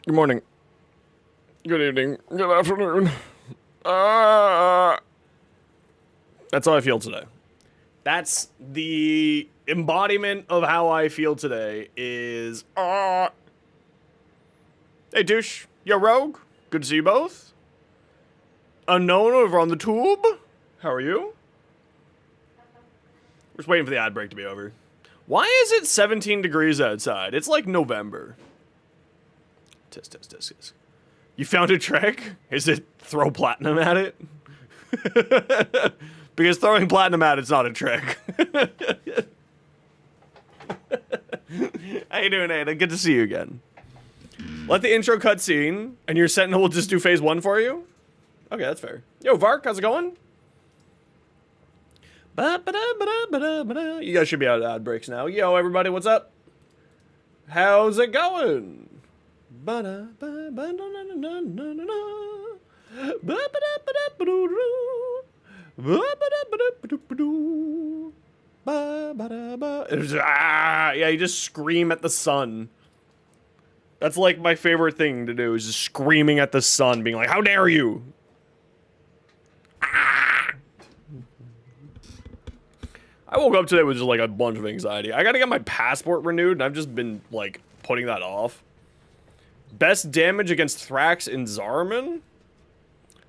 Good morning. Good evening. Good afternoon. That's how I feel today. That's the embodiment of how I feel today is, Hey, douche. Yo, Rogue. Good to see you both. Unknown over on the tube. How are you? We're just waiting for the ad break to be over. Why is it 17 degrees outside? It's like November. Test, test, test, test. You found a trick? Is it throw platinum at it? Because throwing platinum at it's not a trick. How you doing, Ada? Good to see you again. Let the intro cutscene, and your sentinel will just do phase 1 for you? Okay, that's fair. Yo, Vark, how's it going? You guys should be out of ad breaks now. Yo, everybody, what's up? How's it going? Yeah, you just scream at the sun. That's like my favorite thing to do, is just screaming at the sun, being like, how dare you? I woke up today with just like a bunch of anxiety. I gotta get my passport renewed, and I've just been like putting that off. Best damage against Thrax in Zarman?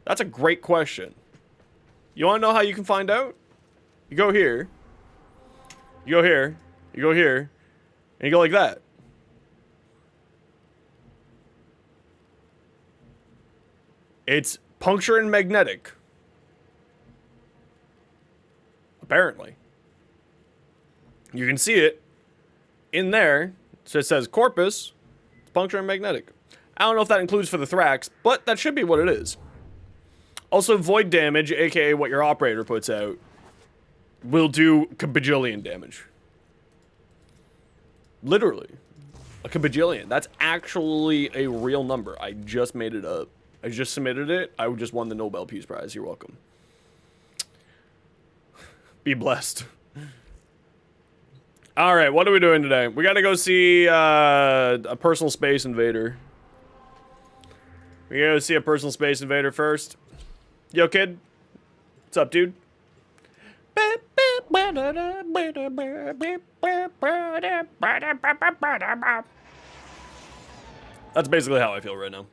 That's a great question. You wanna know how you can find out? You go here. You go here. You go here. And you go like that. It's puncture and magnetic. Apparently. You can see it in there. So it says corpus, it's puncture and magnetic. I don't know if that includes for the Thrax, but that should be what it is. Also, void damage, aka what your operator puts out, will do kabajillion damage. Literally. A kabajillion. That's actually a real number. I just made it up. I just submitted it. I just won the Nobel Peace Prize. You're welcome. Be blessed. Alright, what are we doing today? We gotta go see a personal space invader. We gotta go see a personal space invader first. Yo, kid. What's up, dude? That's basically how I feel right now.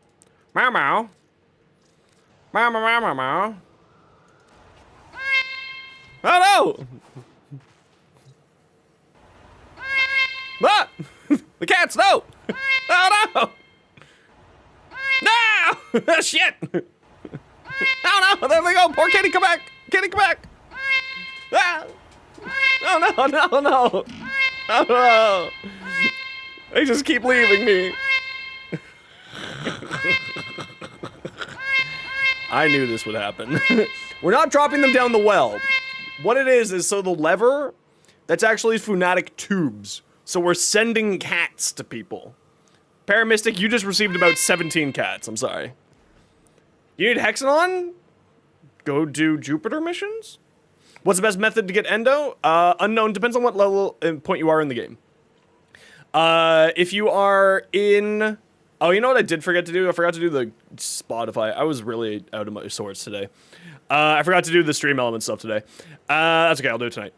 Meow meow. Meow meow meow meow meow. Oh no! Ah! The cats, no! Oh no! No! Shit! Oh no! There we go! Poor kitty, come back! Kitty, come back! Ah! Oh no! No! No! Oh no! They just keep leaving me. I knew this would happen. We're not dropping them down the well. What it is so the lever, that's actually Funatic tubes. So we're sending cats to people. Paramystic, you just received about 17 cats. I'm sorry. You need Hexanon? Go do Jupiter missions? What's the best method to get Endo? Unknown. Depends on what level and point you are in the game. If you are in... Oh, you know what I did forget to do? I forgot to do the Spotify. I was really out of my sorts today. I forgot to do the stream element stuff today. That's okay. I'll do it tonight.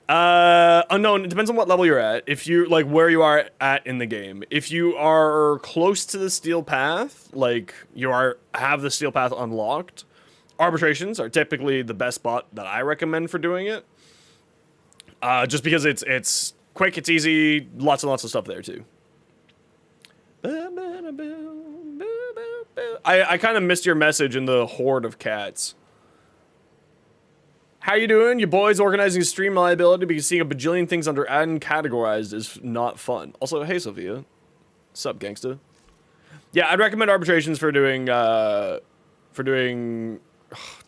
Unknown. It depends on what level you're at. If you like where you are at in the game. If you are close to the steel path, like you have the steel path unlocked, arbitrations are typically the best spot that I recommend for doing it. Just because it's quick, it's easy, lots and lots of stuff there too. I kind of missed your message in the horde of cats. How you doing? Your boys organizing stream liability because seeing a bajillion things under uncategorized is not fun. Also, hey Sophia. Sup, gangsta? Yeah, I'd recommend arbitrations for doing, do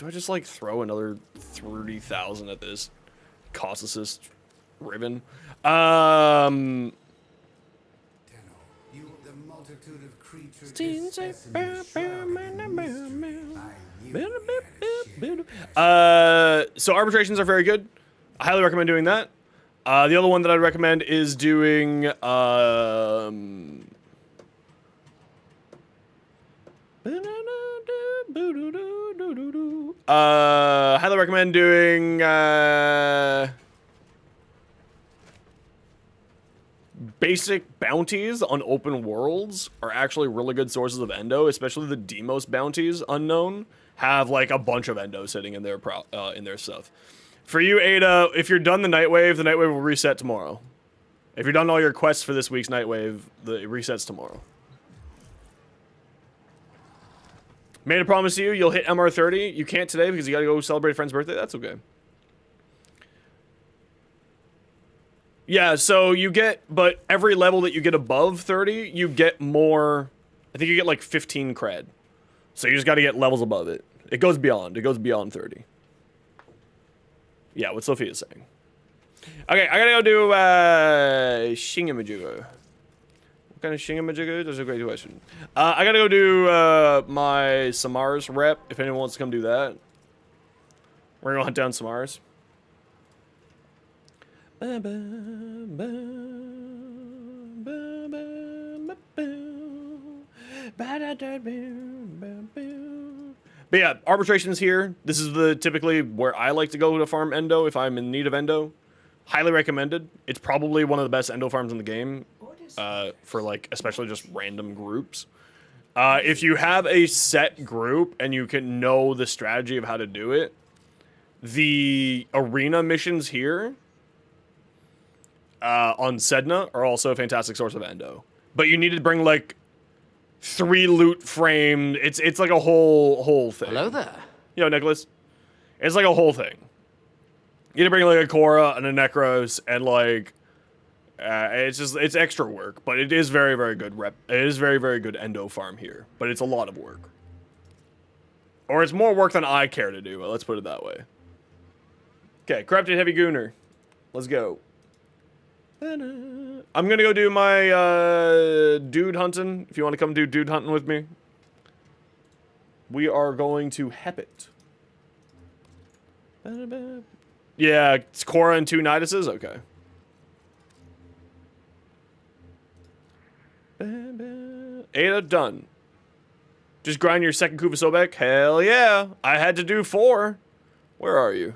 I just like throw another 30,000 at this? Cost assist ribbon. So arbitrations are very good. I highly recommend doing that. The other one that I'd recommend is doing Highly recommend doing basic bounties on open worlds are actually really good sources of endo, especially the Demos bounties unknown have like a bunch of endo sitting in their stuff. For you, Ada, if you're done the Nightwave will reset tomorrow. If you're done all your quests for this week's Nightwave, it resets tomorrow. Made a promise to you, you'll hit MR30. You can't today because you gotta go celebrate a friend's birthday. That's okay. Yeah, so you get, but every level that you get above 30, you get more, I think you get like 15 cred. So you just gotta get levels above it. It goes beyond 30. Yeah, what Sophia's saying. Okay, I gotta go do, Shingamajugo. What kind of Shingamajugo? That's a great question. I gotta go do, my Samars rep, if anyone wants to come do that. We're gonna hunt down Samars. But yeah, arbitration's here. This is typically where I like to go to farm endo if I'm in need of endo. Highly recommended. It's probably one of the best endo farms in the game, for like especially just random groups. If you have a set group and you can know the strategy of how to do it, the arena missions here on Sedna are also a fantastic source of endo. But you need to bring like 3 loot framed. It's like a whole thing. Hello there. Yo, Nicholas. It's like a whole thing. You need to bring like a Korra and a Necros and like it's extra work, but it is very, very good It is very, very good endo farm here, but it's a lot of work. Or it's more work than I care to do, let's put it that way. Okay, Corrupted Heavy Gooner. Let's go. I'm gonna go do my dude hunting. If you want to come do dude hunting with me, we are going to Hepit. Yeah, it's Korra and 2 Niduses? Okay. Ada, done. Just grind your second Kuvasobek? Hell yeah. I had to do 4. Where are you?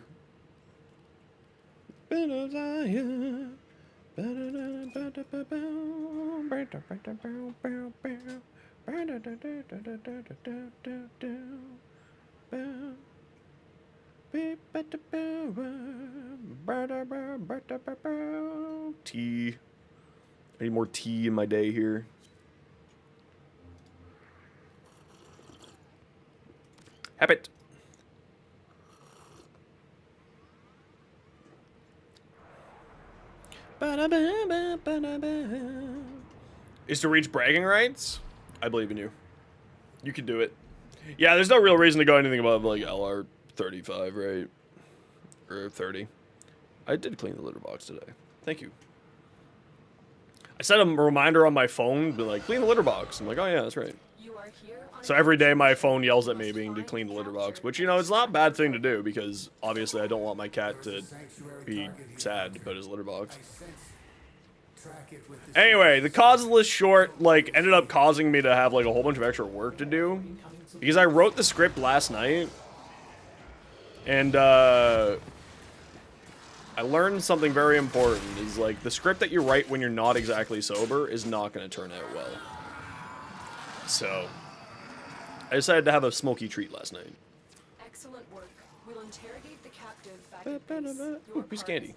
Tea. I need more tea in my day here. Habit. Is to reach bragging rights? I believe in you. You can do it. Yeah, there's no real reason to go anything above like LR 35, right? Or 30. I did clean the litter box today. Thank you. I set a reminder on my phone, be like, clean the litter box. I'm like, oh yeah, that's right. So every day my phone yells at me being to clean the litter box, which, you know, it's not a bad thing to do because obviously I don't want my cat to be sad about his litter box. Anyway, the causeless short, like, ended up causing me to have, like, a whole bunch of extra work to do because I wrote the script last night and, I learned something very important is, like, the script that you write when you're not exactly sober is not going to turn out well. So, I decided to have a smoky treat last night. Excellent work. We'll interrogate the captive back at base. Ooh, piece of candy.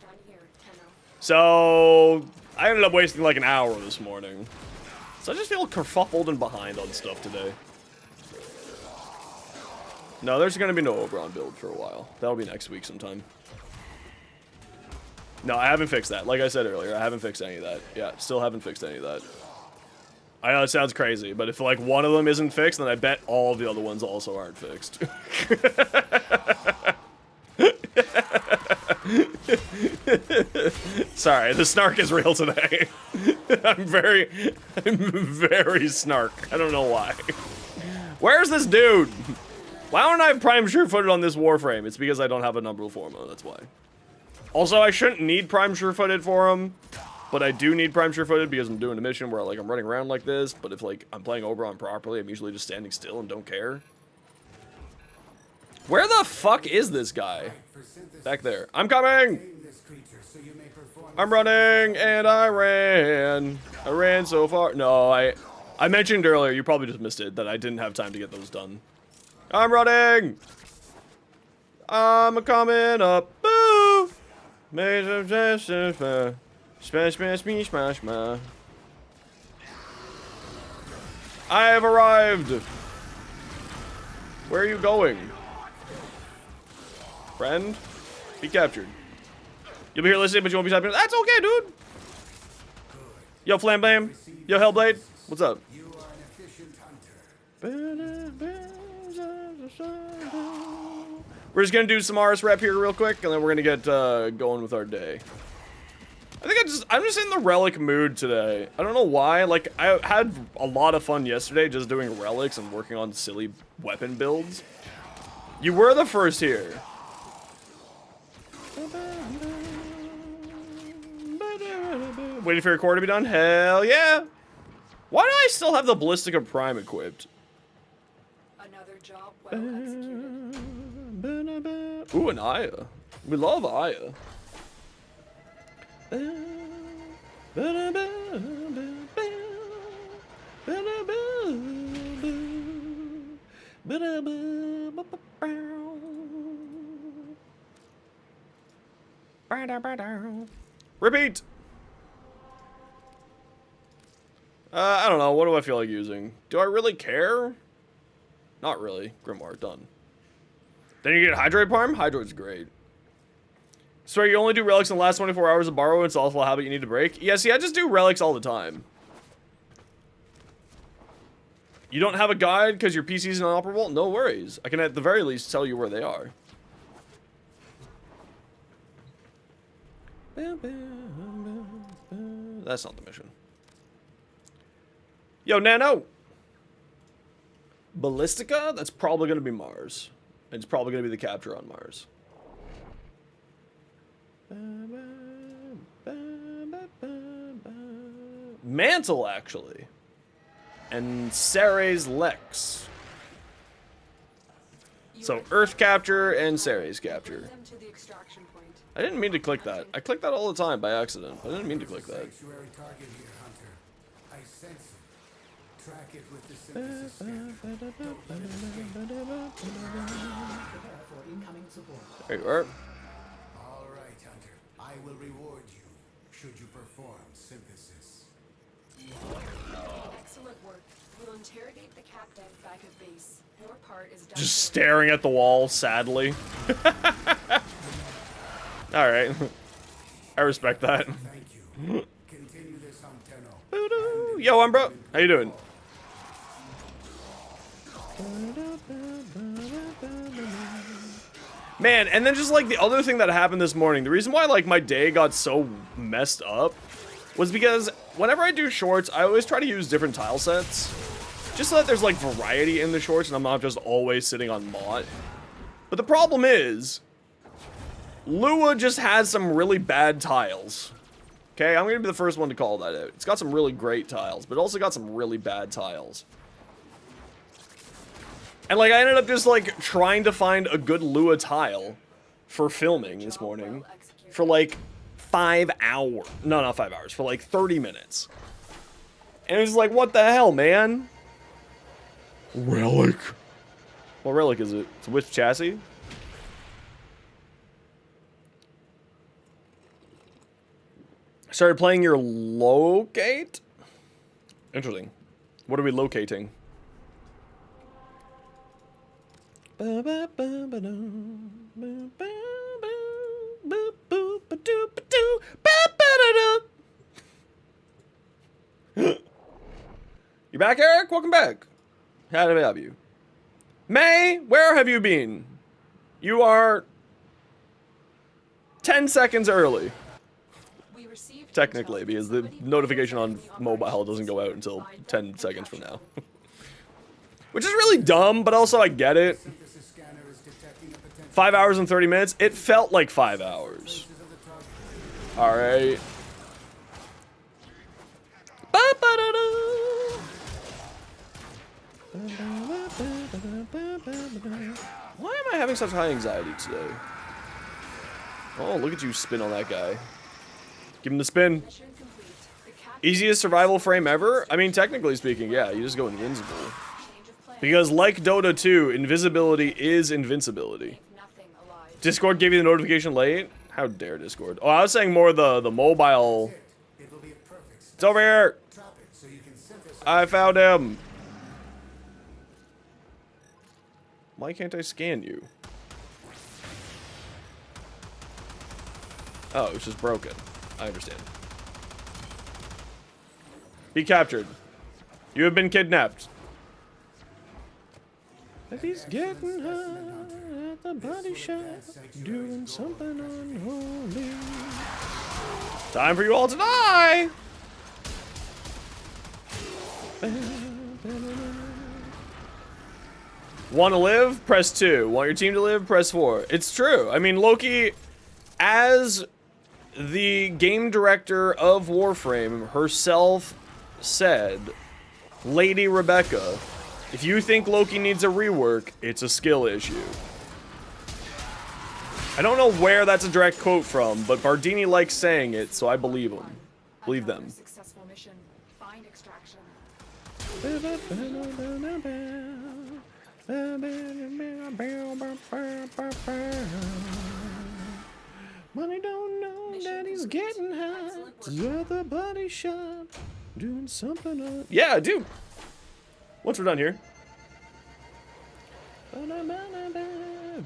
So, I ended up wasting like an hour this morning. So I just feel kerfuffled and behind on stuff today. No, there's going to be no Oberon build for a while. That'll be next week sometime. No, I haven't fixed that. Like I said earlier, I haven't fixed any of that. Yeah, still haven't fixed any of that. I know it sounds crazy, but if like one of them isn't fixed, then I bet all of the other ones also aren't fixed. Sorry, the snark is real today. I'm very snark. I don't know why. Where's this dude? Why don't I have Prime Sure-Footed on this Warframe? It's because I don't have a number form, that's why. Also, I shouldn't need Prime Sure-Footed for him, But I do need prime sure-footed because I'm doing a mission where like I'm running around like this. But if like I'm playing Oberon properly, I'm usually just standing still and don't care. Where the fuck is this guy? Back there. I'm coming! I'm running, and I ran. I ran so far. No, I mentioned earlier, you probably just missed it, that I didn't have time to get those done. I'm running! I'm coming up. Boo! Smash, smash, me, smash, ma. I have arrived! Where are you going? Friend? Be captured. You'll be here listening, but you won't be typing. That's okay, dude! Yo, Flam Blam. Yo, Hellblade. What's up? You are an efficient hunter. We're just gonna do some RS rep here real quick, and then we're gonna get going with our day. I think I'm just in the relic mood today. I don't know why. Like, I had a lot of fun yesterday just doing relics and working on silly weapon builds. You were the first here. Waiting for your core to be done? Hell yeah! Why do I still have the Ballistica Prime equipped? Another job well executed. Ooh, an Aya. We love Aya. Repeat! I don't know. What do I feel like using? Do I really care? Not really. Grimoire, done. Then you get Hydroid Parm? Hydroid's great. So you only do relics in the last 24 hours of borrow. It's also a habit you need to break. Yeah, see, I just do relics all the time. You don't have a guide because your PC is inoperable? No worries. I can at the very least tell you where they are. That's not the mission. Yo, Nano! Ballistica? That's probably going to be Mars. And it's probably going to be the capture on Mars. Mantle, actually. And Ceres Lex. So, Earth capture and Ceres capture. Them to the extraction point. I didn't mean to click that. I click that all the time by accident. I didn't mean to click that. Sanctuary target here, Hunter. I sense it. Track it with the synthesis scanner. Don't let it escape. There you are. All right, Hunter. I will reward you should you perform synthesis. Excellent work. We'll interrogate the captain back at base. Your part is done. Just staring at the wall, sadly. Alright. I respect that. Thank you. Continue this on Tenno. Yo, Umbra. How you doing? Man, and then just like the other thing that happened this morning, the reason why like my day got so messed up was because whenever I do shorts, I always try to use different tile sets. Just so that there's like variety in the shorts and I'm not just always sitting on Mott. But the problem is, Lua just has some really bad tiles. Okay, I'm gonna be the first one to call that out. It's got some really great tiles, but it also got some really bad tiles. And like I ended up just like trying to find a good Lua tile for filming this morning for like 5 hours. No, not 5 hours, for like 30 minutes. And it was like, what the hell, man? Relic. What relic is it? It's a Wisp chassis? Started playing your locate? Interesting. What are we locating? You back, Eric? Welcome back. How do I have you? May, where have you been? You are 10 seconds early. We received Technically, intel because that the somebody notification on the mobile operation doesn't go out until by 10 Duncan seconds from now. Casual. Which is really dumb, but also I get it. Synthesis scanner is detecting a potential 5 hours and 30 minutes. It felt like 5 hours. traces of the target. Alright. Why am I having such high anxiety today? Oh, look at you spin on that guy. Give him the spin. Mission complete. The captive Easiest survival frame ever? I mean, technically speaking, yeah, you just go invincible. change of plan. Because like Dota 2, invisibility is invincibility. Nothing alive. Discord gave you the notification late? How dare Discord? Oh, I was saying more the mobile. It'll be a perfect step. It's over here. Drop it so you can synthesize. I found him. Why can't I scan you? Oh, it's just broken. I understand. Be captured. You have been kidnapped. He's getting high at the body shop, doing something unholy. Time for you all to die! Want to live? Press 2. Want your team to live? Press 4. It's true. I mean, Loki, as the game director of Warframe herself said, Lady Rebecca, if you think Loki needs a rework, it's a skill issue. I don't know where that's a direct quote from, but Bardini likes saying it, so I believe him. Believe them. Another successful mission. Find extraction. Money don't know that he's getting high. He's at the body shop, doing something on. Yeah, dude. Once we're done here.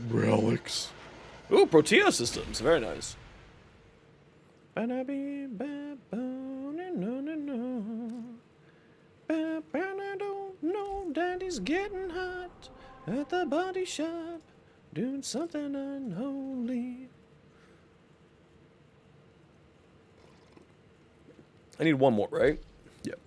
Relics. Ooh, Protea systems. Very nice. Don't know that he's getting hot at the body shop, doing something unholy. I need one more, right? Yep.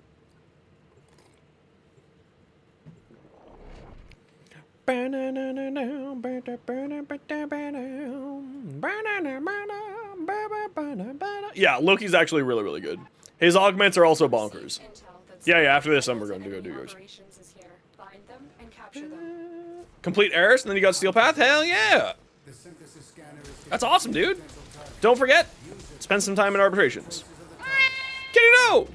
Yeah, Loki's actually really, really good. His augments are also bonkers. Intel that's Yeah, yeah, after this, we're going to go do yours. operations is here. Find them and capture them. Complete Eris, and then you got Steel Path? Hell yeah! The synthesis scanner is That's awesome, dude. Don't forget, spend some time in arbitrations. Get it out!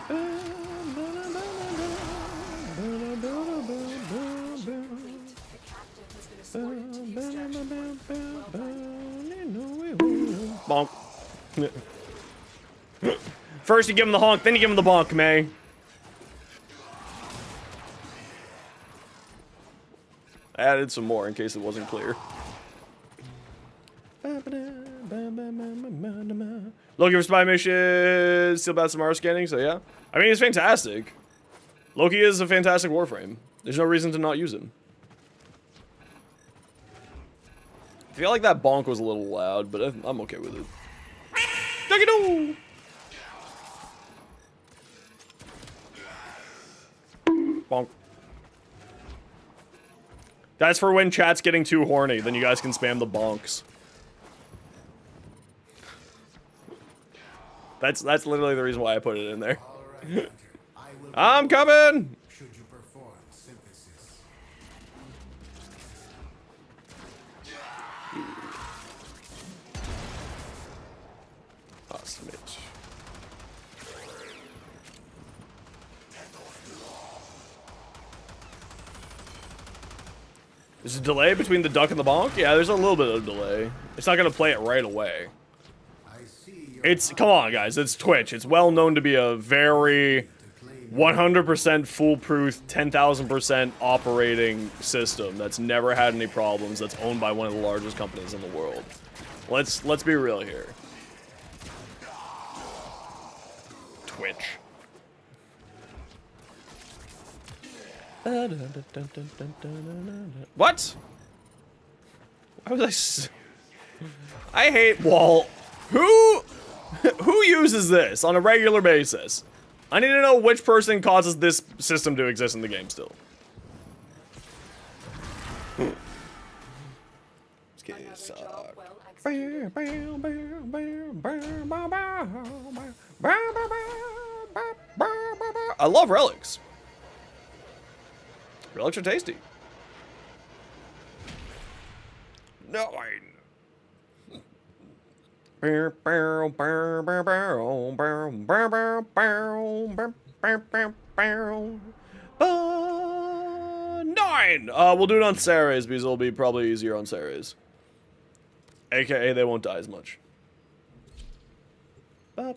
The captive has been escorted to the extraction point. Bonk. First you give him the honk, then you give him the bonk, May. I added some more in case it wasn't clear. Looking for spy missions, still about some R scanning, so yeah. I mean, it's fantastic. Loki is a fantastic Warframe. There's no reason to not use him. I feel like that bonk was a little loud, but I'm okay with it. Doggy-doo! Bonk. That's for when chat's getting too horny, then you guys can spam the bonks. That's literally the reason why I put it in there. all right, Hunter. I will. I'm coming! Should you perform synthesis? Oh, smidge. There's a delay between the duck and the bonk? Yeah, there's a little bit of delay. It's not gonna play it right away. I see your It's, come on guys, it's Twitch. It's well known to be a very 100% foolproof, 10,000% operating system that's never had any problems, that's owned by one of the largest companies in the world. Let's be real here. Twitch. What? Why was I hate Walt. Who uses this on a regular basis? I need to know which person causes this system to exist in the game still. This game Another sucks. job well executed. I love relics. Relics are tasty. No, nine. We'll do it on Ceres because it'll be probably easier on Ceres. AKA they won't die as much. You are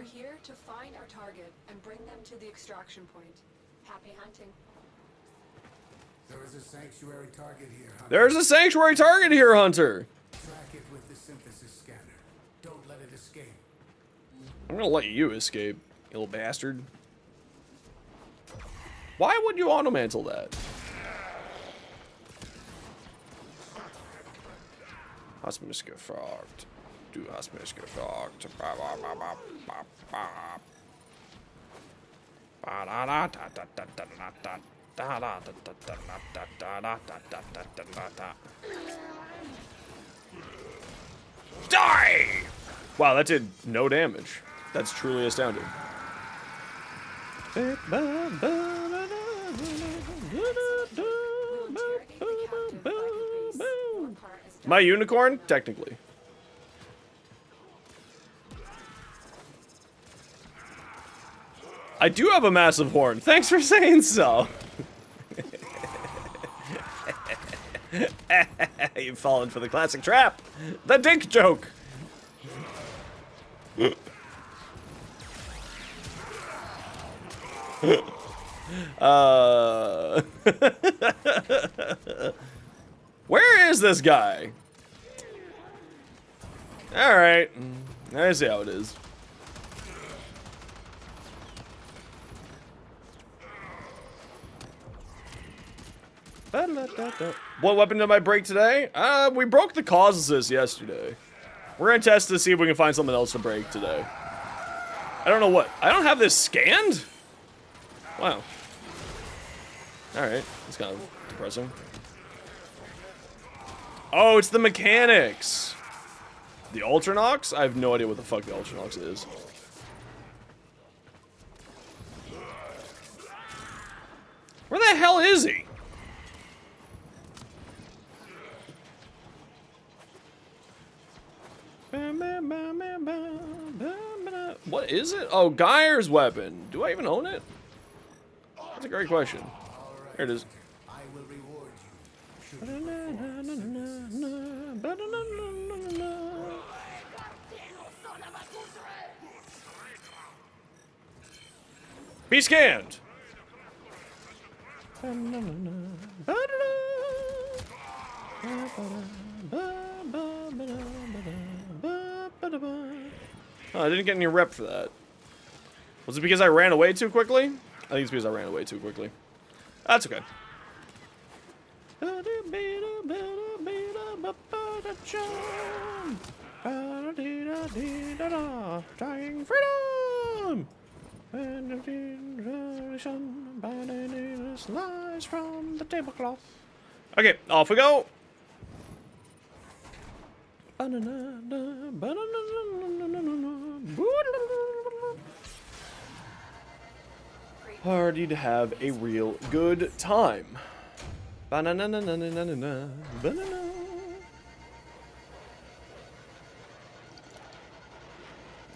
here to find our target and bring them to the extraction point. Happy hunting. There is a sanctuary target here, Hunter. There's a sanctuary target here, Hunter. Track it with the synthesis scanner. Don't let it escape. I'm gonna let you escape, you little bastard. Why would you automantle that? Hast mich gefragt. Du hast mich gefragt. Die! Wow, that did no damage. That's truly astounding. We'll interrogate the captive by the base. Your part is done. My unicorn? Technically. I do have a massive horn. Thanks for saying so. You've fallen for the classic trap. The dick joke. Where is this guy? All right, I see how it is. What weapon did I break today? We broke the causes yesterday. We're gonna test to see if we can find something else to break today. I don't know what. I don't have this scanned? Wow. Alright, it's kind of depressing. Oh, it's the mechanics! The Ultranox? I have no idea what the fuck the Ultranox is. Where the hell is he? What is it? Oh, Geyer's weapon. Do I even own it? That's a great question. There it is. I will reward you. Be scanned. Oh, I didn't get any rep for that. Was it because I ran away too quickly? I think it's because I ran away too quickly. That's okay. Trying freedom! Slice from the tablecloth. Okay, off we go. Party to have a real good time. Banana.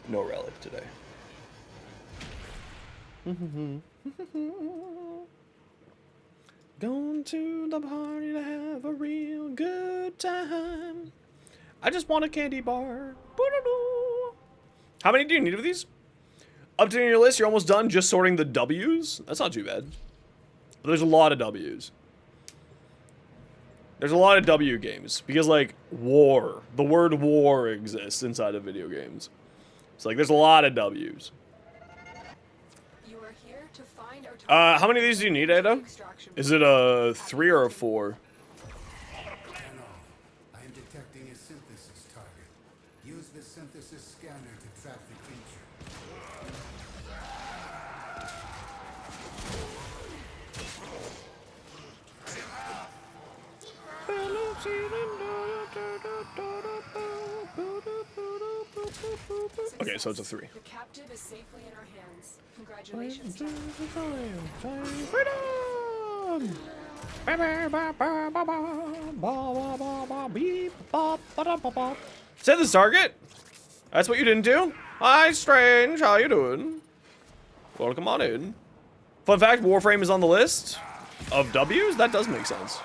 No relic today. Going to the party to have a real good time. I just want a candy bar. How many do you need of these? Updating your list, you're almost done just sorting the W's? That's not too bad. But there's a lot of W's. There's a lot of W games. Because, like, war. The word war exists inside of video games. So, like, there's a lot of W's. You are here to find our target. How many of these do you need, Ada? Is it a 3 or a 4? I am detecting a synthesis target. Use the synthesis scanner to track the creature. Okay, so it's a 3. The captive is safely in our hands. Congratulations. Tom. Set this target. That's what you didn't do? Hi, Strange. How you doing? Welcome on in. Fun fact, Warframe is on the list of W's? That does make sense.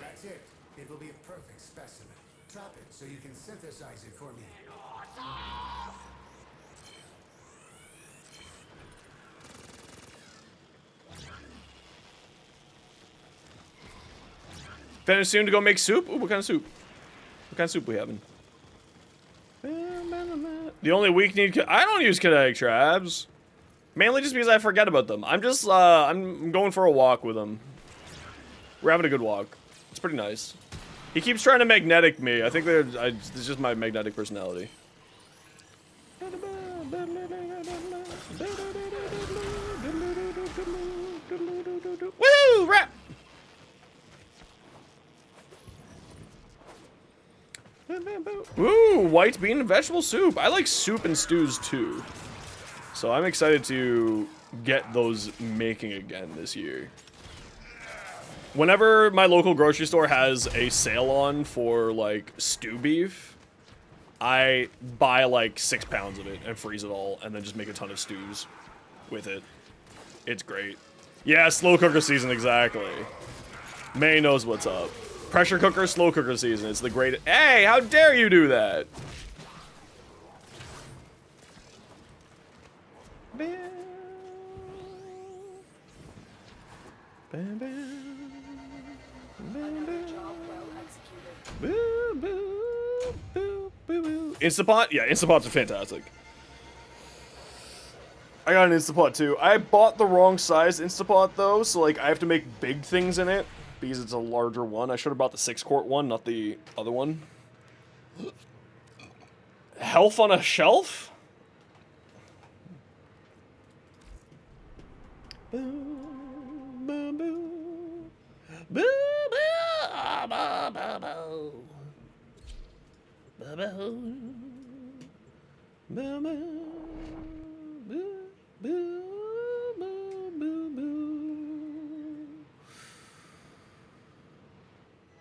That's it. It will be a perfect specimen. Drop it so you can synthesize it for me. Finish soon to go make soup? Ooh, what kind of soup? What kind of soup we having? The only weak need... I don't use kinetic traps. Mainly just because I forget about them. I'm just, I'm going for a walk with them. We're having a good walk. It's pretty nice. He keeps trying to magnetic me. I think it's just my magnetic personality. Woo! Rap! Ooh, white bean and vegetable soup. I like soup and stews too. So I'm excited to get those making again this year. Whenever my local grocery store has a sale on for like stew beef, I buy like 6 pounds of it and freeze it all and then just make a ton of stews with it. It's great. Yeah, slow cooker season, exactly. May knows what's up. Pressure cooker, slow cooker season. It's the great. Hey, how dare you do that? Instapot? Yeah, Instapots are fantastic. I got an Instapot too. I bought the wrong size Instapot though, so like I have to make big things in it because it's a larger one. I should have bought the 6-quart one, not the other one. Health on a shelf? Boo, boo, boo. Boo, boo, ah, ba, ba, boo. Ba, boo. Ba, boo. Boo, boo, boo, boo, boo.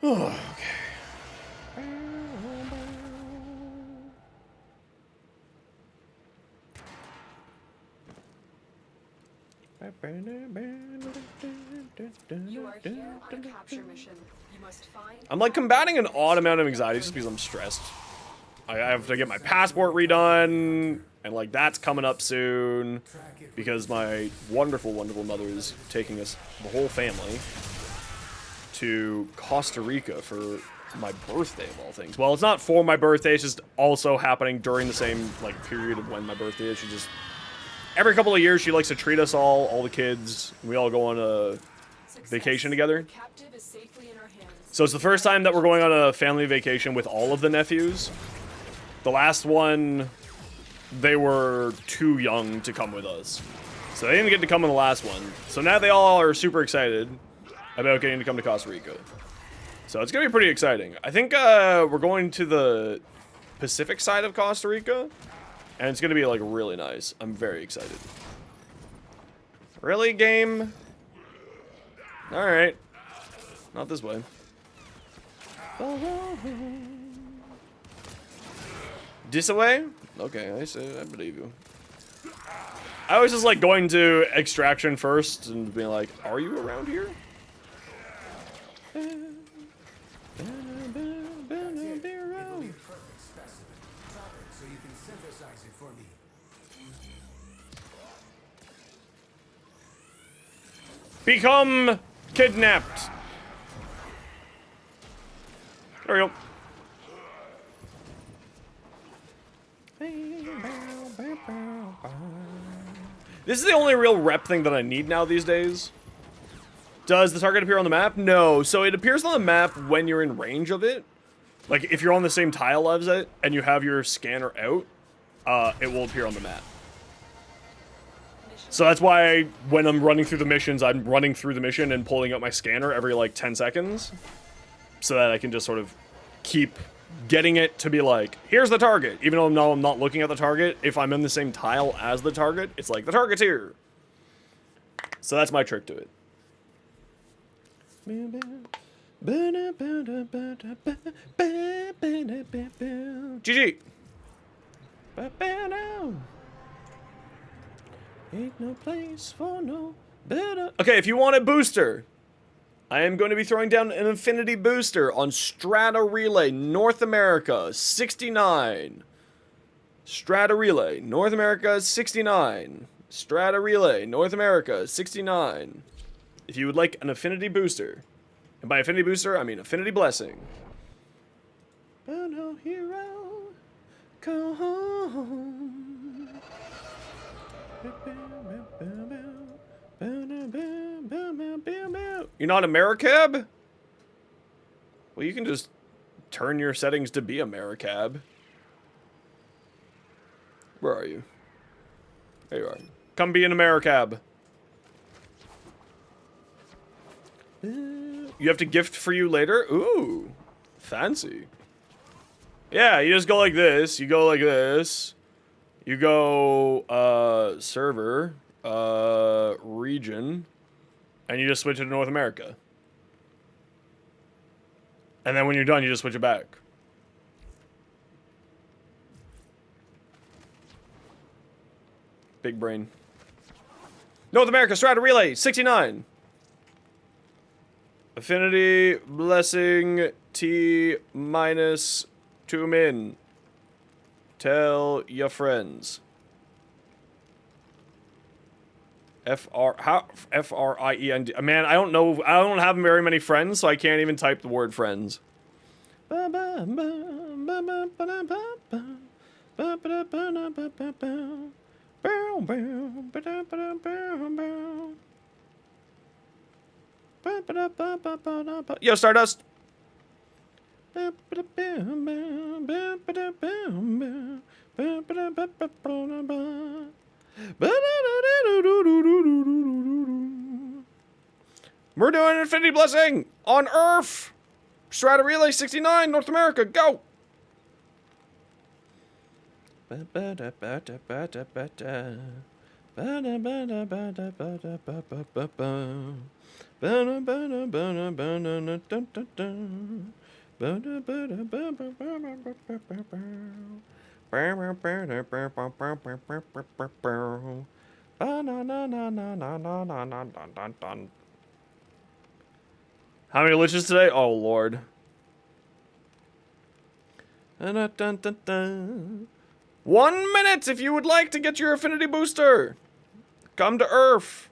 Oh, okay. You are here on a capture mission. You must find. I'm like combating an odd amount of anxiety just because I'm stressed. I have to get my passport redone, and like that's coming up soon because my wonderful, wonderful mother is taking us, the whole family, to Costa Rica for my birthday of all things. Well, it's not for my birthday, it's just also happening during the same like period of when my birthday is. She just, every couple of years, she likes to treat us all the kids. We all go on a vacation together. The captive is safely in our hands. So it's the first time that we're going on a family vacation with all of the nephews. The last one, they were too young to come with us. So they didn't get to come in the last one. So now they all are super excited about getting to come to Costa Rica. So it's going to be pretty exciting. I think we're going to the Pacific side of Costa Rica. And it's going to be like really nice. I'm very excited. Really, game? Alright. Not this way. This way? Okay, I believe you. I was just like going to extraction first and being like, are you around here? That's it. It will be a perfect specimen. Drop it so you can synthesize it for me. Become kidnapped. There we go. This is the only real rep thing that I need now these days. Does the target appear on the map? No. So it appears on the map when you're in range of it. Like, if you're on the same tile as it, and you have your scanner out, it will appear on the map. Mission So that's why when I'm running through the missions, I'm running through the mission and pulling up my scanner every like 10 seconds. So that I can just sort of keep getting it to be like, here's the target. Even though no, I'm not looking at the target, if I'm in the same tile as the target, it's like, the target's here. So that's my trick to it. GG. Ain't no place for no better. Okay, if you want a booster, I am going to be throwing down an Infinity Booster on Strata Relay North America 69. Strata Relay North America 69. Strata Relay North America 69. If you would like an Affinity Booster, and by Affinity Booster, I mean Affinity Blessing. Oh no, hero, go home. You're not Americab? Well, you can just turn your settings to be Americab. Where are you? There you are. Come be an Americab. You have to gift for you later? Ooh, fancy. Yeah, you just go like this. You go like this. You go, server, region, and you just switch it to North America. And then when you're done, you just switch it back. Big brain. North America, Strata Relay, 69. Affinity, Blessing, T minus 2 min. Tell your friends. F-R-I-E-N-D. Man, I don't know. I don't have very many friends, so I can't even type the word friends. Yo, Stardust. We're doing an Infinity Blessing on Earth. Strata Relay 69, North America, go. How many liches today? Oh, Lord. 1 minute if you would like to get your Affinity Booster. Come to Earth.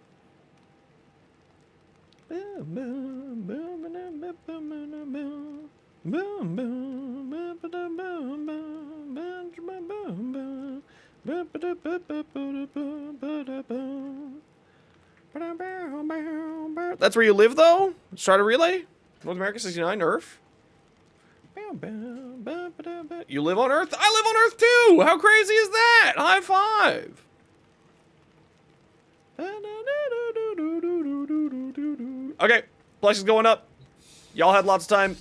That's where you live, though? Strata Relay? North America 69, Earth? You live on Earth? I live on Earth, too! How crazy is that? High five! Okay, Flex is going up. Y'all had lots of time.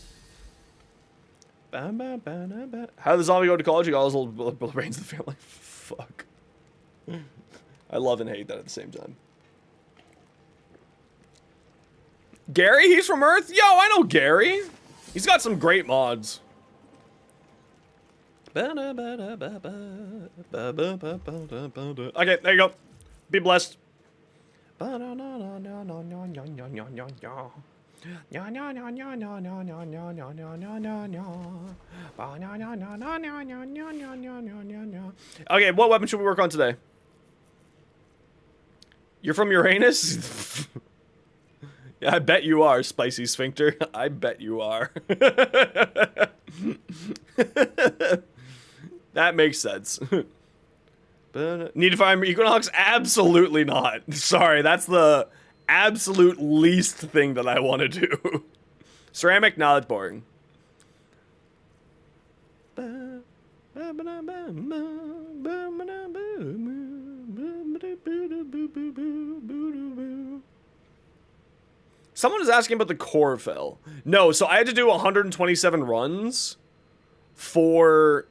How did the zombie go to college? You got all those little brains in the family. Fuck. I love and hate that at the same time. Gary? He's from Earth? Yo, I know Gary. He's got some great mods. Okay, there you go. Be blessed. Okay, what weapon should we work on today? You're from Uranus? Yeah, I bet you are, Spicy Sphincter. I bet you are. That makes sense. Need to find Equinox? Absolutely not. Sorry, that's the absolute least thing that I want to do. Ceramic? Nah, that's boring. Someone is asking about the core fell. No, so I had to do 127 runs for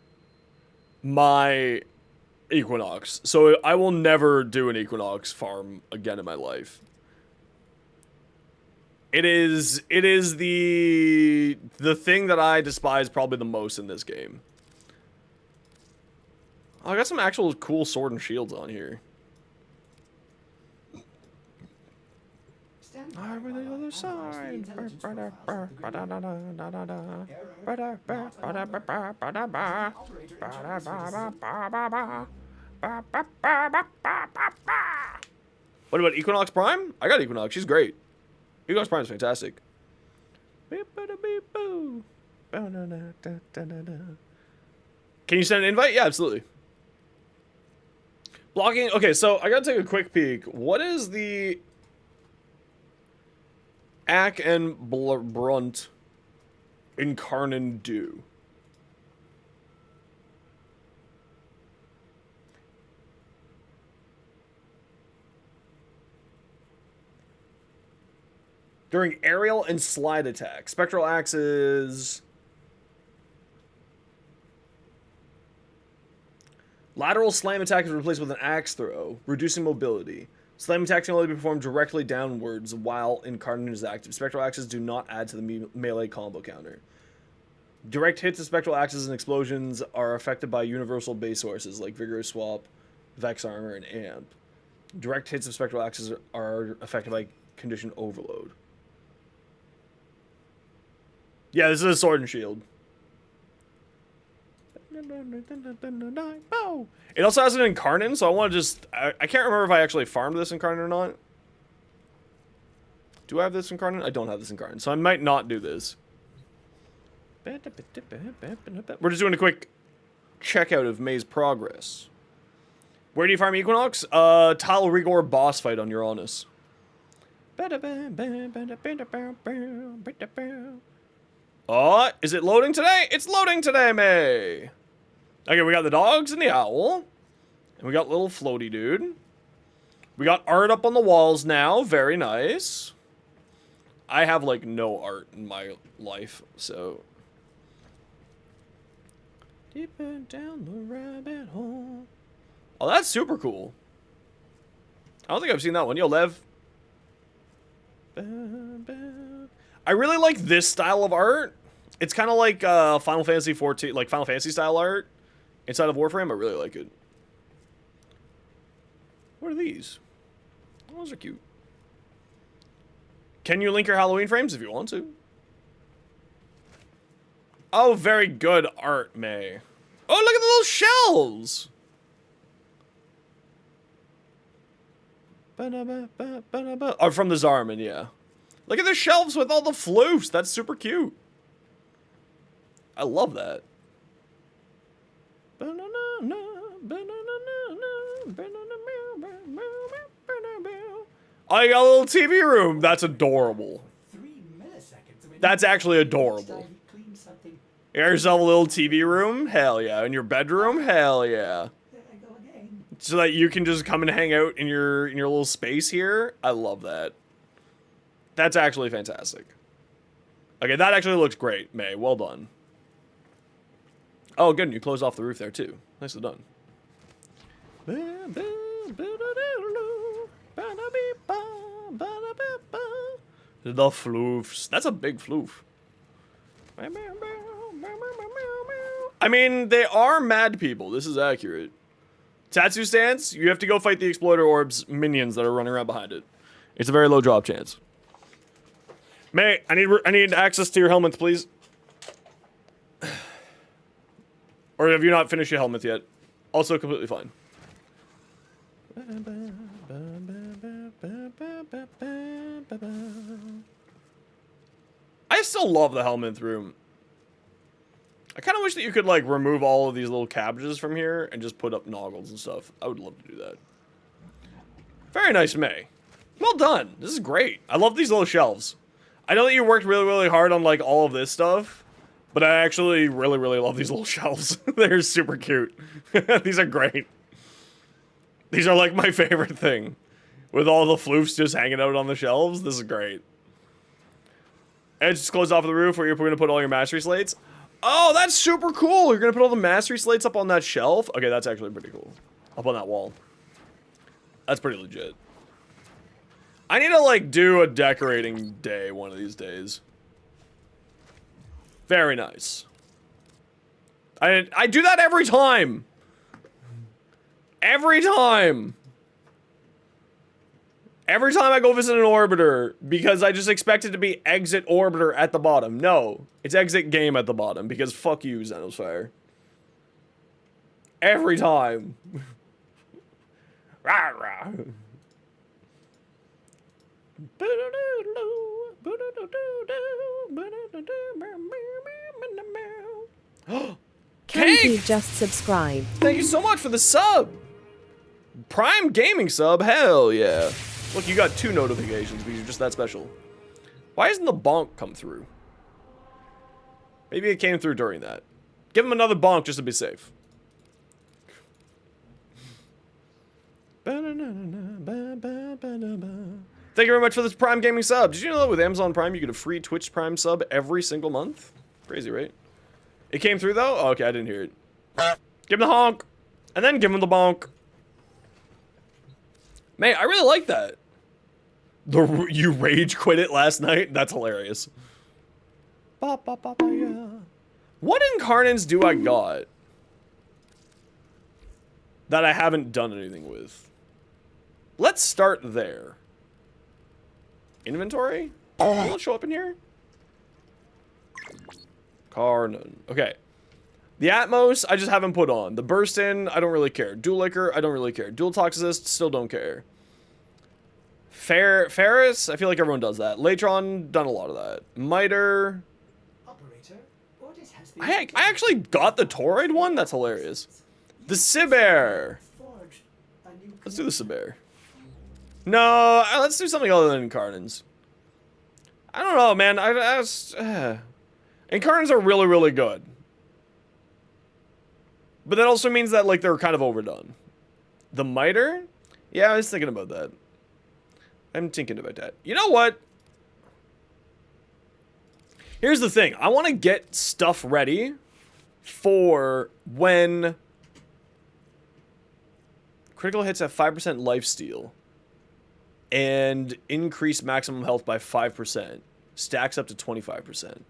my Equinox. So I will never do an Equinox farm again in my life. It is the thing that I despise probably the most in this game. Oh, I got some actual cool sword and shields on here. Over the other side. What about Equinox Prime? I got Equinox. She's great. Equinox Prime is fantastic. Can you send an invite? Yeah, absolutely. Blocking. Okay, so I gotta take a quick peek. What is the Ack and Brunt Incarnon do? During aerial and slide attack. Spectral axes. Lateral slam attack is replaced with an axe throw, reducing mobility. Slam attacks can only be performed directly downwards while Incarnate is active. Spectral axes do not add to the melee combo counter. Direct hits of spectral axes and explosions are affected by universal base sources like Vigorous Swap, Vex Armor, and Amp. Direct hits of spectral axes are affected by Condition Overload. Yeah, this is a sword and shield. It also has an Incarnate, so I want to just... I can't remember if I actually farmed this Incarnate or not. Do I have this Incarnate? I don't have this Incarnate, so I might not do this. We're just doing a quick checkout of May's progress. Where do you farm Equinox? Tile Rigor boss fight on Uranus. Oh, is it loading today? It's loading today, May! Okay, we got the dogs and the owl. And we got little floaty dude. We got art up on the walls now. Very nice. I have, like, no art in my life, so... Deeper down the rabbit hole. Oh, that's super cool. I don't think I've seen that one. Yo, Lev. I really like this style of art. It's kind of like Final Fantasy 14, like Final Fantasy style art inside of Warframe. I really like it. What are these? Oh, those are cute. Can you link your Halloween frames if you want to? Oh, very good art, May. Oh, look at the little shells. Oh, from the Zarman, yeah. Look at the shelves with all the floofs. That's super cute. I love that. Oh, you got a little TV room. That's adorable. 3 milliseconds. I mean, That's actually adorable. clean something. You got yourself a little TV room? Hell yeah. In your bedroom? Hell yeah. There I go again. So that you can just come and hang out in your little space here. I love that. That's actually fantastic. Okay, that actually looks great, May. Well done. Oh, good. And you closed off the roof there, too. Nicely done. The floofs. That's a big floof. I mean, they are mad people. This is accurate. Tattoo stance, you have to go fight the Exploiter Orb's minions that are running around behind it. It's a very low drop chance. May, I need access to your helmets, please. Or have you not finished your helmet yet? Also completely fine. I still love the helmet room. I kind of wish that you could, like, remove all of these little cabbages from here and just put up noggles and stuff. I would love to do that. Very nice, May. Well done. This is great. I love these little shelves. I know that you worked really, really hard on, like, all of this stuff, but I actually really, really love these little shelves. They're super cute. These are great. These are like my favorite thing. With all the floofs just hanging out on the shelves. This is great. Edge just closed off the roof where you're going to put all your mastery slates. Oh, that's super cool. You're going to put all the mastery slates up on that shelf? Okay, that's actually pretty cool. Up on that wall. That's pretty legit. I need to, like, do a decorating day one of these days. Very nice. I do that every time. Every time. Every time I go visit an orbiter, because I just expect it to be exit orbiter at the bottom. No, it's exit game at the bottom, because fuck you, Xenosphere. Every time. Rah, rah. Candy just subscribed. Thank you so much for the sub. Prime Gaming sub, hell yeah. Look, you got 2 notifications because you're just that special. Why hasn't the bonk come through? Maybe it came through during that. Give him another bonk just to be safe. Thank you very much for this Prime Gaming sub. Did you know that with Amazon Prime you get a free Twitch Prime sub every single month? Crazy, right? It came through though? Oh, okay, I didn't hear it. Give him the honk. And then give him the bonk. Man, I really like that. You rage quit it last night? That's hilarious. Ba, ba, ba, ba, yeah. What incarnates do I got that I haven't done anything with? Let's start there. Inventory? Will it show up in here? Carnon. Okay. The Atmos, I just haven't put on. The Burst In, I don't really care. Dual Liquor, I don't really care. Dual Toxicist, still don't care. Ferris, I feel like everyone does that. Latron, done a lot of that. Miter. Operator, orders has been I actually got the Toroid one? That's hilarious. The Sibear. forged a new Let's do the Sibear. No, let's do something other than Incarnans. I don't know, man. Incarnans are really, really good. But that also means that, like, they're kind of overdone. The Miter? Yeah, I was thinking about that. I'm thinking about that. You know what? Here's the thing. I want to get stuff ready for when critical hits have 5% lifesteal and increase maximum health by 5%. Stacks up to 25%.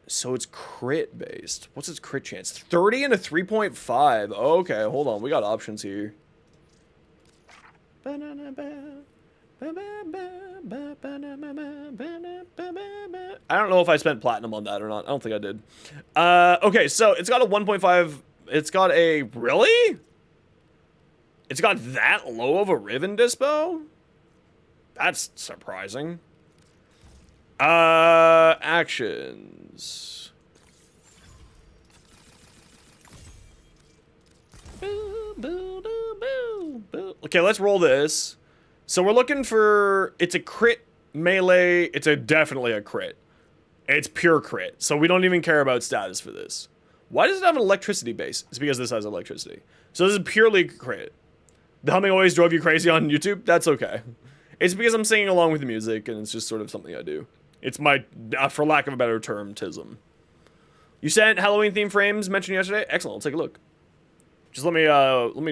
So it's crit based. What's its crit chance? 30 and a 3.5. Okay, hold on. We got options here. I don't know if I spent platinum on that or not. I don't think I did. Okay, so it's got a 1.5. It's got a... Really? It's got that low of a Riven Dispo? That's surprising. Actions. Okay, let's roll this. So we're looking for... It's a crit melee. It's definitely a crit. It's pure crit. So we don't even care about status for this. Why does it have an electricity base? It's because this has electricity. So this is purely crit. The humming always drove you crazy on YouTube? That's okay. It's because I'm singing along with the music, and it's just sort of something I do. It's my, for lack of a better term, tism. You sent Halloween theme frames mentioned yesterday? Excellent, I'll take a look. Just let me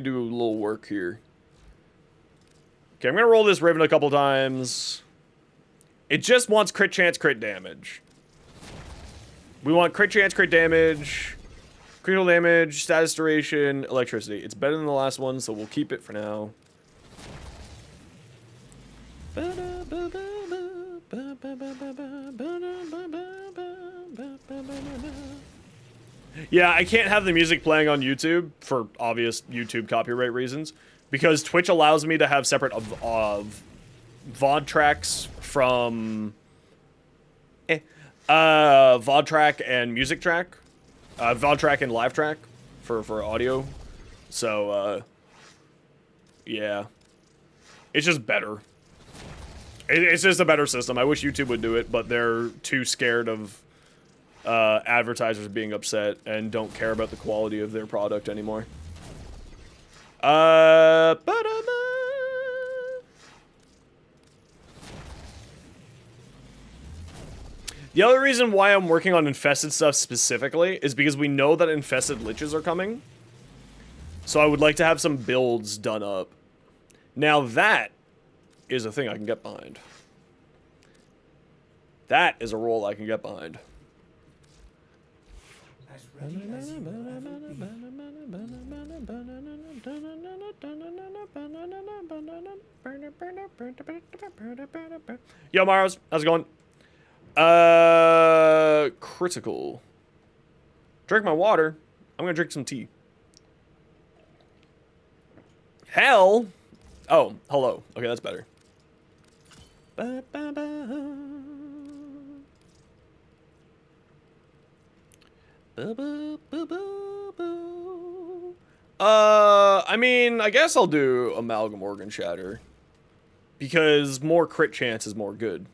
do a little work here. Okay, I'm gonna roll this Raven a couple times. It just wants crit chance, crit damage. We want crit chance, crit damage, critical damage, status duration, electricity. It's better than the last one, so we'll keep it for now. Yeah, I can't have the music playing on YouTube for obvious YouTube copyright reasons because Twitch allows me to have separate VOD tracks from VOD track and music track, VOD track and live track for audio. So yeah, it's just better. It's just a better system. I wish YouTube would do it, but they're too scared of advertisers being upset and don't care about the quality of their product anymore. Ba-da-ba. The other reason why I'm working on infested stuff specifically is because we know that infested liches are coming. So I would like to have some builds done up. Now that is a thing I can get behind. That is a role I can get behind. As ready as you will ever be. Yo, Maros, how's it going? Critical. Drink my water. I'm gonna drink some tea. Hell. Oh, hello. Okay, that's better. I mean, I guess I'll do Amalgam Organ Shatter. Because more crit chance is more good.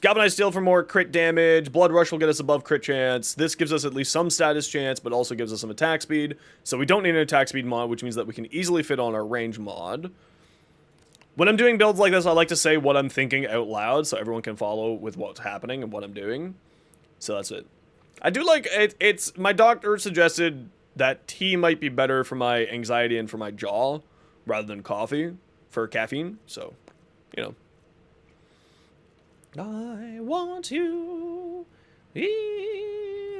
Galvanized Steel for more crit damage. Blood Rush will get us above crit chance. This gives us at least some status chance, but also gives us some attack speed. So we don't need an attack speed mod, which means that we can easily fit on our range mod. When I'm doing builds like this, I like to say what I'm thinking out loud so everyone can follow with what's happening and what I'm doing. So that's it. I do like it. It's my doctor suggested that tea might be better for my anxiety and for my jaw rather than coffee for caffeine. So, you know. I want you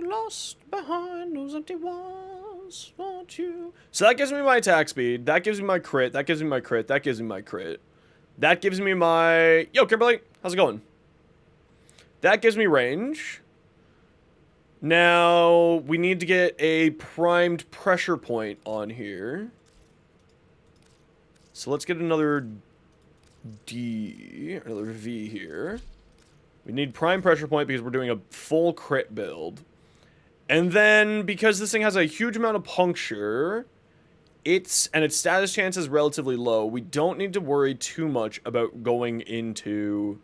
lost behind those empty walls. Want you. So that gives me my attack speed. That gives me my crit. That gives me my crit. That gives me my crit. That gives me my... Yo, Kimberly. How's it going? That gives me range. Now, we need to get a primed pressure point on here. So let's get another D, another V here. We need prime pressure point because we're doing a full crit build. And then, because this thing has a huge amount of puncture, its status chance is relatively low, we don't need to worry too much about going into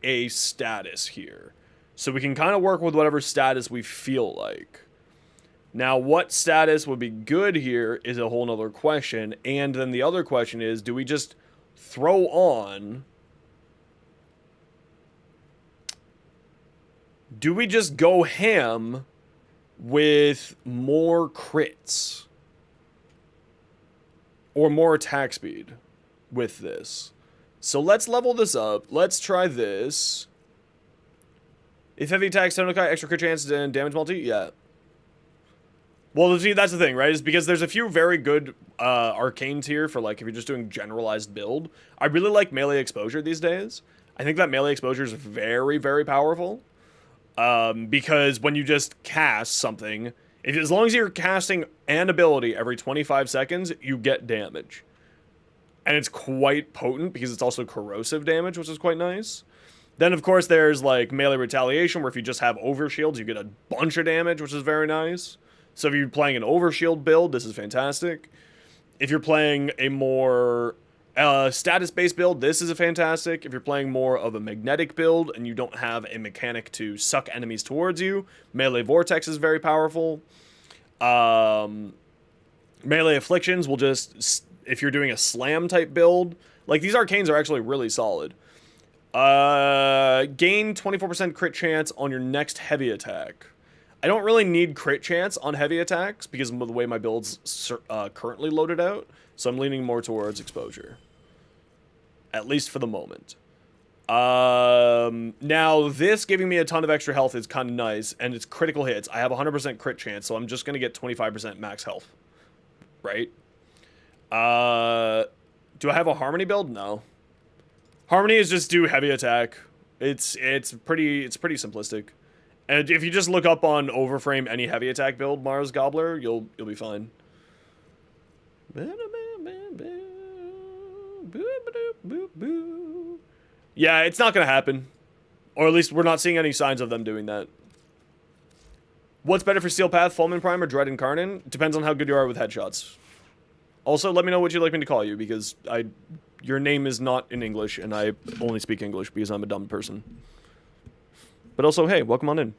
a status here. So we can kind of work with whatever status we feel like. Now, what status would be good here is a whole nother question. And then the other question is, do we just throw on... Do we just go ham with more crits? Or more attack speed with this? So let's level this up. Let's try this. If heavy attacks, Tenokai, extra crit chance and damage multi? Yeah. Well, see, that's the thing, right? Is because there's a few very good arcanes here for, like, if you're just doing generalized build. I really like melee exposure these days. I think that melee exposure is very, very powerful. Because when you just cast something, as long as you're casting an ability every 25 seconds, you get damage. And it's quite potent because it's also corrosive damage, which is quite nice. Then, of course, there's, like, melee retaliation, where if you just have overshields, you get a bunch of damage, which is very nice. So if you're playing an overshield build, this is fantastic. If you're playing a more status-based build, this is a fantastic. If you're playing more of a magnetic build and you don't have a mechanic to suck enemies towards you, Melee Vortex is very powerful. Melee Afflictions will just... If you're doing a slam-type build, like, these arcanes are actually really solid. Gain 24% crit chance on your next heavy attack. I don't really need crit chance on heavy attacks because of the way my build's currently loaded out, so I'm leaning more towards exposure. At least for the moment. Now, this giving me a ton of extra health is kind of nice, and it's critical hits. I have 100% crit chance, so I'm just going to get 25% max health. Right? Do I have a Harmony build? No. Harmony is just do heavy attack. It's pretty simplistic. And if you just look up on Overframe any heavy attack build, Mars Gobbler, you'll be fine. Yeah, it's not gonna happen. Or at least we're not seeing any signs of them doing that. What's better for Steel Path, Fulmin Prime, or Dread Incarnate? Depends on how good you are with headshots. Also, let me know what you'd like me to call you, because your name is not in English, and I only speak English because I'm a dumb person. But also, hey, welcome on in.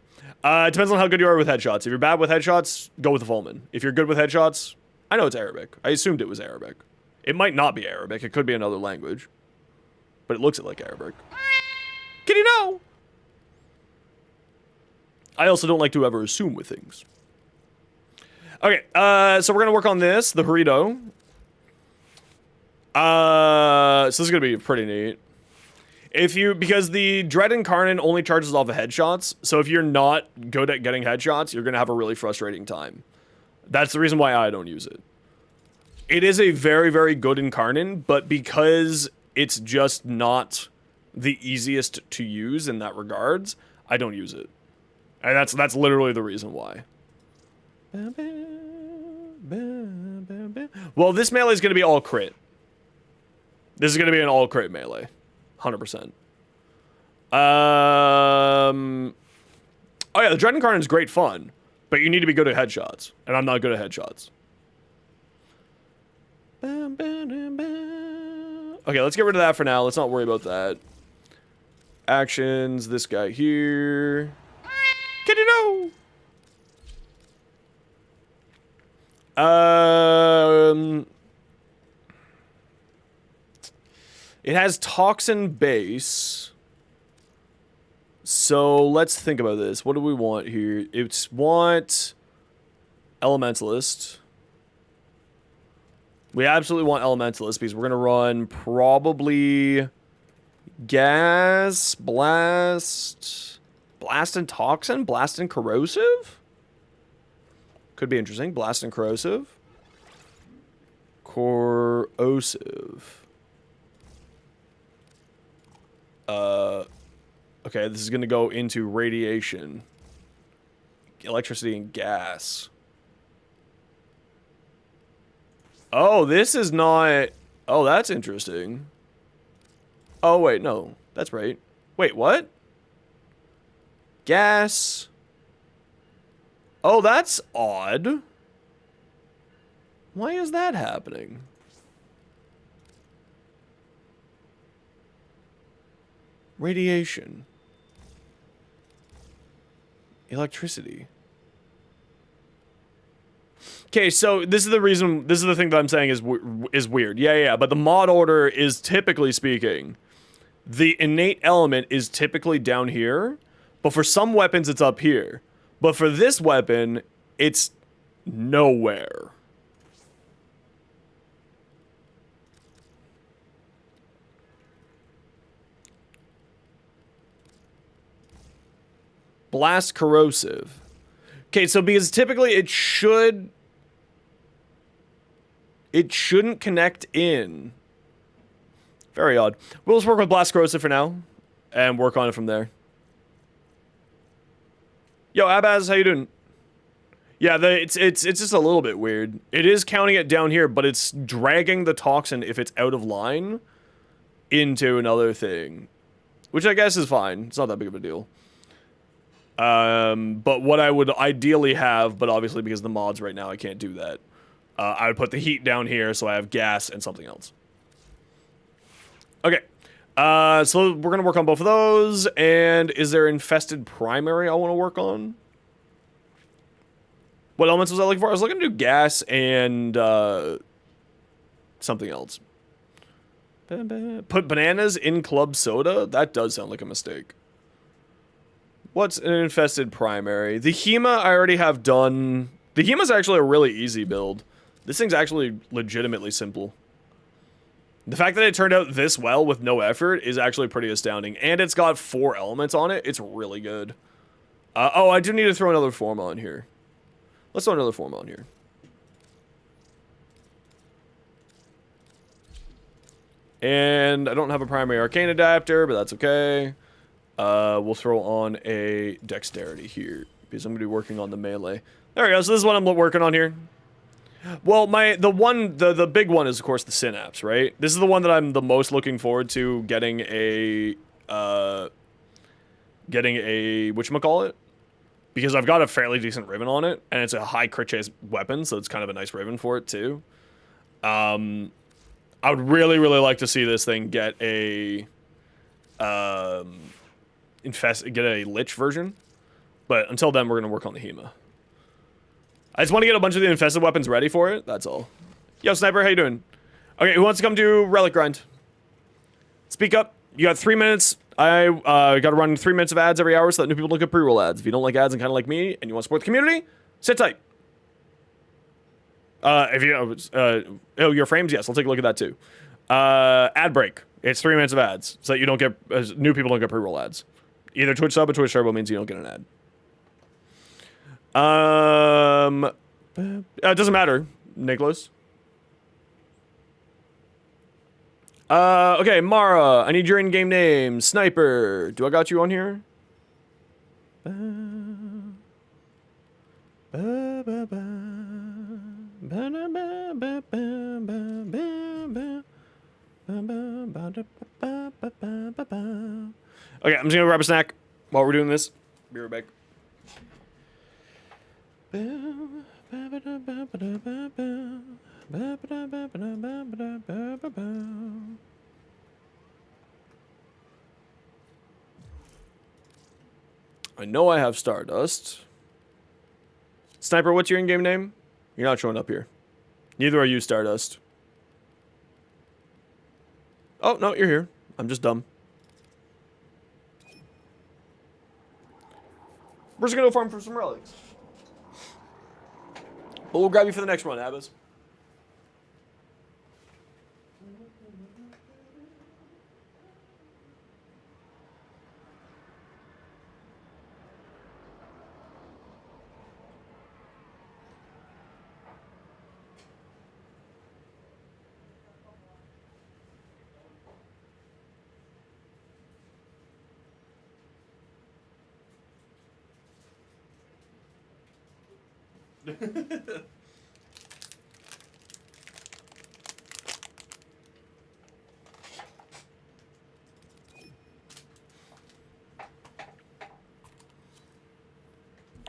It depends on how good you are with headshots. If you're bad with headshots, go with the Foeman. If you're good with headshots, I know it's Arabic. I assumed it was Arabic. It might not be Arabic. It could be another language. But it looks like Arabic. Kitty, no! I also don't like to ever assume with things. Okay, so we're gonna work on this, the burrito. So this is gonna be pretty neat. Because the Dread Incarnate only charges off of headshots, so if you're not good at getting headshots, you're gonna have a really frustrating time. That's the reason why I don't use it. It is a very, very good Incarnate, but because it's just not the easiest to use in that regards, I don't use it. And that's literally the reason why. Well, this melee is going to be all crit. This is going to be an all crit melee. 100%. Oh yeah, the Dread Incarnate is great fun, but you need to be good at headshots, and I'm not good at headshots. Okay, let's get rid of that for now. Let's not worry about that. Actions, this guy here. Can you know? It has toxin base. So let's think about this. What do we want here? It's want Elementalist. We absolutely want Elementalist because we're going to run probably Gas, Blast, Blast and Toxin, Blast and Corrosive? Could be interesting. Blast and Corrosive. Corrosive. Okay, this is going to go into Radiation. Electricity and Gas. Oh, this is not... Oh, that's interesting. Oh, wait, no. That's right. Wait, what? Gas. Oh, that's odd. Why is that happening? Radiation. Electricity. Okay, so this is the reason, this is the thing that I'm saying is weird. Yeah, but the mod order is typically speaking, the innate element is typically down here, but for some weapons it's up here. But for this weapon, it's nowhere. Blast Corrosive. Okay, so because typically it shouldn't connect in. Very odd. We'll just work with Blast Corrosive for now and work on it from there. Yo, Abaz, how you doing? Yeah, it's just a little bit weird. It is counting it down here, but it's dragging the toxin if it's out of line into another thing, which I guess is fine. It's not that big of a deal. But what I would ideally have, but obviously because of the mods right now I can't do that, I would put the heat down here so I have gas and something else. Okay, so we're gonna work on both of those, and is there infested primary I want to work on? What elements was I looking for? I was looking to do gas and, something else. Put bananas in club soda? That does sound like a mistake. What's an infested primary? The Hema I already have done. The Hema's actually a really easy build. This thing's actually legitimately simple. The fact that it turned out this well with no effort is actually pretty astounding. And it's got 4 elements on it. It's really good. Oh, I do need to throw another form on here. Let's throw another form on here. And I don't have a primary arcane adapter, but that's okay. We'll throw on a dexterity here because I'm gonna be working on the melee. There we go. So this is what I'm working on here. Well, the big one is of course the synapse, right? This is the one that I'm the most looking forward to getting a whatchamacallit? Because I've got a fairly decent ribbon on it, and it's a high crit chase weapon, so it's kind of a nice ribbon for it too. I would really, really like to see this thing get a get a Lich version. But until then, we're going to work on the HEMA. I just want to get a bunch of the infested weapons ready for it. That's all. Yo, Sniper, how you doing? Okay, who wants to come do Relic Grind? Speak up. You got 3 minutes. I got to run 3 minutes of ads every hour so that new people don't get pre-roll ads. If you don't like ads and kind of like me, and you want to support the community, sit tight. If you your frames, yes, I'll take a look at that too. Ad break. It's 3 minutes of ads so that you don't get new people don't get pre-roll ads. Either Twitch sub or Twitch turbo means you don't get an ad. It doesn't matter, Nicholas. Okay, Mara, I need your in-game name. Sniper. Do I got you on here? Okay, I'm just gonna grab a snack while we're doing this. Be right back. I know I have Stardust. Sniper, what's your in-game name? You're not showing up here. Neither are you, Stardust. Oh, no, you're here. I'm just dumb. We're just gonna go farm for some relics. But we'll grab you for the next run, Abbas.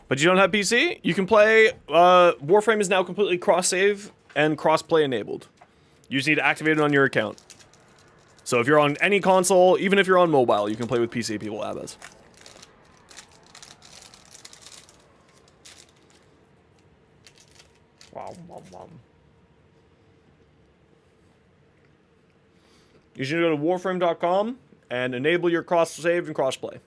But you don't have PC? You can play, Warframe is now completely cross-save and cross-play enabled. You just need to activate it on your account. So if you're on any console, even if you're on mobile, you can play with PC people, Abbas. You should go to warframe.com and enable your cross-save and cross-play.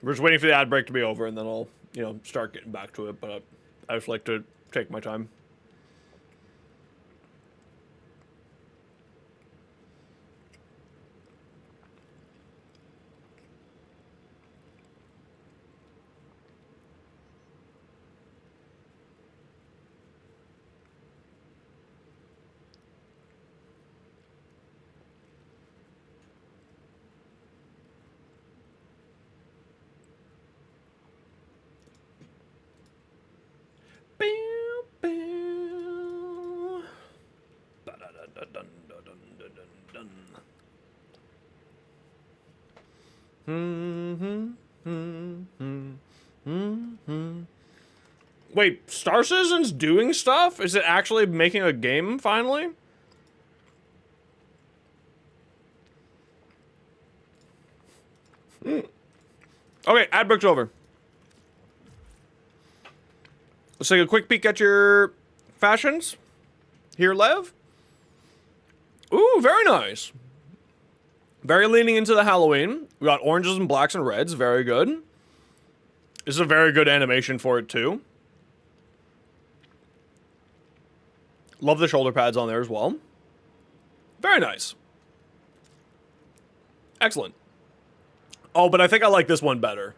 We're just waiting for the ad break to be over, and then I'll, start getting back to it, but I just like to take my time. Wait, Star Citizen's doing stuff? Is it actually making a game finally? Okay, ad break's over. Let's take a quick peek at your fashions. Here, Lev. Ooh, very nice. Very leaning into the Halloween. We got oranges and blacks and reds. Very good. This is a very good animation for it, too. Love the shoulder pads on there as well. Very nice. Excellent. Oh, but I think I like this one better.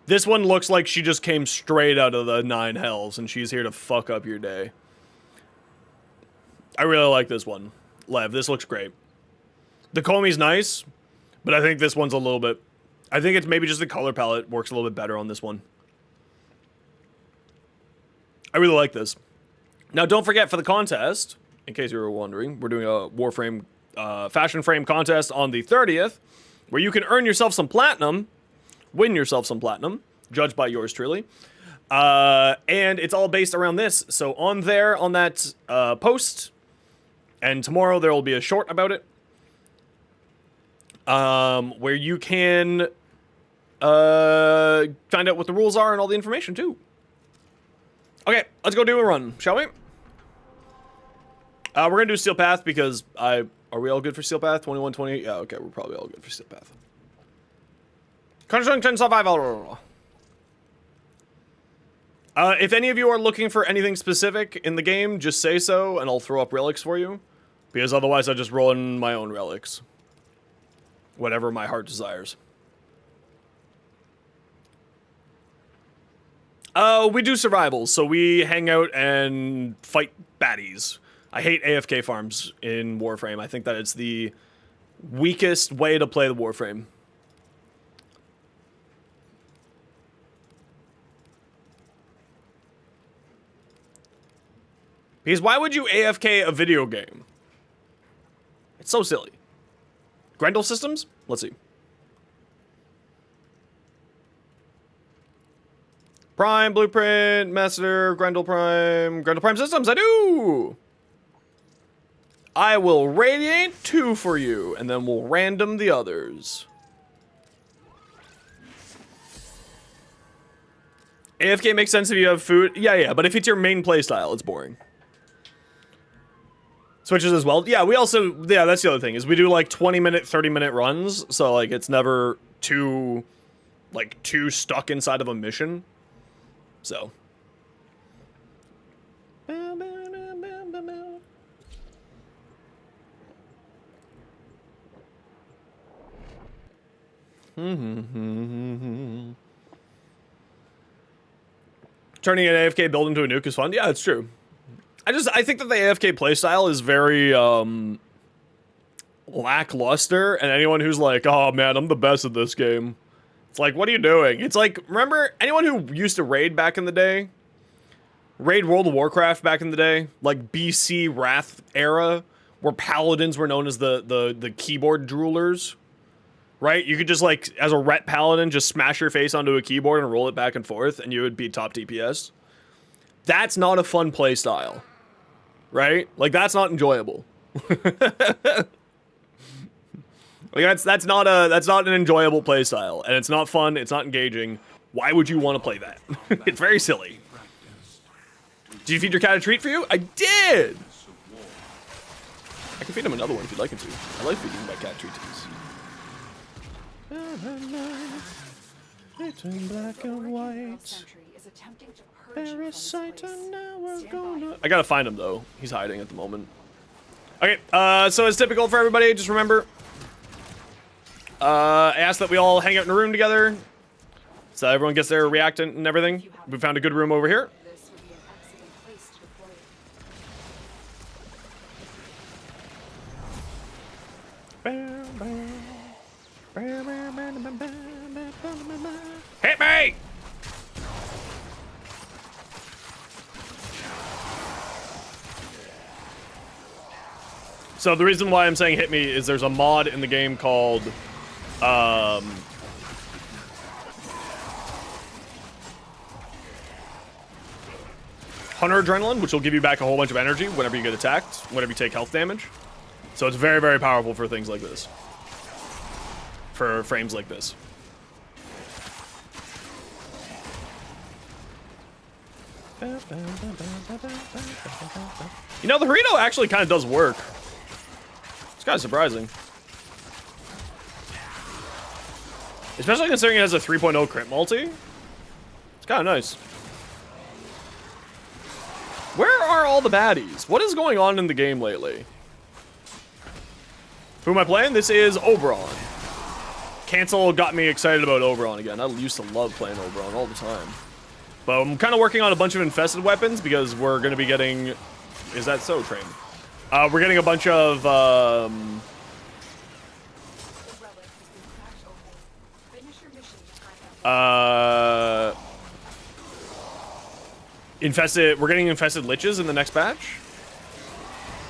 This one looks like she just came straight out of the 9 hells and she's here to fuck up your day. I really like this one. Lev, this looks great. The Comey's nice, but I think this one's a little bit... I think it's maybe just the color palette works a little bit better on this one. I really like this. Now, don't forget, for the contest, in case you were wondering, we're doing a Warframe fashion frame contest on the 30th, where you can earn yourself some platinum, win yourself some platinum, judged by yours truly. And it's all based around this. So on there, on that post, and tomorrow there will be a short about it, where you can find out what the rules are and all the information too. Okay, let's go do a run, shall we? We're gonna do Steel Path because are we all good for Steel Path? 21, 28? Yeah, okay, we're probably all good for Steel Path. Construction survival. If any of you are looking for anything specific in the game, just say so, and I'll throw up relics for you. Because otherwise I just roll in my own relics. Whatever my heart desires. We do survivals, so we hang out and fight baddies. I hate AFK farms in Warframe. I think that it's the weakest way to play the Warframe. Because why would you AFK a video game? It's so silly. Grendel systems? Let's see. Prime, Blueprint, Master, Grendel Prime systems, I do! I will radiate 2 for you, and then we'll random the others. AFK makes sense if you have food. Yeah, but if it's your main playstyle, it's boring. Switches as well. Yeah, we also, that's the other thing, is we do like 20-minute, 30-minute runs, so like it's never too stuck inside of a mission. So. Turning an AFK build into a nuke is fun. Yeah, it's true. I think that the AFK playstyle is very lackluster, and anyone who's like, oh man, I'm the best at this game. It's like, what are you doing? It's like, remember anyone who used to raid back in the day? Raid World of Warcraft back in the day? Like BC Wrath era, where paladins were known as the keyboard droolers. Right? You could just like, as a ret paladin, just smash your face onto a keyboard and roll it back and forth, and you would be top DPS. That's not a fun play style. Right? Like, that's not enjoyable. Like, that's not an enjoyable play style, and it's not fun, it's not engaging. Why would you want to play that? It's very silly. Did you feed your cat a treat for you? I did! I can feed him another one if you'd like him to. I like feeding my cat treats. It's in black and white. Parasite, and now we're gonna... I gotta find him, though. He's hiding at the moment. Okay, so as typical for everybody, just remember... I asked that we all hang out in a room together, so everyone gets their reactant and everything. We found a good room over here. Hit me! So the reason why I'm saying hit me is there's a mod in the game called Hunter Adrenaline, which will give you back a whole bunch of energy whenever you get attacked, whenever you take health damage. So it's very, very powerful for things like this. For frames like this. You know, the Harito actually kind of does work. It's kind of surprising. Especially considering it has a 3.0 crit multi. It's kind of nice. Where are all the baddies? What is going on in the game lately? Who am I playing? This is Oberon. Cancel got me excited about Oberon again. I used to love playing Oberon all the time. But I'm kind of working on a bunch of infested weapons because we're going to be getting... Is that so, Train? We're getting a bunch of... We're getting infested liches in the next batch.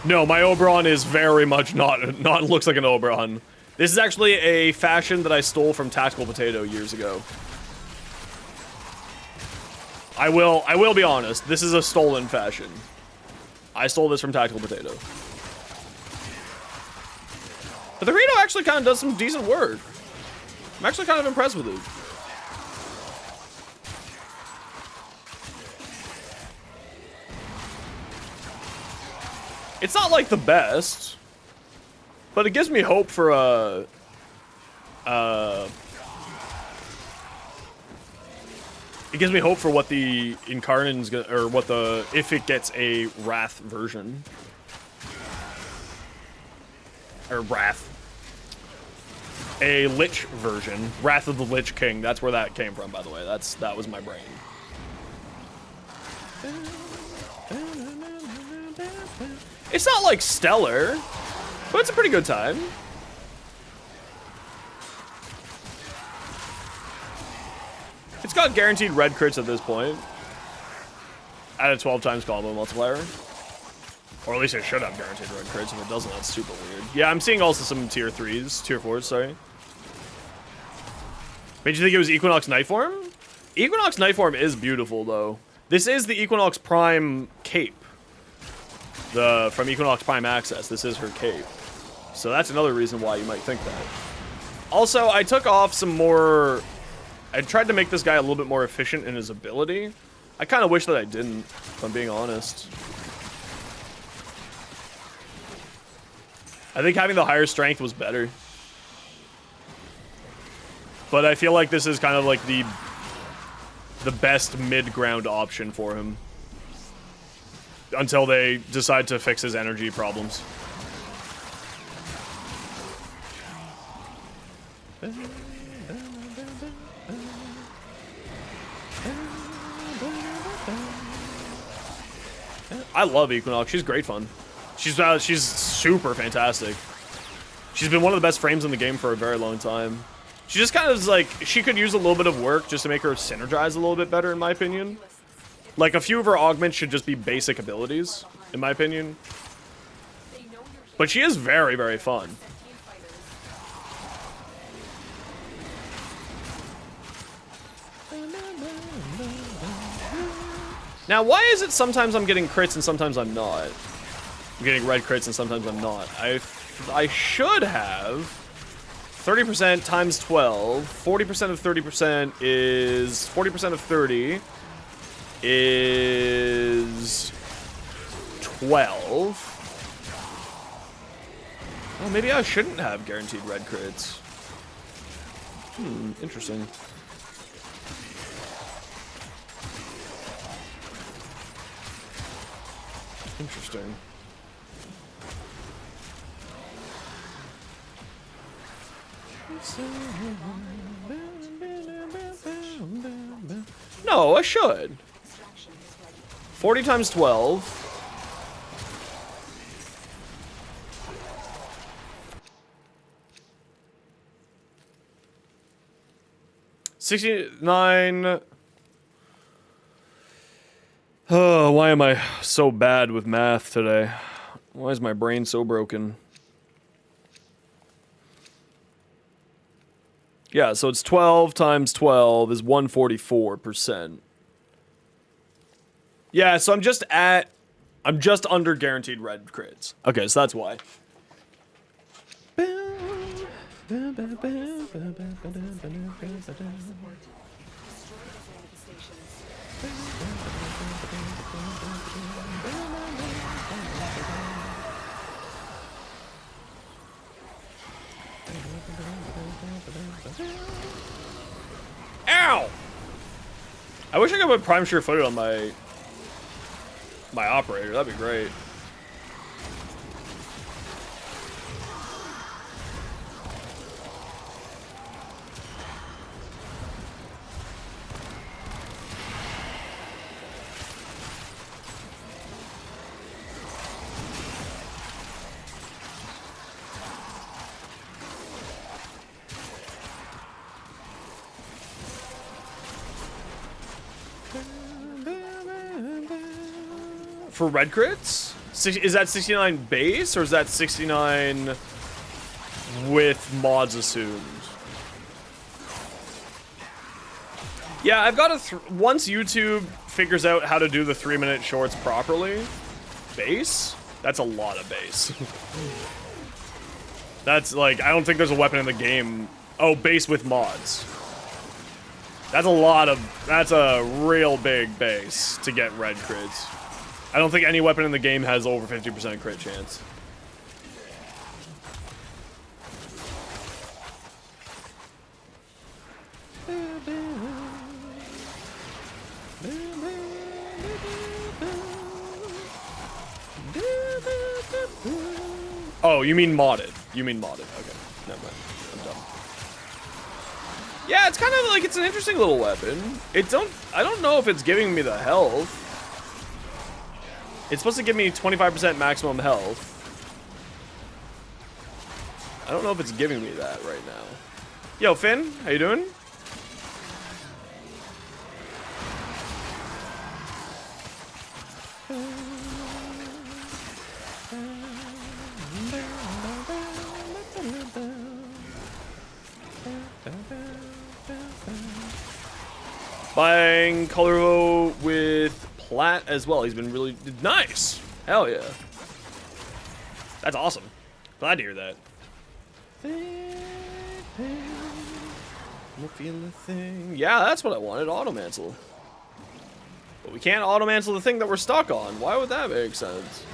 No, my Oberon is very much not looks like an Oberon. This is actually a fashion that I stole from Tactical Potato years ago. I will be honest. This is a stolen fashion. I stole this from Tactical Potato. But the Reno actually kind of does some decent work. I'm actually kind of impressed with it. It's not like the best, but it gives me hope for it gives me hope for what the Incarnate's gonna, or what the, if it gets a Wrath version. Or Wrath. A Lich version. Wrath of the Lich King. That's where that came from, by the way. That was my brain. It's not like stellar, but it's a pretty good time. It's got guaranteed red crits at this point. At a 12 times combo multiplier. Or at least it should have guaranteed red crits. If it doesn't, that's super weird. Yeah, I'm seeing also some tier 3s, tier 4s, sorry. Made you think it was Equinox Nightform? Equinox Nightform is beautiful, though. This is the Equinox Prime cape. From Equinox Prime Access. This is her cape. So that's another reason why you might think that. Also, I took off some more... I tried to make this guy a little bit more efficient in his ability. I kind of wish that I didn't, if I'm being honest. I think having the higher strength was better. But I feel like this is kind of like the best mid-ground option for him. Until they decide to fix his energy problems. I love Equinox. She's great fun. She's super fantastic. She's been one of the best frames in the game for a very long time. She just kind of is like, she could use a little bit of work just to make her synergize a little bit better, in my opinion. Like, a few of her augments should just be basic abilities, in my opinion. But she is very, very fun. Now, why is it sometimes I'm getting crits and sometimes I'm not? I'm getting red crits and sometimes I'm not. I should have 30% times 12. 40% of 30% is 40% of 30 is 12. Oh, maybe I shouldn't have guaranteed red crits. Interesting. Interesting. No, I should. 40 times 12. $69. Oh, why am I so bad with math today? Why is my brain so broken? Yeah, so it's 12 times 12 is 144%. Yeah, so I'm just under guaranteed red crits. Okay, so that's why. Ow! I wish I could put Prime Sure-Footed on my operator. That'd be great. For red crits? Is that 69 base, or is that 69 with mods assumed? Yeah, I've got to... Once YouTube figures out how to do the 3-minute shorts properly... Base? That's a lot of base. That's, like, I don't think there's a weapon in the game... Oh, base with mods. That's a lot of... That's a real big base to get red crits. I don't think any weapon in the game has over 50% crit chance. Oh, you mean modded. You mean modded. Okay, never mind. I'm dumb. Yeah, it's kind of like, it's an interesting little weapon. I don't know if it's giving me the health. It's supposed to give me 25% maximum health. I don't know if it's giving me that right now. Yo, Finn, how you doing? Buying Colorado with Plat as well. He's been really nice. Hell yeah. That's awesome. Glad to hear that. Feel the thing. Yeah, that's what I wanted. Automancel. But we can't automancel the thing that we're stuck on. Why would that make sense?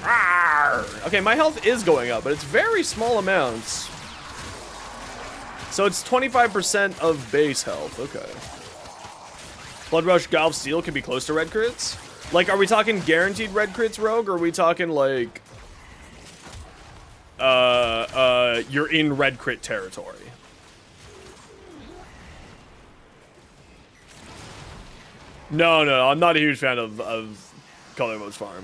Rawr! Okay, my health is going up, but it's very small amounts. So it's 25% of base health. Okay. Blood Rush Galv Steel can be close to red crits? Like, are we talking guaranteed red crits, Rogue? Or are we talking, like... you're in red crit territory? No, I'm not a huge fan of Color Mode's farm.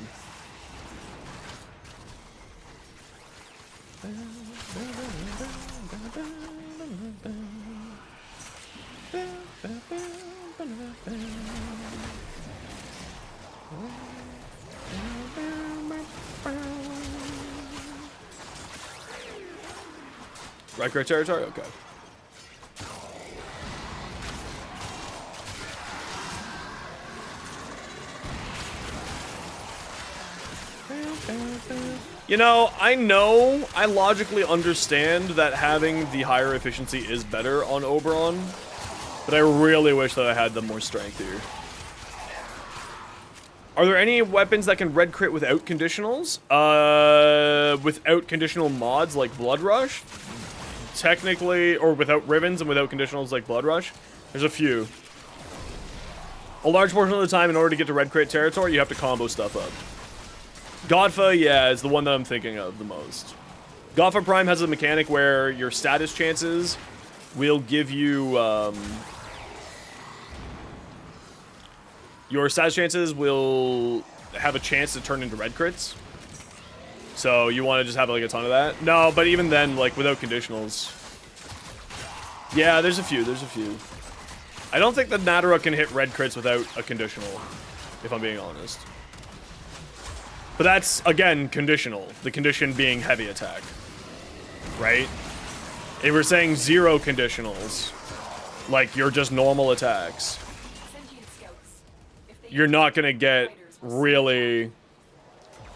Red crit territory? Okay. You know, I logically understand that having the higher efficiency is better on Oberon, but I really wish that I had the more strength here. Are there any weapons that can red crit without conditionals? Without conditional mods like Blood Rush? Technically, or without ribbons and without conditionals like Blood Rush? There's a few. A large portion of the time, in order to get to red crit territory, you have to combo stuff up. Godfa, yeah, is the one that I'm thinking of the most. Godfa Prime has a mechanic where your status chances will give you, your status chances will have a chance to turn into red crits. So you want to just have like a ton of that? No, but even then, like without conditionals. Yeah, there's a few. I don't think that Naberus can hit red crits without a conditional, if I'm being honest. But that's, again, conditional. The condition being heavy attack. Right? If we're saying 0 conditionals, like you're just normal attacks, you're not gonna get really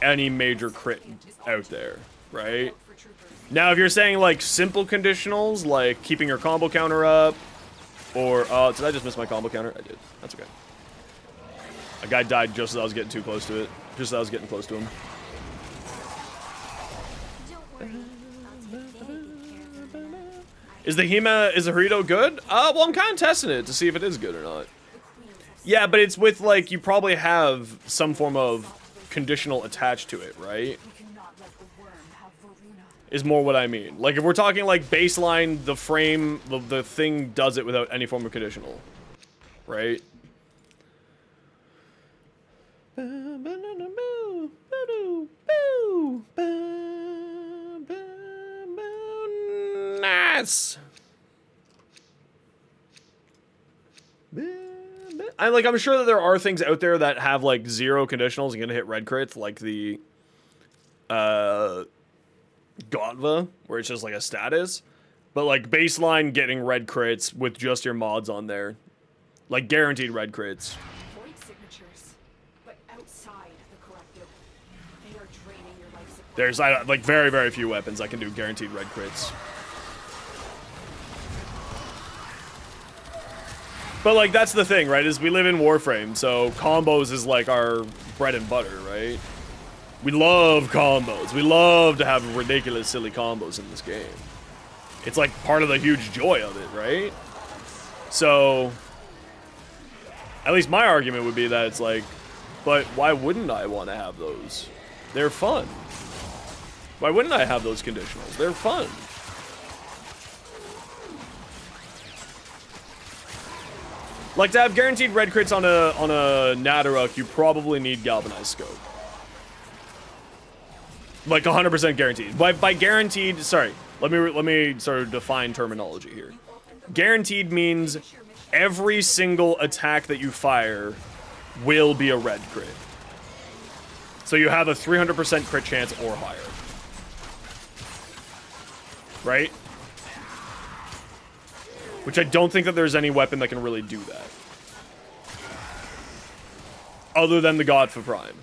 any major crit out there, right? Now, if you're saying like simple conditionals, like keeping your combo counter up, or did I just miss my combo counter? I did. That's okay. A guy died just as I was getting too close to it. Just as I was getting close to him. Is the Harito good? Well, I'm kind of testing it to see if it is good or not. Yeah, but it's with, like, you probably have some form of conditional attached to it, right? Is more what I mean. Like, if we're talking, like, baseline, the frame, the thing does it without any form of conditional. Right? Nice. I'm sure that there are things out there that have like 0 conditionals and gonna hit red crits, like the Gotva, where it's just like a status. But like baseline getting red crits with just your mods on there. Like guaranteed red crits. Void signatures, but outside the collective. They are draining your life support. There's like very, very few weapons that can do guaranteed red crits. But like that's the thing, right? Is we live in Warframe, so combos is like our bread and butter, right? We love combos. We love to have ridiculous, silly combos in this game. It's like part of the huge joy of it, right? So, at least my argument would be that it's like, but why wouldn't I want to have those? They're fun. Why wouldn't I have those conditionals? They're fun. Like to have guaranteed red crits on a Naberus, you probably need galvanized scope. Like 100% guaranteed. By guaranteed, sorry, let me sort of define terminology here. Guaranteed means every single attack that you fire will be a red crit. So you have a 300% crit chance or higher. Right? Which I don't think that there's any weapon that can really do that. Other than the God for Prime.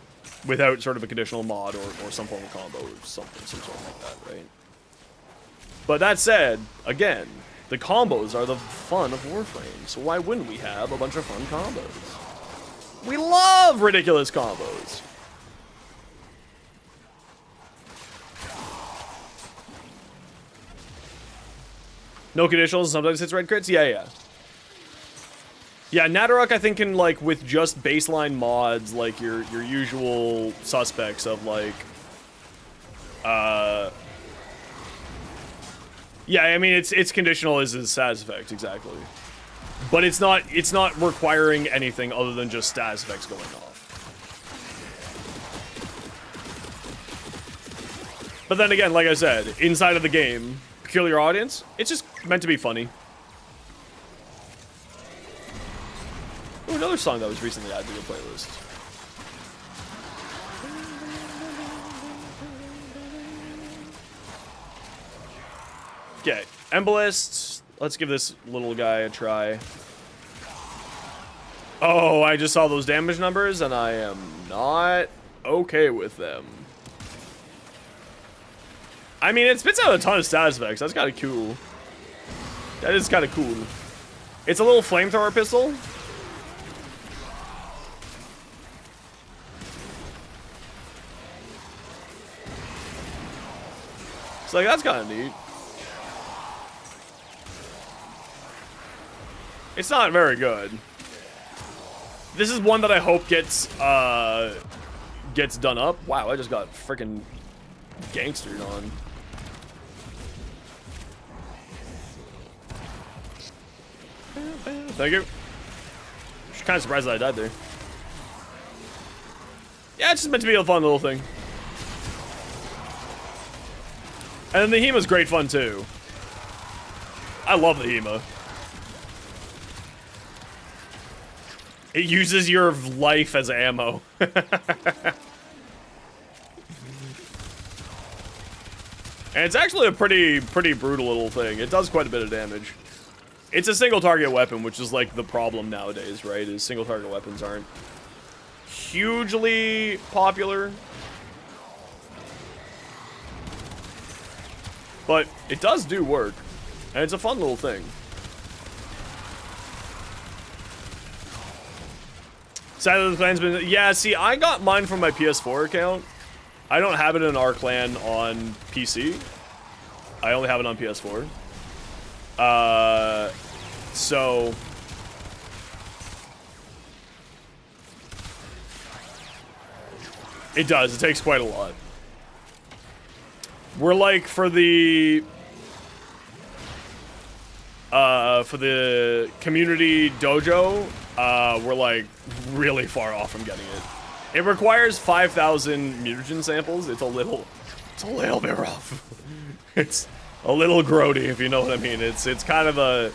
Without sort of a conditional mod or some form of combo or something, some sort like that, right? But that said, again, the combos are the fun of Warframe, so why wouldn't we have a bunch of fun combos? We love ridiculous combos! No conditionals, sometimes hits red crits? Yeah. Yeah, Naberus I think can, like, with just baseline mods, like, your usual suspects of, like, yeah, I mean, it's conditional as a status effect, exactly. But it's not requiring anything other than just status effects going off. But then again, like I said, inside of the game, peculiar audience, it's just meant to be funny. Ooh, another song that was recently added to the playlist. Okay, Embolists. Let's give this little guy a try. Oh, I just saw those damage numbers, and I am not okay with them. I mean, it spits out a ton of status effects. That's kind of cool. That is kind of cool. It's a little flamethrower pistol. It's like, that's kind of neat. It's not very good. This is one that I hope gets done up. Wow, I just got freaking gangstered on. Thank you. I'm kind of surprised that I died there. Yeah, it's just meant to be a fun little thing. And then the Hema's great fun too. I love the Hema. It uses your life as ammo. And it's actually a pretty brutal little thing. It does quite a bit of damage. It's a single target weapon, which is like the problem nowadays, right? Is single target weapons aren't hugely popular. But it does do work. And it's a fun little thing. Side of the Clansman. Yeah, see, I got mine from my PS4 account. I don't have it in our clan on PC. I only have it on PS4. So... It does. It takes quite a lot. We're like, for the community dojo, we're like really far off from getting it. It requires 5,000 mutagen samples. It's a little bit rough. It's a little grody, if you know what I mean. It's kind of a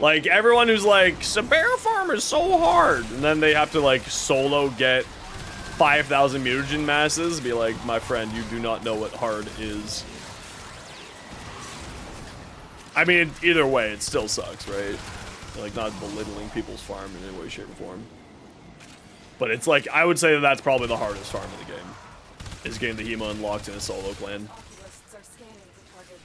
Like, everyone who's like, Sabera farm is so hard, and then they have to, like, solo get 5,000 mutagen masses, be like, my friend, you do not know what hard is. I mean, either way, it still sucks, right? Like, not belittling people's farm in any way, shape, or form. But it's like, I would say that that's probably the hardest farm in the game. Is getting the Hema unlocked in a solo clan. Ocularists are scanning for targets.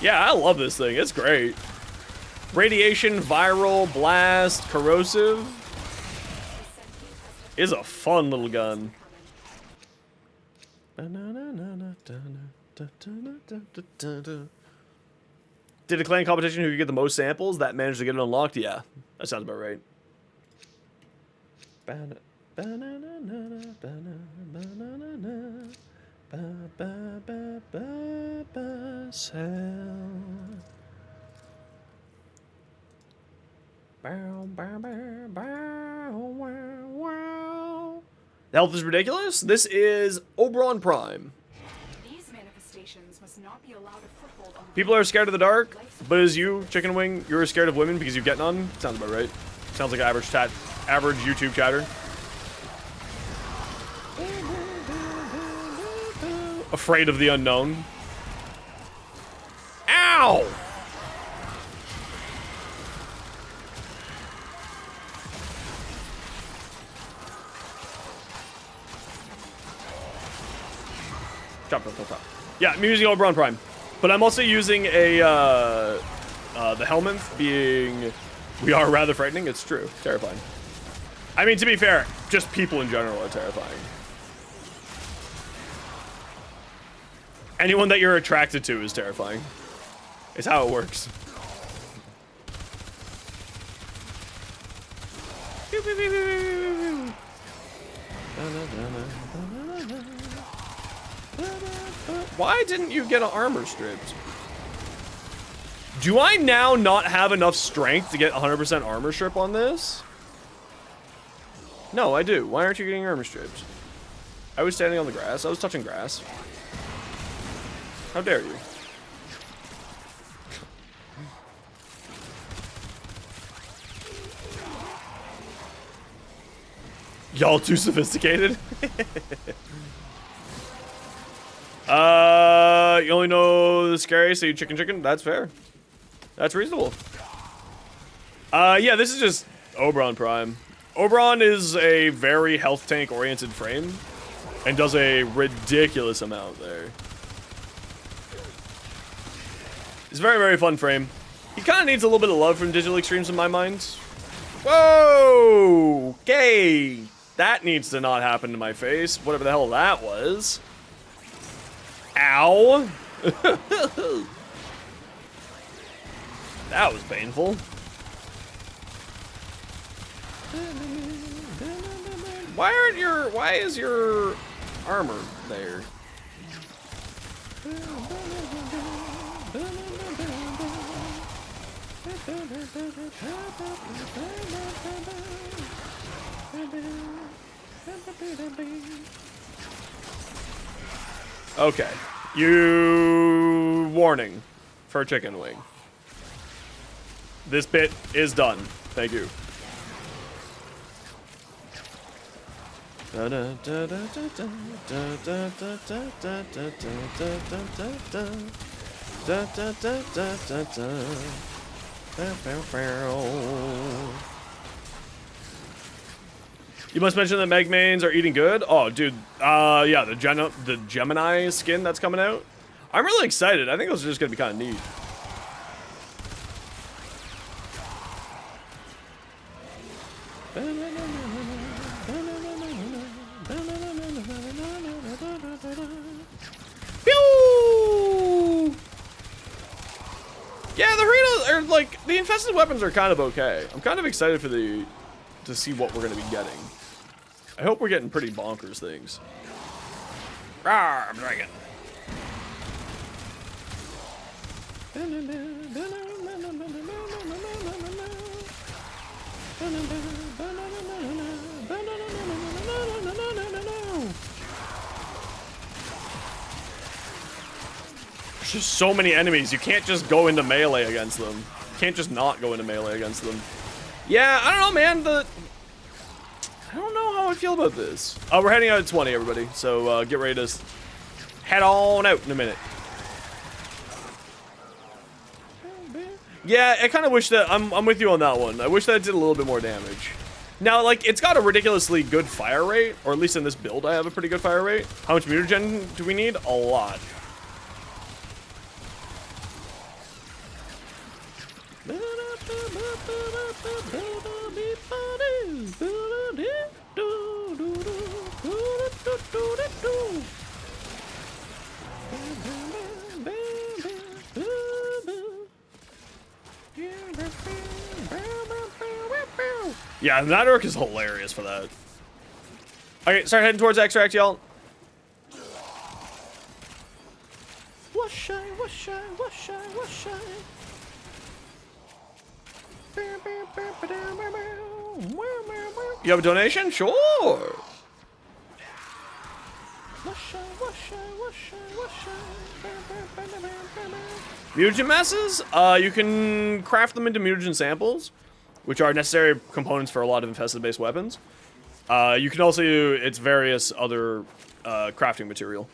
Yeah, I love this thing. It's great. Radiation, viral, blast, corrosive. Is a fun little gun. Did a clan competition who could get the most samples that managed to get it unlocked? Yeah, that sounds about right. The health is ridiculous. This is Oberon Prime. These manifestations must not be allowed a foothold on People are scared of the dark, but as you, Chicken Wing, you're scared of women because you get none? Sounds about right. Sounds like average YouTube chatter. Afraid of the unknown. Ow! Chop. Yeah, I'm using Oberon Prime. But I'm also using a, the Helminth being, we are rather frightening. It's true. Terrifying. I mean, to be fair, just people in general are terrifying. Anyone that you're attracted to is terrifying. It's how it works. Why didn't you get an armor stripped? Do I now not have enough strength to get 100% armor strip on this? No, I do. Why aren't you getting armor stripped? I was standing on the grass. I was touching grass. How dare you? Y'all too sophisticated? You only know the scary, so you chicken. That's fair. That's reasonable. Yeah, this is just Oberon Prime. Oberon is a very health tank oriented frame and does a ridiculous amount there. It's a very, very fun frame. He kind of needs a little bit of love from Digital Extremes in my mind. Whoa! Okay! That needs to not happen to my face. Whatever the hell that was. Ow! That was painful. Why is your armor there? Okay. Warning for Chicken Wing. This bit is done. Thank you. You must mention that Meg mains are eating good. Oh, dude. Yeah, the Gemini skin that's coming out. I'm really excited. I think those are just gonna be kind of neat. Pew! Yeah, the Harinas are like the infested weapons are kind of okay. I'm kind of excited for to see what we're gonna be getting. I hope we're getting pretty bonkers things. Rawr, I'm dragon. just so many enemies. You can't just go into melee against them. You can't just not go into melee against them. Yeah, I don't know, man. I don't know how I feel about this. We're heading out at 20, everybody. So get ready to head on out in a minute. Yeah, I kind of wish that I'm with you on that one. I wish that it did a little bit more damage. Now, like, it's got a ridiculously good fire rate, or at least in this build, I have a pretty good fire rate. How much mutagen do we need? A lot. Yeah, the Night Orc is hilarious for that. Okay, start heading towards extract, y'all. You have a donation? Sure. Mutagen masses? You can craft them into mutagen samples, which are necessary components for a lot of infested-based weapons. You can also use its various other crafting material.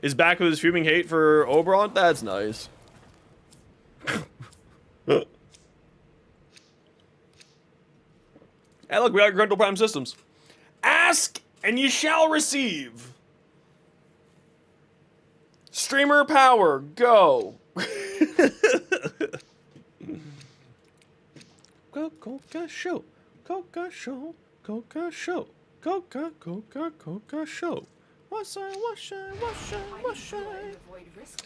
Is back with his fuming hate for Oberon? That's nice. Hey, look, we got Grendel Prime systems. Ask and ye shall receive. Streamer power, go. Coca show, Coca show, Coca show, Coca show. What's I?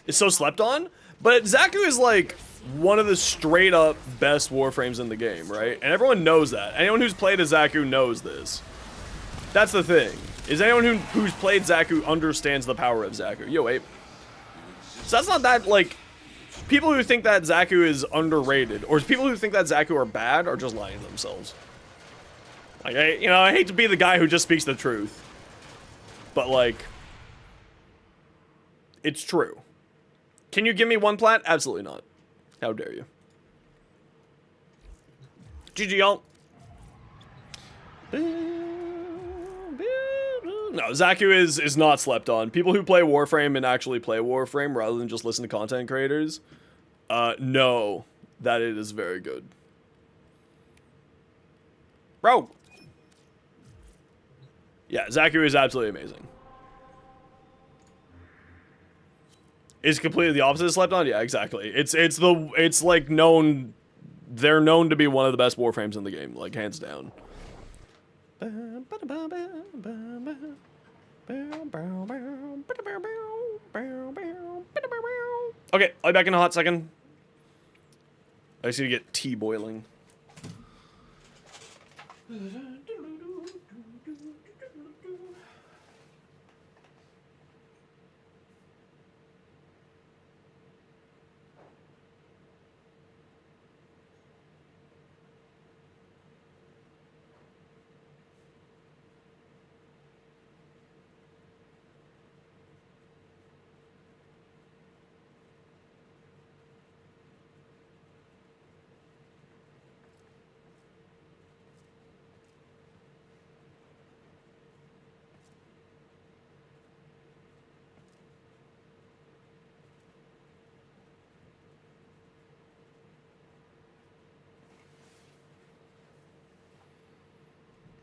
It's so slept on, but Zaku is like one of the straight up best Warframes in the game, right? And everyone knows that. Anyone who's played as Zaku knows this. That's the thing. Is anyone who's played Zaku understands the power of Zaku? Yo, wait. So that's not that, like, people who think that Zaku is underrated, or people who think that Zaku are bad, are just lying to themselves. Like, I hate to be the guy who just speaks the truth. But, like, it's true. Can you give me one plat? Absolutely not. How dare you. GG, y'all. No, Zaku is not slept on. People who play Warframe and actually play Warframe rather than just listen to content creators, know that it is very good. Bro. Yeah, Zaku is absolutely amazing. Is completely the opposite of slept on? Yeah, exactly. It's like known, they're known to be one of the best Warframes in the game, like hands down. Okay, I'll be back in a hot second. I just need to get tea boiling.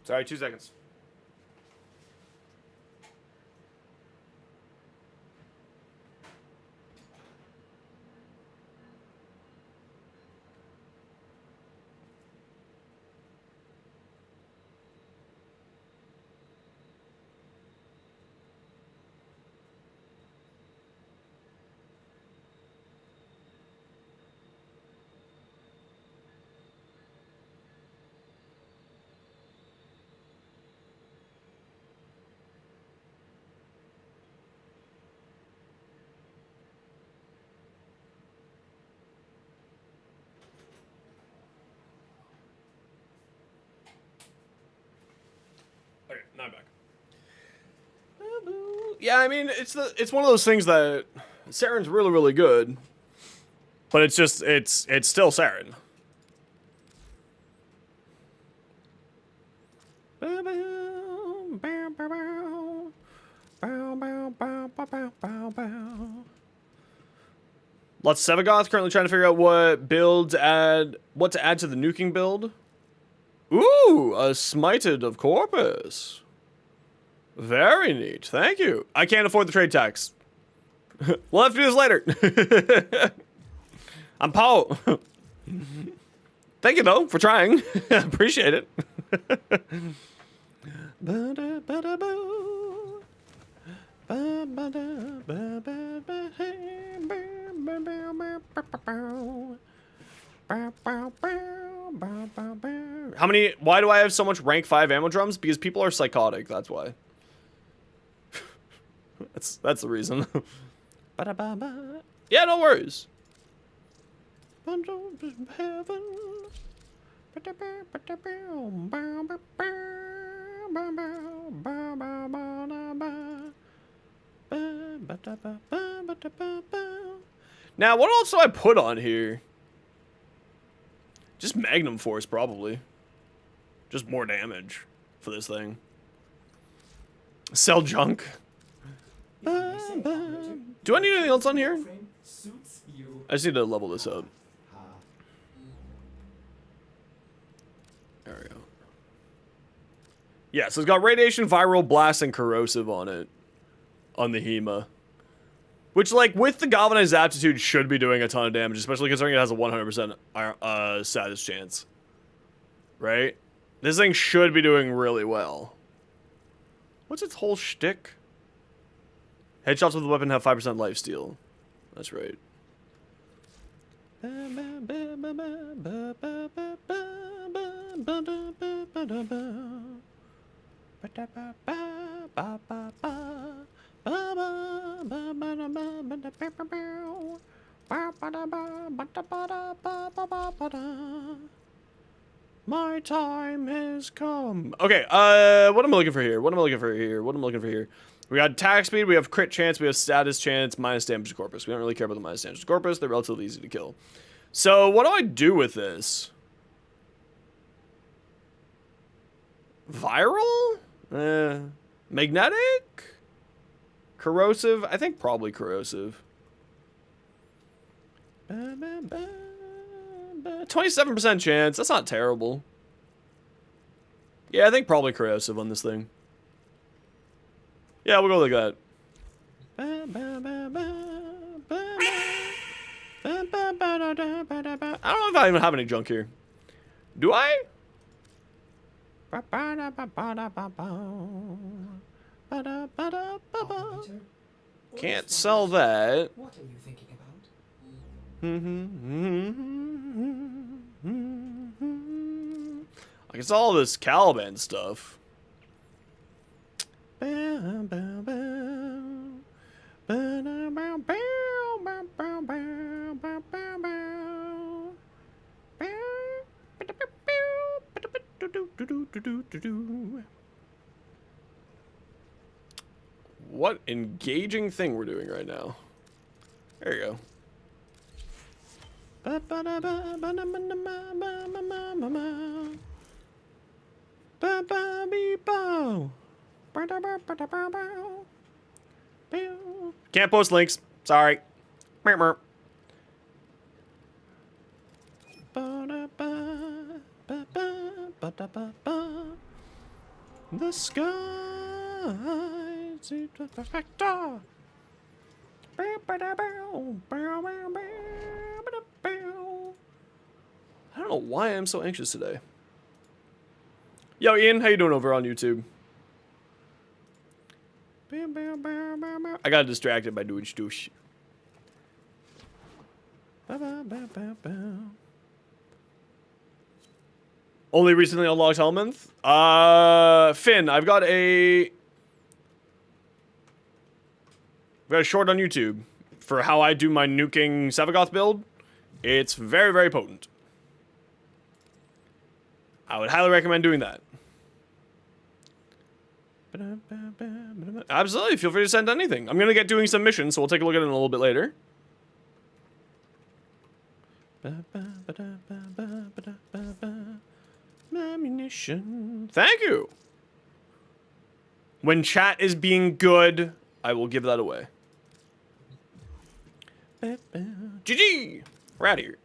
Sorry, 2 seconds. Yeah, I mean, it's one of those things that Saren's really, really good, but it's just it's still Saren. Lots of Sevagoth currently trying to figure out what to add to the nuking build. Ooh, a Smited of Corpus. Very neat. Thank you. I can't afford the trade tax. We'll have to do this later. I'm Paul. Thank you, though, for trying. Appreciate it. How many? Why do I have so much rank 5 ammo drums? Because people are psychotic, that's why. That's the reason. Yeah, no worries. Now, what else do I put on here? Just Magnum Force, probably. Just more damage for this thing. Sell junk. Do I need anything else on here? I just need to level this up. There we go. Yeah, so it's got radiation, viral, blast, and corrosive on it. On the HEMA. Which, like, with the galvanized aptitude, should be doing a ton of damage, especially considering it has a 100% status chance. Right? This thing should be doing really well. What's its whole shtick? Headshots with the weapon have 5% lifesteal. That's right. My time has come. Okay, what am I looking for here? We got attack speed, we have crit chance, we have status chance, minus damage to corpus. We don't really care about the minus damage to corpus, they're relatively easy to kill. So, what do I do with this? Viral? Magnetic? Corrosive? I think probably corrosive. 27% chance. That's not terrible. Yeah, I think probably corrosive on this thing. Yeah, we'll go like that. I don't know if I even have any junk here. Do I? Can't sell that. What are you thinking about? I guess all this Caliban stuff. What engaging thing we're doing right now. There you go. Can't post links. Sorry. The sky is perfecta. I don't know why I'm so anxious today. Yo, Ian, how you doing over on YouTube? I got distracted by doing stoosh. Only recently unlocked Helminth? Finn, I've got a short on YouTube for how I do my nuking Sevagoth build. It's very, very potent. I would highly recommend doing that. Absolutely, feel free to send anything. I'm gonna get doing some missions, so we'll take a look at it a little bit later. Ammunition. Thank you. When chat is being good, I will give that away. GG! We're out of here.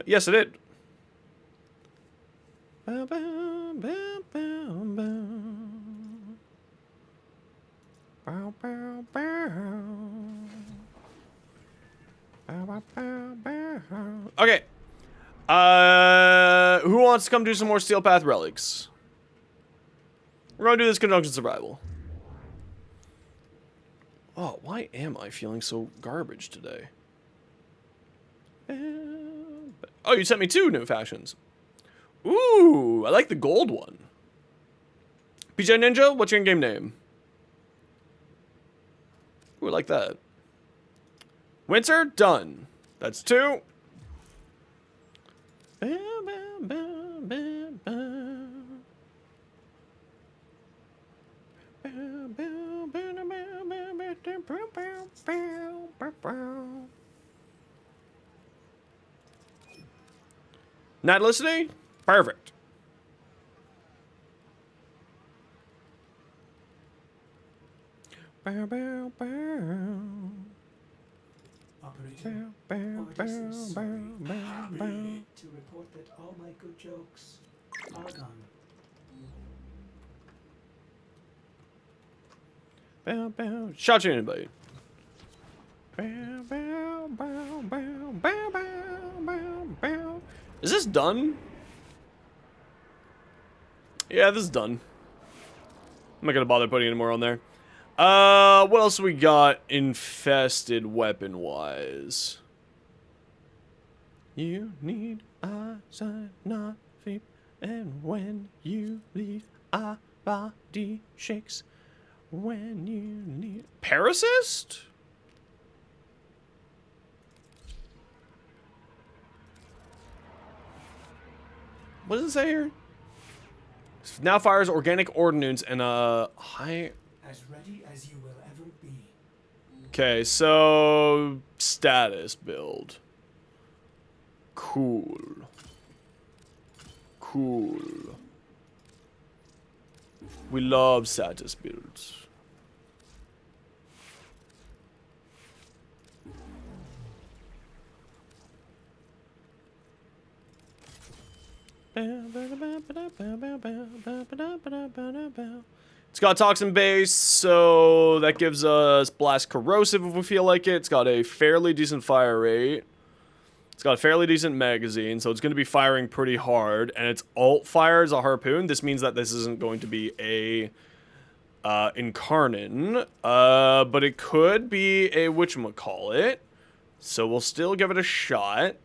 Yes, it did. Okay. Who wants to come do some more Steel Path Relics? We're gonna do this conjunction survival. Oh, why am I feeling so garbage today? Oh, you sent me 2 new fashions. Ooh, I like the gold one. PJ Ninja, what's your in-game name? Ooh, I like that. Winter, done. That's 2. Not listening? Perfect. Operator, orders are sorry. Hurry to report that all my good jokes are gone. Shout to anybody. Is this done? Yeah, this is done. I'm not gonna bother putting any more on there. What else we got infested weapon-wise? You need eyesight, not feet, and when you leave, our body shakes. When you need Parasist? What does it say here? Now fires organic ordnance and high. As ready as you will ever be. Okay, so status build. Cool. Cool. We love status builds. It's got toxin base, so that gives us blast corrosive if we feel like it. It's got a fairly decent fire rate. It's got a fairly decent magazine, so it's going to be firing pretty hard. And its alt fire is a harpoon. This means that this isn't going to be a incarnon, but it could be a whatchamacallit. So we'll still give it a shot.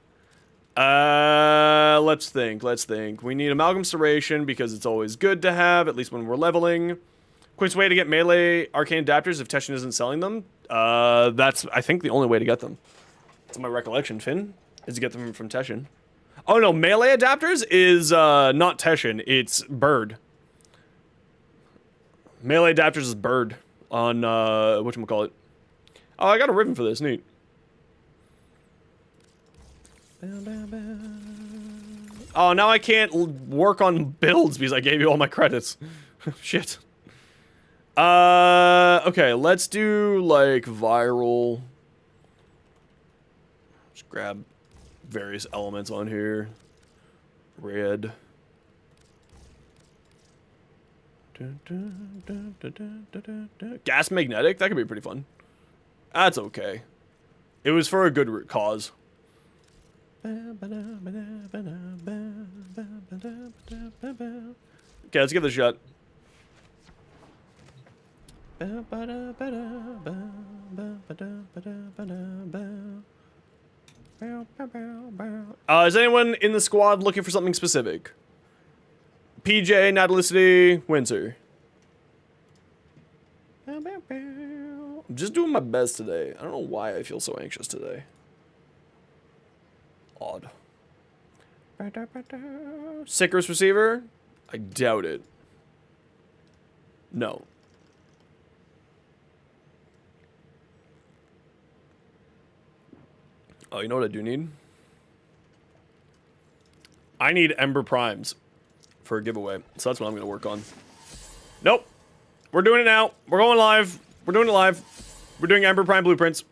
Let's think. We need Amalgam Serration because it's always good to have, at least when we're leveling. Quickest way to get melee arcane adapters if Teshin isn't selling them. That's, I think, the only way to get them. That's my recollection, Finn, is to get them from Teshin. Oh no, melee adapters is not Teshin, it's Bird. Melee adapters is Bird on whatchamacallit. Oh, I got a ribbon for this, neat. Oh, now I can't work on builds because I gave you all my credits. Shit. Okay, let's do, like, viral. Just grab various elements on here. Red. Gas magnetic? That could be pretty fun. That's okay. It was for a good cause. Okay, let's give this a shot. Is anyone in the squad looking for something specific? PJ, Natalicity, Windsor. I'm just doing my best today. I don't know why I feel so anxious today. Odd. Sickers receiver? I doubt it. No. Oh, you know what I do need? I need Ember Primes for a giveaway. So that's what I'm going to work on. Nope. We're doing it now. We're going live. We're doing it live. We're doing Ember Prime blueprints.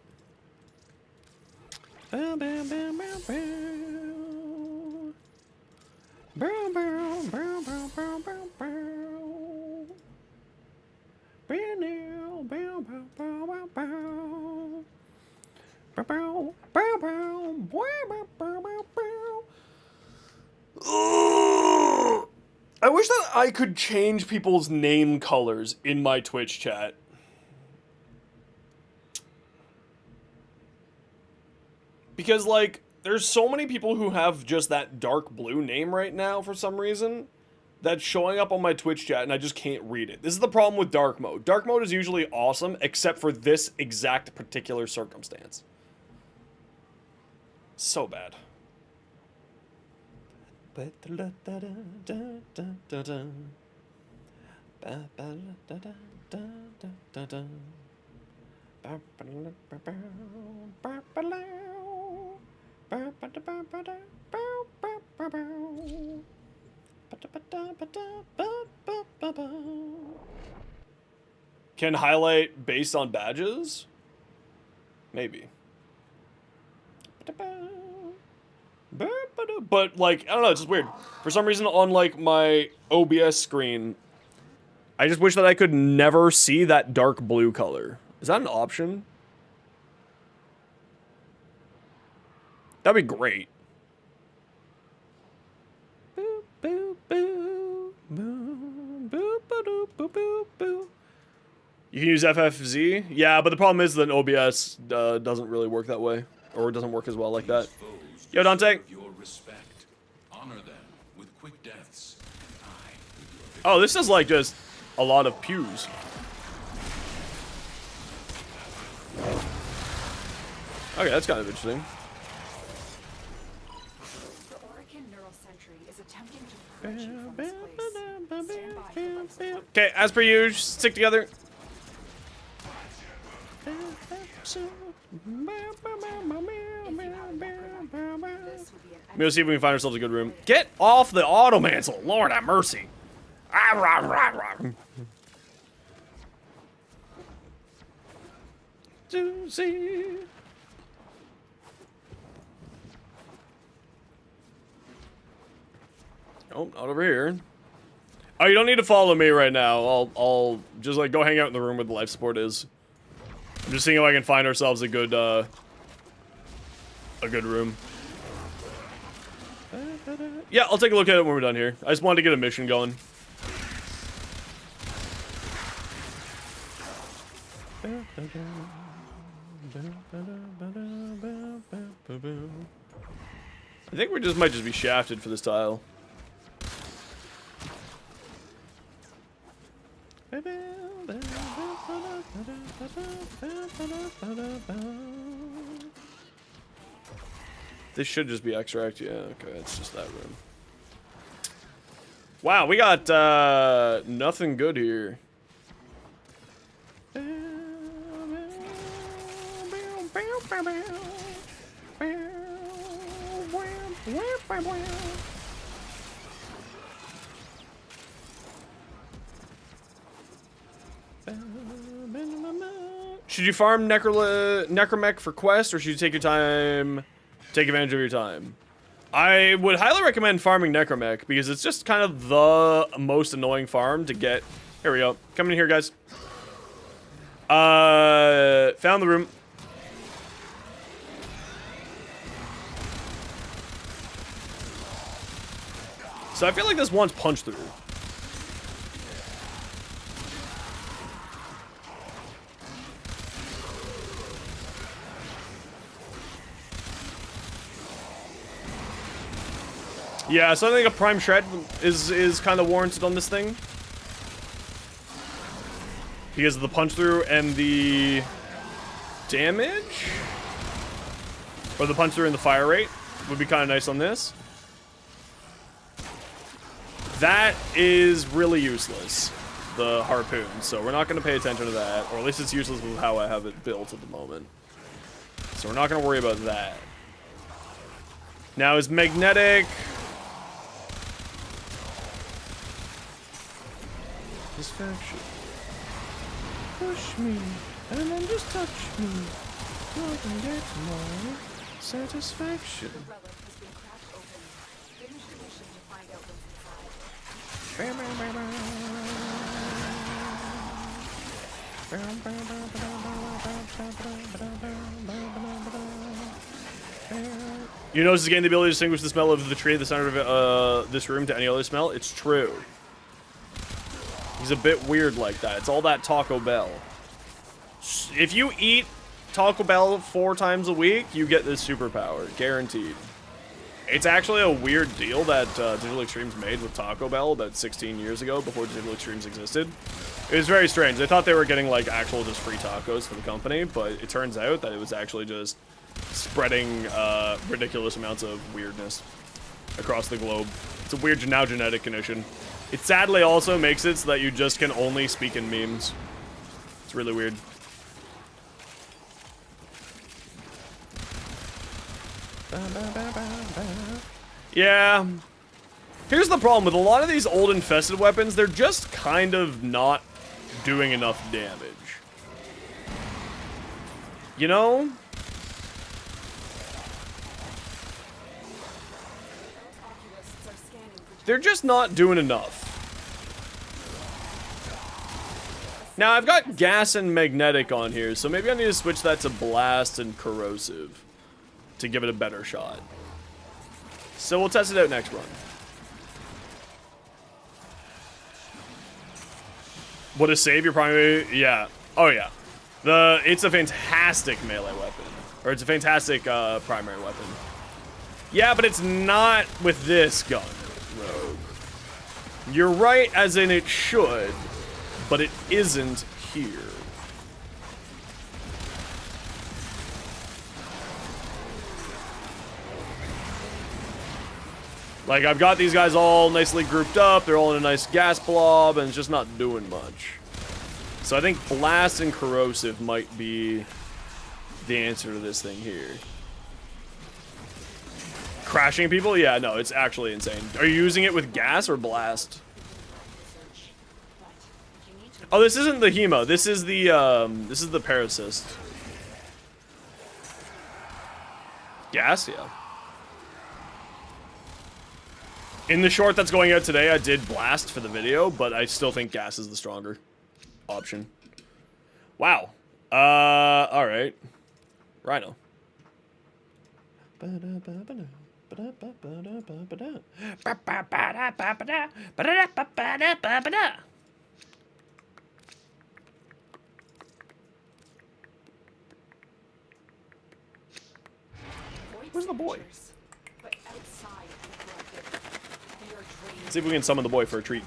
Bow, bow, bow, bow, bow. Bow, bow, bow, bow, bow, bow, bow. Bow, now, bow, bow, bow, bow, bow. Bow, bow, bow, bow, bow, bow, bow, bow. Ugh. I wish that I could change people's name colors in my Twitch chat. Because, like, there's so many people who have just that dark blue name right now for some reason that's showing up on my Twitch chat and I just can't read it. This is the problem with dark mode. Dark mode is usually awesome except for this exact particular circumstance. So bad. Can highlight based on badges? Maybe. But, like, I don't know, it's just weird. For some reason, on, like, my OBS screen, I just wish that I could never see that dark blue color. Is that an option? That'd be great. Boop, boop, boop, boop, boop, boop, boop, boop, boop. You can use FFZ? Yeah, but the problem is that OBS doesn't really work that way. Or it doesn't work as well like that. Yo, Dante. Oh, this is like just a lot of pews. Okay, that's kind of interesting. The Orakin Neural Sentry is attempting to purge you from this place. Stand by for life support. Okay, as per usual, stick together. If you have Necro, this would be an We'll see if we can find ourselves a good room. Get off the auto mantle! Lord have mercy. Ah, rah, rah, rah. To see. Oh, not over here. Oh, you don't need to follow me right now. I'll just like go hang out in the room where the life support is. I'm just seeing if I can find ourselves a good room. Yeah, I'll take a look at it when we're done here. I just wanted to get a mission going. I think we just might just be shafted for this tile. This should just be extract. Yeah, okay, it's just that room. Wow, we got nothing good here. Should you farm Necromech for quest, or should you take your time, take advantage of your time? I would highly recommend farming Necromech, because it's just kind of the most annoying farm to get. Here we go. Come in here, guys. Found the room. So I feel like this one's punch through. Yeah, so I think a prime shred is kind of warranted on this thing. Because of the punch through and the damage? Or the punch through and the fire rate would be kind of nice on this. That is really useless, the harpoon. So we're not going to pay attention to that, or at least it's useless with how I have it built at the moment. So we're not going to worry about that. Now is magnetic... Satisfaction. Push me, and then just touch me. You can get more satisfaction. The relic has been cracked open. Finish the mission to find out what's inside. You notice it's getting the ability to distinguish the smell of the tree at the center of this room to any other smell? It's true. He's a bit weird like that. It's all that Taco Bell. If you eat Taco Bell 4 times a week, you get this superpower. Guaranteed. It's actually a weird deal that Digital Extremes made with Taco Bell about 16 years ago, before Digital Extremes existed. It was very strange. They thought they were getting, like, actual just free tacos for the company, but it turns out that it was actually just spreading ridiculous amounts of weirdness across the globe. It's a weird now genetic condition. It sadly also makes it so that you just can only speak in memes. It's really weird. Yeah. Here's the problem with a lot of these old infested weapons, they're just kind of not doing enough damage. You know? They're just not doing enough. Now, I've got gas and magnetic on here, so maybe I need to switch that to blast and corrosive to give it a better shot. So we'll test it out next run. Would it save your primary? Yeah. Oh, yeah. It's a fantastic melee weapon. Or it's a fantastic primary weapon. Yeah, but it's not with this gun, Rogue. You're right, as in it should, but it isn't here. Like, I've got these guys all nicely grouped up, they're all in a nice gas blob, and it's just not doing much. So I think blast and corrosive might be the answer to this thing here. Crashing people? Yeah, no, it's actually insane. Are you using it with gas or blast? Oh, this isn't the hemo. This is the parasist. Gas? Yeah. In the short that's going out today, I did blast for the video, but I still think gas is the stronger option. Wow. Alright. Rhino. Where's the boy? Let's see if we can summon the boy for a treat.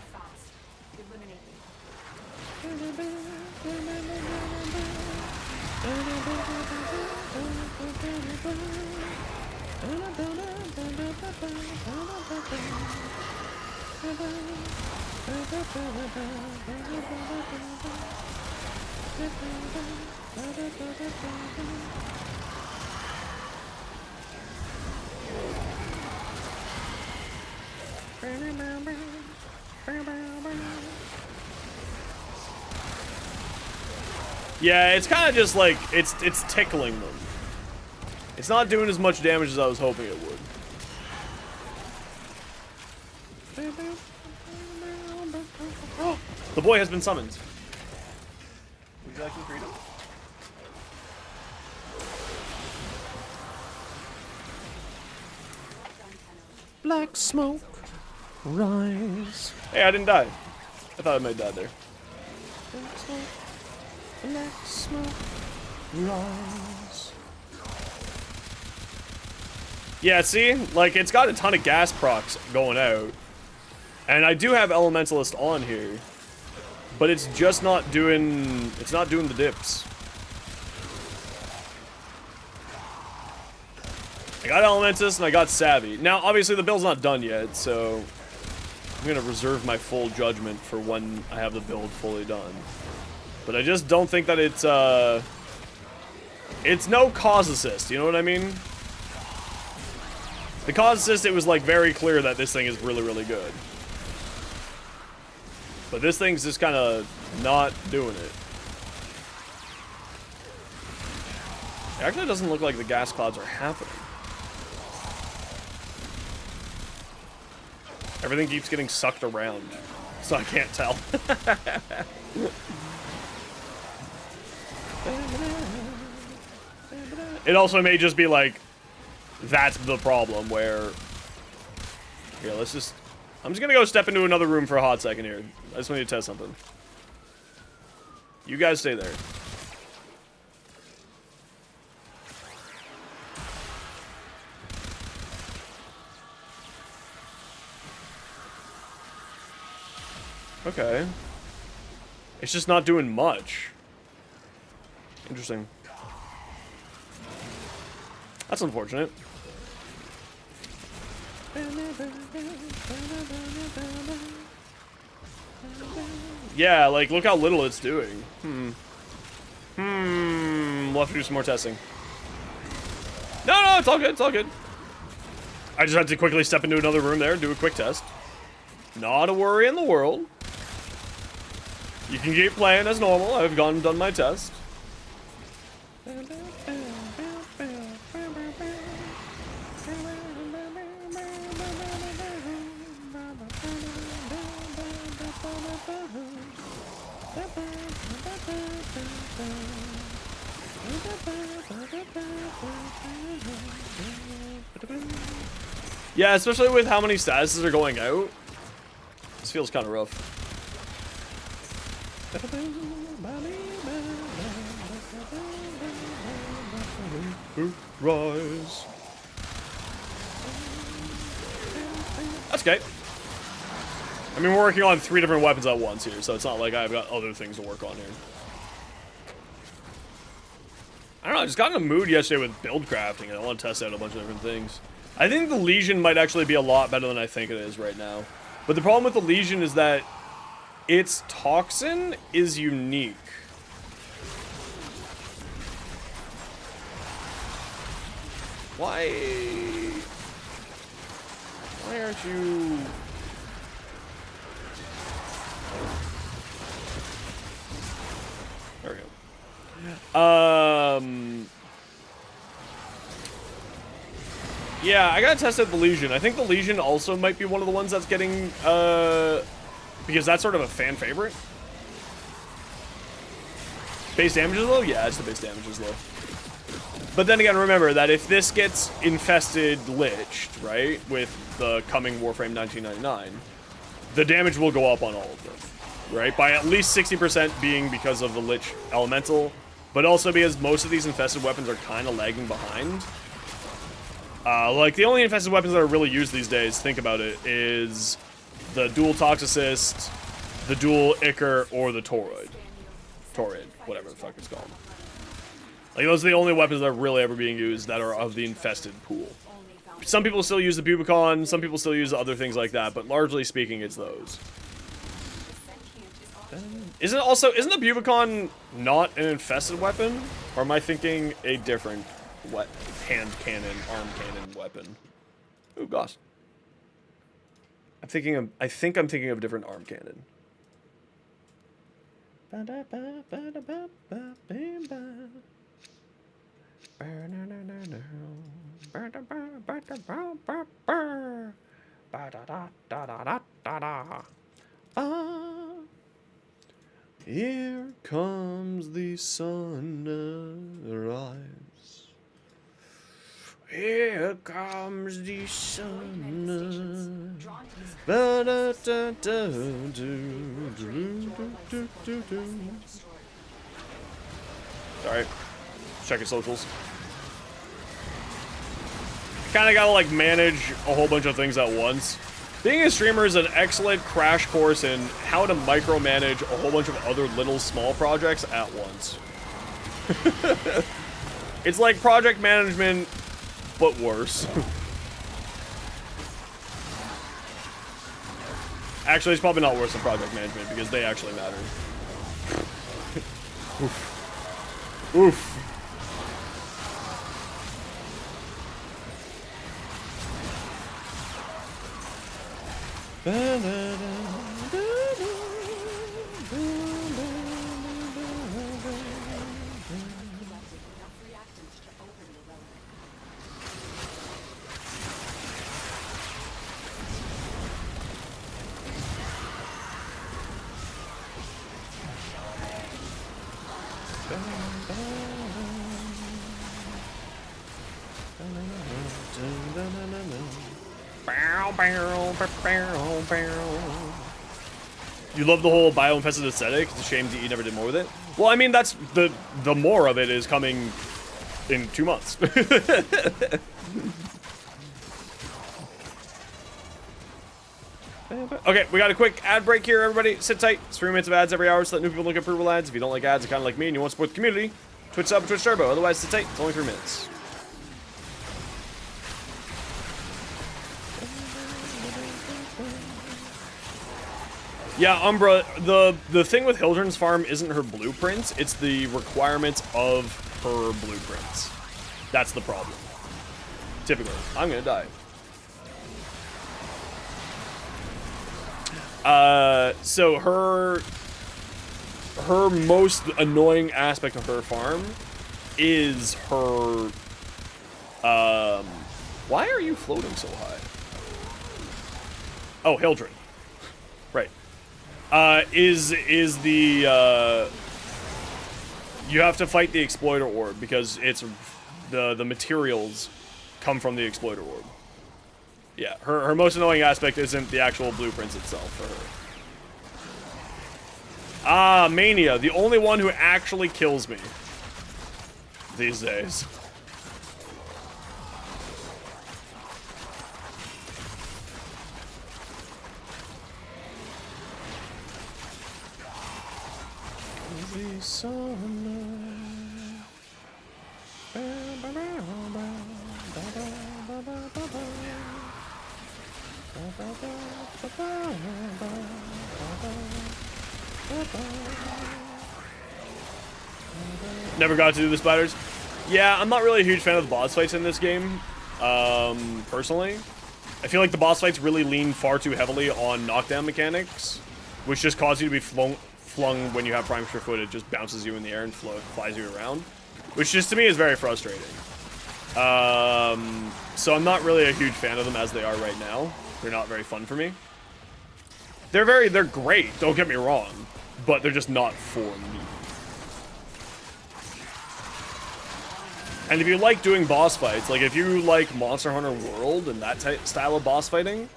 Yeah, it's kind of just like, it's tickling them. It's not doing as much damage as I was hoping it would. The boy has been summoned. Would you like some freedom? Black smoke, rise. Hey, I didn't die. I thought I might die there. Black smoke. Black smoke, rise. Yeah, see? Like, it's got a ton of gas procs going out. And I do have Elementalist on here. But it's just not doing... It's not doing the dips. I got Elementalist and I got Savvy. Now, obviously, the build's not done yet, so... I'm gonna reserve my full judgment for when I have the build fully done. But I just don't think that it's no cause assist, you know what I mean? The cause assist, it was like very clear that this thing is really, really good. But this thing's just kind of not doing it. It actually doesn't look like the gas clouds are happening. Everything keeps getting sucked around, so I can't tell. It also may just be like, that's the problem where... Here, let's just... I'm just gonna go step into another room for a hot second here. I just want you to test something. You guys stay there. Okay. It's just not doing much. Interesting. That's unfortunate. Yeah, like, look how little it's doing. We'll have to do some more testing. No, it's all good, it's all good. I just had to quickly step into another room there and do a quick test. Not a worry in the world. You can keep playing as normal. I've gone and done my test. Yeah, especially with how many statuses are going out. This feels kind of rough. Rise. That's okay. I mean, we're working on 3 different weapons at once here, so it's not like I've got other things to work on here. I don't know, I just got in a mood yesterday with build crafting, and I want to test out a bunch of different things. I think the Legion might actually be a lot better than I think it is right now. But the problem with the Legion is that its toxin is unique. Why aren't you... There we go. Yeah, I gotta test out the Legion. I think the Legion also might be one of the ones that's getting, because that's sort of a fan favorite. Base damage is low? Yeah, it's the base damage is low. But then again, remember that if this gets infested liched, right, with the coming Warframe 1999, the damage will go up on all of them, right? By at least 60% being because of the Lich Elemental, but also because most of these infested weapons are kind of lagging behind. Like, the only infested weapons that are really used these days, think about it, is the dual Toxicist, the dual Ichor, or the Tauroid. Taurid, whatever the fuck it's called. Like, those are the only weapons that are really ever being used that are of the infested pool. Some people still use the Bubicon, some people still use other things like that, but largely speaking, it's those. Isn't the Bubicon not an infested weapon? Or am I thinking a different hand cannon, arm cannon weapon? Ooh, gosh. I think I'm thinking of a different arm cannon. Here comes the sunrise. Here comes the sun. Sorry. Check your socials. Kinda gotta like manage a whole bunch of things at once. Being a streamer is an excellent crash course in how to micromanage a whole bunch of other little small projects at once. It's like project management, but worse. Actually, it's probably not worse than project management because they actually matter. Oof. Oof. Enough reactants to open the relic. You love the whole bio-infested aesthetic. It's a shame DE never did more with it. Well, I mean, that's the more of it is coming in 2 months. Okay, we got a quick ad break here, everybody. Sit tight. It's 3 minutes of ads every hour so that new people don't get approval ads. If you don't like ads, you're kind of like me and you want to support the community, Twitch sub, Twitch Turbo. Otherwise, sit tight. It's only 3 minutes. Yeah, Umbra, the thing with Hildren's farm isn't her blueprints, it's the requirements of her blueprints. That's the problem. Typically. I'm gonna die. So her most annoying aspect of her farm is her, why are you floating so high? Oh, Hildren. Right. Is the, you have to fight the Exploiter Orb because it's, the materials come from the Exploiter Orb. Yeah, her most annoying aspect isn't the actual blueprints itself for her. Ah, Mania, the only one who actually kills me these days. Never got to do the spiders. Yeah, I'm not really a huge fan of the boss fights in this game, personally. I feel like the boss fights really lean far too heavily on knockdown mechanics, which just cause you to be flung when you have prime sure foot. It just bounces you in the air and flies you around, which just to me is very frustrating. So I'm not really a huge fan of them as they are right now. They're not very fun for me. They're great, don't get me wrong, but they're just not for me. And if you like doing boss fights, like if you like Monster Hunter World and that style of boss fighting,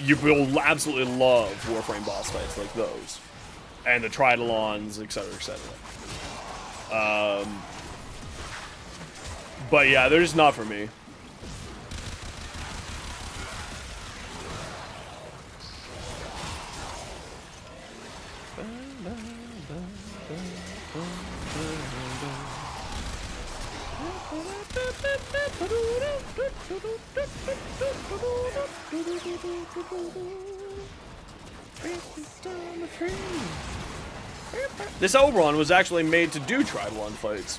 you will absolutely love Warframe boss fights like those. And the Tridolons, etc., etc. But yeah, they're just not for me. This Oberon was actually made to do Tridolon fights.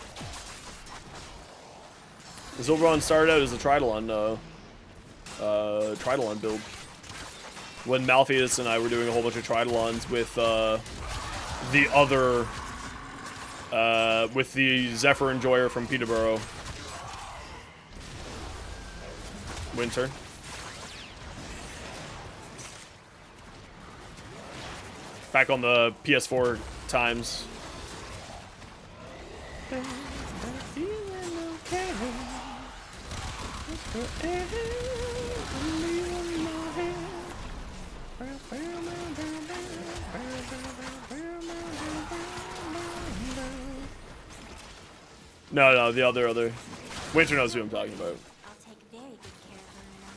This Oberon started out as a Tridolon, Tridolon build. When Malpheus and I were doing a whole bunch of Tridolons with, the other, with the Zephyr Enjoyer from Peterborough. Winter. Back on the PS4 times. No, the other. Winter knows who I'm talking about. I'll take very good care of her now.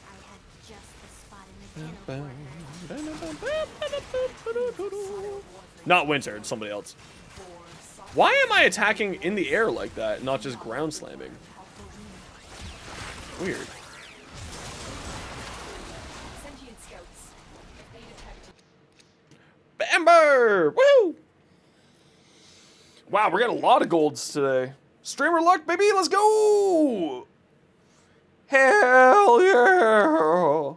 I have just the spot in the kennel for her. Not Winter, it's somebody else. Why am I attacking in the air like that, not just ground slamming? Weird. Sentient scouts. If they $1! Woo! Wow, we're getting a lot of golds today. Streamer luck, baby, let's go! Hell yeah!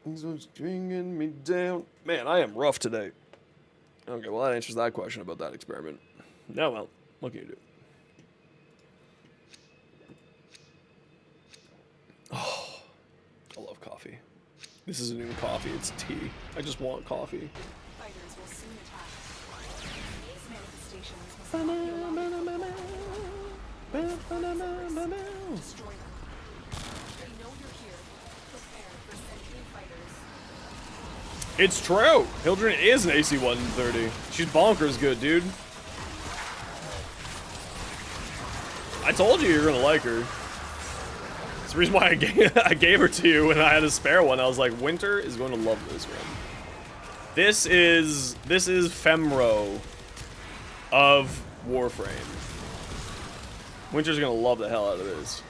This was stringing me down. Man, I am rough today. Okay, well, that answers that question about that experiment. No, well, what can you do? Oh, I love coffee. This isn't even coffee, it's tea. I just want coffee. Fighters will soon attack. These manifestations must not be allowed. Destroy them. They know you're here. Prepare for sentient fighters. It's true! Hildren is an AC 130. She's bonkers good, dude. I told you were gonna like her. It's the reason why I gave her to you when I had a spare one. I was like, Winter is going to love this one. This is Femro of Warframe. Winter's gonna love the hell out of this.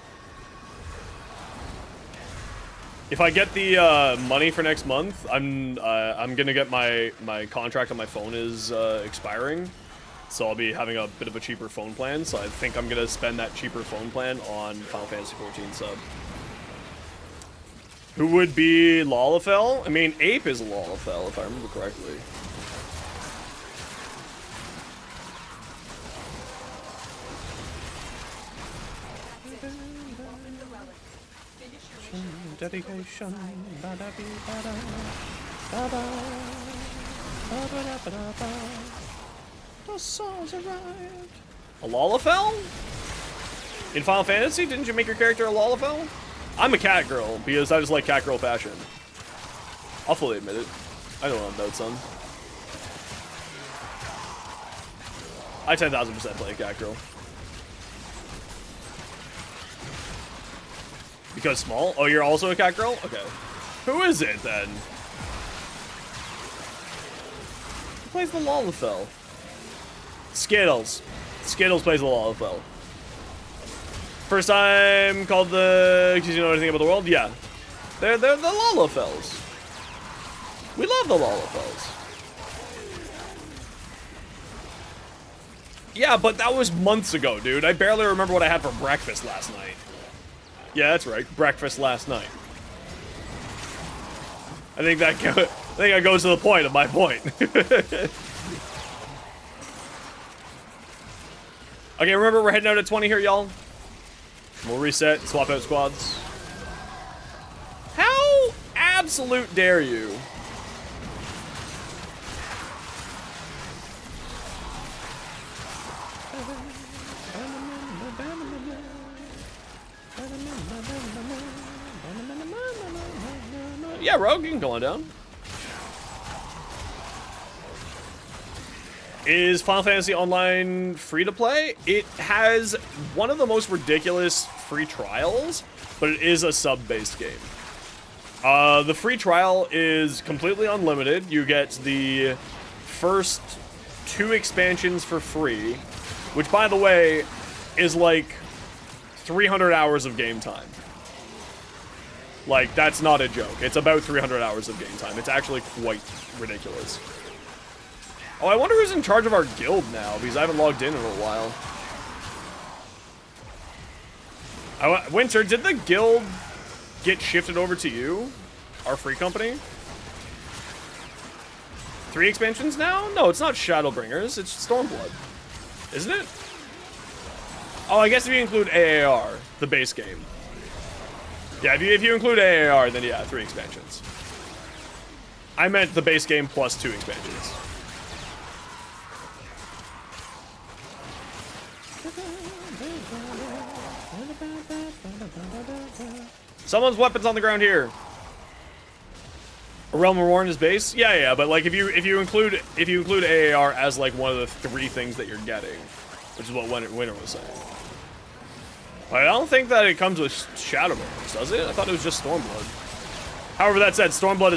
If I get the money for next month, I'm gonna get my contract on my phone is expiring, so I'll be having a bit of a cheaper phone plan. So I think I'm gonna spend that cheaper phone plan on Final Fantasy 14 sub. Who would be Lalafell? I mean, Ape is Lalafell if I remember correctly. Dedication. The souls arrived. A Lalafell? In Final Fantasy, didn't you make your character a Lalafell? I'm a cat girl because I just like cat girl fashion. I'll fully admit it. I know what I'm notes on. I 10,000% play a cat girl. Because small? Oh, you're also a cat girl? Okay. Who is it, then? Who plays the Lalafell? Skittles. Skittles plays the Lalafell. First time called the... Because you know anything about the world? Yeah. They're the Lalafells. We love the Lalafells. Yeah, but that was months ago, dude. I barely remember what I had for breakfast last night. Yeah, that's right. Breakfast last night. I think that goes to the point of my point. Okay, remember we're heading out at 20 here, y'all. We'll reset, swap out squads. How absolute dare you? Yeah, Rogue, you can go on down. Is Final Fantasy Online free to play? It has one of the most ridiculous free trials, but it is a sub-based game. The free trial is completely unlimited. You get the first 2 expansions for free, which, by the way, is like 300 hours of game time. Like, that's not a joke. It's about 300 hours of game time. It's actually quite ridiculous. Oh, I wonder who's in charge of our guild now, because I haven't logged in a while. Winter, did the guild get shifted over to you? Our free company? 3 expansions now? No, it's not Shadowbringers, it's Stormblood. Isn't it? Oh, I guess if you include AAR, the base game. Yeah, if you include AAR, then yeah, 3 expansions. I meant the base game plus 2 expansions. Someone's weapons on the ground here. A Realm of War in his base? Yeah, but like if you include AAR as like one of the 3 things that you're getting, which is what Winter was saying. But I don't think that it comes with Shadowbringers, does it? I thought it was just Stormblood. However, that said, Stormblood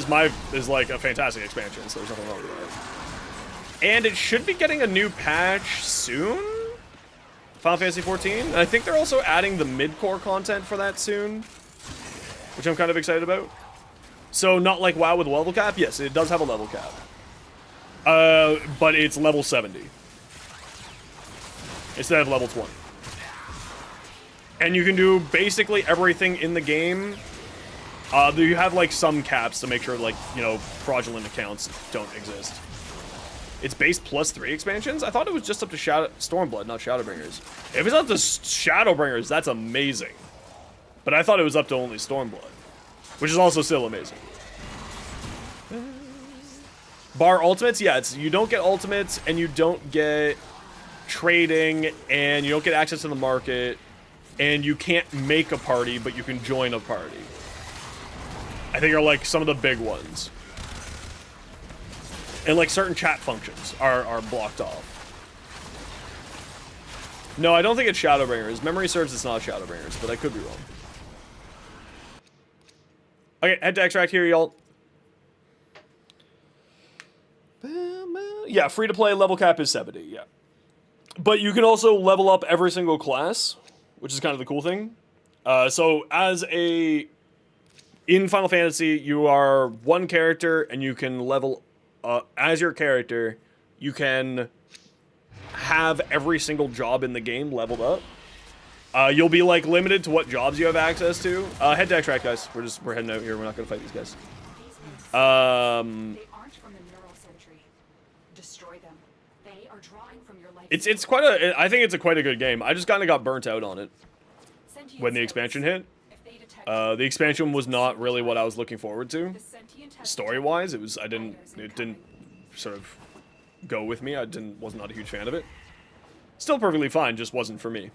is like a fantastic expansion, so there's nothing wrong with that. And it should be getting a new patch soon? Final Fantasy 14. And I think they're also adding the mid-core content for that soon, which I'm kind of excited about. So not like WoW with a level cap. Yes, it does have a level cap. But it's level 70 instead of level 20. And you can do basically everything in the game. You have like some caps to make sure like, you know, fraudulent accounts don't exist. It's base plus 3 expansions? I thought it was just up to Stormblood, not Shadowbringers. If it's up to Shadowbringers, that's amazing. But I thought it was up to only Stormblood, which is also still amazing. Bar ultimates? Yeah, you don't get ultimates, and you don't get trading, and you don't get access to the market, and you can't make a party, but you can join a party. I think are like some of the big ones. And like certain chat functions are blocked off. No, I don't think it's Shadowbringers. Memory serves it's not Shadowbringers, but I could be wrong. Okay, head to extract here, y'all. Yeah, free to play level cap is 70, yeah. But you can also level up every single class, which is kind of the cool thing. So as in Final Fantasy, you are one character and you can level as your character, you can have every single job in the game leveled up. You'll be like limited to what jobs you have access to. Head to extract, guys. We're heading out here. We're not gonna fight these guys. They aren't from the neural sentry. Destroy them. They are drawing from your life. It's quite a. I think it's quite a good game. I just kind of got burnt out on it when the expansion hit. The expansion was not really what I was looking forward to. Story-wise, it didn't sort of go with me. Was not a huge fan of it. Still perfectly fine, just wasn't for me.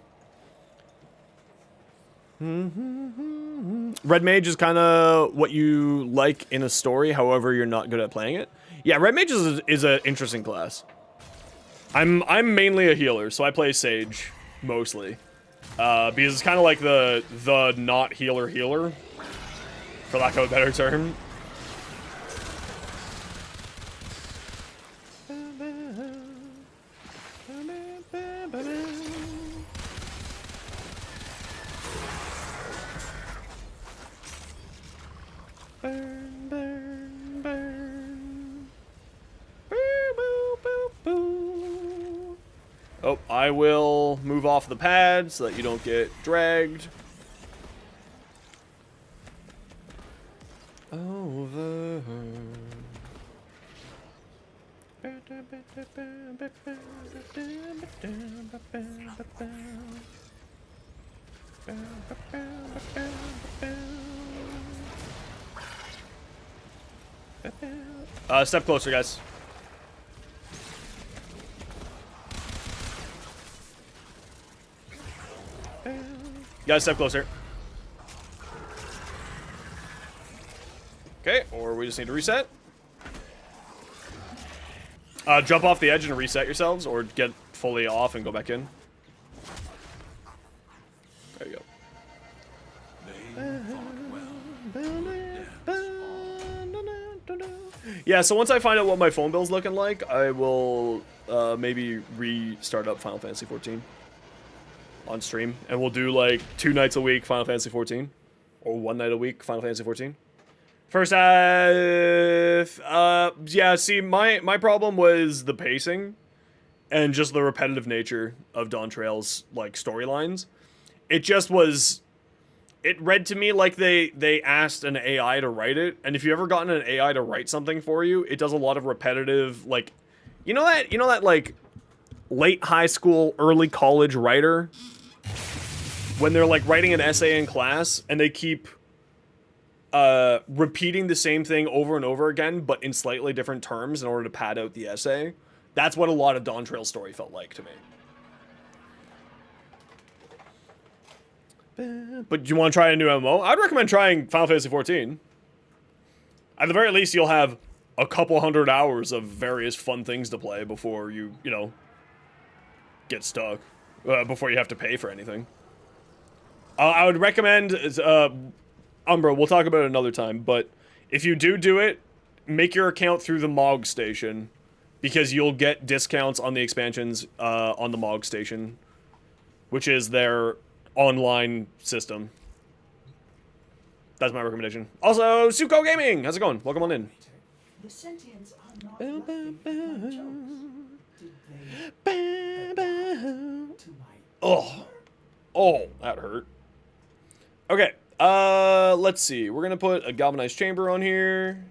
Red Mage is kind of what you like in a story, however you're not good at playing it. Yeah, Red Mage is an interesting class. I'm mainly a healer, so I play Sage mostly. Because it's kind of like the not healer, for lack of a better term. Burn, burn, burn. Boo, boo, boo, boo. Oh, I will move off the pad so that you don't get dragged. Over. Step closer, guys. Guys, step closer. Okay, or we just need to reset. Jump off the edge and reset yourselves, or get fully off and go back in. There you go. Yeah, so once I find out what my phone bill's looking like, I will maybe restart up Final Fantasy 14 on stream, and we'll do like 2 nights a week Final Fantasy 14, or 1 night a week Final Fantasy 14. First half, yeah, see, my problem was the pacing and just the repetitive nature of Dawn Trail's, like, storylines. It just was, it read to me like they asked an AI to write it, and if you ever gotten an AI to write something for you, it does a lot of repetitive, like, you know that, like, late high school, early college writer? When they're, like, writing an essay in class, and they keep repeating the same thing over and over again, but in slightly different terms in order to pad out the essay. That's what a lot of Dawn Trail's story felt like to me. But do you want to try a new MMO? I'd recommend trying Final Fantasy 14. At the very least, you'll have a couple 100 hours of various fun things to play before you know, get stuck. Before you have to pay for anything. I would recommend... Umbra, we'll talk about it another time, but if you do it, make your account through the MOG station, because you'll get discounts on the expansions on the MOG station. which is their online system. That's my recommendation. Also, Suko Gaming, how's it going? Welcome on in. The sentients are not laughing at my jokes. Did they adapt to my Oh, that hurt. Okay, let's see. We're gonna put a galvanized chamber on here.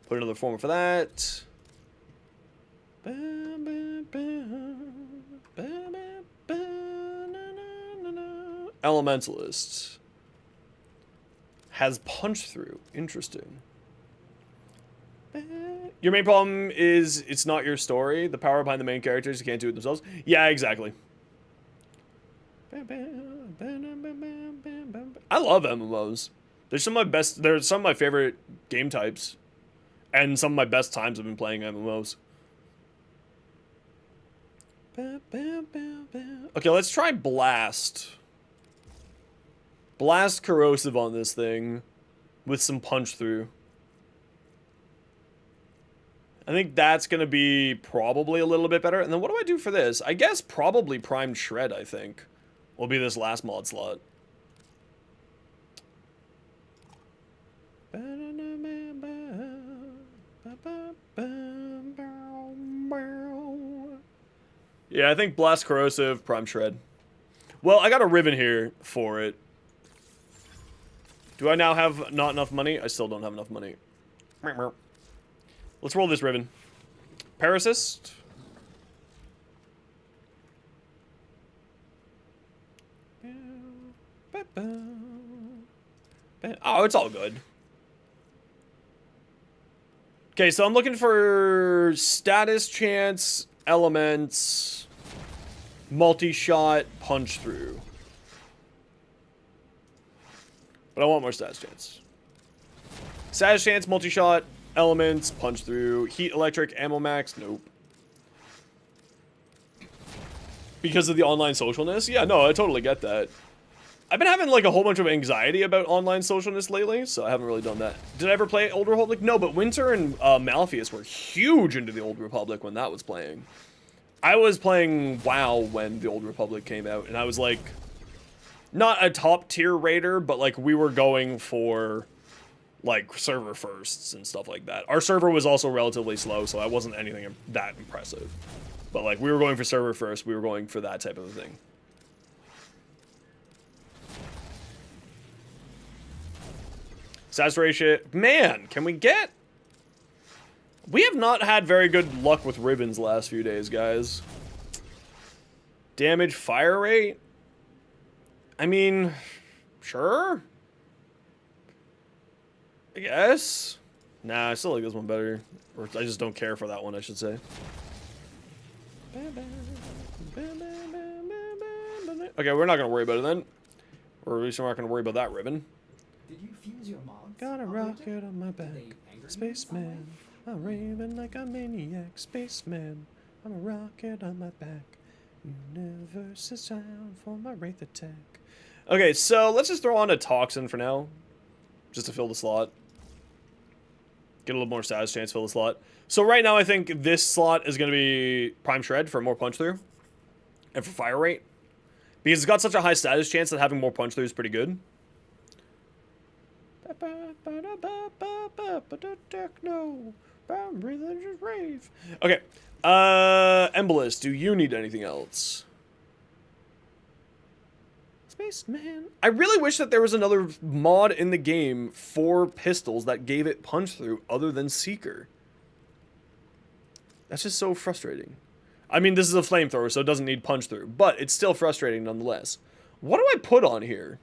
Put another form for that. Elementalist. Has punch through. Interesting. Your main problem is it's not your story. The power behind the main characters, you can't do it themselves. Yeah, exactly. I love MMOs. They're some of my favorite game types. And some of my best times I've been playing MMOs. Okay, let's try Blast. Blast Corrosive on this thing with some punch through. I think that's going to be probably a little bit better. And then what do I do for this? I guess probably Primed Shred, I think, will be this last mod slot. Yeah, I think Blast Corrosive, Prime Shred. Well, I got a Ribbon here for it. Do I now have not enough money? I still don't have enough money. Let's roll this Ribbon. Parasist. Oh, it's all good. Okay, so I'm looking for status chance, elements, multi-shot, punch through. But I want more status chance. Status chance, multi-shot, elements, punch through, heat, electric, ammo max, nope. Because of the online socialness? Yeah, no, I totally get that. I've been having like a whole bunch of anxiety about online socialness lately, so I haven't really done that. Did I ever play Old Republic? No, but Winter and Malpheus were huge into the Old Republic when that was playing. I was playing WoW when the Old Republic came out, and I was like, not a top tier raider, but like we were going for like server firsts and stuff like that. Our server was also relatively slow, so I wasn't anything that impressive. But like we were going for server first, we were going for that type of a thing. Saturation, man, can we get... We have not had very good luck with ribbons the last few days, guys. Damage, fire rate? I mean, sure. I guess. Nah, I still like this one better. Or I just don't care for that one, I should say. Okay, we're not going to worry about it then. Or at least we're not going to worry about that ribbon. Did you fuse your mods? Got a already? rocket on my Did back. they anger you in some Spaceman. way? I'm raving like a maniac. Spaceman. I'm a rocket on my back. Universe is down for my wraith attack. Okay, so let's just throw on a toxin for now. Just to fill the slot. Get a little more status chance, fill the slot. So right now I think this slot is going to be Prime Shred for more punch through. And for fire rate. Because it's got such a high status chance that having more punch through is pretty good. Techno. Religious rave. Okay. Embolus, do you need anything else? Spaceman. I really wish that there was another mod in the game for pistols that gave it punch through other than Seeker. That's just so frustrating. I mean, this is a flamethrower, so it doesn't need punch through, but it's still frustrating nonetheless. What do I put on here?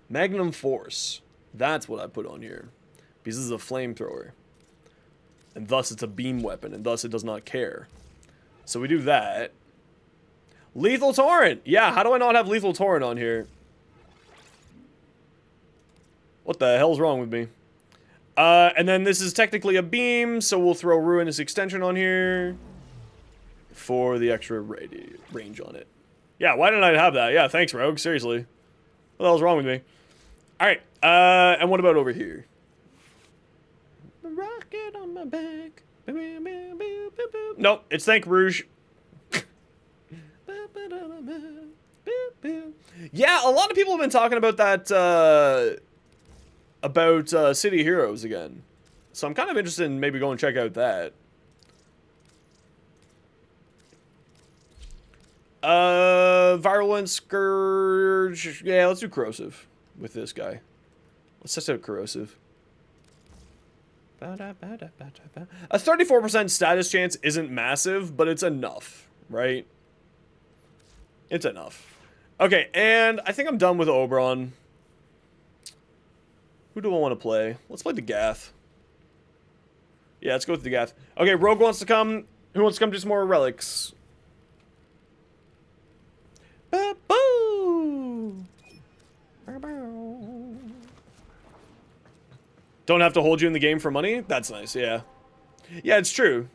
Magnum Force. That's what I put on here. Because this is a flamethrower. And thus it's a beam weapon, and thus it does not care. So we do that. Lethal Torrent! Yeah, how do I not have Lethal Torrent on here? What the hell's wrong with me? And then this is technically a beam, so we'll throw Ruinous Extension on here. For the extra range on it. Yeah, why didn't I have that? Yeah, thanks, Rogue. Seriously. What the hell's wrong with me? Alright, and what about over here? Rocket on my back. Nope, it's Thank Rouge. Yeah, a lot of people have been talking about that, City Heroes again. So I'm kind of interested in maybe going check out that. Virulent Scourge. Yeah, let's do Corrosive with this guy. Let's test out Corrosive. A 34% status chance isn't massive, but it's enough, right? It's enough. Okay, and I think I'm done with Oberon. Who do I want to play? Let's play the Gath. Yeah, let's go with the Gath. Okay, Rogue wants to come. Who wants to come do some more Relics? Ba-boo! Ba-boo. Don't have to hold you in the game for money? That's nice, yeah. Yeah, it's true.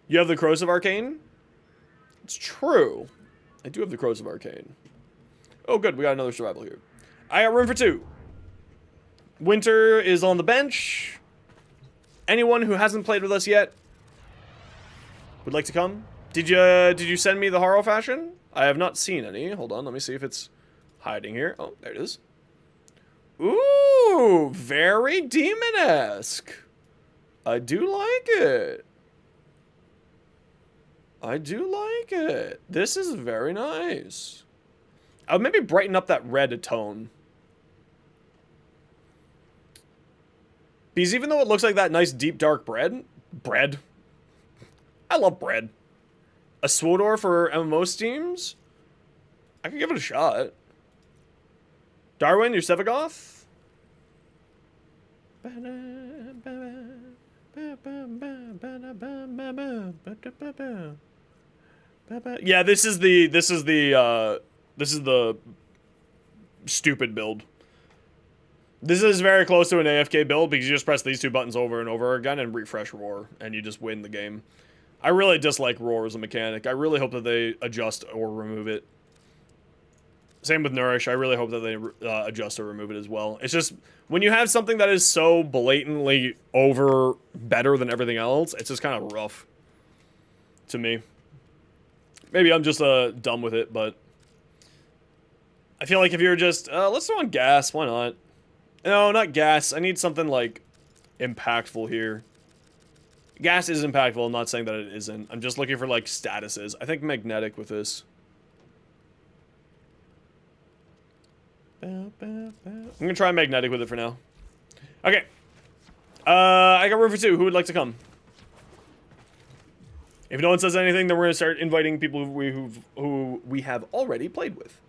You have the Corrosive Arcane? It's true. I do have the Corrosive Arcane. Oh, good. We got another survival here. I got room for 2. Winter is on the bench. Anyone who hasn't played with us yet would like to come? Did you send me the Haro fashion? I have not seen any. Hold on, let me see if it's hiding here. Oh, there it is. Ooh, very demon-esque. I do like it. I do like it. This is very nice. I would maybe brighten up that red a tone. Because even though it looks like that nice deep dark bread, I love bread. A Swodor for MMO steams? I could give it a shot. Darwin, your Sevagoth? Yeah, this is the stupid build. This is very close to an AFK build because you just press these 2 buttons over and over again and refresh Roar, and you just win the game. I really dislike Roar as a mechanic. I really hope that they adjust or remove it. Same with Nourish. I really hope that they adjust or remove it as well. It's just, when you have something that is so blatantly over better than everything else, it's just kind of rough to me. Maybe I'm just dumb with it, but I feel like if you're just, let's throw on gas, why not? No, not gas. I need something, like, impactful here. Gas is impactful. I'm not saying that it isn't. I'm just looking for, like, statuses. I think magnetic with this. I'm gonna try magnetic with it for now. Okay. I got room for 2. Who would like to come? If no one says anything, then we're gonna start inviting people who we have already played with.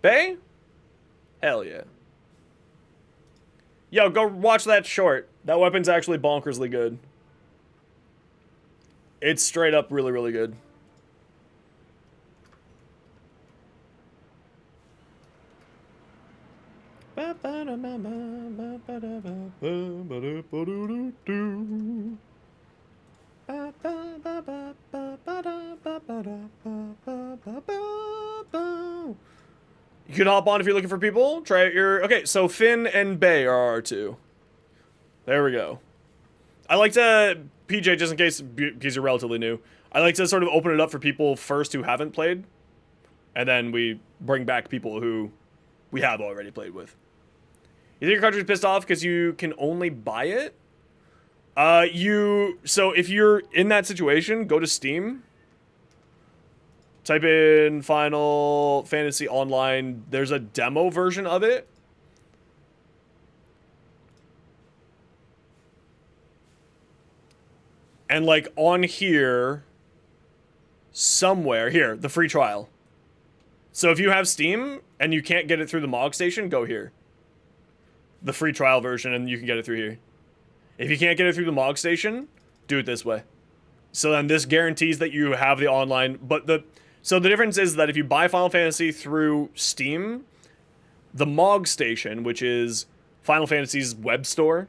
Bay? Hell yeah. Yo, go watch that short. That weapon's actually bonkersly good. It's straight up really, really good. You can hop on if you're looking for people. Try out your... Okay, so Finn and Bay are R2. There we go. I like to... PJ, just in case, because you're relatively new, I like to sort of open it up for people first who haven't played. And then we bring back people who we have already played with. You think your cartridge is pissed off because you can only buy it? So if you're in that situation, go to Steam. Type in Final Fantasy Online. There's a demo version of it. And like on here, somewhere, here, the free trial. So if you have Steam and you can't get it through the MOG station, go here. The free trial version, and you can get it through here. If you can't get it through the MOG station, do it this way. So then this guarantees that you have the online, so the difference is that if you buy Final Fantasy through Steam, the MOG station, which is Final Fantasy's web store,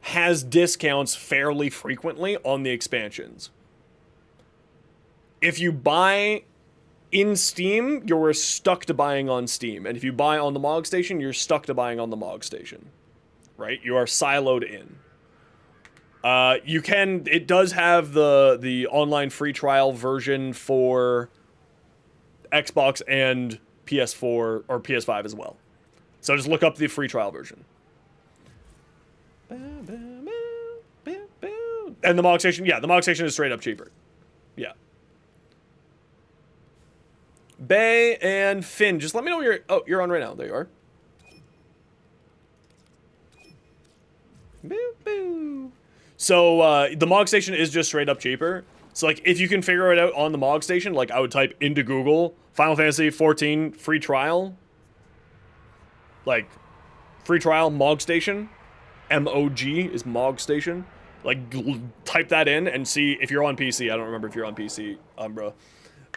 has discounts fairly frequently on the expansions. If you buy in Steam, you're stuck to buying on Steam. And if you buy on the MOG Station, you're stuck to buying on the MOG Station. Right? You are siloed in. It does have the online free trial version for Xbox and PS4 or PS5 as well. So just look up the free trial version. And the MOG Station, yeah, the MOG Station is straight up cheaper. Yeah. Bay and Finn, just let me know you're on right now. There you are. Boo boo. So the MOG Station is just straight up cheaper. So like if you can figure it out on the MOG Station, like I would type into Google Final Fantasy 14 free trial. Like free trial MOG Station. M-O-G is MOG Station. Like type that in and see if you're on PC. I don't remember if you're on PC, Umbra.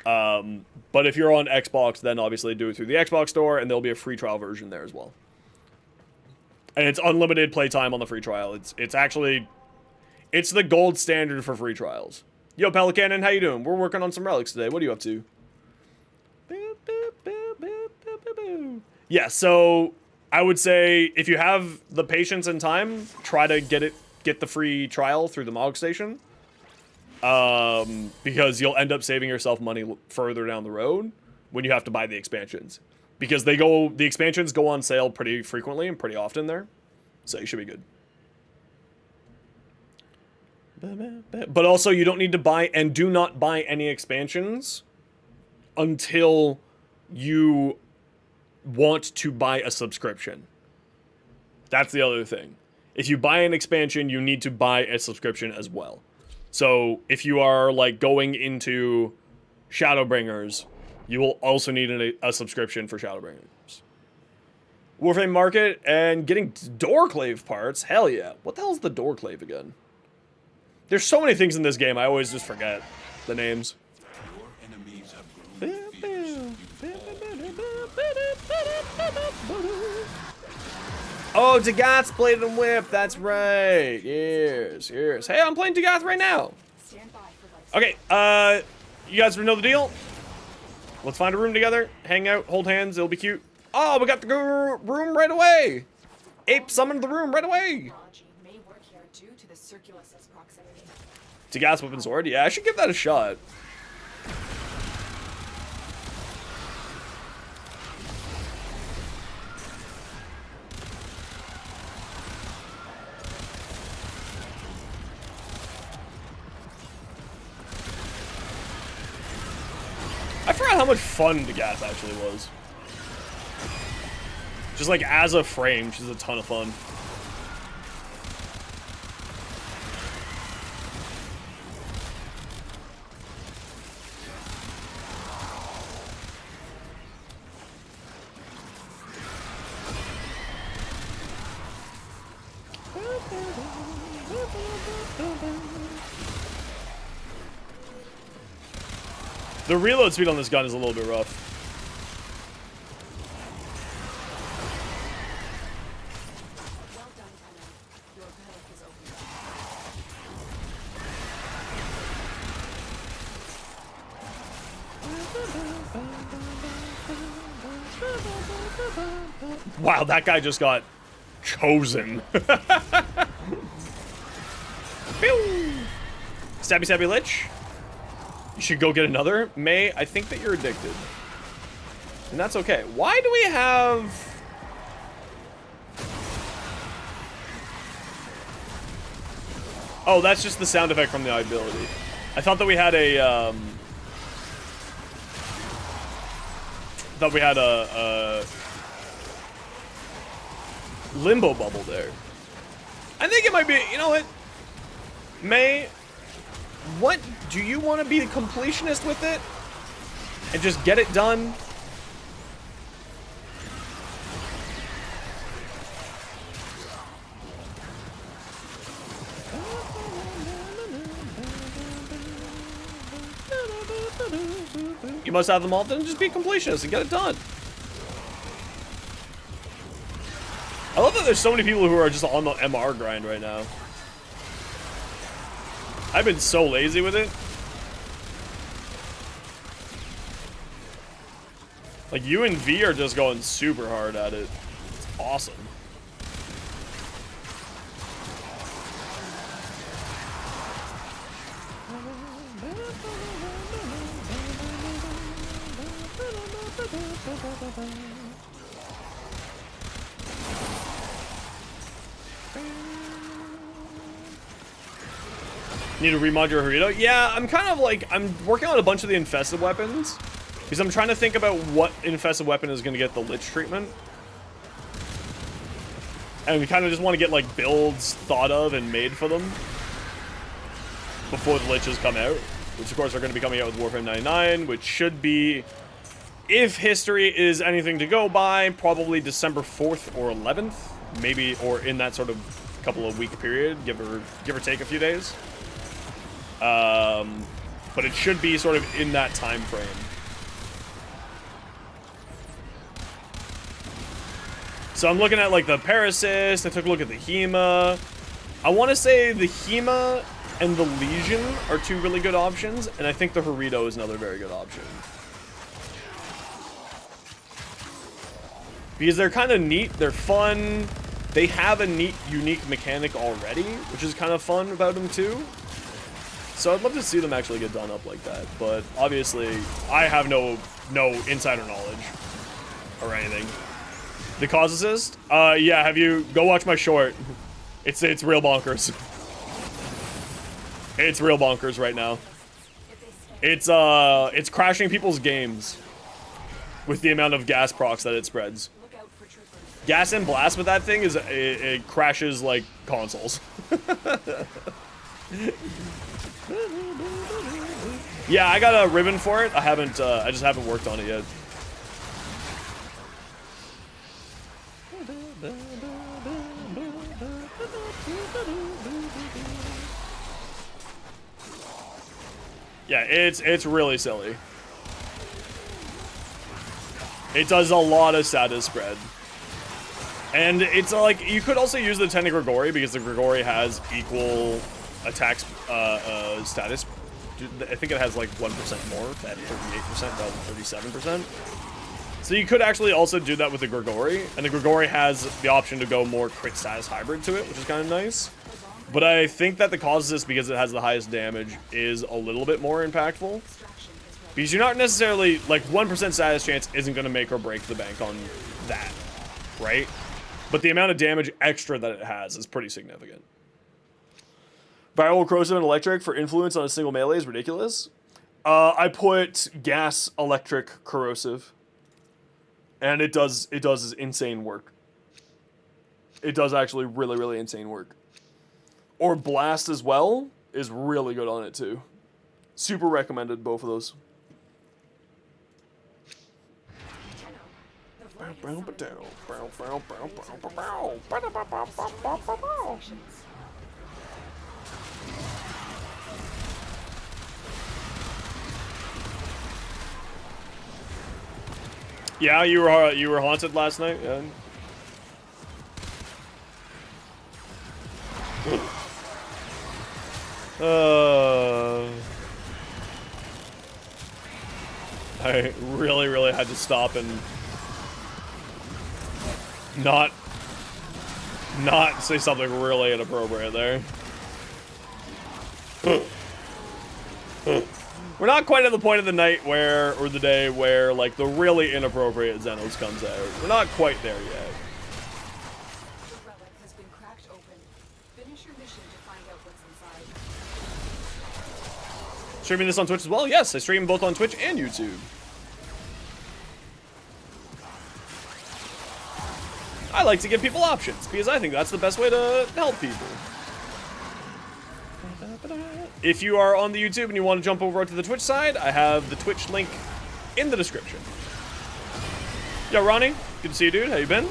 But if you're on Xbox, then obviously do it through the Xbox store, and there'll be a free trial version there as well. And it's unlimited playtime on the free trial. It's actually, it's the gold standard for free trials. Yo, Pelicanon, how you doing? We're working on some relics today. What are you up to? Yeah, so I would say if you have the patience and time, try to get the free trial through the MOG Station. Because you'll end up saving yourself money further down the road when you have to buy the expansions. Because the expansions go on sale pretty frequently and pretty often there. So you should be good. But also you don't need to buy, and do not buy any expansions until you want to buy a subscription. That's the other thing. If you buy an expansion, you need to buy a subscription as well. So if you are like going into Shadowbringers, you will also need a subscription for Shadowbringers. Warframe Market and getting Doorclave parts. Hell yeah. What the hell is the Doorclave again? There's so many things in this game, I always just forget the names. Your enemies have grown fierce. Oh, Dagath's Blade and Whip. That's right. Yes. Hey, I'm playing Dagath right now. Stand by for life. Okay, you guys know the deal? Let's find a room together, hang out, hold hands, it'll be cute. Oh, we got the room right away. Ape summoned the room right away. Technology may work here due to the Circulus's proximity. Dagath's Whip and Sword? Yeah, I should give that a shot. I forgot how much fun Dagath actually was. Just like as a frame, she's a ton of fun. The reload speed on this gun is a little bit rough. Well done, Tenno. Your relic is open. Wow, that guy just got chosen. Pew! Stabby Stabby Lich. You should go get another. May, I think that you're addicted. And that's okay. Why do we have... Oh, that's just the sound effect from the ability. I thought that we had a, limbo bubble there. I think it might be, you know what? May, what, do you want to be the completionist with it? And just get it done? You must have them all, then just be a completionist and get it done. I love that there's so many people who are just on the MR grind right now. I've been so lazy with it. Like, you and V are just going super hard at it. It's awesome. Need to remod your Harito? Yeah, I'm kind of like, I'm working on a bunch of the infested weapons. Because I'm trying to think about what infested weapon is going to get the Lich treatment. And we kind of just want to get like builds thought of and made for them. Before the Liches come out. Which of course are going to be coming out with Warframe 99. Which should be, if history is anything to go by, probably December 4th or 11th. Maybe, or in that sort of couple of week period. Give or take a few days. But it should be sort of in that time frame. So I'm looking at like the Parasist, I took a look at the Hema. I want to say the Hema and the Legion are two really good options, and I think the Harito is another very good option. Because they're kind of neat, they're fun, they have a neat, unique mechanic already, which is kind of fun about them too. So I'd love to see them actually get done up like that, but obviously I have no insider knowledge or anything. The cause assist? Yeah, have you go watch my short. It's real bonkers. It's real bonkers right now. It's crashing people's games with the amount of gas procs that it spreads. Gas and blast with that thing is it crashes like consoles. Yeah, I got a ribbon for it. I just haven't worked on it yet. Yeah, it's really silly. It does a lot of status spread. And it's like, you could also use the 10 Grigori because the Grigori has equal attacks status. I think it has like 1% more at 38% rather than 37%. So you could actually also do that with the Grigori, and the Grigori has the option to go more crit status hybrid to it, which is kind of nice. But I think that the cause of this, because it has the highest damage, is a little bit more impactful. Because you're not necessarily, like, 1% status chance isn't going to make or break the bank on that, right? But the amount of damage extra that it has is pretty significant. Viral corrosive and electric for influence on a single melee is ridiculous. I put gas, electric, corrosive. And it does insane work. It does actually really, really insane work. Or blast as well is really good on it too. Super recommended, both of those. Yeah, you were haunted last night. Yeah. I really had to stop and not say something really inappropriate there. We're not quite at the point of the night where, or the day where, like, the really inappropriate Xenos comes out. We're not quite there yet. The relic has been cracked open. Finish your mission to find out what's inside. Streaming this on Twitch as well? Yes, I stream both on Twitch and YouTube. I like to give people options, because I think that's the best way to help people. If you are on the YouTube and you want to jump over to the Twitch side, I have the Twitch link in the description. Yo, Ronnie, good to see you, dude. How you been?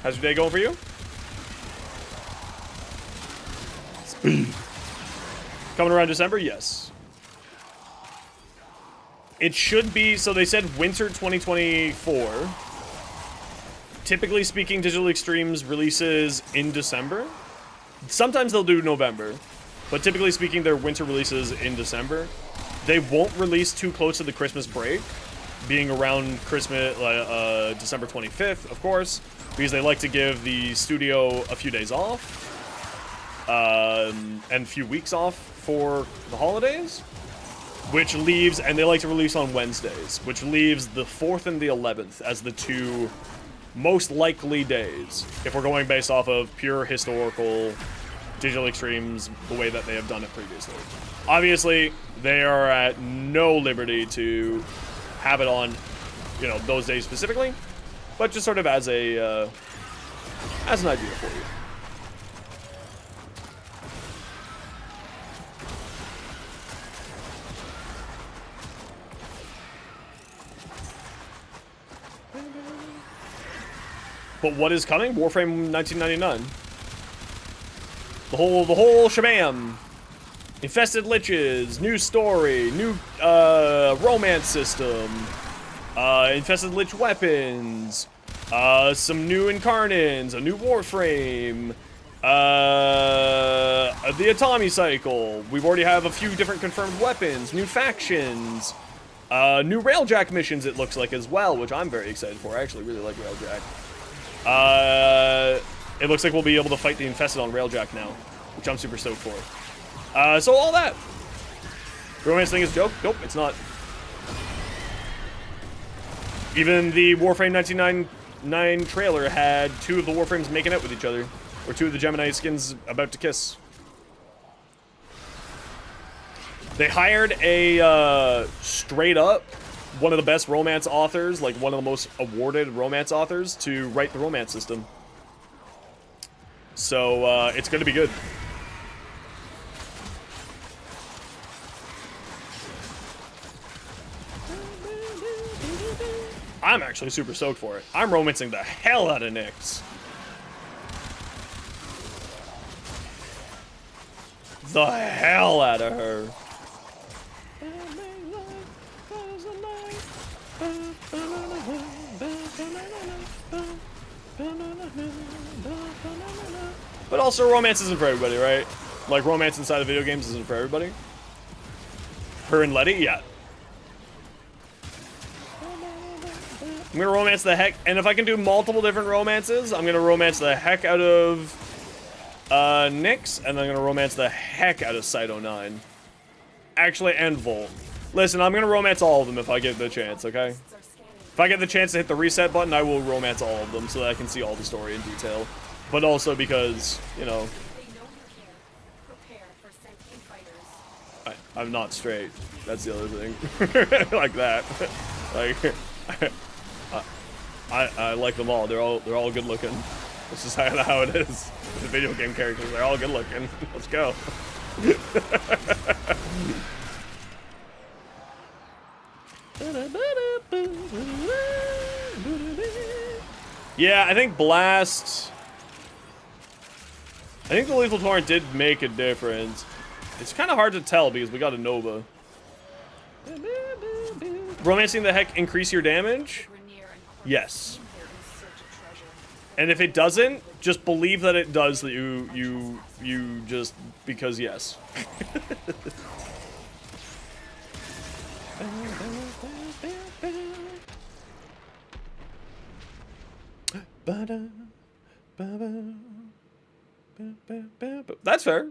How's your day going for you? Speed. Coming around December? Yes. It should be, so they said winter 2024. typically speaking, Digital Extremes releases in December. Sometimes they'll do November, but typically speaking, their winter releases in December. They won't release too close to the Christmas break, being around Christmas, December 25th, of course, because they like to give the studio a few days off, and a few weeks off for the holidays, which leaves, and they like to release on Wednesdays, which leaves the 4th and the 11th as the two most likely days, if we're going based off of pure historical Digital Extremes, the way that they have done it previously. Obviously, they are at no liberty to have it on, you know, those days specifically, but just sort of as a, as an idea for you. But what is coming? Warframe 1999. The whole shabam. Infested Liches, new story, new romance system, Infested Lich weapons, some new Incarnants, a new Warframe, the Atami cycle. We already have a few different confirmed weapons, new factions, new Railjack missions it looks like as well, which I'm very excited for. I actually really like Railjack. It looks like we'll be able to fight the Infested on Railjack now, which I'm super stoked for. So all that. The romance thing is a joke? Nope, it's not. Even the Warframe 1999 trailer had two of the Warframes making out with each other. Or two of the Gemini skins about to kiss. They hired a, straight up, one of the best romance authors, like one of the most awarded romance authors, to write the romance system. So, it's gonna be good. I'm actually super stoked for it. I'm romancing the hell out of Nyx. The hell out of her. But also, romance isn't for everybody, right? Like, romance inside of video games isn't for everybody. Her and Letty, yeah. I'm gonna romance the heck, and if I can do multiple different romances, I'm gonna romance the heck out of Nyx, and I'm gonna romance the heck out of Site 09. Actually, and Volt. Listen, I'm gonna romance all of them if I get the chance, okay? If I get the chance to hit the reset button, I will romance all of them so that I can see all the story in detail. But also because, you know, I'm not straight. That's the other thing. Like that. Like, I like them all. They're all good looking. This is how it is. The video game characters, they're all good looking. Let's go. Yeah, I think Blast. I think the Lethal Torrent did make a difference. It's kind of hard to tell because we got a Nova. Romancing the heck increase your damage? Yes. And if it doesn't, just believe that it does. That you just because yes. That's fair.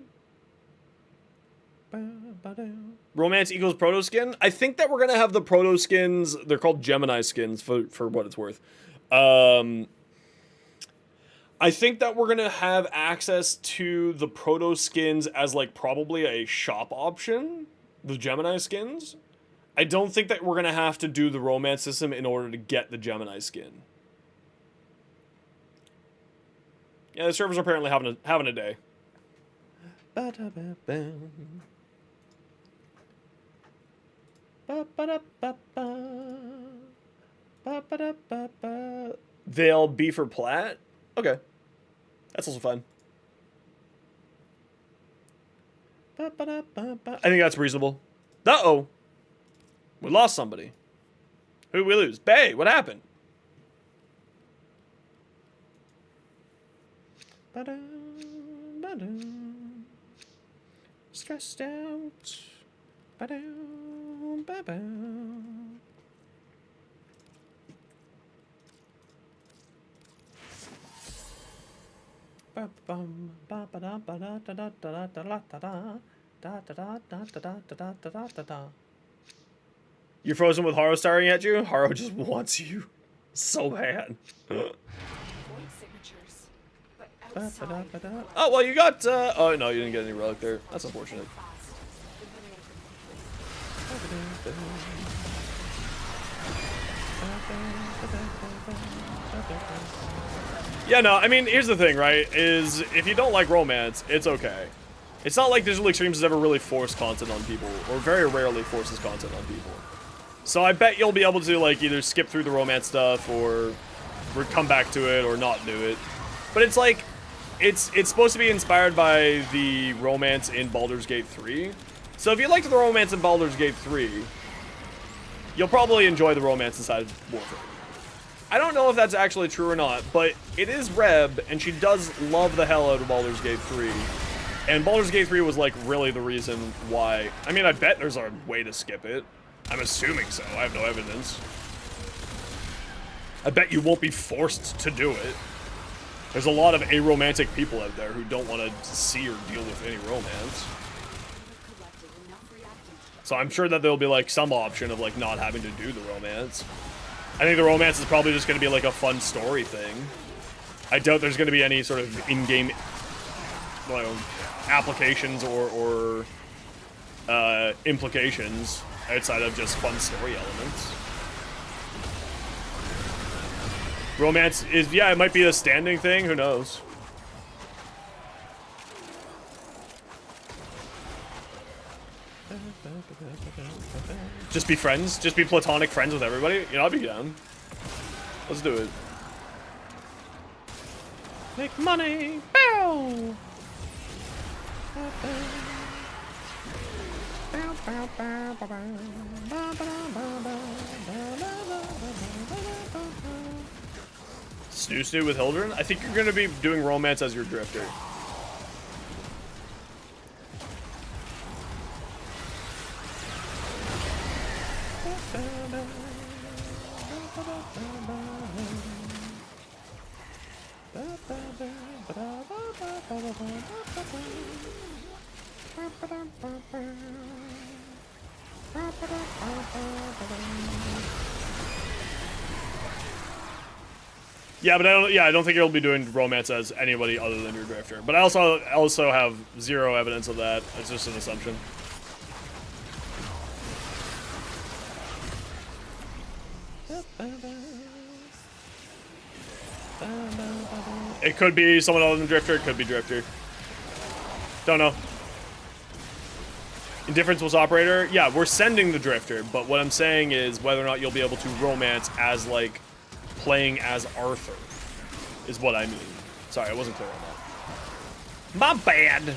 Romance equals proto skin. I think that we're gonna have the proto skins. They're called Gemini skins for what it's worth. I think that we're gonna have access to the proto skins as like probably a shop option. The Gemini skins. I don't think that we're gonna have to do the romance system in order to get the Gemini skin. Yeah, the servers are apparently having a day. They'll be for plat? Okay. That's also fine. I think that's reasonable. Uh-oh. We lost somebody. Who did we lose? Bay, what happened? Ba-dum, ba-dum. Stressed out. Ba-dum, ba-bum. Ba-bum, ba-ba-da, ba-da-da-da-da-da-da-da-da. Da-da-da-da-da-da-da-da-da-da. You're frozen with Haro staring at you? Haro just wants you so bad. Void signatures. But outside. Ba-ba-da-ba-da. Oh, well, you got, oh, no, you didn't get any relic there. That's unfortunate. Fast. Eliminate them Yeah, no, I mean, here's the thing, right? Is if you don't like romance, it's okay. It's not like Digital Extremes has ever really forced content on people, or very rarely forces content on people. So I bet you'll be able to, like, either skip through the romance stuff, or come back to it, or not do it. But it's like, it's supposed to be inspired by the romance in Baldur's Gate 3. So if you liked the romance in Baldur's Gate 3, you'll probably enjoy the romance inside Warframe. I don't know if that's actually true or not, but it is Reb, and she does love the hell out of Baldur's Gate 3. And Baldur's Gate 3 was, like, really the reason why. I mean, I bet there's a way to skip it. I'm assuming so. I have no evidence. I bet you won't be forced to do it. There's a lot of aromantic people out there who don't want to see or deal with any romance. collected enough reactant. So I'm sure that there'll be, like, some option of, like, not having to do the romance. I think the romance is probably just going to be, like, a fun story thing. I doubt there's going to be any sort of in-game, well, applications or implications outside of just fun story elements. Romance is, yeah, it might be a standing thing, who knows? Just be friends, just be platonic friends with everybody. You know, I'll be down. Let's do it. Make money! Bow! Snoo with Hildren? I think you're gonna be doing romance as your drifter. Yeah, but I don't think you'll be doing romance as anybody other than your drifter. But I also have zero evidence of that. It's just an assumption. It could be someone other than drifter. It could be drifter. Don't know. Indifference was operator. Yeah, we're sending the drifter. But what I'm saying is whether or not you'll be able to romance as, like, playing as Arthur is what I mean. Sorry, I wasn't clear on that. My bad.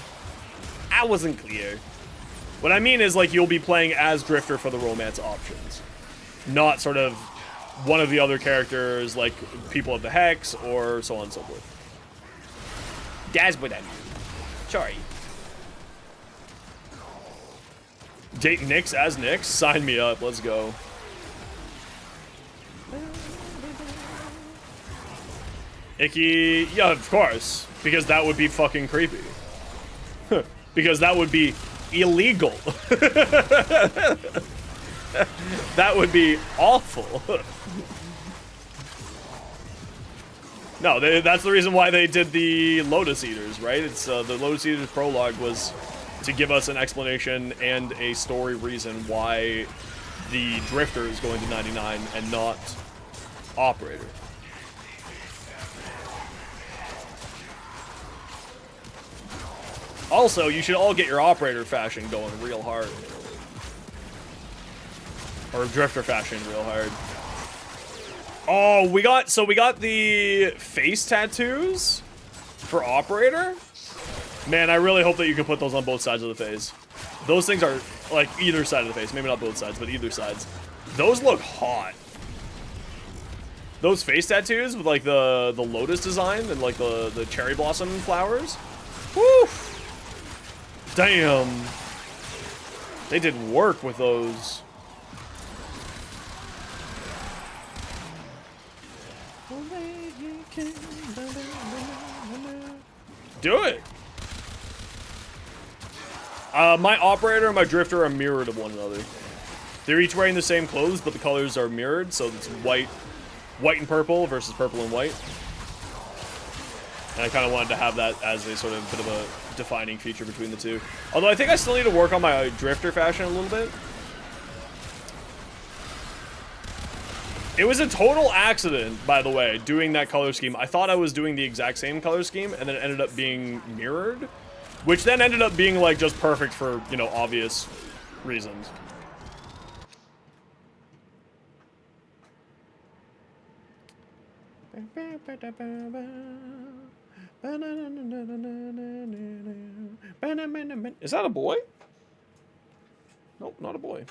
I wasn't clear. What I mean is, like, you'll be playing as Drifter for the romance options. Not sort of one of the other characters, like people of the Hex, or so on and so forth. That's what I mean. Sorry. Date Nyx as Nyx? Sign me up. Let's go. Icky, yeah, of course, because that would be fucking creepy. Because that would be illegal. That would be awful. No, that's the reason why they did the Lotus Eaters, right? It's the Lotus Eaters prologue was to give us an explanation and a story reason why the Drifter is going to 99 and not Operator. Also, you should all get your Operator fashion going real hard. Or Drifter fashion real hard. Oh, we got the face tattoos for Operator. Man, I really hope that you can put those on both sides of the face. Those things are, like, either side of the face. Maybe not both sides, but either sides. Those look hot. those face tattoos with like the lotus design and like the cherry blossom flowers. Woo! Damn. They did work with those. Do it. My operator and my drifter are mirrored of one another. They're each wearing the same clothes, but the colors are mirrored, so it's white and purple versus purple and white. And I kind of wanted to have that as a sort of bit of a defining feature between the two. Although I think I still need to work on my drifter fashion a little bit. It was a total accident, by the way, doing that color scheme. I thought I was doing the exact same color scheme, and then it ended up being mirrored, which then ended up being like just perfect for, you know, obvious reasons. Is that a boy? Nope, not a boy.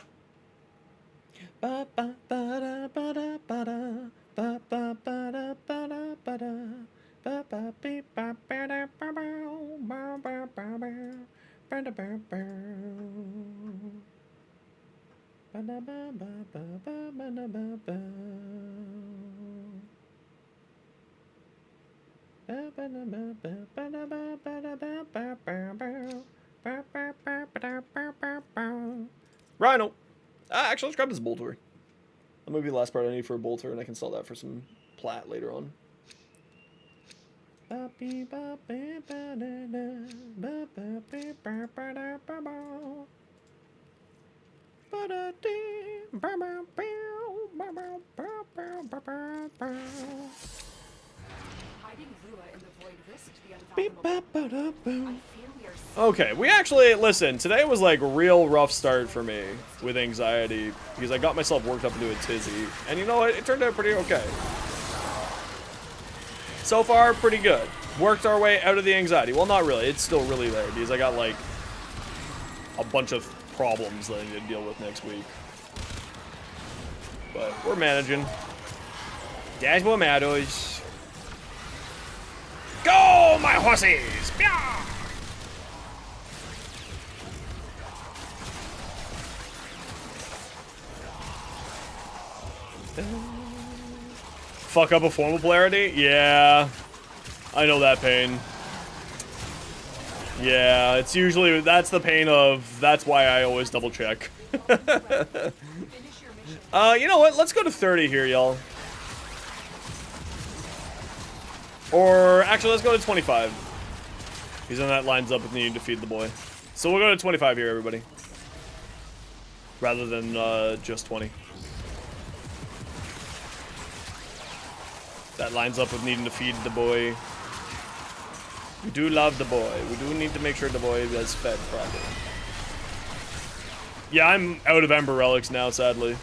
Rhino. Actually, let's grab this bolter. That might be the last part I need for a bolter, and I can sell that for some plat later on. Okay, we actually, listen, today was like a real rough start for me with anxiety because I got myself worked up into a tizzy, and you know what, it turned out pretty okay. So far, pretty good. Worked our way out of the anxiety. Well, not really, it's still really there because I got like a bunch of problems that I need to deal with next week. But we're managing. That's what matters. Go, my horses! Meow! Fuck up a formal polarity? Yeah. I know that pain. Yeah, it's usually, that's the pain of, that's why I always double check. You know what? Let's go to 30 here, y'all. Or, actually, let's go to 25. Because then that lines up with needing to feed the boy. So we'll go to 25 here, everybody. Rather than just 20. That lines up with needing to feed the boy. We do love the boy. We do need to make sure the boy is fed properly. Yeah, I'm out of Ember Relics now, sadly.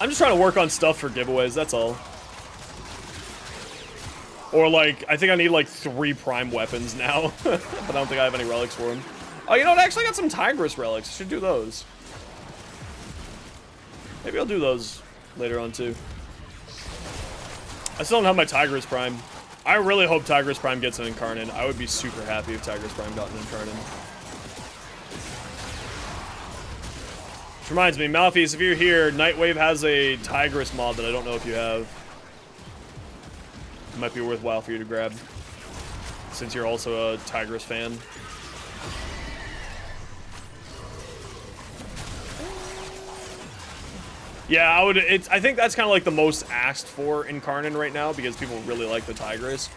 I'm just trying to work on stuff for giveaways, that's all. Or like, I think I need like 3 prime weapons now. But I don't think I have any relics for them. Oh, you know what? I actually got some Tigress relics. I should do those. Maybe I'll do those later on too. I still don't have my Tigress Prime. I really hope Tigress Prime gets an Incarnate. I would be super happy if Tigress Prime got an Incarnate. Which reminds me, Malphys, if you're here, Nightwave has a Tigress mod that I don't know if you have. It might be worthwhile for you to grab, since you're also a Tigress fan. Yeah, I think that's kind of like the most asked for Incarnate right now because people really like the Tigress.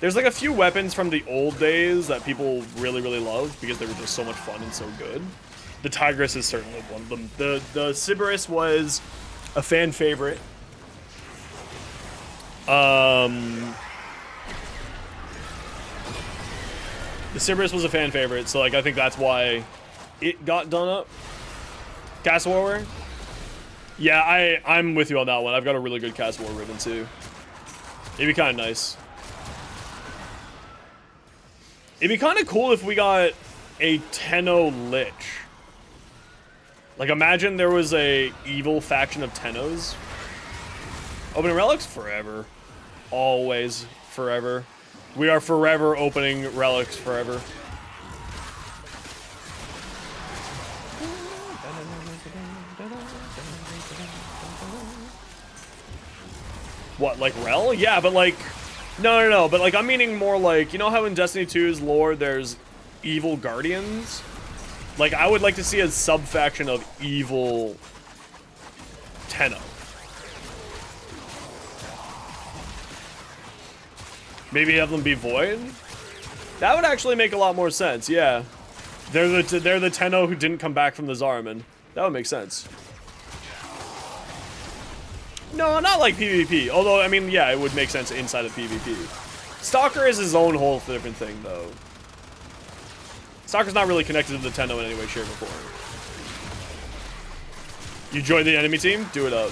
There's like a few weapons from the old days that people really, really love because they were just so much fun and so good. The Tigress is certainly one of them. The Naberus was a fan favorite. The Naberus was a fan favorite, so like I think that's why it got done up. Castle Warrior. Yeah, I'm with you on that one. I've got a really good Castle War ribbon too. It'd be kind of nice. It'd be kind of cool if we got a Tenno Lich. Like, imagine there was a evil faction of Tennos. Opening relics? Forever. Always. Forever. We are forever opening relics forever. What, like Rel? Yeah, but like... No. But like, I'm meaning more like... You know how in Destiny 2's lore there's evil guardians? Like, I would like to see a sub-faction of evil Tenno. Maybe have them be void? That would actually make a lot more sense, yeah. They're the Tenno who didn't come back from the Zariman. That would make sense. No, not like PvP. Although, I mean, yeah, it would make sense inside of PvP. Stalker is his own whole different thing, though. Stalker's not really connected to the Tenno in any way, shape, or form. You join the enemy team? Do it up.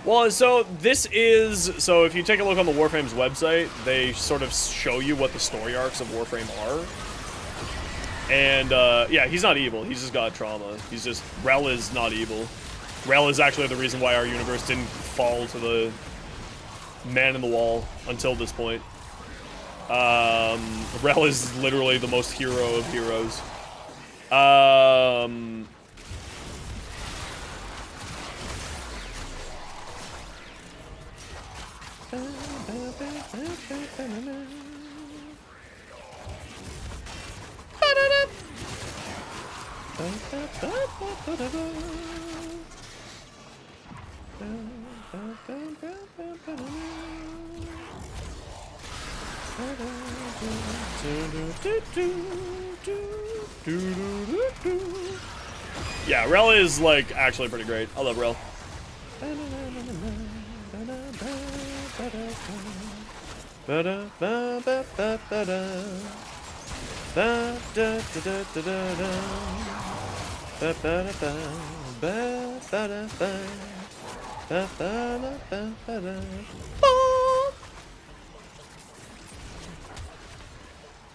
Well, so this is... So if you take a look on the Warframe's website, they sort of show you what the story arcs of Warframe are. And, yeah, he's not evil. He's just got trauma. He's just... Rel is not evil. Rel is actually the reason why our universe didn't fall to the man in the wall until this point. Rel is literally the most hero of heroes. Yeah, Rel is, like, actually pretty great. I love Rel.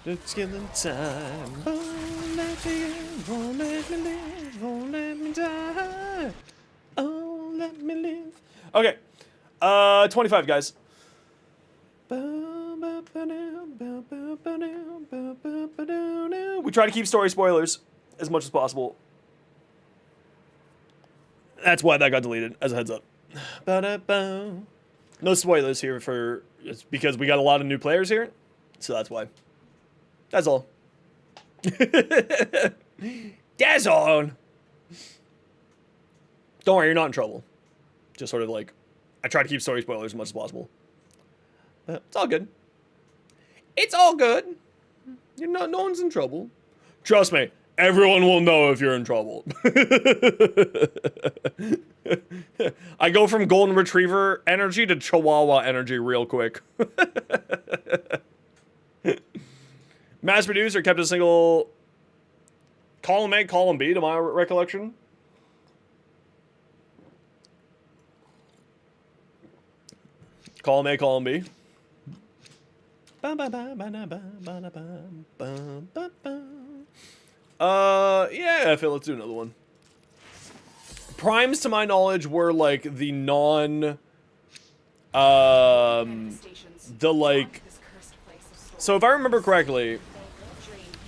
It's killing time. Won't let me in, won't let me live, won't let me die. Oh, let me live. Okay. 25, guys. We try to keep story spoilers as much as possible. That's why that got deleted, as a heads up. No spoilers here for... It's because we got a lot of new players here, so that's why. That's all. That's all. Don't worry, you're not in trouble. Just sort of like... I try to keep story spoilers as much as possible. But it's all good. It's all good. You're not... No one's in trouble. Trust me. Everyone will know if you're in trouble. I go from golden retriever energy to chihuahua energy real quick. Mass produced or kept a single column A, column B to my recollection. Column A, column B. Yeah, Phil, let's do another one. Primes, to my knowledge, were like the non... the like... So if I remember correctly,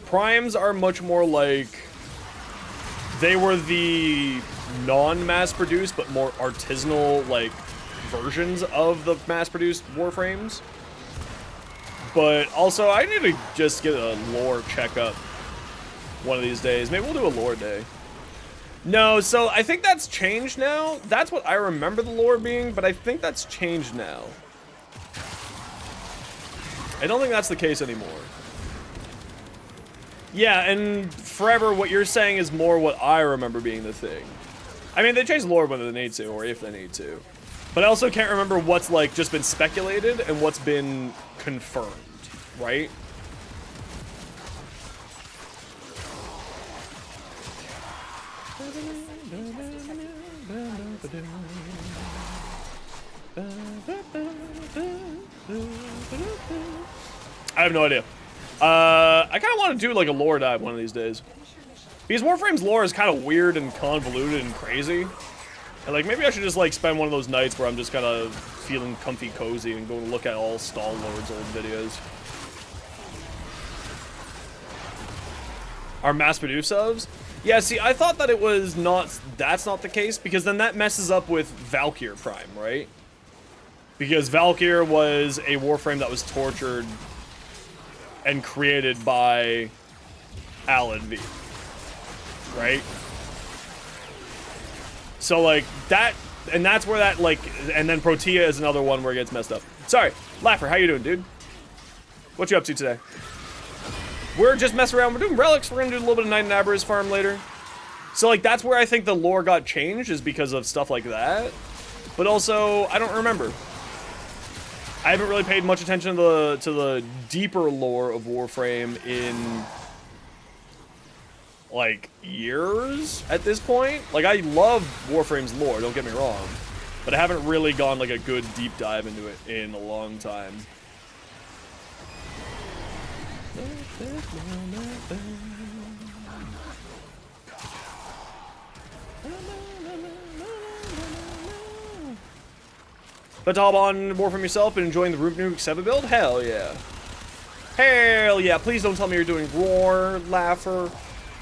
Primes are much more like... They were the non-mass-produced, but more artisanal, like, versions of the mass-produced Warframes. But also, I need to just get a lore checkup one of these days. Maybe we'll do a lore day. No, so I think that's changed now. That's what I remember the lore being, but I think that's changed now. I don't think that's the case anymore. Yeah, and forever, what you're saying is more what I remember being the thing. I mean, they change lore whether they need to, or if they need to. But I also can't remember what's, like, just been speculated and what's been confirmed, right? I have no idea. I kind of want to do like a lore dive one of these days. Because Warframe's lore is kind of weird and convoluted and crazy. And like maybe I should just like spend one of those nights where I'm just kind of feeling comfy cozy and go and look at all Stalwart's old videos. Are mass-produced subs? Yeah, see, I thought that it was not, that's not the case, because then that messes up with Valkyr Prime, right? Because Valkyr was a Warframe that was tortured and created by Alan V. Right? So, like, that, and that's where that, like, and then Protea is another one where it gets messed up. Sorry, Laffer, how you doing, dude? What you up to today? We're just messing around. We're doing relics. We're gonna do a little bit of Night Naberus farm later. So, like, that's where I think the lore got changed, is because of stuff like that. But also, I don't remember. I haven't really paid much attention to the deeper lore of Warframe in, like, years at this point. Like, I love Warframe's lore, don't get me wrong. But I haven't really gone, like, a good deep dive into it in a long time. But hop on Warframe yourself and enjoying the Root Nuke 7 build? Hell yeah. Hell yeah. Please don't tell me you're doing Roar, Laffer.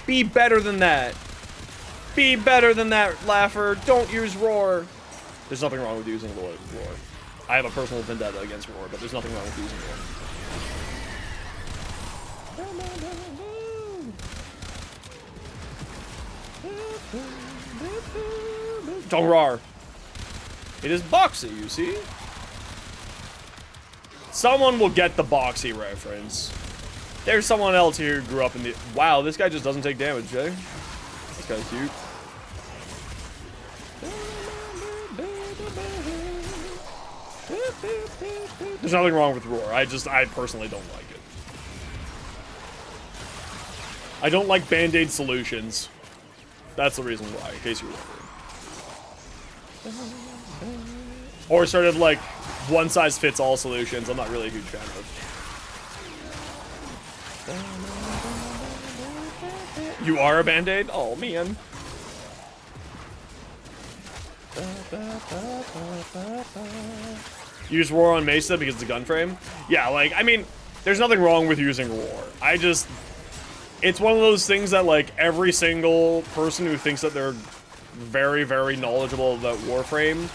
Be better than that. Be better than that, Laffer. Don't use Roar. There's nothing wrong with using Roar. I have a personal vendetta against Roar, but there's nothing wrong with using Roar. Don't roar. It is boxy, you see? Someone will get the boxy reference. There's someone else here who grew up in the... Wow, this guy just doesn't take damage, eh? This guy's cute. There's nothing wrong with Roar. I personally don't like it. I don't like Band-Aid solutions. That's the reason why, in case you were wondering. Or sort of like one-size-fits-all solutions. I'm not really a huge fan of. You are a Band-Aid? Oh, man. Use Roar on Mesa because it's a gun frame? Yeah, like, I mean, there's nothing wrong with using Roar. It's one of those things that, like, every single person who thinks that they're very, very knowledgeable about Warframe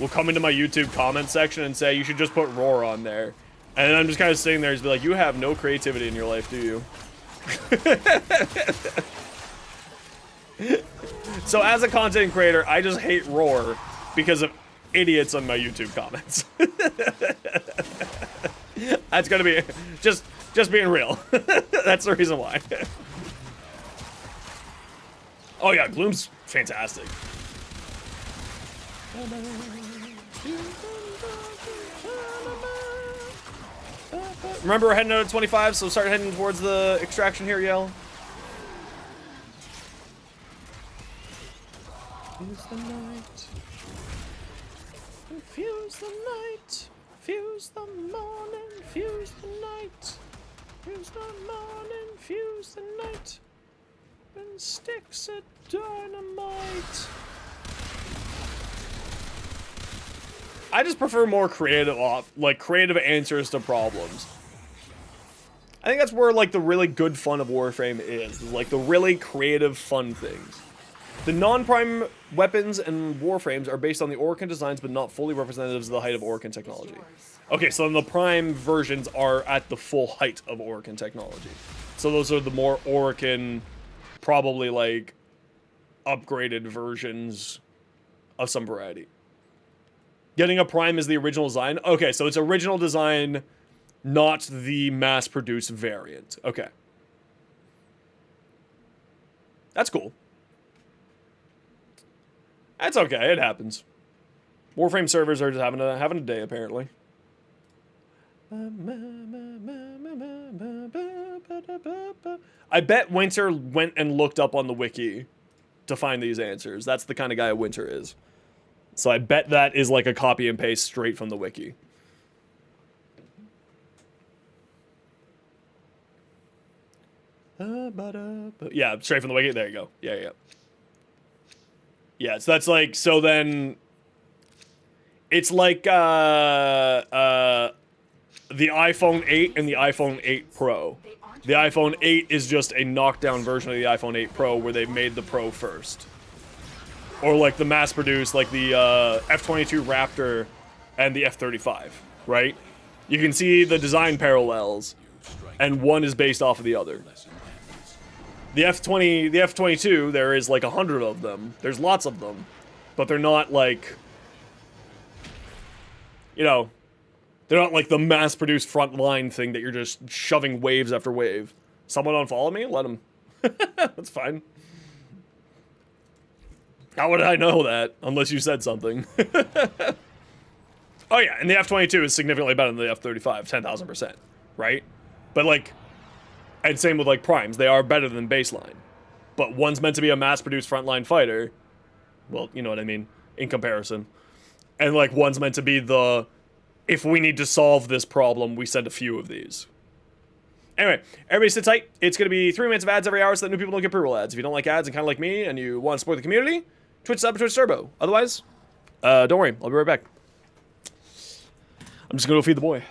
will come into my YouTube comment section and say, you should just put Roar on there. And then I'm just kind of sitting there and be like, you have no creativity in your life, do you? So as a content creator, I just hate Roar because of idiots on my YouTube comments. That's gonna be just being real. That's the reason why. Oh yeah, Gloom's fantastic. Remember, we're heading out at 25, so start heading towards the extraction here, Yell. Fuse the night. Fuse the night. Fuse the morning. Fuse the night. Fuse the morning. Fuse the night. And sticks of dynamite. I just prefer more creative answers to problems. I think that's where, like, the really good fun of Warframe is like, the really creative, fun things. The non-prime weapons and Warframes are based on the Orkan designs, but not fully representatives of the height of Orkan technology. Okay, so then the prime versions are at the full height of Orkan technology. So those are the more Orkan, probably, like, upgraded versions of some variety. Getting a prime is the original design? Okay, so it's original design, not the mass-produced variant. Okay. That's cool. That's okay, it happens. Warframe servers are just having a day, apparently. I bet Winter went and looked up on the wiki to find these answers. That's the kind of guy Winter is. So I bet that is like a copy and paste straight from the wiki. Yeah, straight from the wiki. There you go. Yeah, yeah. Yeah, so that's like, so then it's like the iPhone 8 and the iPhone 8 Pro. The iPhone 8 is just a knockdown version of the iPhone 8 Pro where they made the Pro first. Or like the mass-produced, like the F-22 Raptor and the F-35, right? You can see the design parallels, and one is based off of the other. The F-22, there is like 100 of them. There's lots of them, but they're not like, you know, they're not like the mass-produced frontline thing that you're just shoving waves after wave. Someone unfollow me? Let them. That's fine. How would I know that? Unless you said something. Oh yeah, and the F-22 is significantly better than the F-35, 10,000%, right? But like, and same with like primes, they are better than baseline. But one's meant to be a mass-produced frontline fighter. Well, you know what I mean, in comparison. And like, one's meant to be the, if we need to solve this problem, we send a few of these. Anyway, everybody sit tight. It's going to be 3 minutes of ads every hour so that new people don't get pre-roll ads. If you don't like ads and kind of like me and you want to support the community, Twitch sub, Twitch Turbo. Otherwise, don't worry. I'll be right back. I'm just going to go feed the boy.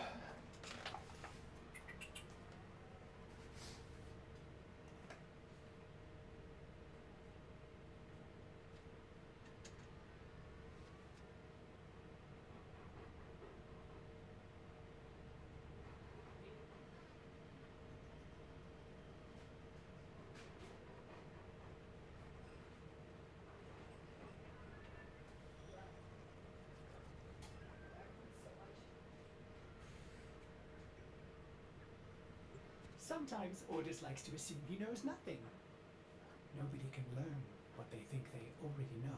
Sometimes Ordis likes to assume he knows nothing. Nobody can learn what they think they already know.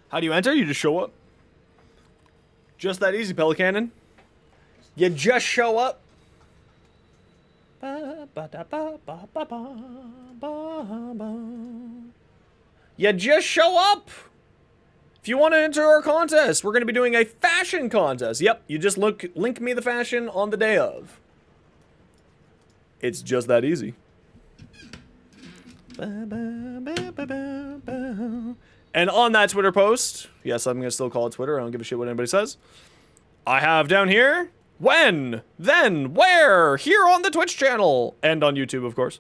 How do you enter? You just show up. Just that easy, Pelicanon. You just show up. You just show up. If you want to enter our contest, we're going to be doing a fashion contest. Yep, you just link me the fashion on the day of. It's just that easy. And on that Twitter post, yes, I'm going to still call it Twitter. I don't give a shit what anybody says. I have down here, when, then, where, here on the Twitch channel, and on YouTube, of course.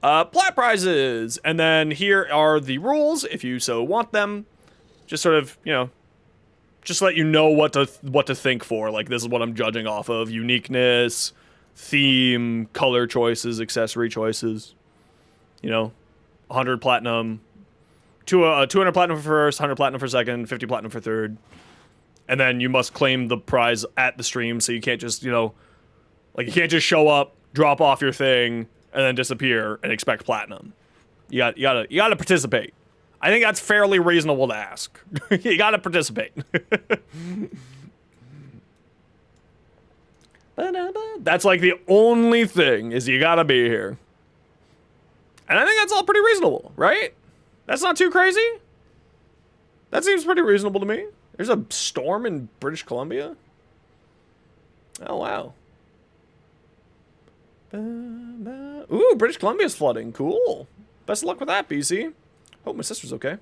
Plat prizes, and then here are the rules, if you so want them. Just sort of, you know, just let you know what to think for. Like, this is what I'm judging off of. Uniqueness, theme, color choices, accessory choices. You know, 100 platinum, 200 platinum for first, 100 platinum for second, 50 platinum for third. And then you must claim the prize at the stream, so you can't just, you know, like, you can't just show up, drop off your thing, and then disappear and expect platinum. You gotta participate. I think that's fairly reasonable to ask. You gotta participate. That's like the only thing, is you gotta be here. And I think that's all pretty reasonable, right? That's not too crazy? That seems pretty reasonable to me. There's a storm in British Columbia? Oh, wow. Ooh, British Columbia's flooding. Cool. Best of luck with that, BC. Hope my sister's okay.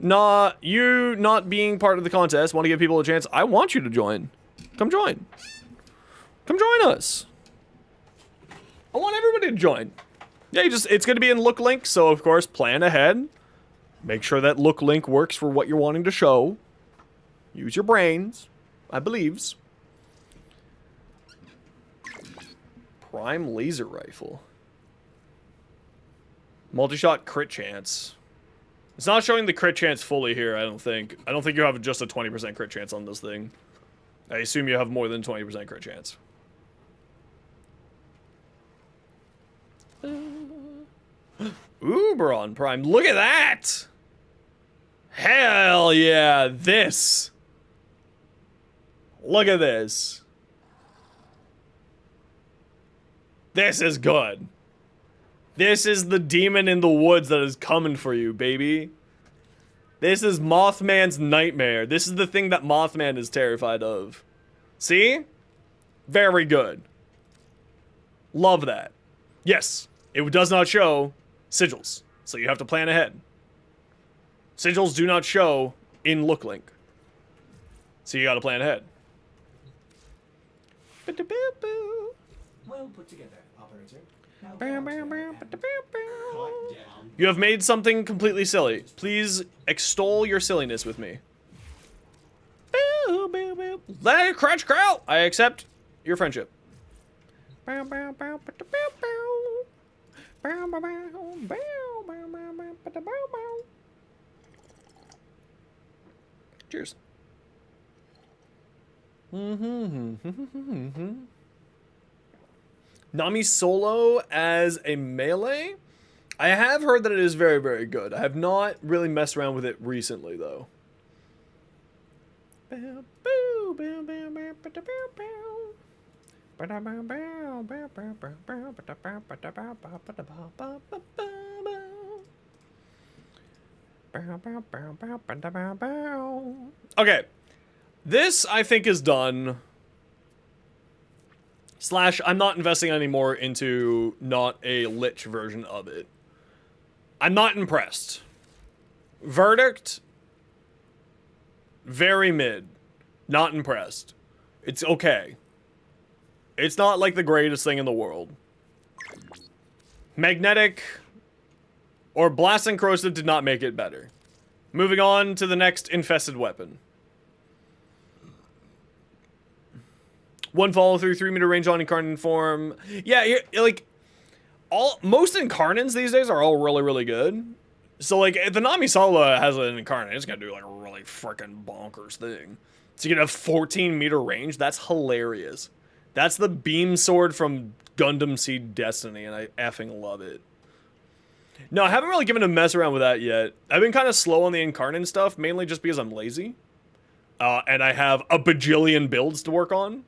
Nah, you not being part of the contest, want to give people a chance. I want you to join. Come join. Come join us. I want everybody to join. Yeah, it's going to be in Look Link, so of course, plan ahead. Make sure that Look Link works for what you're wanting to show. Use your brains, I believes. Prime laser rifle. Multi-shot crit chance. It's not showing the crit chance fully here, I don't think. I don't think you have just a 20% crit chance on this thing. I assume you have more than 20% crit chance. Uberon Prime. Look at that! Hell yeah, this. Look at this. This is good. This is the demon in the woods that is coming for you, baby. This is Mothman's nightmare. This is the thing that Mothman is terrified of. See? Very good. Love that. Yes, it does not show sigils, so you have to plan ahead. Sigils do not show in Look Link, so you gotta plan ahead. Well put together, operator. Now You have made something completely silly. Please extol your silliness with me. Let it crunch crow. I accept your friendship. Cheers. Nami solo as a melee? I have heard that it is very, very good. I have not really messed around with it recently, though. Okay. This, I think, is done. Slash, I'm not investing anymore into not a lich version of it. I'm not impressed. Verdict, very mid. Not impressed. It's okay. It's not like the greatest thing in the world. Magnetic or Blast and Corrosive did not make it better. Moving on to the next infested weapon. 1 follow through, 3 meter range on incarnate form. Yeah, like, most incarnates these days are all really, really good. So, like, if the Nami Sala has an incarnate, it's gonna do, like, a really freaking bonkers thing. So you can have 14 meter range. That's hilarious. That's the beam sword from Gundam Seed Destiny, and I effing love it. No, I haven't really given a mess around with that yet. I've been kind of slow on the Incarnate stuff, mainly just because I'm lazy. And I have a bajillion builds to work on.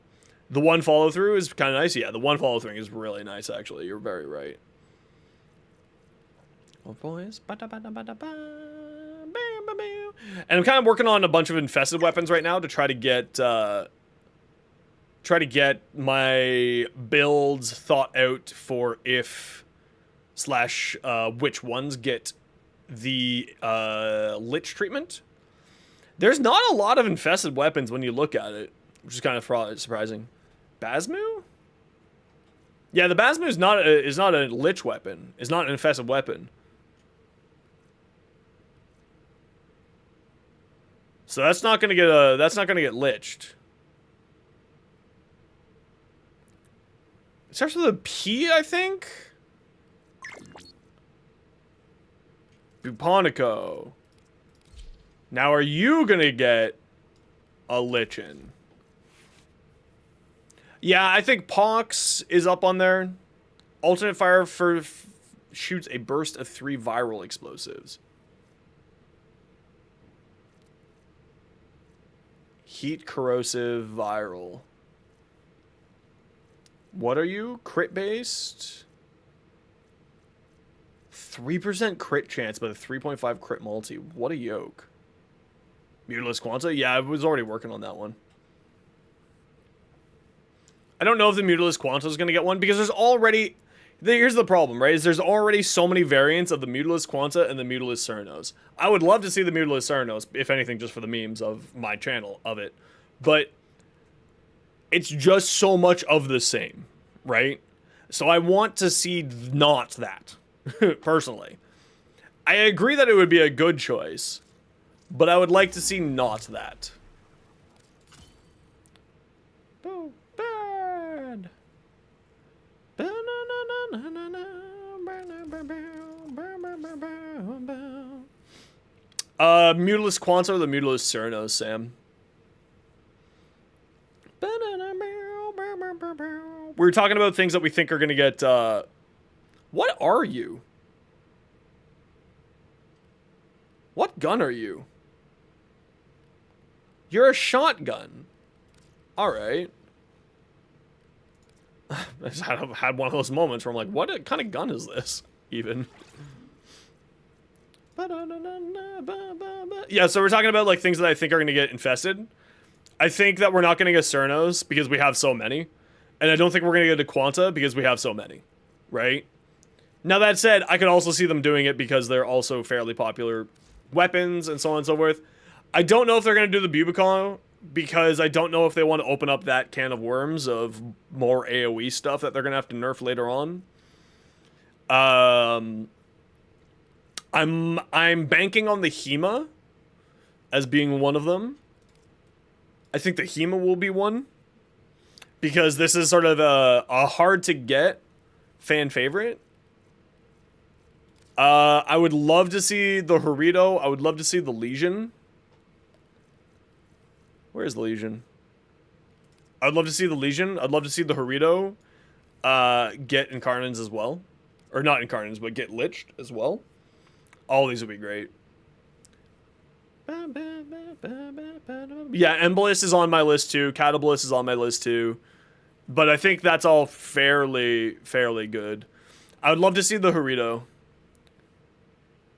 The one follow-through is kind of nice. Yeah, the one follow-through is really nice, actually. You're very right. Oh, boys. And I'm kind of working on a bunch of infested weapons right now to try to get my builds thought out for if / which ones get the lich treatment. There's not a lot of infested weapons when you look at it, which is kind of surprising. Basmu? Yeah, the Basmu is not a lich weapon. It's not an infested weapon. So that's not gonna get liched. It starts with a P, I think. Buponico. Now, are you gonna get a lichen? Yeah, I think Pox is up on there. Alternate fire shoots a burst of 3 viral explosives. Heat corrosive viral. What are you? Crit based? 3% crit chance, but a 3.5 crit multi. What a yoke. Mutilis Quanta? Yeah, I was already working on that one. I don't know if the Mutilis Quanta is going to get one, because there's already... Here's the problem, right? Is there's already so many variants of the Mutilis Quanta and the Mutilis Cernos. I would love to see the Mutilis Cernos, if anything, just for the memes of my channel of it. But it's just so much of the same, right? So I want to see not that, personally. I agree that it would be a good choice, but I would like to see not that. Oh, bad. Mutilis Quanta or the Mutilis Cernos, Sam? We were talking about things that we think are going to get, what are you? What gun are you? You're a shotgun. Alright. I just had one of those moments where I'm like, what kind of gun is this, even? Yeah, so we're talking about, like, things that I think are going to get infested. I think that we're not going to get Cernos because we have so many. And I don't think we're going to get a Quanta because we have so many. Right? Now, that said, I could also see them doing it because they're also fairly popular weapons and so on and so forth. I don't know if they're going to do the Bubicon because I don't know if they want to open up that can of worms of more AoE stuff that they're going to have to nerf later on. I'm banking on the Hema as being one of them. I think the Hema will be one because this is sort of a hard to get fan favorite. I would love to see the Harito. I would love to see the Legion. Where's the Legion? I'd love to see the Legion. I'd love to see the Harito get Incarnans as well. Or not Incarnans, but get Liched as well. All these would be great. Yeah, Embolus is on my list too. Catabolus is on my list too. But I think that's all fairly good. I would love to see the Harito.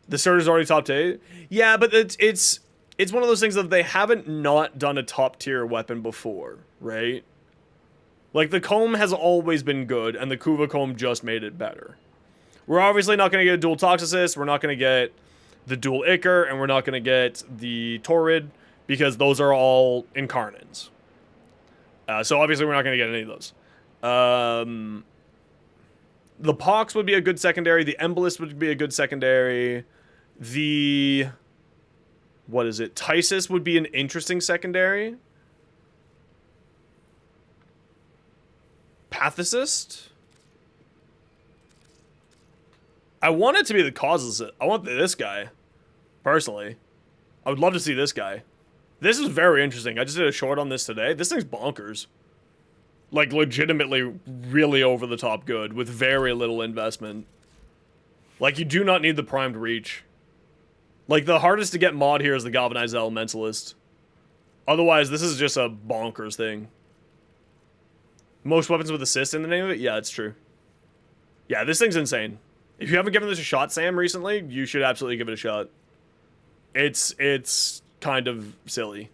The Surtur's already top 8. Yeah, but it's one of those things that they haven't not done a top tier weapon before, right? Like, the Comb has always been good, and the Kuva Comb just made it better. We're obviously not going to get a dual Toxicist, we're not going to get the dual Ichor, and we're not going to get the Torrid, because those are all Incarnans. So obviously we're not going to get any of those. The Pox would be a good secondary, the Embolus would be a good secondary, the... what is it? Tysis would be an interesting secondary. Pathicist? I want it to be the Causeless. I want this guy. Personally. I would love to see this guy. This is very interesting. I just did a short on this today. This thing's bonkers. Like, legitimately really over the top good with very little investment. Like, you do not need the primed reach. Like, the hardest to get mod here is the galvanized elementalist. Otherwise, this is just a bonkers thing. Most weapons with assist in the name of it? Yeah, it's true. Yeah, this thing's insane. If you haven't given this a shot, Sam, recently, you should absolutely give it a shot. It's kind of silly.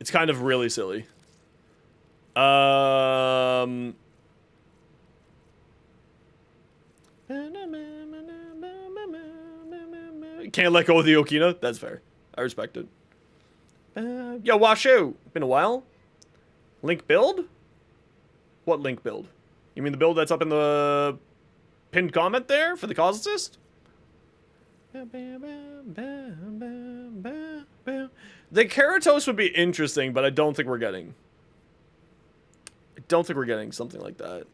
It's kind of really silly. Can't let go of the Okina. That's fair. I respect it. Yo, Washu. Been a while. Link build? What link build? You mean the build that's up in the pinned comment there for the cause assist? The Keratos would be interesting, but I don't think we're getting. I don't think we're getting something like that.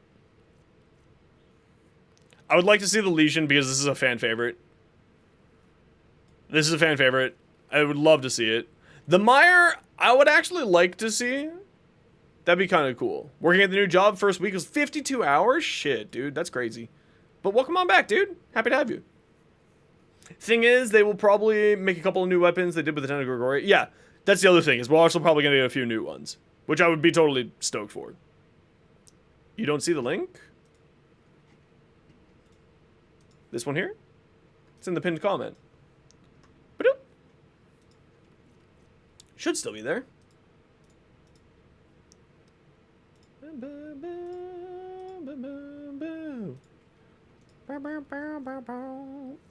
I would like to see the Legion because this is a fan favorite. This is a fan favorite. I would love to see it. The Mire, I would actually like to see. That'd be kind of cool. Working at the new job first week was 52 hours? Shit, dude, that's crazy. But welcome on back, dude. Happy to have you. Thing is, they will probably make a couple of new weapons they did with the Tentacle Gregory. Yeah, that's the other thing, is we're also probably going to get a few new ones. Which I would be totally stoked for. You don't see the link? This one here? It's in the pinned comment. Ba-doop. Should still be there.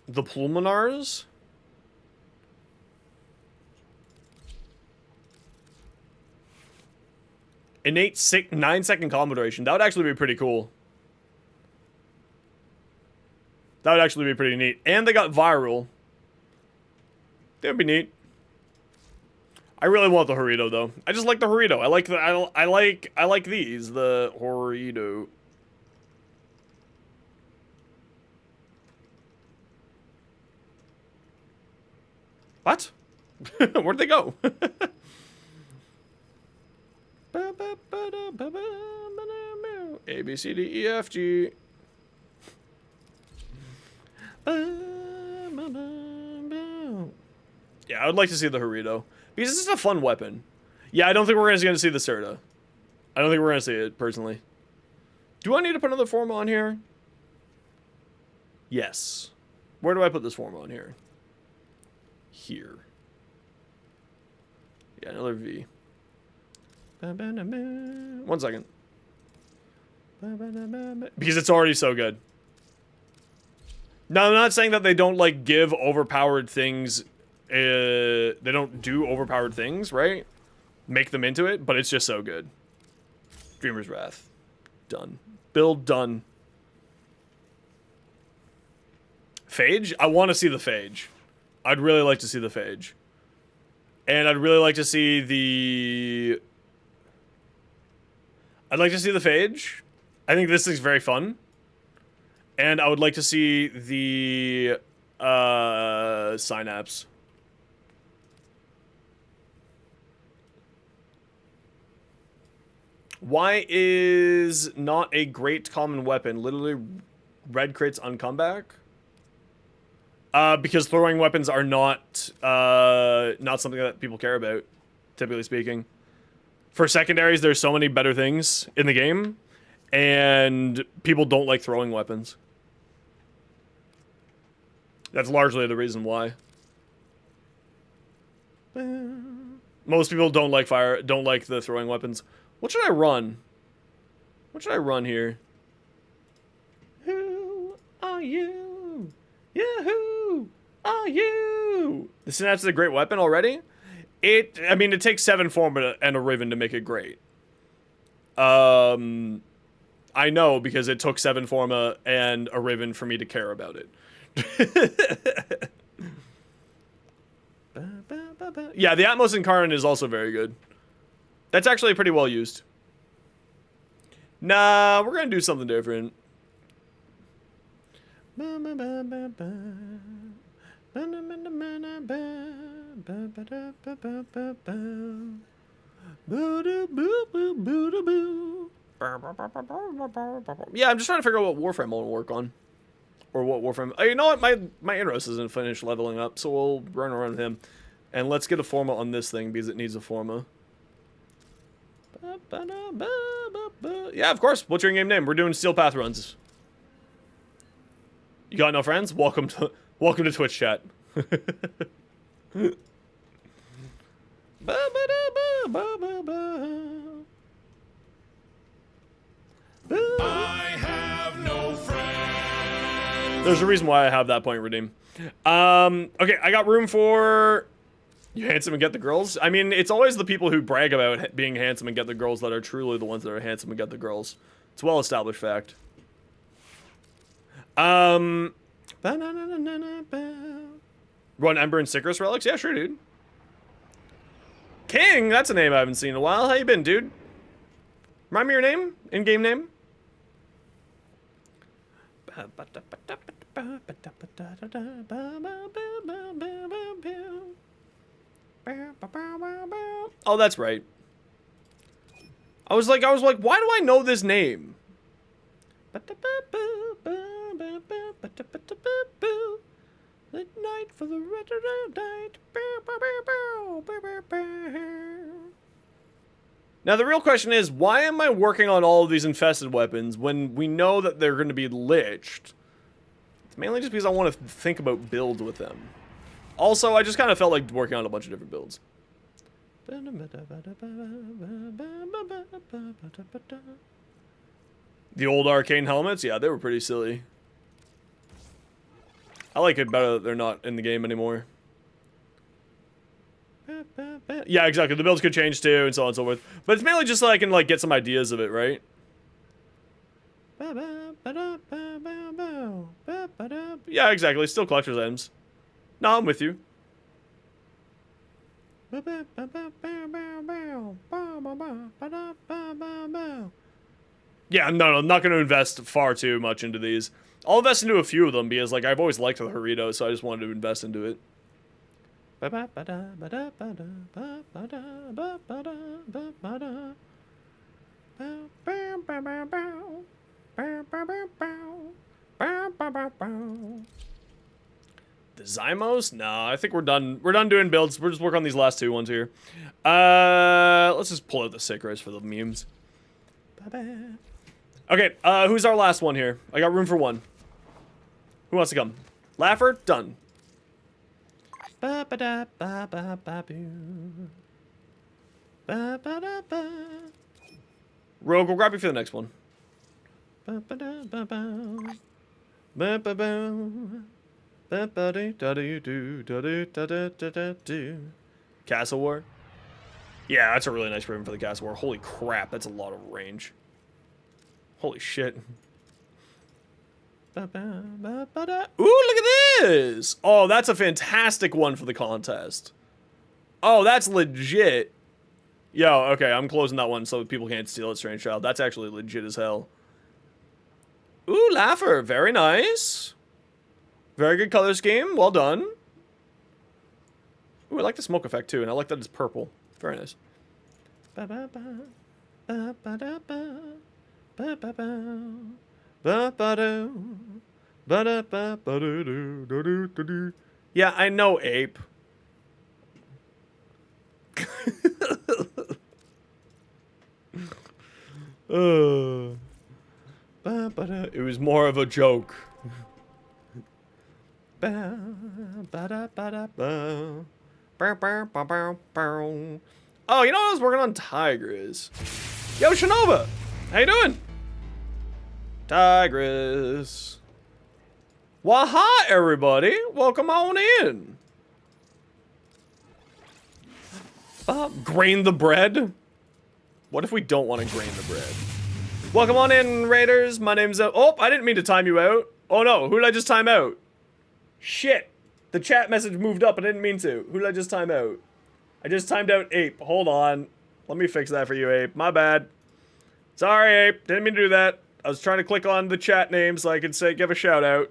The Pulmonars? Innate 9-second combo duration. That would actually be pretty cool. That would actually be pretty neat. And they got viral. That would be neat. I really want the Horito though. I just like the Horito. I like the I like these, the Horito. What? Where'd they go? A, B, C, D, E, F, G. Yeah, I would like to see the Horito. Because this is a fun weapon. Yeah, I don't think we're going to see the Serta. I don't think we're going to see it, personally. Do I need to put another form on here? Yes. Where do I put this form on here? Here. Yeah, another V. 1 second. Because it's already so good. Now, I'm not saying that they don't, like, give overpowered things. They don't do overpowered things, right? Make them into it, but it's just so good. Dreamer's Wrath. Done. Build done. Phage? I want to see the Phage. I'd really like to see the Phage. And I'd really like to see the... I'd like to see the Phage. I think this thing's very fun. And I would like to see the Synapse. Why is not a great common weapon literally red crits on comeback? Because throwing weapons are not something that people care about, typically speaking. For secondaries, there's so many better things in the game, and people don't like throwing weapons. That's largely the reason why. Most people don't like the throwing weapons. What should I run? What should I run here? Who are you? Yeah, who are you? The Synapse is a great weapon already. I mean, it takes 7 form and a Riven to make it great. I know because it took 7 forma and a Riven for me to care about it. Yeah, the Atmos Incarnate is also very good. That's actually pretty well used. Nah, we're gonna do something different. Yeah, I'm just trying to figure out what Warframe I want to work on. Or what Warframe... Oh, you know what? My Inros isn't finished leveling up, so we'll run around with him. And let's get a forma on this thing, because it needs a forma. Yeah, of course. What's your in-game name? We're doing Steel Path runs. You got no friends? Welcome to Twitch chat. I have no friends. There's a reason why I have that point redeem. Okay, I got room for you handsome and get the girls. I mean, it's always the people who brag about being handsome and get the girls that are truly the ones that are handsome and get the girls. It's a well-established fact. Run Ember and Sickers Relics? Yeah, sure, dude. King, that's a name I haven't seen in a while. How you been, dude? Remind me your name? In-game name? Oh, that's right. I was like, why do I know this name? The night for the night. Now the real question is, why am I working on all of these infested weapons when we know that they're going to be liched? It's mainly just because I want to think about builds with them. Also, I just kind of felt like working on a bunch of different builds. The old arcane helmets? Yeah, they were pretty silly. I like it better that they're not in the game anymore. Yeah, exactly. The builds could change too, and so on and so forth. But it's mainly just so I can like get some ideas of it, right? Yeah, exactly. Still collector's items. No, I'm with you. Yeah, no, I'm not going to invest far too much into these. I'll invest into a few of them because, like, I've always liked the Haritos, so I just wanted to invest into it. The Zymos? No, I think we're done. We're done doing builds. We're just working on these last two ones here. Let's just pull out the Sickers for the memes. Okay, who's our last one here? I got room for one. Who wants to come? Laffer? Done. Rogue, we'll grab you for the next one. Castle War? Yeah, that's a really nice ribbon for the Castle War. Holy crap, that's a lot of range. Holy shit. Ooh, look at this! Oh, that's a fantastic one for the contest. Oh, that's legit. Yo, okay, I'm closing that one so people can't steal it, Strange Child. That's actually legit as hell. Ooh, Laffer, very nice. Very good color scheme, well done. Ooh, I like the smoke effect too, and I like that it's purple. Very nice. Yeah, I know, Ape. It was more of a joke. Oh, you know what I was working on? Tigris. Yo, Shinova! How you doing? Tigris. Waha, everybody! Welcome on in. Grain the bread? What if we don't want to grain the bread? Welcome on in, Raiders. My name's... Oh, I didn't mean to time you out. Oh no, who did I just time out? Shit. The chat message moved up. I didn't mean to. Who did I just time out? I just timed out Ape. Hold on. Let me fix that for you, Ape. My bad. Sorry, Ape. Didn't mean to do that. I was trying to click on the chat name so I could say, give a shout out.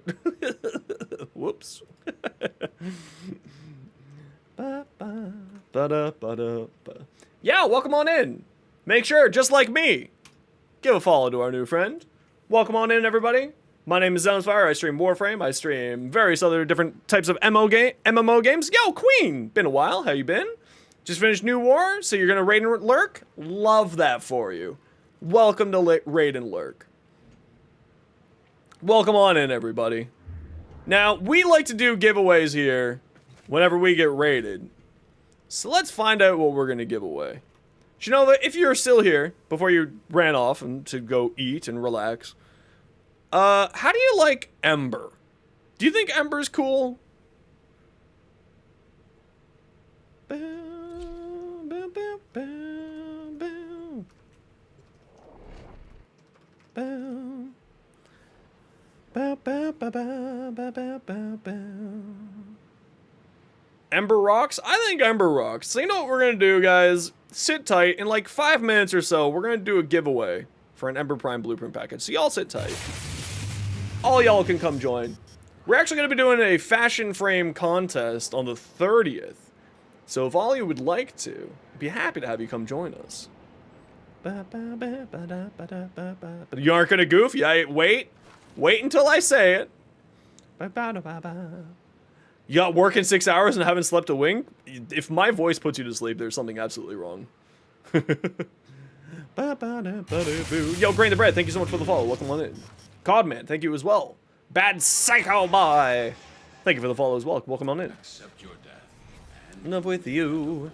Whoops. Yeah, welcome on in. Make sure, just like me, give a follow to our new friend. Welcome on in, everybody. My name is Zonesfire. I stream Warframe. I stream various other different types of MMO games. Yo, Queen! Been a while. How you been? Just finished New War, so you're gonna raid and lurk? Love that for you. Welcome to raid and lurk. Welcome on in, everybody. Now, we like to do giveaways here whenever we get raided. So let's find out what we're gonna give away. Shinova, if you're still here before you ran off and to go eat and relax, how do you like Ember? Do you think Ember's cool? Ember rocks? I think Ember rocks. So you know what we're gonna do, guys? Sit tight. In like 5 minutes or so, we're gonna do a giveaway for an Ember Prime Blueprint package. So y'all sit tight. All y'all can come join. We're actually gonna be doing a fashion frame contest on the 30th. So if all you would like to, I'd be happy to have you come join us. But you aren't gonna goof? Yeah, wait until I say it. You got work in 6 hours and haven't slept a wink? If my voice puts you to sleep, there's something absolutely wrong. Yo, Grain the Bread, thank you so much for the follow. Welcome on in. Codman, thank you as well. Bad Psycho Boy, thank you for the follow as well. Welcome on in. Accept your death. Love with you.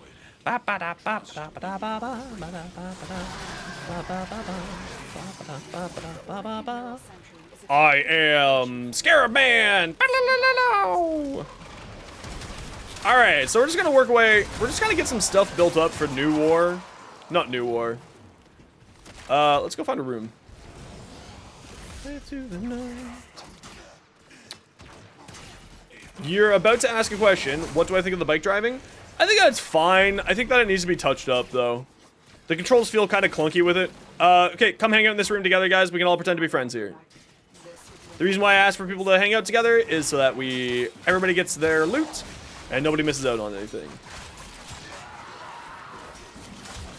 I am Scarab Man. Alright, so we're just gonna work away. We're just gonna get some stuff built up for New War. Not New War. Let's go find a room. You're about to ask a question. What do I think of the bike driving? I think that's fine. I think that it needs to be touched up, though. The controls feel kind of clunky with it. Okay, come hang out in this room together, guys. We can all pretend to be friends here. The reason why I asked for people to hang out together is so that everybody gets their loot and nobody misses out on anything.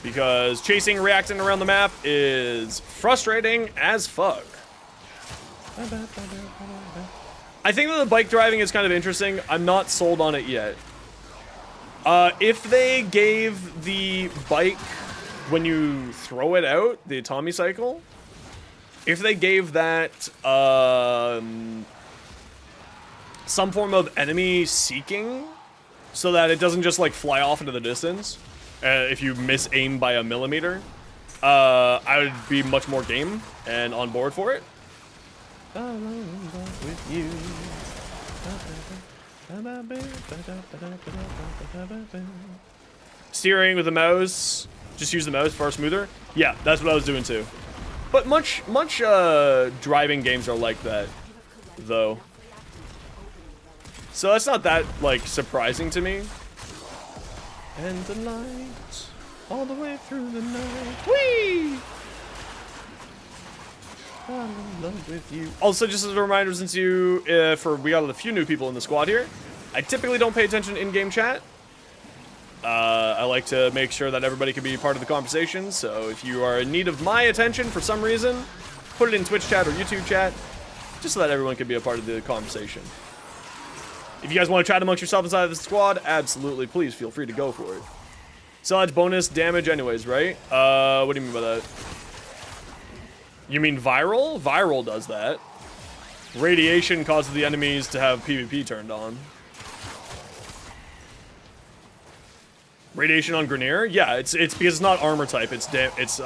Because chasing, reacting around the map is frustrating as fuck. I think that the bike driving is kind of interesting. I'm not sold on it yet. If they gave the bike, when you throw it out, the Tommy cycle, if they gave that some form of enemy seeking, so that it doesn't just like fly off into the distance, if you miss aim by a millimeter, I would be much more game and on board for it. With you. Steering with the mouse, just use the mouse far smoother. Yeah, that's what I was doing too. But much driving games are like that, though. So that's not that like surprising to me. And the light all the way through the night. Whee! I'm in love with you. Also, just as a reminder, since we got a few new people in the squad here, I typically don't pay attention to in-game chat. I like to make sure that everybody can be part of the conversation, so if you are in need of my attention for some reason, put it in Twitch chat or YouTube chat, just so that everyone can be a part of the conversation. If you guys want to chat amongst yourself inside of the squad, absolutely, please feel free to go for it. So that's bonus damage anyways, right? What do you mean by that? You mean viral? Viral does that. Radiation causes the enemies to have PvP turned on. Radiation on Grenier? Yeah, it's because it's not armor type, it's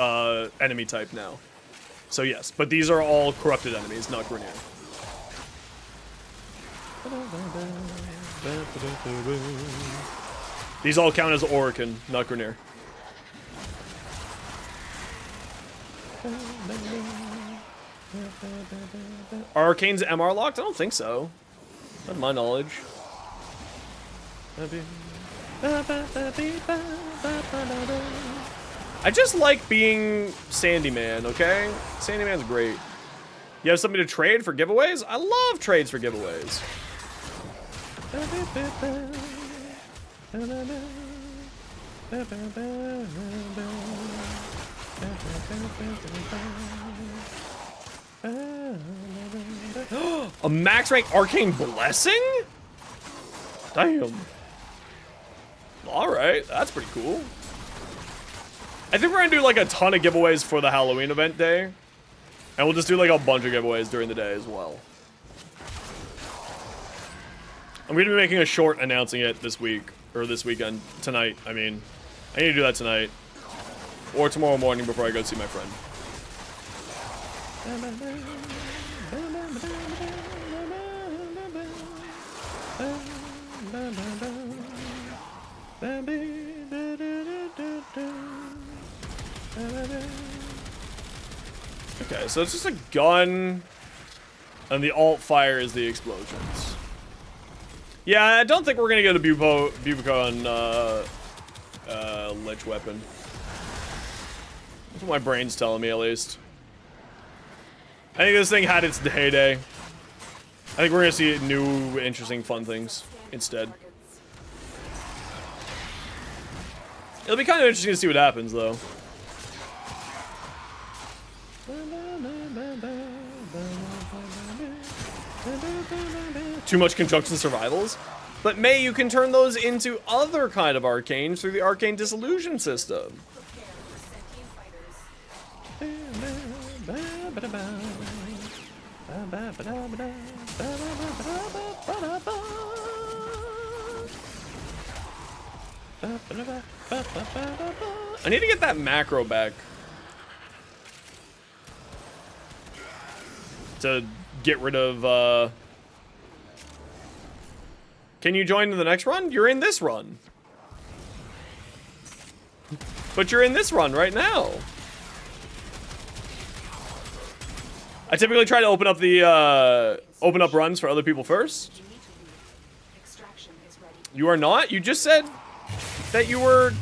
enemy type now. So yes, but these are all corrupted enemies, not Grenier. These all count as Orican, not Grenier. Are Arcane's MR locked? I don't think so. Not to my knowledge. I just like being Sandyman, okay? Sandyman's great. You have something to trade for giveaways? I love trades for giveaways. A max rank arcane blessing? Damn. Alright, that's pretty cool. I think we're gonna do like a ton of giveaways for the Halloween event day. And we'll just do like a bunch of giveaways during the day as well. I'm gonna be making a short announcing it this week, or this weekend, tonight, I mean. I need to do that tonight. Or tomorrow morning before I go see my friend. Okay, so it's just a gun, and the alt fire is the explosions. Yeah, I don't think we're gonna get a Bubicon lich weapon. That's what my brain's telling me, at least. I think this thing had its heyday. I think we're gonna see new, interesting, fun things instead. It'll be kind of interesting to see what happens, though. Too much conjunction survivals? But May, you can turn those into other kind of arcanes through the arcane disillusion system. I need to get that macro back. To get rid of, Can you join the next run? You're in this run. But you're in this run right now. I typically try to open up the, open up runs for other people first. You are not? You just said that you were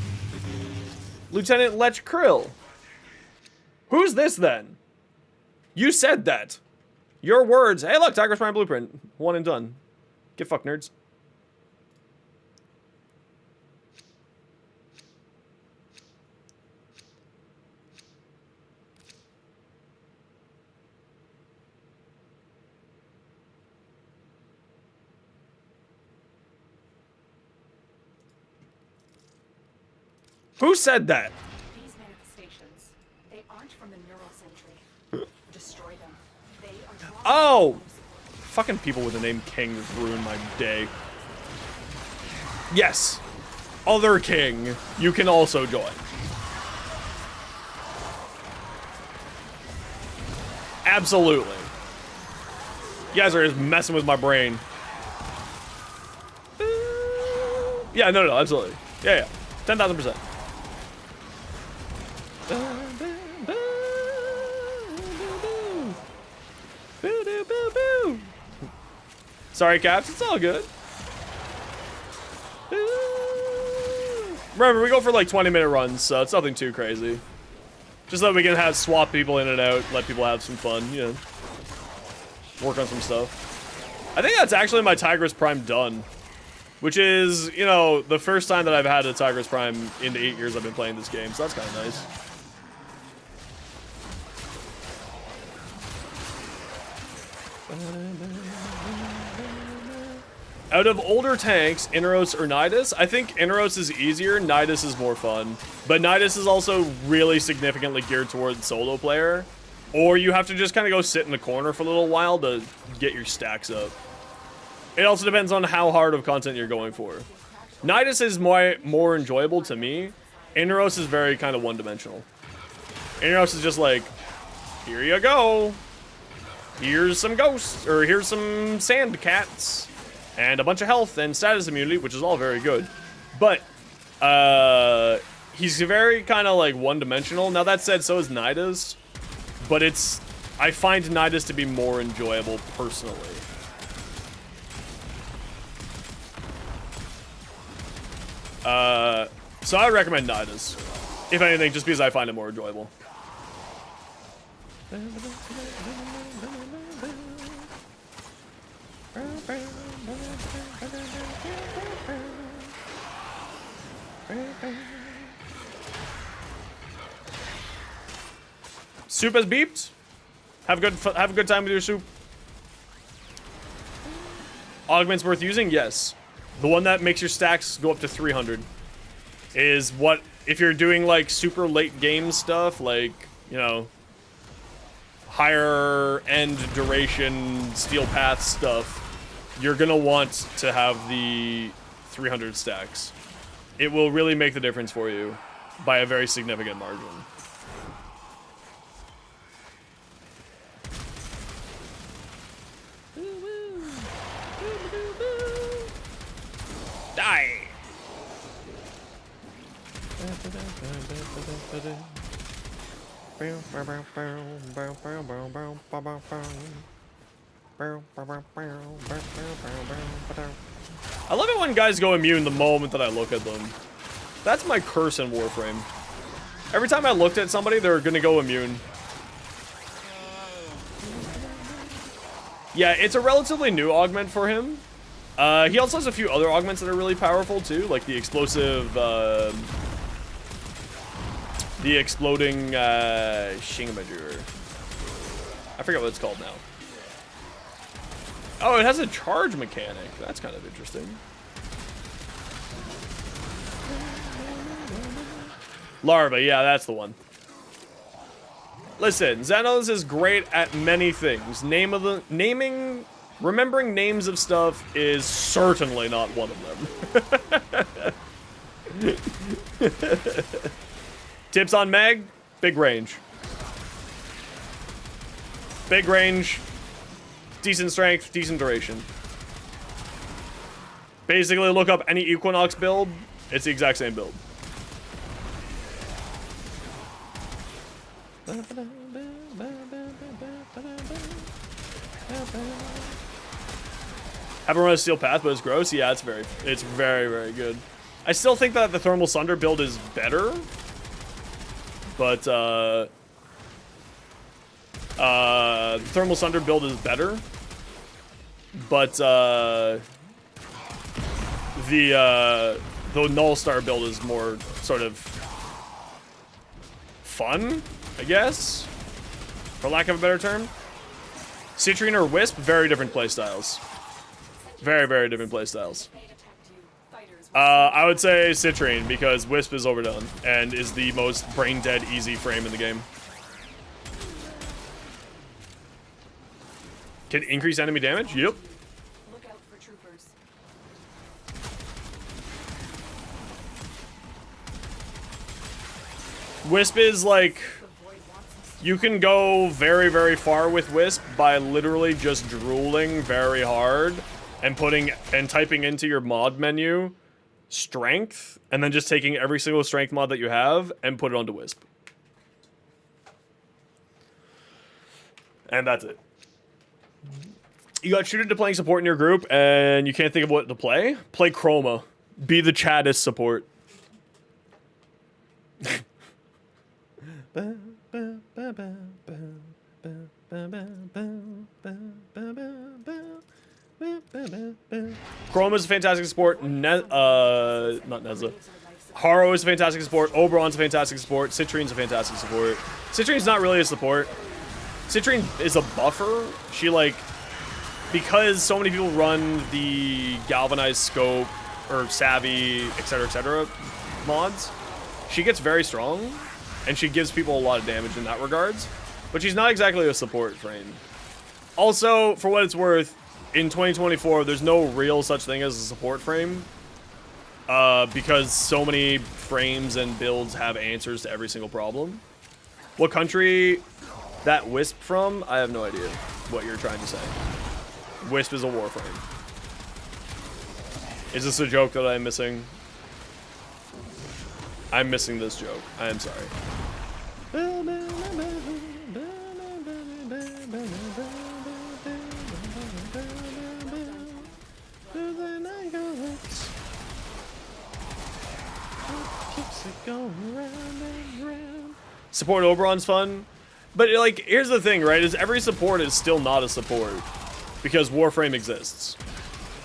Lieutenant Lech Krill. Who's this then? You said that. Your words. Hey, look, Tiger's Prime Blueprint. One and done. Get fucked, nerds. Who said that? These manifestations, they aren't from the neural sentry. Destroy them. They are Oh! Fucking people with the name King just ruined my day. Yes. Other King, you can also join. Absolutely. You guys are just messing with my brain. Yeah, no, absolutely. Yeah. 10,000%. Sorry, Caps. It's all good. Remember, we go for like 20-minute runs, so it's nothing too crazy. Just so we can have swap people in and out, let people have some fun, you know. Work on some stuff. I think that's actually my Tigress Prime done. Which is, you know, the first time that I've had a Tigress Prime in the 8 years I've been playing this game, so that's kind of nice. Out of older tanks, Inaros or Nidus, I think Inaros is easier, Nidus is more fun. But Nidus is also really significantly geared towards solo player. Or you have to just kind of go sit in the corner for a little while to get your stacks up. It also depends on how hard of content you're going for. Nidus is more enjoyable to me. Inaros is very kind of one-dimensional. Inaros is just like, here you go. Here's some ghosts, or here's some sand cats. And a bunch of health and status immunity, which is all very good. But, he's very kind of like one-dimensional. Now that said, so is Nidus. But I find Nidus to be more enjoyable personally. So I recommend Nidus. If anything, just because I find it more enjoyable. Soup has beeped. Have a good time with your soup. Augment's worth using? Yes. The one that makes your stacks go up to 300 is what, if you're doing like super late game stuff, like, you know, higher end duration steel path stuff, you're gonna want to have the 300 stacks. It will really make the difference for you by a very significant margin. Die! I love it when guys go immune the moment that I look at them. That's my curse in Warframe. Every time I looked at somebody, they're gonna go immune. Yeah, it's a relatively new augment for him. He also has a few other augments that are really powerful too, like the explosive, the exploding, Shingamajur. I forget what it's called now. Oh, it has a charge mechanic. That's kind of interesting. Larva, yeah, that's the one. Listen, Xenos is great at many things. Remembering names of stuff is certainly not one of them. Tips on Meg? Big range. Big range. Decent strength, decent duration. Basically, look up any Equinox build. It's the exact same build. Haven't run a steel path, but it's gross. Yeah, it's very, very good. I still think that the thermal sunder build is better, but the thermal sunder build is better, but the null star build is more sort of fun, I guess, for lack of a better term. Citrine or Wisp, very different playstyles. Very different playstyles. I would say Citrine, because Wisp is overdone and is the most brain-dead easy frame in the game. Can increase enemy damage? Yep. Look out for troopers. Wisp is like, you can go very far with Wisp by literally just drooling very hard and typing into your mod menu strength, and then just taking every single strength mod that you have and put it onto Wisp. And that's it. You got shooted to playing support in your group and you can't think of what to play? Play Chroma. Be the Chaddist support. Chroma is a fantastic support. Not Nezza. Haro is a fantastic support. Oberon's a fantastic support. Citrine's a fantastic support. Citrine's not really a support. Citrine is a buffer. She, like, because so many people run the Galvanized Scope or Savvy, etc., mods, she gets very strong, and she gives people a lot of damage in that regards. But she's not exactly a support frame. Also, for what it's worth, in 2024, there's no real such thing as a support frame, because so many frames and builds have answers to every single problem. What country that Wisp from? I have no idea what you're trying to say. Wisp is a warframe. Is this a joke that I'm missing? I'm missing this joke. I am sorry. Support Oberon's fun, but like, here's the thing, right? Is every support is still not a support because Warframe exists,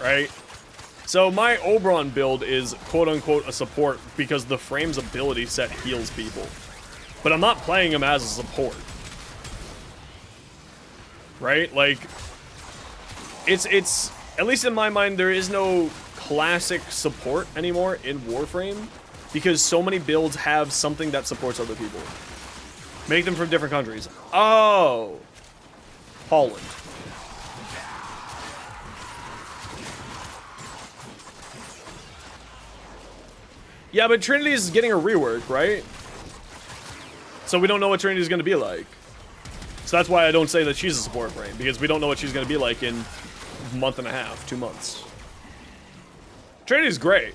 right? So my Oberon build is quote-unquote a support because the frame's ability set heals people, but I'm not playing him as a support. right? Like, it's at least in my mind, there is no classic support anymore in Warframe because so many builds have something that supports other people. Make them from different countries. Oh, Holland. Yeah, but Trinity is getting a rework, right? So we don't know what Trinity is going to be like. So that's why I don't say that she's a support frame, because we don't know what she's going to be like in a month and a half, 2 months. Trinity's great.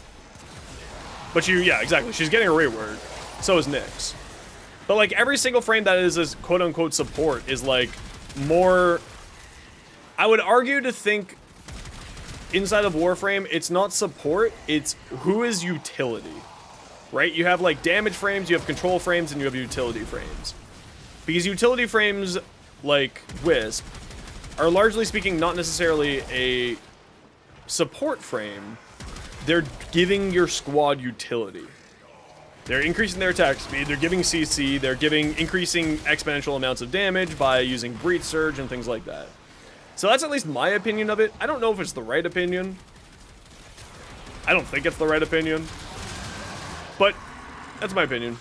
But yeah, exactly. She's getting a rework. So is Nyx. But like every single frame that is a quote-unquote support is like more... I would argue to think inside of Warframe, it's not support, it's who is utility. Right? You have like damage frames, you have control frames, and you have utility frames. Because utility frames, like Wisp, are largely speaking not necessarily a support frame. They're giving your squad utility. They're increasing their attack speed, they're giving CC, they're increasing exponential amounts of damage by using Breach Surge and things like that. So that's at least my opinion of it. I don't know if it's the right opinion. I don't think it's the right opinion. But that's my opinion.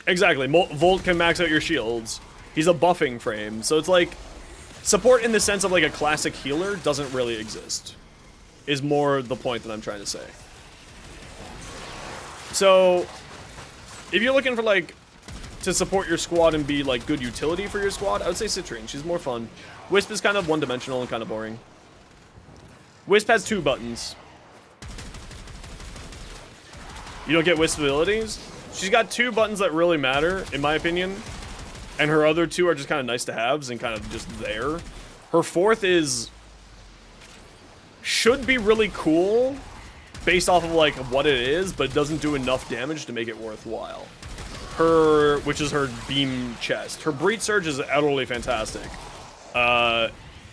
Exactly. Volt can max out your shields. He's a buffing frame. So it's like support in the sense of like a classic healer doesn't really exist. Is more the point that I'm trying to say. So if you're looking for like to support your squad and be like good utility for your squad, I would say Citrine. She's more fun. Wisp is kind of one-dimensional and kind of boring. Wisp has 2 buttons. You don't get Wisp abilities? She's got 2 buttons that really matter, in my opinion. And her other 2 are just kind of nice to haves and kind of just there. Her 4th is... should be really cool, based off of like what it is, but it doesn't do enough damage to make it worthwhile. Which is her beam chest. Her Breach Surge is utterly fantastic.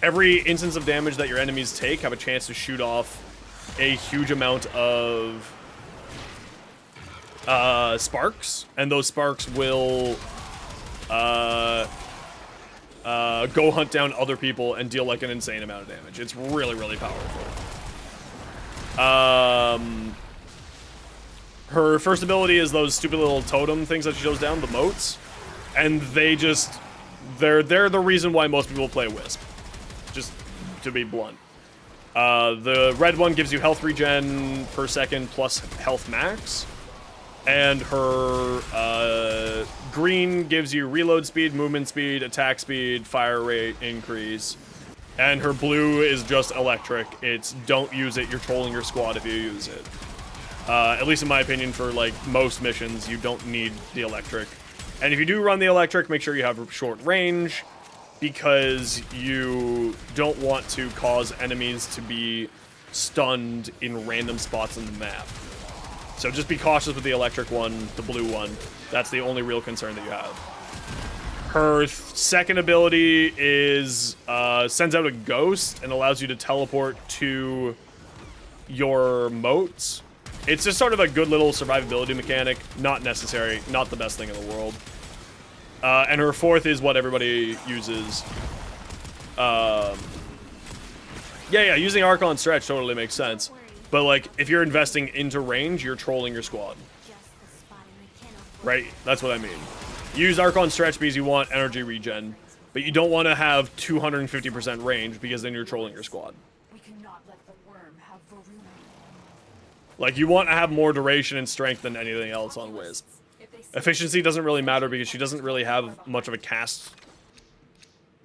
Every instance of damage that your enemies take have a chance to shoot off a huge amount of sparks, and those sparks will go hunt down other people and deal like an insane amount of damage. It's really, really powerful. Her first ability is those stupid little totem things that she shows down, the motes, and they're the reason why most people play Wisp, just to be blunt. The red one gives you health regen per second plus health max. And her green gives you reload speed, movement speed, attack speed, fire rate increase. And her blue is just electric. It's don't use it, you're trolling your squad if you use it. At least in my opinion, for like most missions, you don't need the electric. And if you do run the electric, make sure you have short range, because you don't want to cause enemies to be stunned in random spots on the map. So just be cautious with the electric one, the blue one. That's the only real concern that you have. Her second ability is sends out a ghost and allows you to teleport to your moats. It's just sort of a good little survivability mechanic. Not necessary, not the best thing in the world. And her 4th is what everybody uses. Yeah, using Archon Stretch totally makes sense. But, like, if you're investing into range, you're trolling your squad. Right? That's what I mean. Use Archon Stretch because you want energy regen, but you don't want to have 250% range because then you're trolling your squad. We cannot let the worm have Varuna. Like, you want to have more duration and strength than anything else on Wisp. Efficiency doesn't really matter because she doesn't really have much of a cast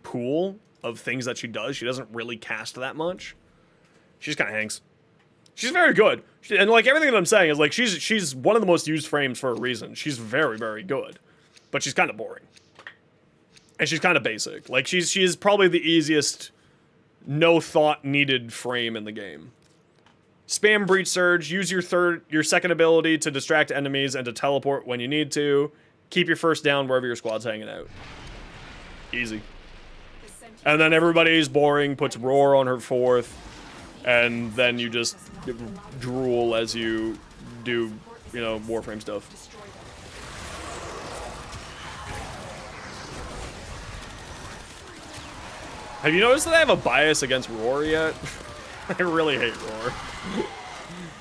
pool of things that she does. She doesn't really cast that much. She just kind of hangs. She's very good. And, like, everything that I'm saying is, like, she's one of the most used frames for a reason. She's very, very good. But she's kind of boring. And she's kind of basic. Like, she is probably the easiest, no-thought-needed frame in the game. Spam Breach Surge. Use your second ability to distract enemies and to teleport when you need to. Keep your first down wherever your squad's hanging out. Easy. And then everybody's boring, puts Roar on her 4th. And then you just drool as you do, you know, Warframe stuff. Have you noticed that I have a bias against Roar yet? I really hate Roar.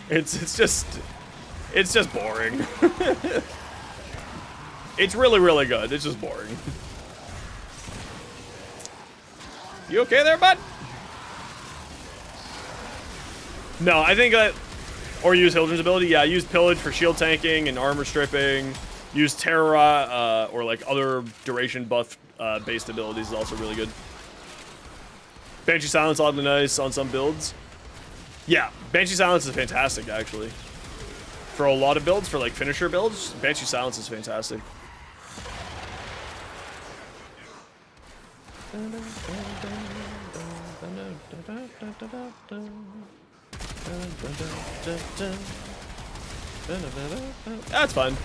It's just boring. It's really good. It's just boring. You okay there, bud? No, I think that... Or use Hildren's ability. Yeah, use Pillage for shield tanking and armor stripping. Use Terra, or like other duration buff based abilities is also really good. Banshee Silence oddly nice on some builds. Yeah, Banshee Silence is fantastic actually. For a lot of builds, for like finisher builds, Banshee Silence is fantastic. That's fine.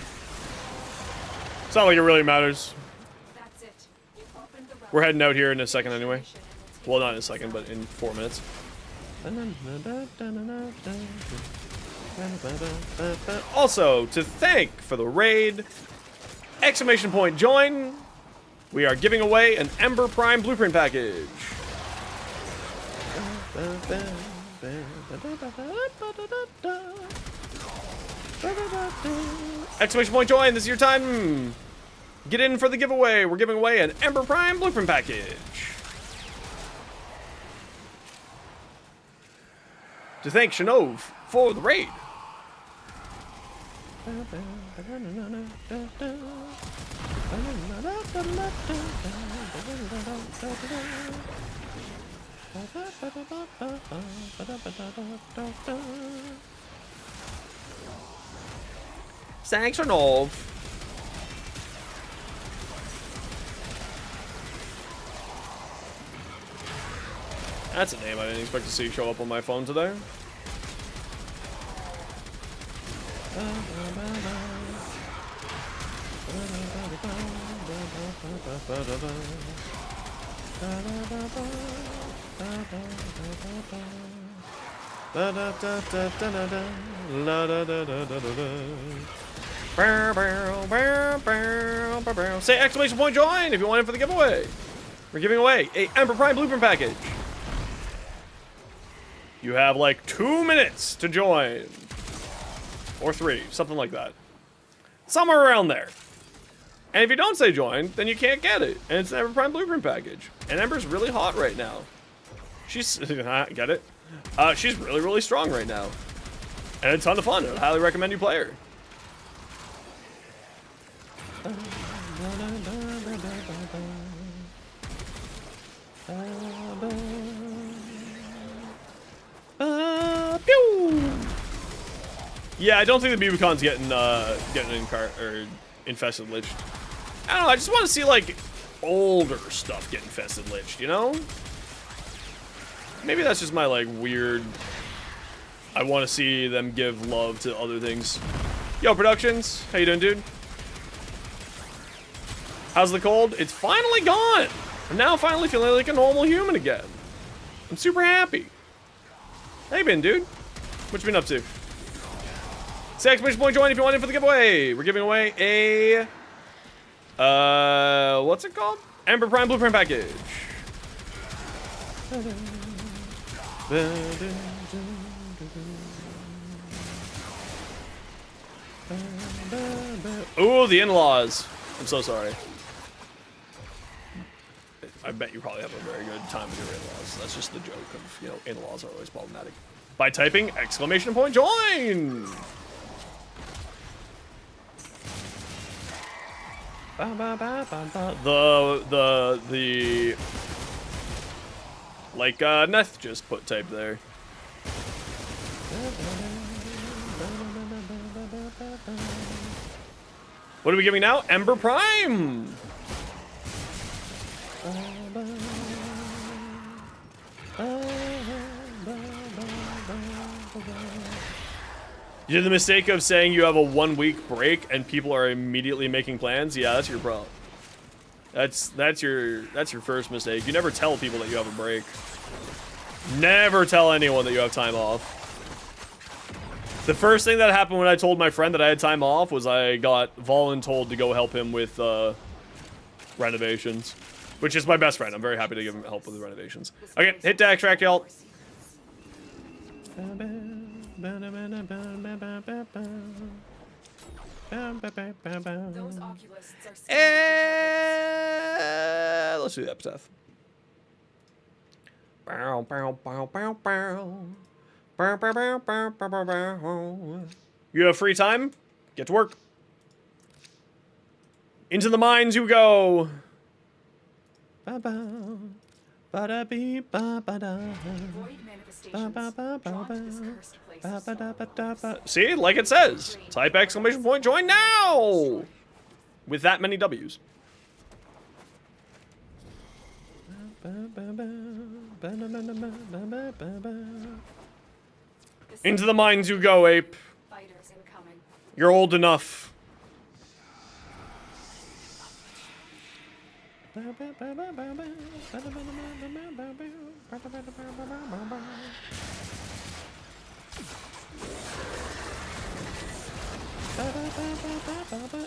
It's not like it really matters. That's it. You opened the We're heading out here in a second anyway. Well, not in a second, but in 4 minutes. Also, to thank for the raid, exclamation point join, we are giving away an Ember Prime blueprint package. Exclamation point join, this is your time. Get in for the giveaway. We're giving away an Ember Prime blueprint package. To thank Shanov for the raid. Thanks, Shanov. That's a name I didn't expect to see show up on my phone today. Say exclamation point join if you want in for the giveaway. We're giving away a Ember Prime blueprint package. You have like 2 minutes to join. Or 3, something like that. Somewhere around there. And if you don't say join, then you can't get it. And it's an Ember Prime blueprint package. And Ember's really hot right now. She's, get it? She's really strong right now. And it's a ton of fun. I highly recommend you play her. Pew! Yeah, I don't think the BBcon's getting infested liched. I don't know, I just want to see like older stuff get infested liched, you know? Maybe that's just my like weird, I want to see them give love to other things. Yo, Productions, how you doing, dude? How's the cold? It's finally gone. I'm now finally feeling like a normal human again. I'm super happy. How you been, dude? What you been up to? Say exclamation point join if you want in for the giveaway. We're giving away a what's it called? Ember Prime blueprint package. Ooh, the in-laws. I'm so sorry. I bet you probably have a very good time with your in-laws. That's just the joke of, you know, in-laws are always problematic. By typing exclamation point join. The like Neth just put type there. What are we giving now? Ember Prime. You did the mistake of saying you have a 1 week break and people are immediately making plans. Yeah, that's your problem. That's your first mistake. You never tell people that you have a break. Never tell anyone that you have time off. The first thing that happened when I told my friend that I had time off was I got voluntold to go help him with renovations. which is my best friend. I'm very happy to give him help with the renovations. Okay, hit to extract, y'all. Those oculists are Let's do the epitaph. Bow, bow, bow, bow, bow. Bow, bow, bow, bow, bow, bow, bow. You have free time? Get to work. Into the mines you go. void manifestations drawn to this cursed place of sorrow. See, like it says, type exclamation point join now with that many W's. Into the mines you go, ape. Fighters incoming. You're old enough.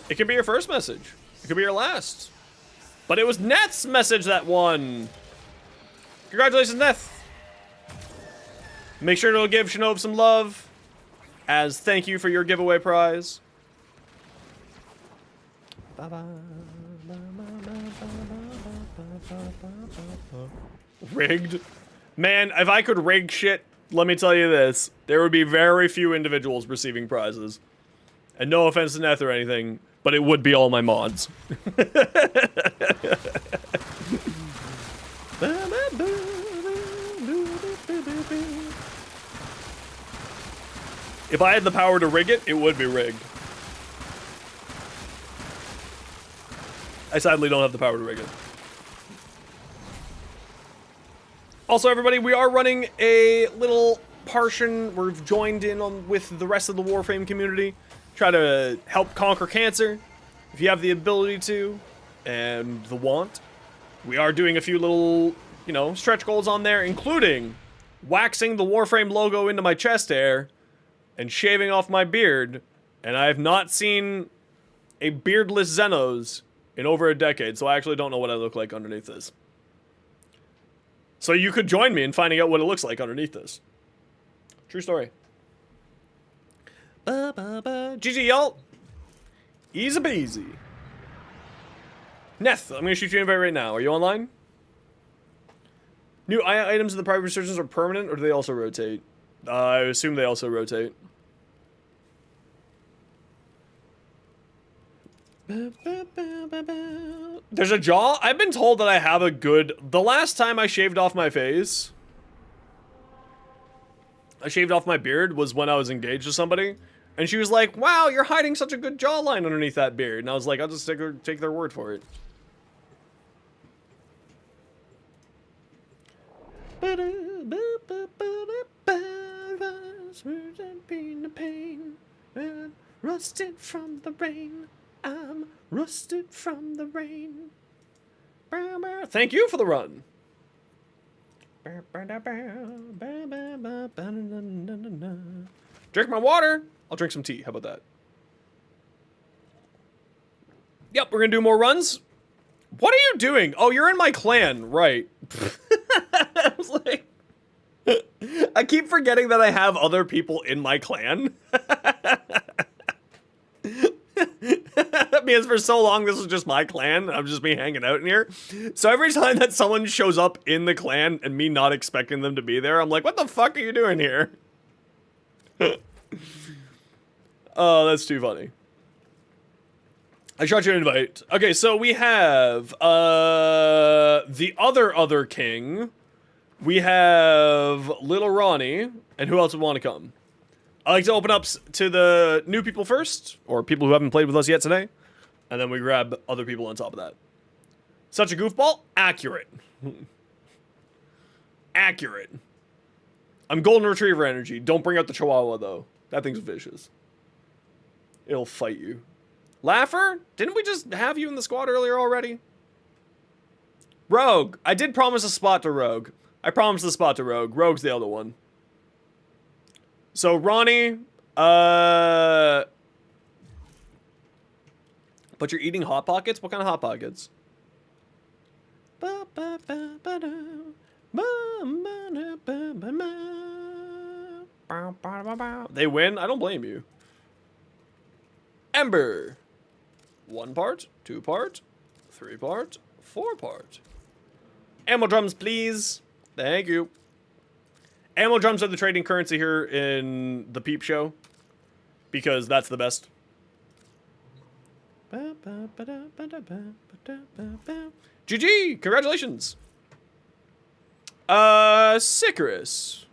It could be your first message. It could be your last. But it was Neth's message that won. Congratulations, Neth. Make sure to give Shinov some love as thank you for your giveaway prize. Rigged? Man, if I could rig shit, let me tell you this. There would be very few individuals receiving prizes. And no offense to Neth or anything, but it would be all my mods. If I had the power to rig it, it would be rigged. I sadly don't have the power to rig it. Also, everybody, we are running a little portion. We've joined in on with the rest of the Warframe community. Try to help conquer cancer, if you have the ability to, and the want. We are doing a few little, you know, stretch goals on there, including waxing the Warframe logo into my chest hair and shaving off my beard. And I have not seen a beardless Xenos in over a decade, so I actually don't know what I look like underneath this. So you could join me in finding out what it looks like underneath this. True story. GG, y'all. Easy peasy. Neth, I'm gonna shoot you an invite right now. Are you online? New items in the private resurgence are permanent, or do they also rotate? I assume they also rotate. There's a jaw? I've been told that I have a good... The last time I shaved off my face, I shaved off my beard, was when I was engaged to somebody. And she was like, wow, you're hiding such a good jawline underneath that beard. And I was like, I'll just take their word for it. Rusted from the rain. I'm rusted from the rain. Thank you for the run. Drink my water. I'll drink some tea. How about that? Yep, we're gonna do more runs. What are you doing? Oh, you're in my clan, right? I was like, I keep forgetting that I have other people in my clan. Because for so long this was just my clan, I'm just me hanging out in here. So every time that someone shows up in the clan and me not expecting them to be there, I'm like, what the fuck are you doing here? Oh, that's too funny. I shot you an invite. Okay, so we have the other king. We have Little Ronnie, and who else would want to come? I like to open up to the new people first, or people who haven't played with us yet today, and then we grab other people on top of that. Such a goofball? Accurate. Accurate. I'm golden retriever energy. Don't bring out the chihuahua, though. That thing's vicious. It'll fight you. Laugher? Didn't we just have you in the squad earlier already? Rogue. I did promise a spot to Rogue. I promised the spot to Rogue. Rogue's the other one. So, Ronnie, but you're eating Hot Pockets? What kind of Hot Pockets? They win? I don't blame you. Ember. 1 part, 2 part, 3 part, 4 part. Ammo drums, please. Thank you. Ammo drums are the trading currency here in the Peep Show. Because that's the best. GG! Congratulations! Sicarus.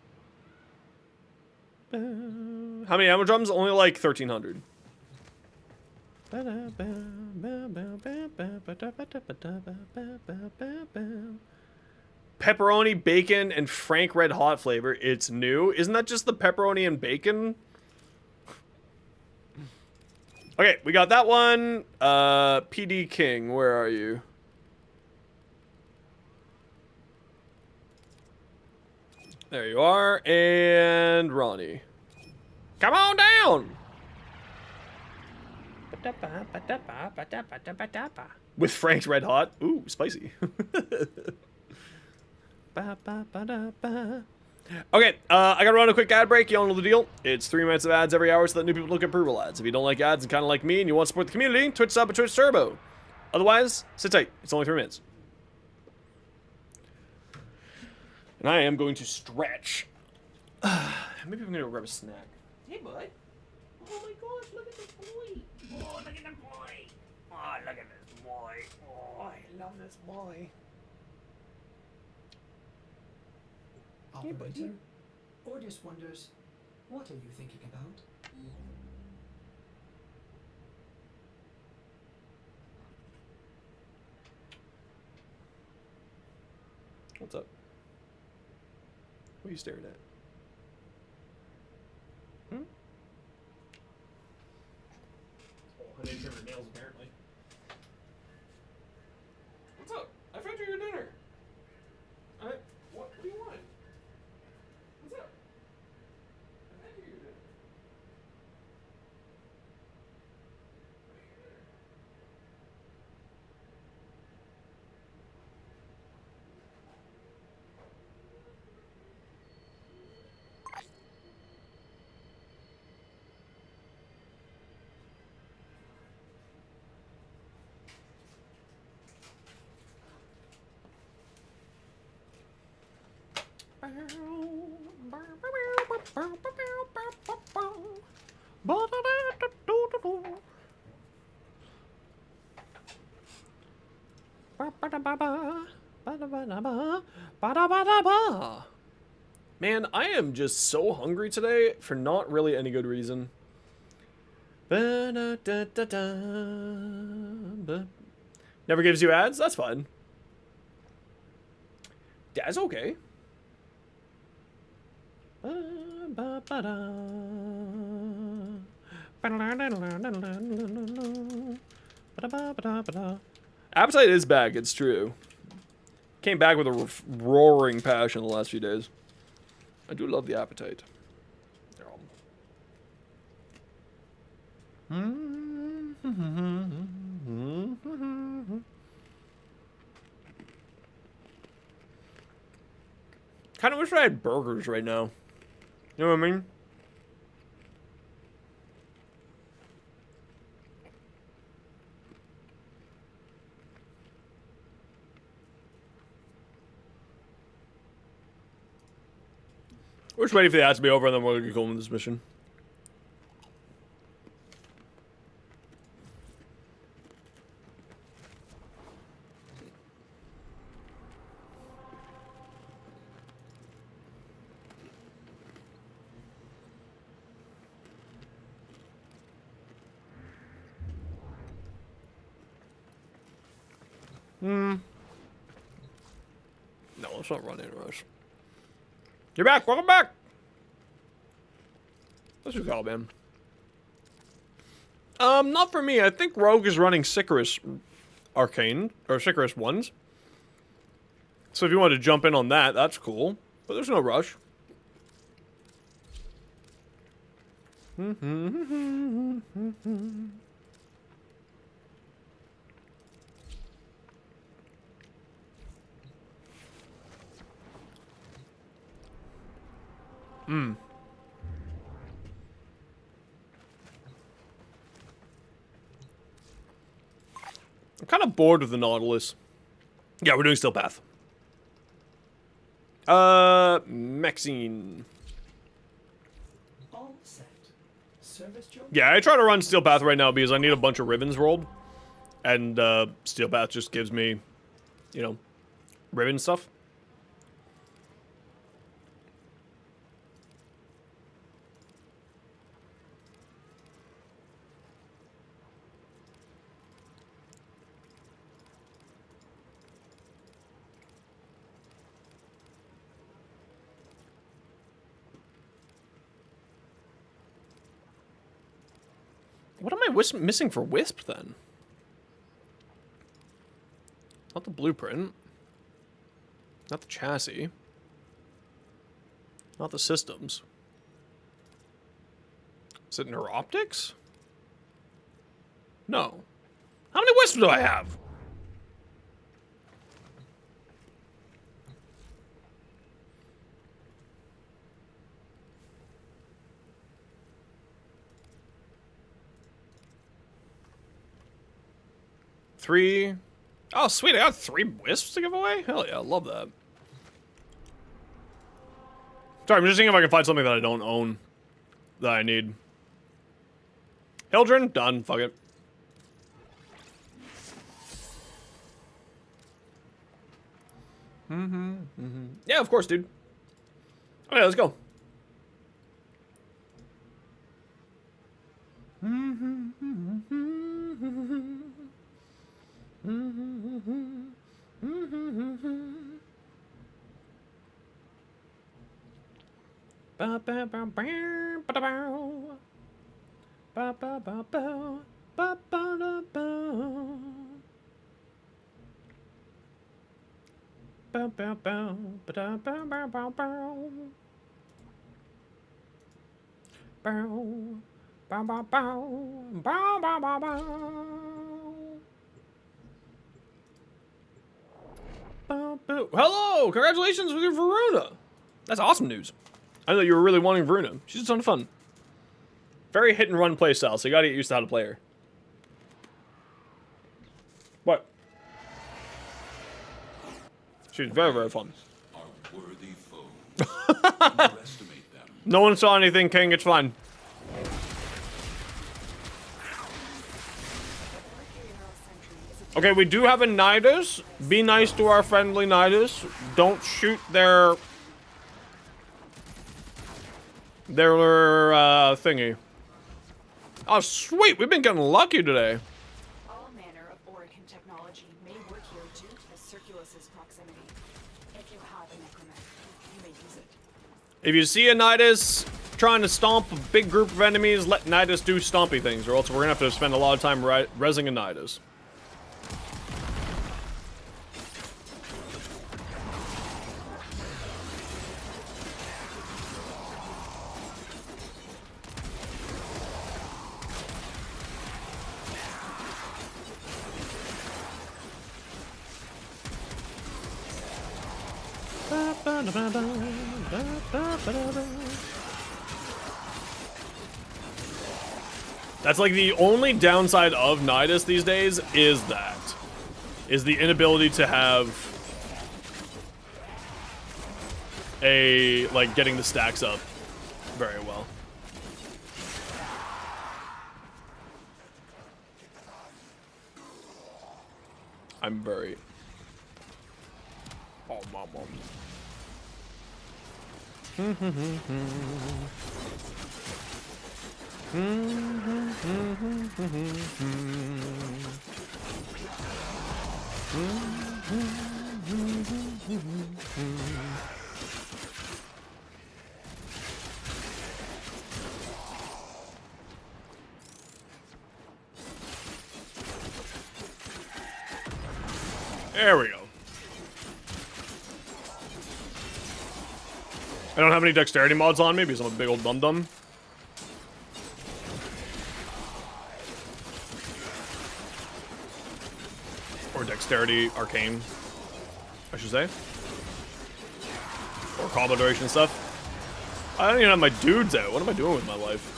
How many ammo drums? Only like 1,300. Pepperoni, bacon, and Frank Red Hot flavor. It's new. Isn't that just the pepperoni and bacon? Okay, we got that one. PD King, where are you? There you are. And Ronnie. Come on down! With Frank's Red Hot. Ooh, spicy. Okay, I gotta run a quick ad break. Y'all know the deal. It's 3 minutes of ads every hour so that new people look at approval ads. If you don't like ads and kind of like me and you want to support the community, Twitch sub and Twitch Turbo. Otherwise, sit tight. It's only 3 minutes. And I am going to stretch. Maybe I'm gonna go grab a snack. Hey, bud. Oh my gosh, look at this boy. Oh, look at the boy. Oh, look at this boy. Oh, I love this boy. Operator, Ordis wonders, what are you thinking about? What's up? What are you staring at? Hmm? Oh, I didn't trim her nails, apparently. What's up? I fed you your dinner. What do you want? What's up? I fed you your dinner. Man, I am just so hungry today for not really any good reason. Never gives you ads? That's fine. That's okay. Appetite is back, it's true. Came back with a roaring passion the last few days. I do love the appetite. Kind of wish I had burgers right now. You know what I mean? We're just waiting for the ads to be over and then we're gonna go on this mission. No, let's not run into us. You're back. Welcome back. Let's just go, man. Not for me. I think Rogue is running Sicarus Arcane, or Sicarus 1s. So if you want to jump in on that, that's cool. But there's no rush. I'm kind of bored with the Nautilus. Yeah, we're doing Steel Path. Maxine. All set. Service joke? Yeah, I try to run Steel Path right now because I need a bunch of ribbons rolled. And, Steel Path just gives me, you know, ribbon stuff. What am I missing for Wisp, then? Not the blueprint. Not the chassis. Not the systems. Is it neuroptics? No. How many Wisps do I have? Three. Oh, sweet. I got 3 Wisps to give away? Hell yeah, I love that. Sorry, I'm just seeing if I can find something that I don't own that I need. Hildren? Done. Fuck it. Yeah, of course, dude. Okay, let's go. Hello! Congratulations with your Varuna! That's awesome news. I know you were really wanting Varuna. She's a ton of fun. Very hit and run playstyle, so you gotta get used to how to play her. What? She's very, very fun. Are worthy foes. Underestimate them. No one saw anything, King. It's fine. Okay, we do have a Nidus. Be nice to our friendly Nidus. Don't shoot their thingy. Oh, sweet. We've been getting lucky today. All manner of Orican technology may work here due to the Circulus's proximity. If you have a necromancer, you may use it. If you see a Nidus trying to stomp a big group of enemies, let Nidus do stompy things, or else we're gonna have to spend a lot of time rezzing a Nidus. That's like the only downside of Nidus these days is the inability to have like getting the stacks up very well. I'm very There we go. I don't have any dexterity mods on me because I'm a big old dum-dum. Or dexterity arcane, I should say. Or combo duration stuff. I don't even have my dudes out. What am I doing with my life?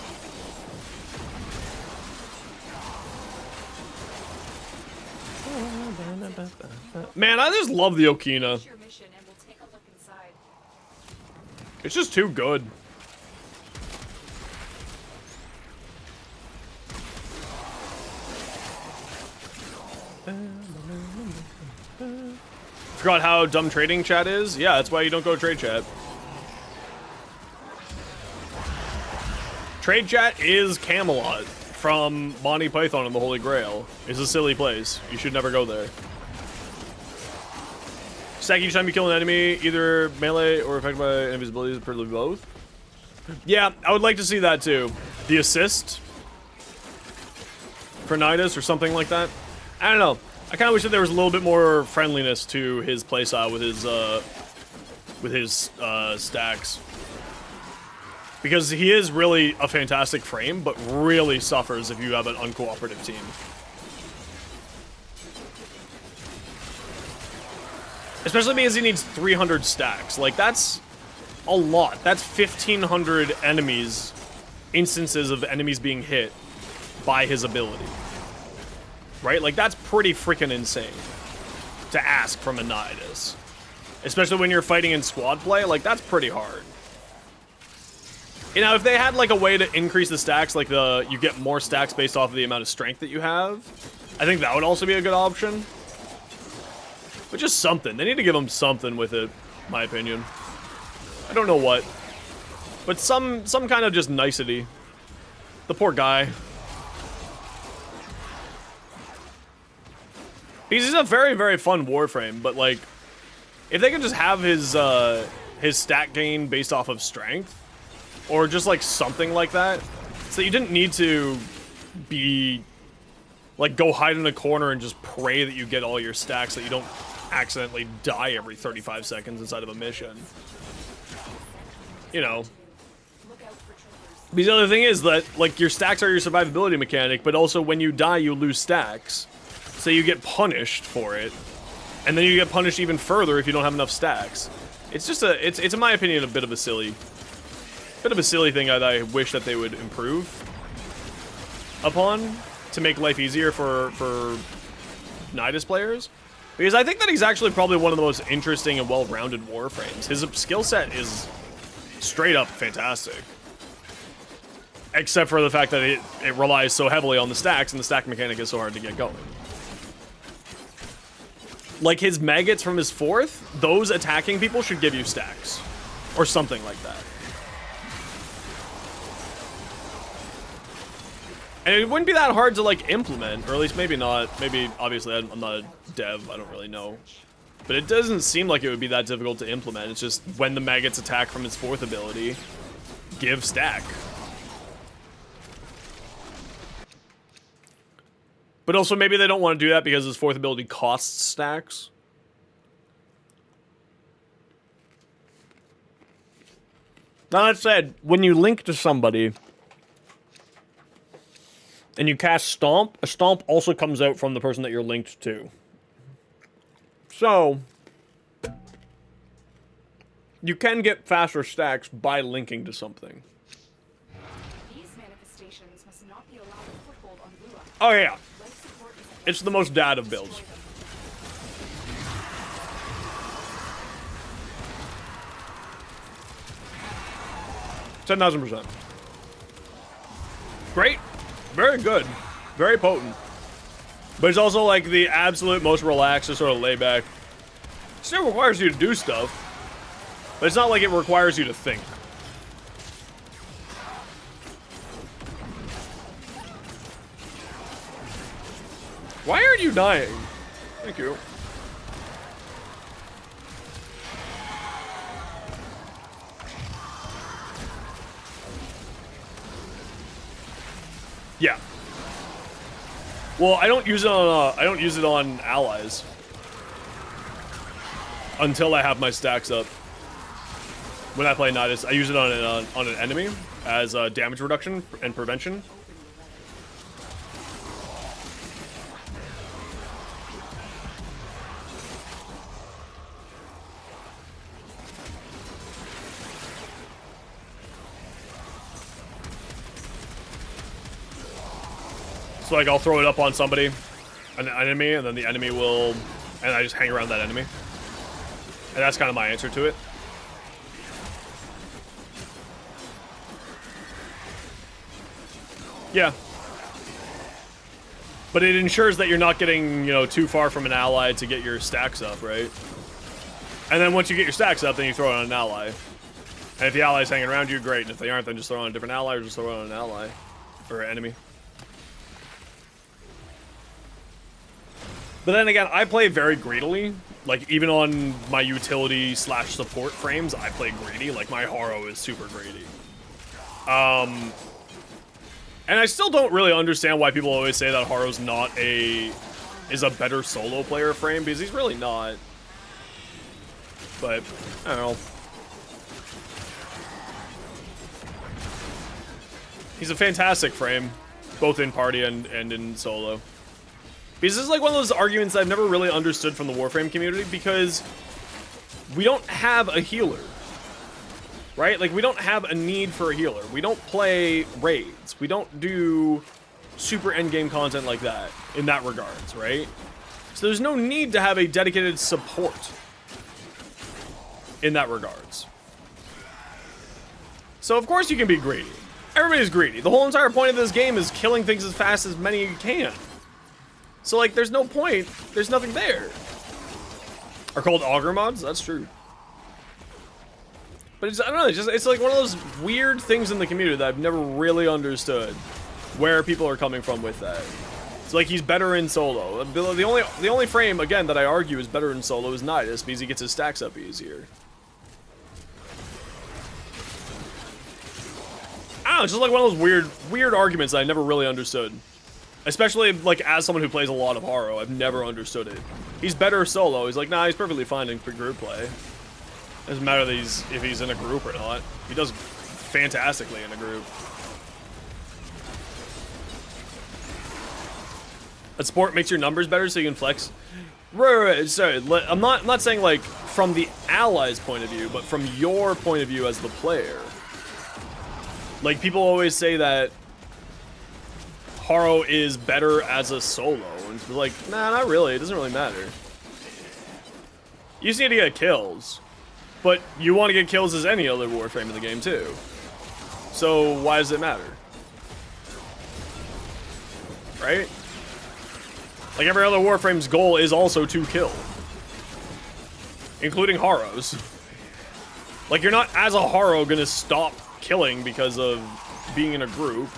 Man, I just love the Okina. Your mission and we'll take a look inside. It's just too good. Forgot how dumb trading chat is? Yeah, that's why you don't go to trade chat. Trade chat is Camelot from Monty Python and the Holy Grail. It's a silly place. You should never go there. Stack each time you kill an enemy, either melee or affected by enemy's abilities, preferably both. Yeah, I would like to see that too. The assist for Nidus or something like that. I don't know. I kind of wish that there was a little bit more friendliness to his playstyle with his stacks. Because he is really a fantastic frame, but really suffers if you have an uncooperative team. Especially because he needs 300 stacks. Like, that's a lot. That's 1,500 enemies, instances of enemies being hit by his ability. Right? Like, that's pretty freaking insane to ask from a Nidus. Especially when you're fighting in squad play, like, that's pretty hard. You know, if they had, like, a way to increase the stacks, like, you get more stacks based off of the amount of strength that you have, I think that would also be a good option. But just something. They need to give him something with it, my opinion. I don't know what. But some kind of just nicety. The poor guy. He's a very, very fun Warframe, but, like, if they could just have his stat gain based off of strength, or just, like, something like that, so you didn't need to be, like, go hide in a corner and just pray that you get all your stacks, that you don't accidentally die every 35 seconds inside of a mission. You know. Because the other thing is that, like, your stacks are your survivability mechanic, but also when you die, you lose stacks. So you get punished for it, and then you get punished even further if you don't have enough stacks. It's just it's in my opinion a bit of a silly thing that I wish that they would improve upon to make life easier for Nidus players. Because I think that he's actually probably one of the most interesting and well-rounded Warframes. His skill set is straight up fantastic. Except for the fact that it relies so heavily on the stacks, and the stack mechanic is so hard to get going. Like, his maggots from his 4th, those attacking people should give you stacks. Or something like that. And it wouldn't be that hard to, like, implement, or at least maybe not. Maybe, obviously, I'm not a dev, I don't really know. But it doesn't seem like it would be that difficult to implement. It's just when the maggots attack from his 4th ability, give stack. But also, maybe they don't want to do that because his 4th ability costs stacks. Now, that said, when you link to somebody and you cast Stomp, a Stomp also comes out from the person that you're linked to. So, you can get faster stacks by linking to something. These manifestations must not be allowed a foothold on Lua. Oh, yeah. Life support is It's the most dad of builds. $10,000%. Great. Very good. Very potent. But it's also like the absolute most relaxed, just sort of laid back. It still requires you to do stuff, but it's not like it requires you to think. Why aren't you dying? Thank you. Yeah. Well, I don't use it on allies until I have my stacks up. When I play Nidus, I use it on an enemy as damage reduction and prevention. So like I'll throw it up on somebody, an enemy, and then the enemy will, and I just hang around that enemy. And that's kind of my answer to it. Yeah. But it ensures that you're not getting, you know, too far from an ally to get your stacks up, right? And then once you get your stacks up, then you throw it on an ally. And if the ally's hanging around you, great. And if they aren't, then just throw on a different ally or just throw it on an ally. Or an enemy. But then again, I play very greedily. Like, even on my utility / support frames, I play greedy. Like, my Haro is super greedy. And I still don't really understand why people always say that Haro's is a better solo player frame, because he's really not. But, I don't know. He's a fantastic frame, both in party and in solo. Because this is like one of those arguments that I've never really understood from the Warframe community, because we don't have a healer. Right? Like, we don't have a need for a healer. We don't play raids. We don't do super endgame content like that, in that regards, right? So there's no need to have a dedicated support in that regards. So of course you can be greedy. Everybody's greedy. The whole entire point of this game is killing things as fast as many you can. So like, there's no point. There's nothing there. Are called auger mods? That's true. But it's, I don't know, it's like one of those weird things in the community that I've never really understood where people are coming from with that. It's like he's better in solo. The only frame, again, that I argue is better in solo is Nidus, because he gets his stacks up easier. I don't know, it's just like one of those weird arguments that I never really understood. Especially, like, as someone who plays a lot of Haro, I've never understood it. He's better solo. He's like, nah, he's perfectly fine in group play. Doesn't matter that if he's in a group or not. He does fantastically in a group. A support makes your numbers better so you can flex. Right. Sorry, I'm not saying like from the ally's point of view, but from your point of view as the player. Like, people always say that Haro is better as a solo, and it's like, nah, not really. It doesn't really matter. You just need to get kills. But you want to get kills as any other Warframe in the game, too. So, why does it matter? Right? Like, every other Warframe's goal is also to kill. Including Haro's. Like, you're not, as a Haro, gonna stop killing because of being in a group.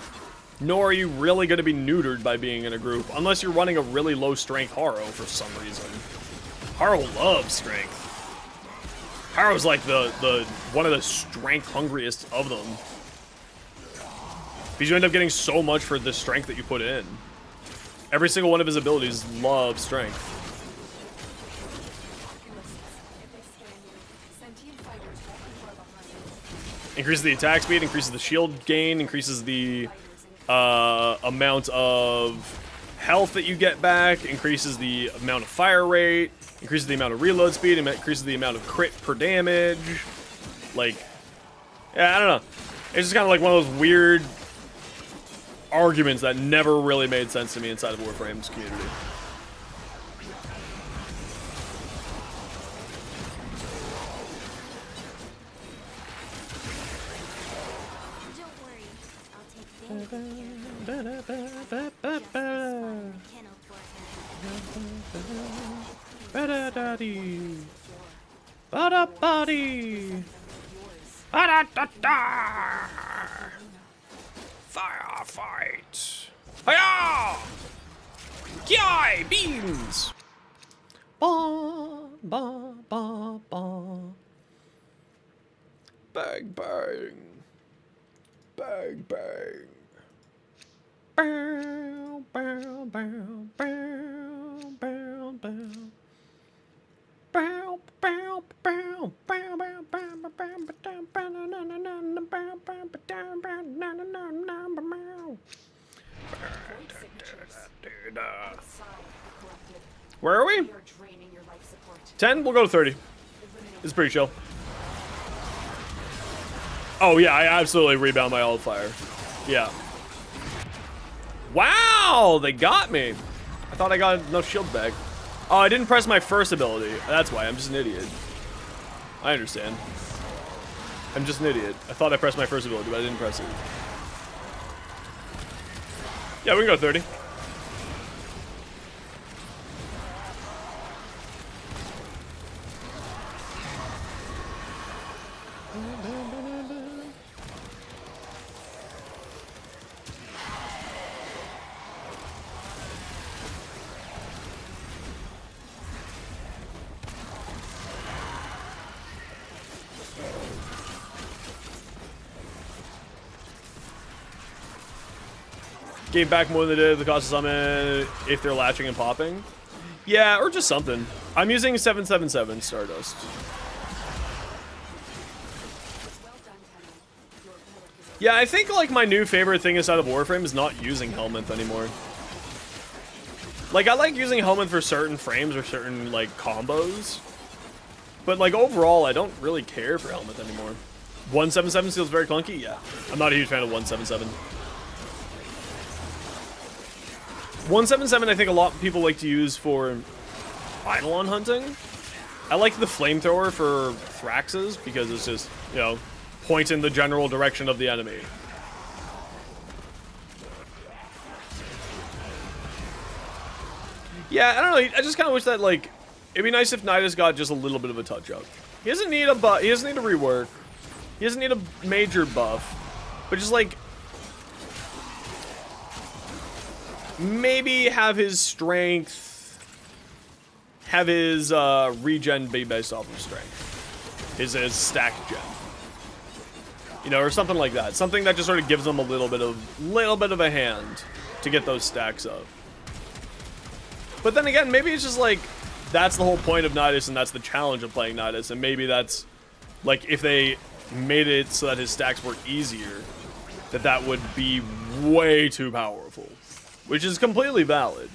Nor are you really gonna be neutered by being in a group. Unless you're running a really low-strength Haro for some reason. Haro loves strength. Haro's like one of the strength hungriest of them. Because you end up getting so much for the strength that you put in. Every single one of his abilities loves strength. Increases the attack speed, increases the shield gain, increases the amount of health that you get back, increases the amount of fire rate, increases the amount of reload speed, and increases the amount of crit per damage. Like, yeah, I don't know. It's just kind of like one of those weird arguments that never really made sense to me inside of Warframe's community. Don't worry, I'll take very good care of you. Just the spot in the kennel for her. Ba-da-da-dee. Ba-da-ba-dee. Ba-da-da-da. Firefight. Hiya! Ki beams. Ba ba ba ba. Bang bang. Bang bang. Bow bow bow bow bow bow. Bow bow bow bow bow bow bow bow. Where are we? 10? We'll go to 30. It's pretty chill. Oh yeah, I absolutely rebound my alt fire. Yeah. Wow, they got me. I thought I got enough shield back. Oh, I didn't press my first ability. That's why. I'm just an idiot. I understand. I'm just an idiot. I thought I pressed my first ability, but I didn't press it. Yeah, we can go 30. Gave back more than they did the cost of summon if they're latching and popping. Yeah, or just something. I'm using 777 Stardust. Yeah, I think like my new favorite thing inside of Warframe is not using Helminth anymore. Like, I like using Helminth for certain frames or certain like combos. But like overall, I don't really care for Helminth anymore. 177 feels very clunky? Yeah. I'm not a huge fan of 177. 177, I think a lot of people like to use for Eidolon hunting. I like the flamethrower for Thraxes because it's just, you know, point in the general direction of the enemy. Yeah, I don't know. I just kind of wish that, like, it'd be nice if Nidus got just a little bit of a touch-up. He doesn't need a buff. He doesn't need a rework. He doesn't need a major buff. But just, like, maybe have his strength, have his regen be based off of strength. His stack gen. You know, or something like that. Something that just sort of gives them a little bit of a hand to get those stacks up. But then again, maybe it's just like, that's the whole point of Nidus and that's the challenge of playing Nidus. And maybe that's, like, if they made it so that his stacks were easier, that would be way too powerful. Which is completely valid.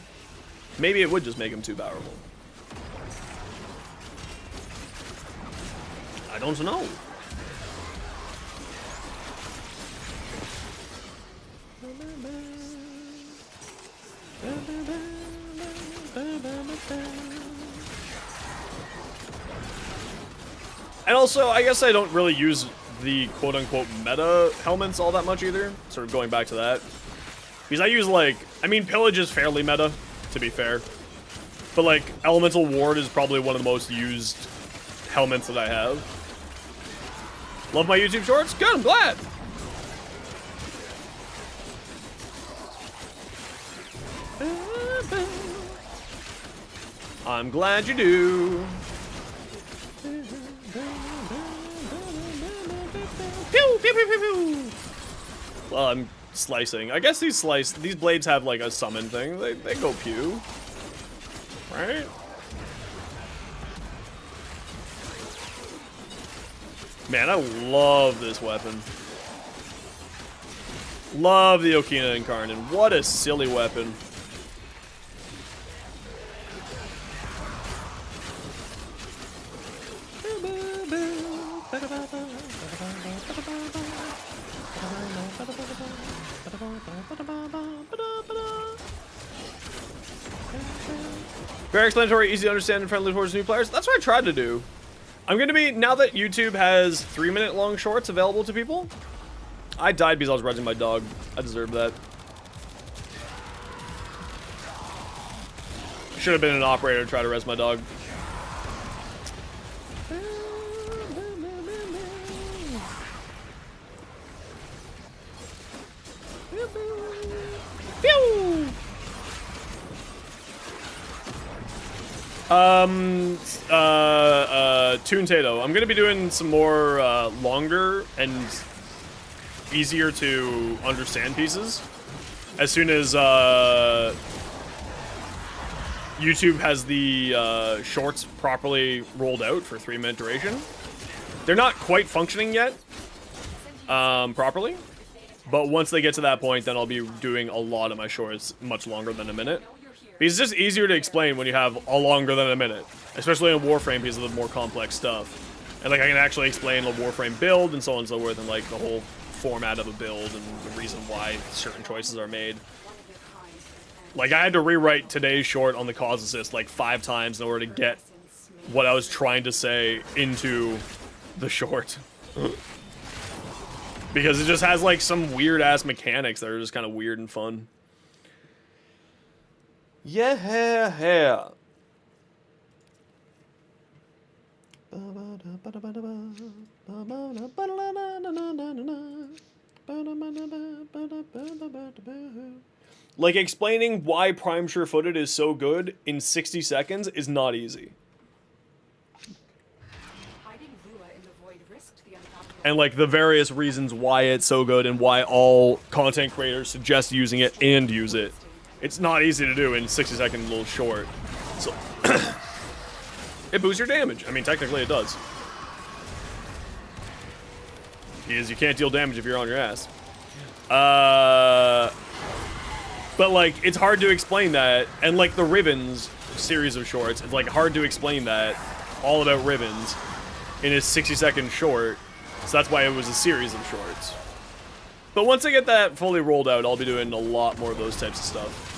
Maybe it would just make him too powerful. I don't know. And also, I guess I don't really use the quote-unquote meta helmets all that much either. Sort of going back to that. Because I use, like, I mean, Pillage is fairly meta, to be fair. But, like, Elemental Ward is probably one of the most used helmets that I have. Love my YouTube shorts? Good, I'm glad! I'm glad you do. Pew, pew, pew, pew, pew. Well, I'm slicing. I guess these blades have like a summon thing. They go pew. Right? Man, I love this weapon. Love the Okina Incarnate. What a silly weapon. Very explanatory, easy to understand, and friendly towards new players. That's what I tried to do. I'm going to be, now that YouTube has 3-minute long shorts available to people, I died because I was resing my dog. I deserve that. Should have been an operator to try to res my dog. Pew! Toon Tato. I'm gonna be doing some more longer and easier to understand pieces as soon as YouTube has the shorts properly rolled out for 3-minute duration. They're not quite functioning yet properly, but once they get to that point, then I'll be doing a lot of my shorts much longer than a minute. Because it's just easier to explain when you have a longer than a minute, especially in Warframe because of the more complex stuff. And like I can actually explain a Warframe build and so on and so forth, and like the whole format of a build and the reason why certain choices are made. Like, I had to rewrite today's short on the cause assist like 5 times in order to get what I was trying to say into the short. Because it just has like some weird ass mechanics that are just kind of weird and fun. Yeah. Like, explaining why Prime Sure-Footed is so good in 60 seconds is not easy. Hiding Lua in the void risked the unfathomable. And like the various reasons why it's so good and why all content creators suggest using it and use it. It's not easy to do in 60-second little short. So it boosts your damage. I mean, technically it does. Because you can't deal damage if you're on your ass. But like, it's hard to explain that. And like the Ribbons series of shorts, it's like hard to explain that all about Ribbons in a 60-second short. So that's why it was a series of shorts. But once I get that fully rolled out, I'll be doing a lot more of those types of stuff.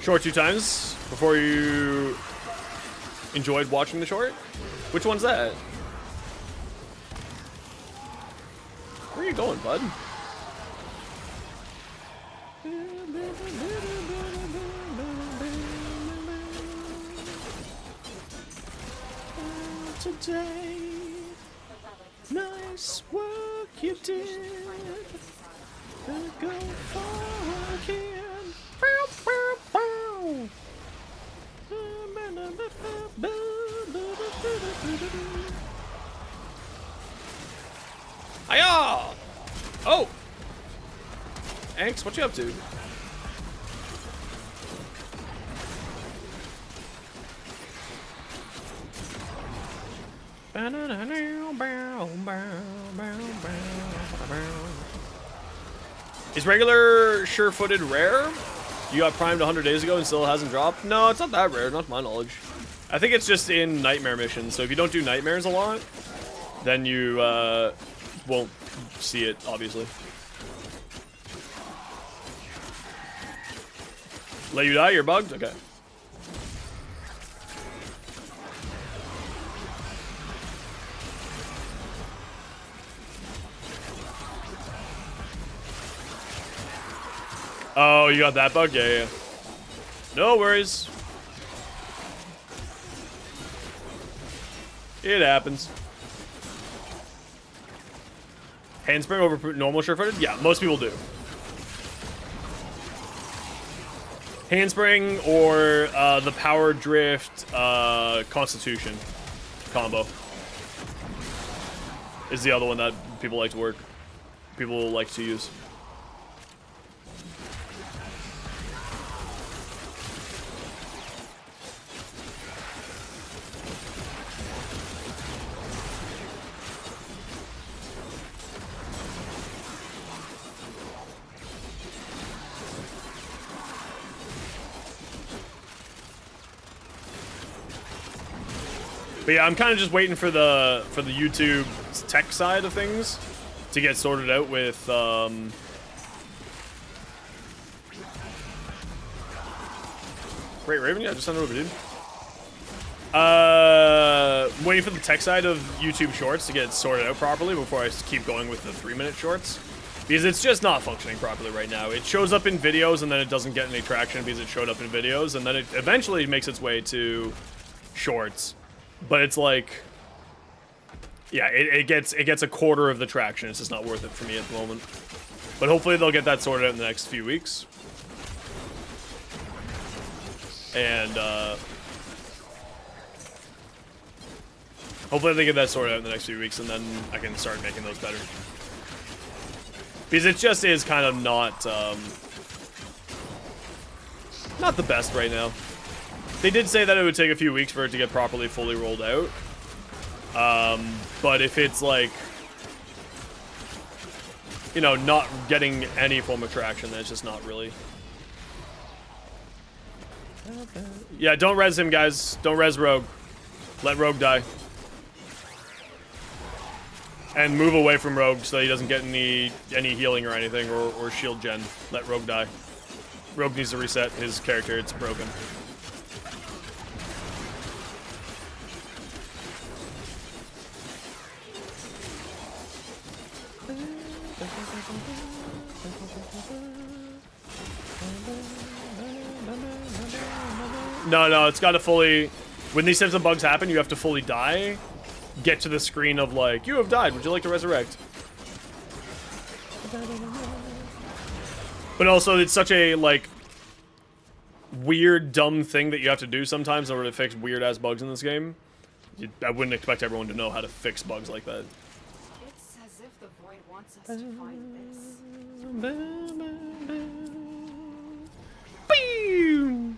Short 2 times before you enjoyed watching the short? Which one's that? Where are you going, bud? Today, nice work you did. Gonna go far again. Hiya! Oh! Anx, what you up to? Is regular sure-footed rare? You got primed 100 days ago and still hasn't dropped? No, it's not that rare, not to my knowledge. I think it's just in nightmare missions, so if you don't do nightmares a lot, then you won't see it, obviously. Let you die? You're bugged? Okay. Oh, you got that bug? Yeah. No worries. It happens. Handspring over normal sure-footed? Yeah, most people do. Handspring or the power drift constitution combo is the other one that people like to work. People like to use. But yeah, I'm kind of just waiting for the YouTube tech side of things to get sorted out with Great Raven. Yeah, just send it over, dude. Waiting for the tech side of YouTube Shorts to get sorted out properly before I keep going with the 3-minute shorts, because it's just not functioning properly right now. It shows up in videos and then it doesn't get any traction because it showed up in videos, and then it eventually makes its way to shorts. But it's like, yeah, it gets a quarter of the traction. It's just not worth it for me at the moment. But hopefully they'll get that sorted out in the next few weeks. And hopefully they get that sorted out in the next few weeks, and then I can start making those better. Because it just is kind of not the best right now. They did say that it would take a few weeks for it to get properly fully rolled out. But if it's like, you know, not getting any form of traction, then it's just not really. Yeah, don't res him, guys. Don't res Rogue. Let Rogue die. And move away from Rogue so he doesn't get any healing or anything, or shield gen. Let Rogue die. Rogue needs to reset his character. It's broken. No, it's got to fully... When these types of bugs happen, you have to fully die. Get to the screen of like, you have died, would you like to resurrect? But also, it's such a, like, weird, dumb thing that you have to do sometimes in order to fix weird-ass bugs in this game. I wouldn't expect everyone to know how to fix bugs like that. It's as if the void wants us to find this. Boom!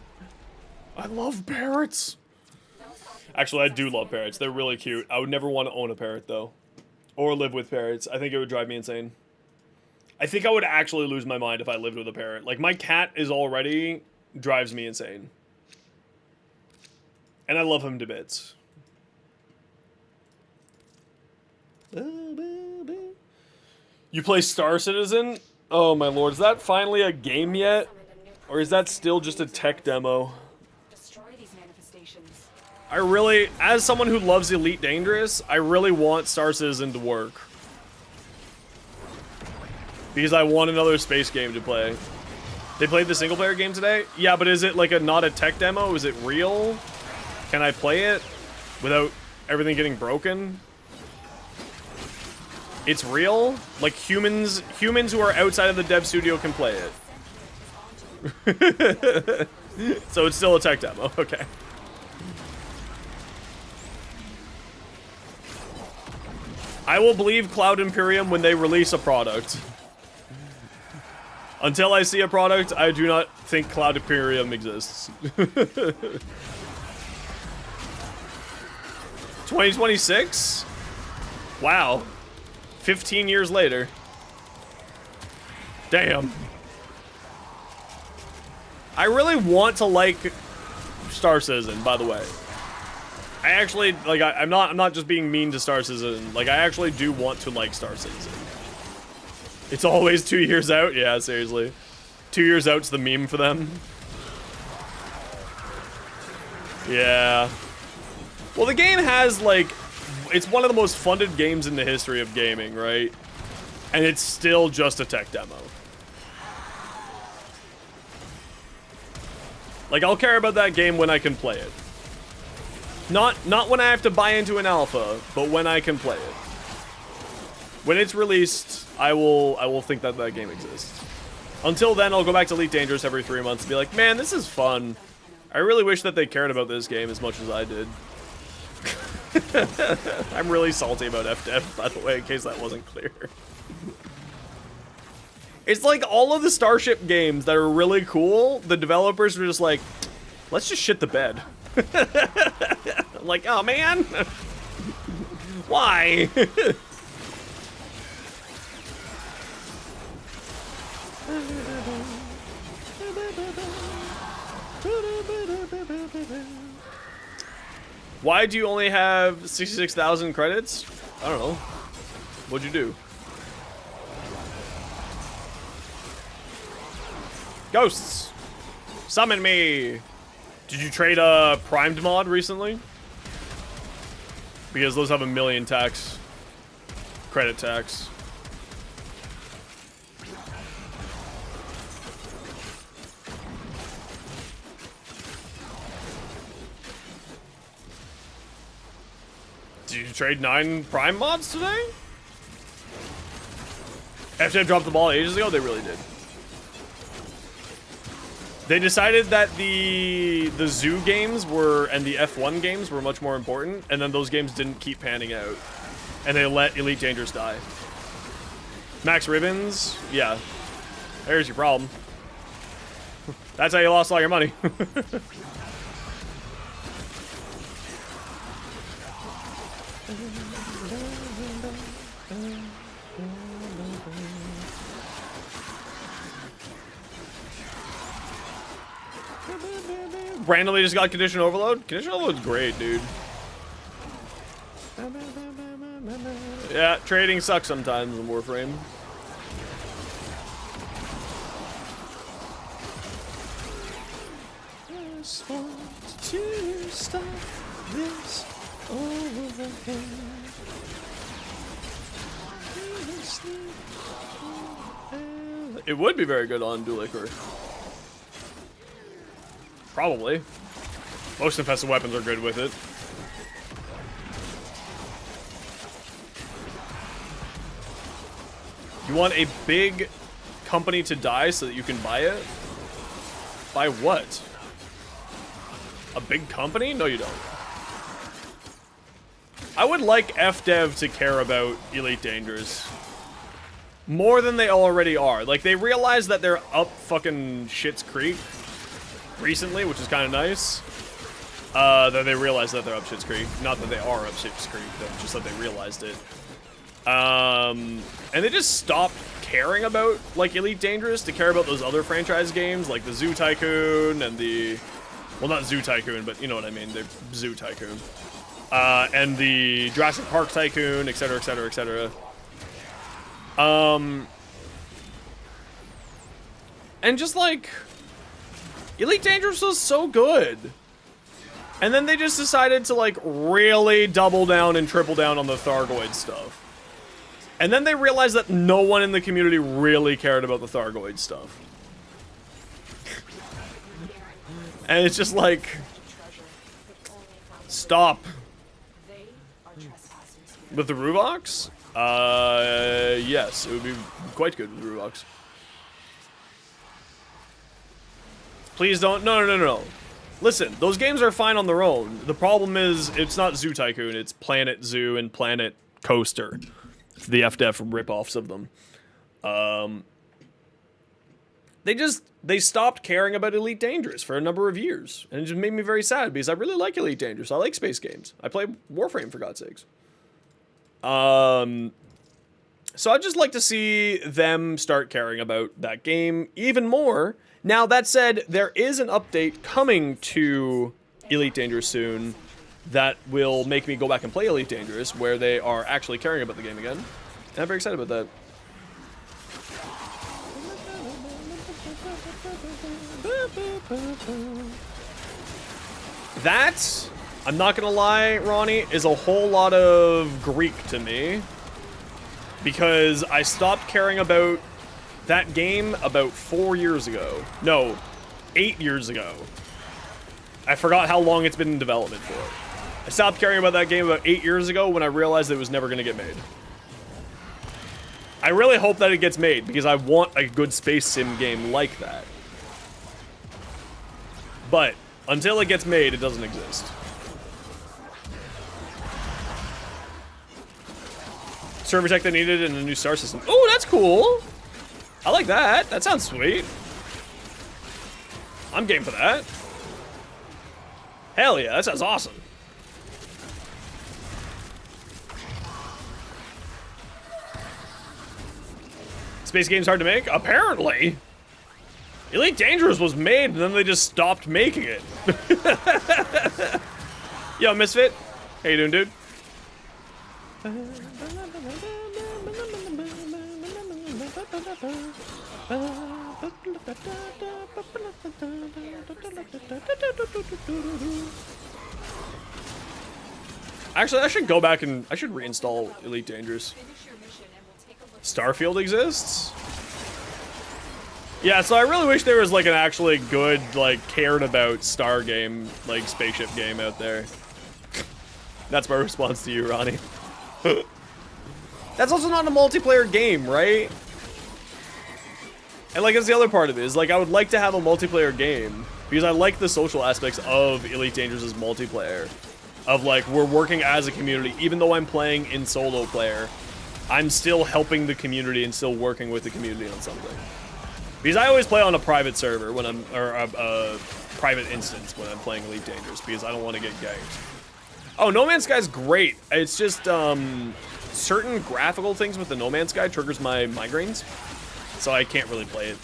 I love parrots. Actually, I do love parrots. They're really cute. I would never want to own a parrot, though. Or live with parrots. I think it would drive me insane. I think I would actually lose my mind if I lived with a parrot. Like, my cat is already... drives me insane. And I love him to bits. You play Star Citizen? Oh my lord, is that finally a game yet? Or is that still just a tech demo? Destroy these manifestations. I really, as someone who loves Elite Dangerous, I really want Star Citizen to work. Because I want another space game to play. They played the single player game today? Yeah, but is it like not a tech demo? Is it real? Can I play it without everything getting broken? It's real? Like humans who are outside of the dev studio can play it. So it's still a tech demo, okay. I will believe Cloud Imperium when they release a product. Until I see a product, I do not think Cloud Imperium exists. 2026? Wow. 15 years later. Damn. I really want to like Star Citizen, by the way. I actually, like, I'm not just being mean to Star Citizen. Like, I actually do want to like Star Citizen. It's always 2 years out? Yeah, seriously. 2 years out's the meme for them. Yeah. Well, the game has, like... It's one of the most funded games in the history of gaming, right? And it's still just a tech demo. Like, I'll care about that game when I can play it. Not when I have to buy into an alpha, but when I can play it. When it's released, I will think that that game exists. Until then, I'll go back to Elite Dangerous every 3 months and be like, man, this is fun. I really wish that they cared about this game as much as I did. I'm really salty about FDev, by the way, in case that wasn't clear. It's like all of the Starship games that are really cool, the developers were just like, let's just shit the bed. I'm like, oh man. Why? Why do you only have 66,000 credits? I don't know. What'd you do? Ghosts! Summon me! Did you trade a primed mod recently? Because those have 1 million tax. Credit tax. Did you trade 9 prime mods today? After I dropped the ball ages ago, they really did. They decided that the Zoo games were, and the F1 games were much more important, and then those games didn't keep panning out. And they let Elite Dangerous die. Max Ribbons, yeah. There's your problem. That's how you lost all your money. Randomly just got Condition Overload? Condition Overload's great, dude. Yeah, trading sucks sometimes in Warframe. Just want to stop this over again. It would be very good on Dual Liquor. Probably. Most infested weapons are good with it. You want a big company to die so that you can buy it? Buy what? A big company? No, you don't. I would like FDev to care about Elite Dangerous more than they already are. Like, they realize that they're up fucking Shit's Creek recently, which is kind of nice. That they realize that they're up Shit's Creek. Not that they are up Shit's Creek, just that they realized it. And they just stopped caring about, like, Elite Dangerous to care about those other franchise games, like the Zoo Tycoon and the... Well, not Zoo Tycoon, but you know what I mean. They're Zoo Tycoon. And the Jurassic Park Tycoon, etc., etc., etc. And just, like... Elite Dangerous was so good. And then they just decided to, like, really double down and triple down on the Thargoid stuff. And then they realized that no one in the community really cared about the Thargoid stuff. And it's just like... Stop. With the Ruvox? Yes, it would be quite good with the Ruvox. Please don't... No. Listen, those games are fine on their own. The problem is, it's not Zoo Tycoon, it's Planet Zoo and Planet Coaster. It's the FDev ripoffs of them. They stopped caring about Elite Dangerous for a number of years. And it just made me very sad, because I really like Elite Dangerous. I like space games. I play Warframe, for God's sakes. So I'd just like to see them start caring about that game even more. Now, that said, there is an update coming to Elite Dangerous soon that will make me go back and play Elite Dangerous, where they are actually caring about the game again. And I'm very excited about that. That, I'm not gonna lie, Ronnie, is a whole lot of Greek to me. Because I stopped caring about that game about 4 years ago. No, 8 years ago. I forgot how long it's been in development for. I stopped caring about that game about 8 years ago when I realized it was never going to get made. I really hope that it gets made, because I want a good space sim game like that. But, until it gets made, it doesn't exist. Server tech they needed in a new star system. Oh, that's cool! I like that. That sounds sweet. I'm game for that. Hell yeah, that sounds awesome. Space game's hard to make? Apparently. Elite Dangerous was made, and then they just stopped making it. Yo, Misfit. How you doing, dude? Actually, I should go back and I should reinstall Elite Dangerous. Starfield exists? Yeah, so I really wish there was like an actually good, like, cared about star game, like spaceship game out there. That's my response to you, Ronnie. That's also not a multiplayer game, right? And like, that's the other part of it, is like, I would like to have a multiplayer game, because I like the social aspects of Elite Dangerous' multiplayer. Of like, we're working as a community, even though I'm playing in solo player, I'm still helping the community and still working with the community on something. Because I always play on a private server when I'm, or a private instance when I'm playing Elite Dangerous, because I don't want to get ganked. Oh, No Man's Sky's great. It's just, certain graphical things with the No Man's Sky triggers my migraines, so I can't really play it.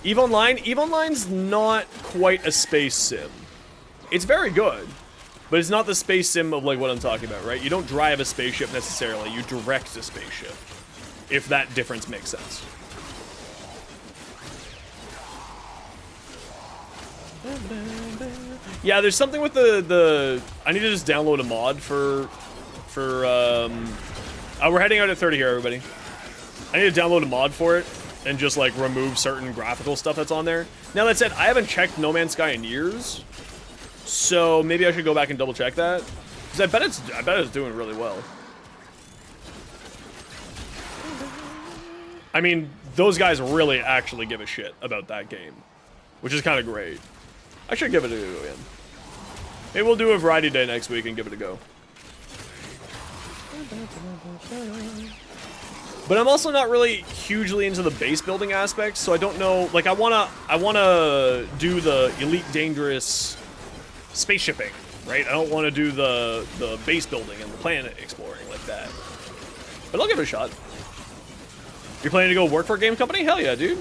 EVE Online? EVE Online's not quite a space sim. It's very good. But it's not the space sim of like what I'm talking about, right? You don't drive a spaceship necessarily, you direct a spaceship. If that difference makes sense. Yeah, there's something with the I need to just download a mod for we're heading out at 30 here, everybody. I need to download a mod for it and just like remove certain graphical stuff that's on there. Now that said, I haven't checked No Man's Sky in years, so maybe I should go back and double check that, because I bet it's doing really well. I mean, those guys really actually give a shit about that game, which is kind of great. I should give it a go again. Maybe we'll do a variety day next week and give it a go. But I'm also not really hugely into the base building aspects, so I don't know. Like, I wanna do the Elite Dangerous spaceshipping, right? I don't want to do the base building and the planet exploring like that. But I'll give it a shot. You're planning to go work for a game company? Hell yeah, dude.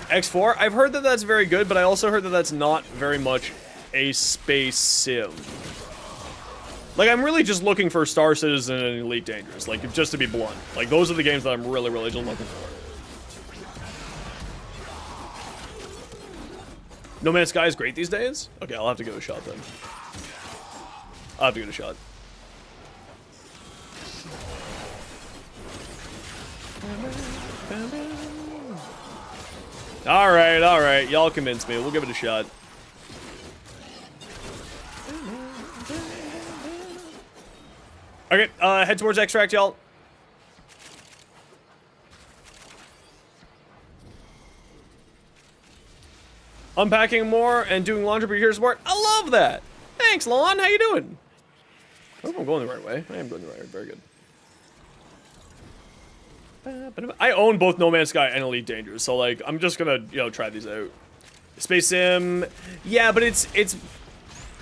X4, I've heard that that's very good, but I also heard that that's not very much a space sim. Like, I'm really just looking for Star Citizen and Elite Dangerous, like, just to be blunt. Like, those are the games that I'm really, really just looking for. No Man's Sky is great these days? Okay, I'll have to give it a shot then. I'll have to give it a shot. Alright, y'all convinced me. We'll give it a shot. Okay, head towards Extract, y'all. Unpacking more and doing laundry for your support. I love that. Thanks, Lon. How you doing? I hope I'm going the right way. I am going the right way. Very good. I own both No Man's Sky and Elite Dangerous, so like I'm just gonna, you know, try these out. Space Sim, yeah, but it's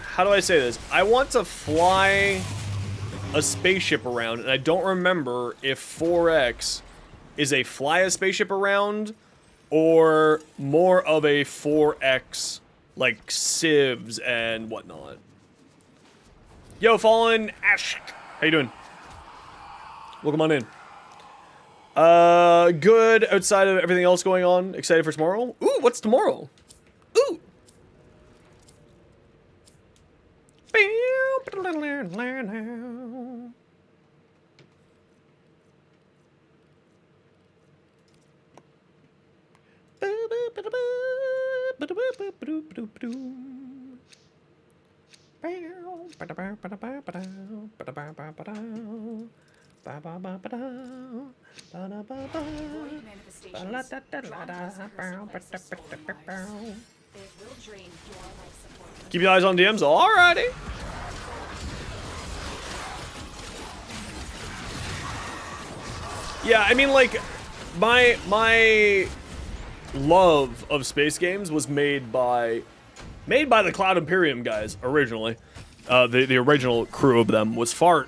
how do I say this? I want to fly a spaceship around, and I don't remember if 4X is a fly a spaceship around or more of a 4X like civs and whatnot. Yo, Fallen Ash, how you doing? Welcome on in. Good outside of everything else going on. Excited for tomorrow? Ooh, what's tomorrow? Ooh. Void manifestations drawn to this cursed place of soul and lives. They will drain your life support. Keep your eyes on DMs. Alrighty. Yeah, I mean, like, my love of space games was made by the Cloud Imperium guys originally. The original crew of them was Freelancer.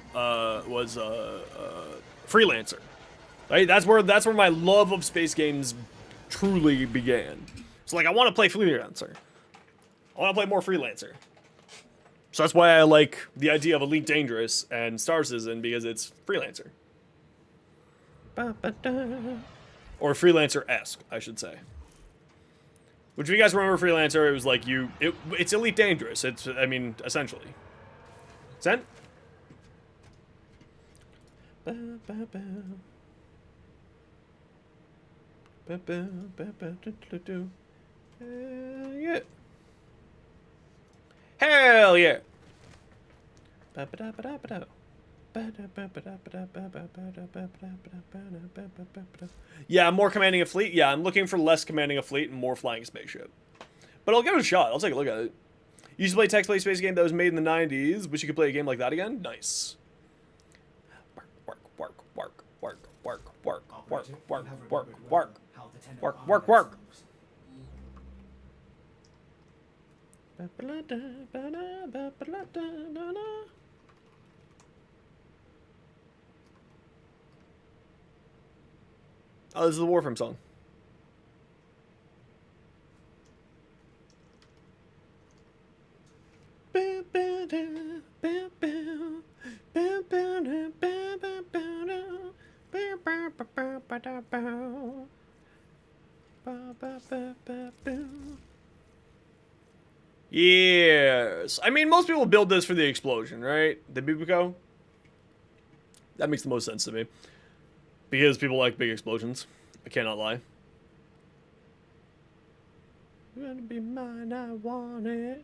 Right? That's where my love of space games truly began. So like, I want to play Freelancer. I want to play more Freelancer. So that's why I like the idea of Elite Dangerous and Star Citizen, because it's Freelancer. Or Freelancer-esque, I should say. Which, if you guys remember Freelancer, it was like it's Elite Dangerous. It's, I mean, essentially. Sent? Yeah. Hell yeah. Yeah, more commanding a fleet. Yeah, I'm looking for less commanding a fleet and more flying a spaceship. But I'll give it a shot. I'll take a look at it. Used to play text-play space game that was made in the 90s. Wish you could play a game like that again. Nice. Work, work, work, work, work, work, work, work, work, work, work, work, work. Oh, this is the Warframe song. Yes. I mean, most people build this for the explosion, right? The Bibico? That makes the most sense to me. Because people like big explosions. I cannot lie. Gonna be mine, I want it.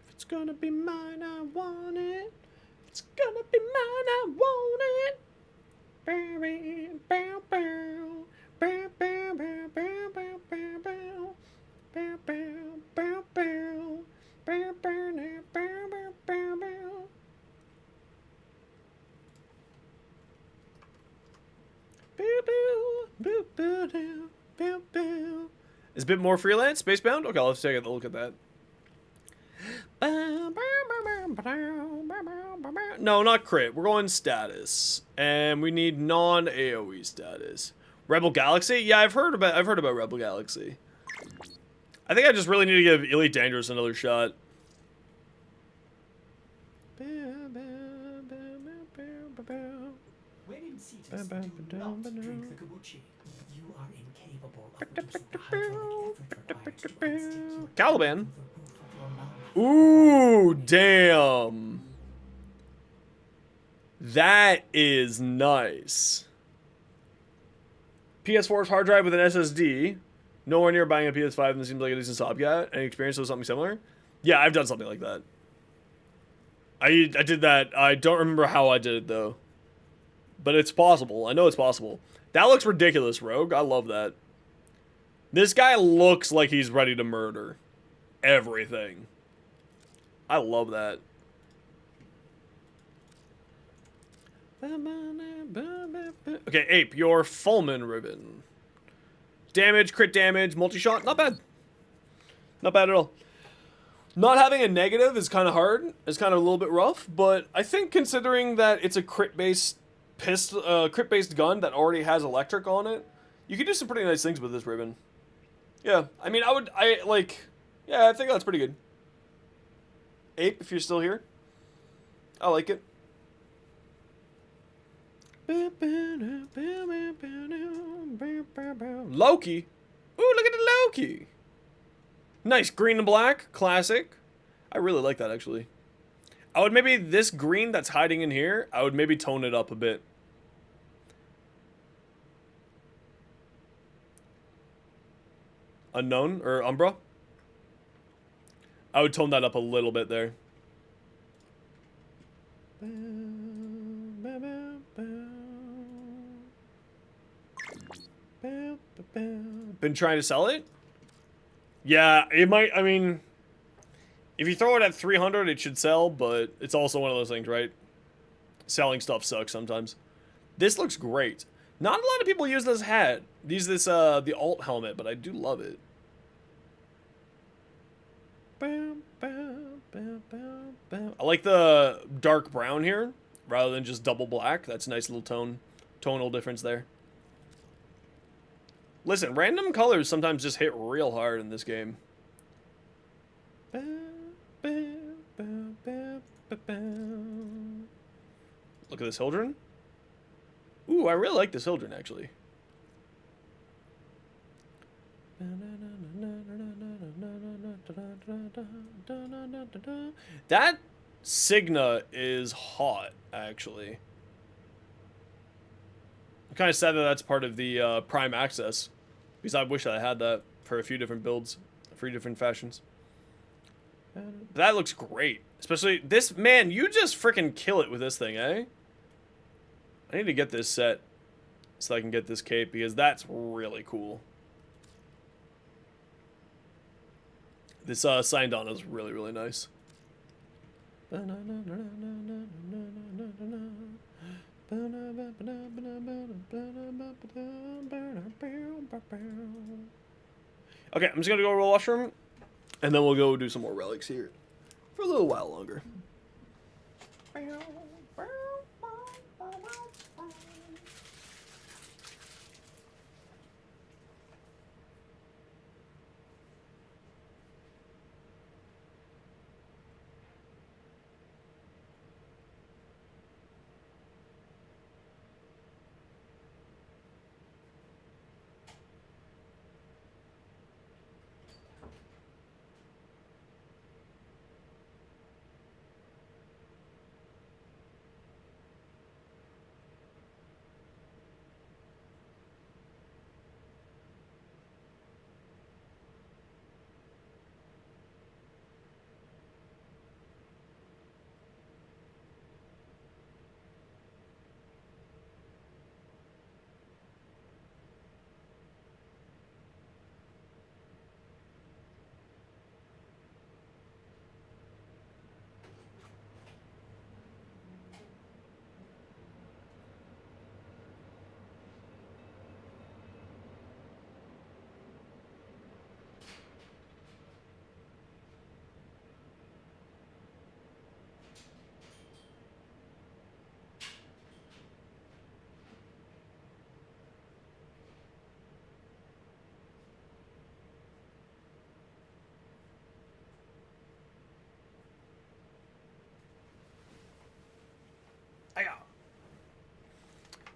If it's gonna be mine, I want it. If it's gonna be mine, I want it. Bow, bow, bow. Bow, bow, bow, bow, bow, bow, bow. Bow, bow, bow, bow. Bow, bow, now, bow, bow, bow, bow. Boo, boo, boo, boo, doo, boo, boo. Is a bit more freelance, spacebound? Okay, let's take a look at that. No, not crit. We're going status, and we need non-AOE status. Rebel Galaxy? Yeah, I've heard about Rebel Galaxy. I think I just really need to give Elite Dangerous another shot. When in Cetus, do not drink the kombucha. You are incapable of reducing the hydraulic effort required to unstick your Caliban. through the roof of your mouth. Ooh, damn. That is nice. PS4's hard drive with an SSD. Nowhere near buying a PS5, and this seems like a decent stopgap. Any experience with something similar? Yeah, I've done something like that. I did that. I don't remember how I did it, though. But it's possible. I know it's possible. That looks ridiculous, Rogue. I love that. This guy looks like he's ready to murder everything. I love that. Okay, Ape, your Fulmin ribbon. Damage, crit damage, multi-shot. Not bad. Not bad at all. Not having a negative is kind of hard. It's kind of a little bit rough, but I think considering that it's a crit-based crit-based gun that already has electric on it, you can do some pretty nice things with this ribbon. Yeah, I mean, yeah, I think that's pretty good. Ape, if you're still here. I like it. Loki. Ooh, look at the Loki. Nice, green and black, classic. I really like that, actually. I would maybe, this green that's hiding in here, I would maybe tone it up a bit. Unknown, or Umbra. I would tone that up a little bit there. Been trying to sell it? Yeah, it might, I mean, if you throw it at 300, it should sell, but it's also one of those things, right? Selling stuff sucks sometimes. This looks great. Not a lot of people use this hat. The alt helmet, but I do love it. I like the dark brown here, rather than just double black. That's a nice little tonal difference there. Listen, random colors sometimes just hit real hard in this game. Look at this Hildren. Ooh, I really like this Hildren, actually. That Cigna is hot, actually. I'm kind of sad that that's part of the Prime Access, because I wish I had that for a few different builds, 3 different fashions. That looks great. Especially this, man, you just freaking kill it with this thing, eh? I need to get this set so I can get this cape, because that's really cool. This signed on is really, really nice. Okay, I'm just gonna go to the washroom, and then we'll go do some more relics here for a little while longer.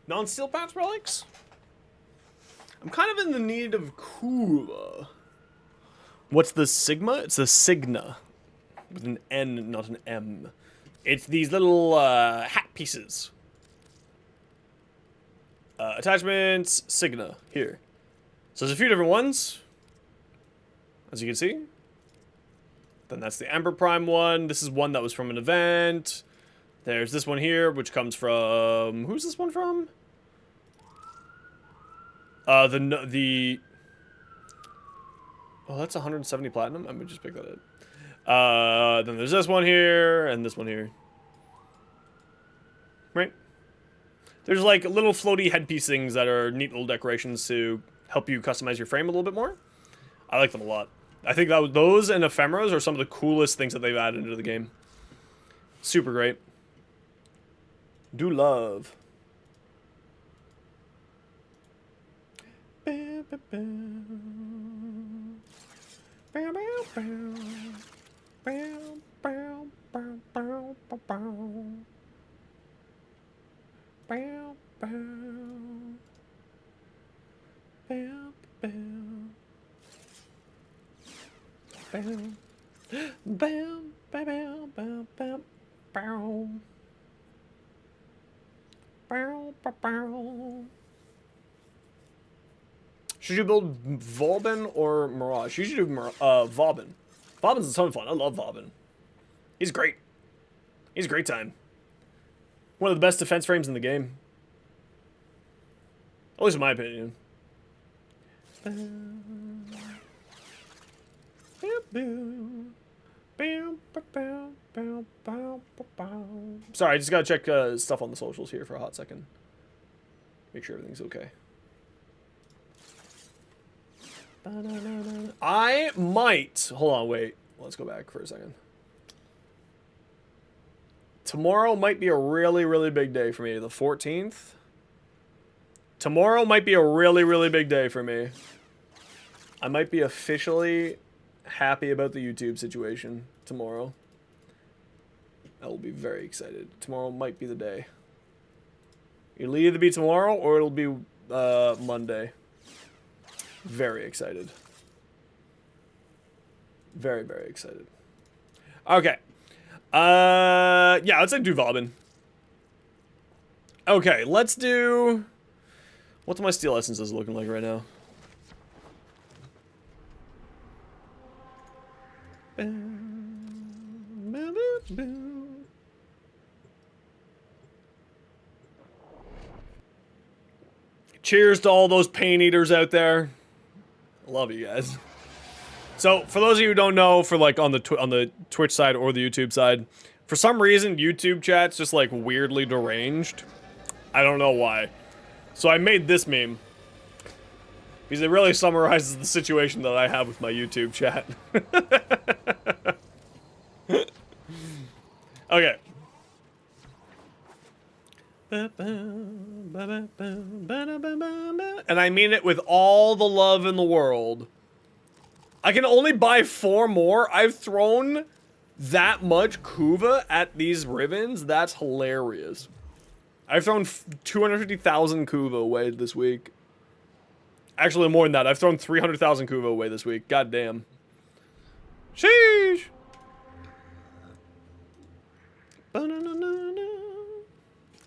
Non-steel patch relics? I'm kind of in the need of Kuva. What's the Sigma? It's a Signa. With an N, not an M. It's these little hat pieces. Attachments, Signa, here. So there's a few different ones, as you can see. Then that's the Amber Prime one. This is one that was from an event. There's this one here, which comes from... Who's this one from? The... Oh, that's 170 platinum? I'm gonna just pick that up. Then there's this one here, and this one here. Right? There's like little floaty headpiece things that are neat little decorations to help you customize your frame a little bit more. I like them a lot. I think that those and ephemeras are some of the coolest things that they've added into the game. Super great. Do love. Should you build Vauban or Mirage? You should do Vauban. Vauban's a ton of fun. I love Vauban. He's great. He's a great time. One of the best defense frames in the game. At least in my opinion. Sorry, I just gotta check stuff on the socials here for a hot second. Make sure everything's okay. I might... Hold on, wait. Let's go back for a second. Tomorrow might be a really, really big day for me. The 14th. Tomorrow might be a really, really big day for me. I might be officially happy about the YouTube situation tomorrow. I will be very excited. Tomorrow might be the day. It'll either be tomorrow or it'll be Monday. Very excited. Very, very excited. Okay. Yeah, let's do Vauban. Okay, let's do... What's my steel essences looking like right now? Cheers to all those pain eaters out there. Love you guys. So, for those of you who don't know, for like on the Twitch side or the YouTube side, for some reason YouTube chat's just like weirdly deranged. I don't know why. So I made this meme because it really summarizes the situation that I have with my YouTube chat. Okay. And I mean it with all the love in the world. I can only buy 4 more. I've thrown that much Kuva at these ribbons. That's hilarious. I've thrown 250,000 Kuva away this week. Actually, more than that. I've thrown 300,000 Kuva away this week. God damn. Sheesh.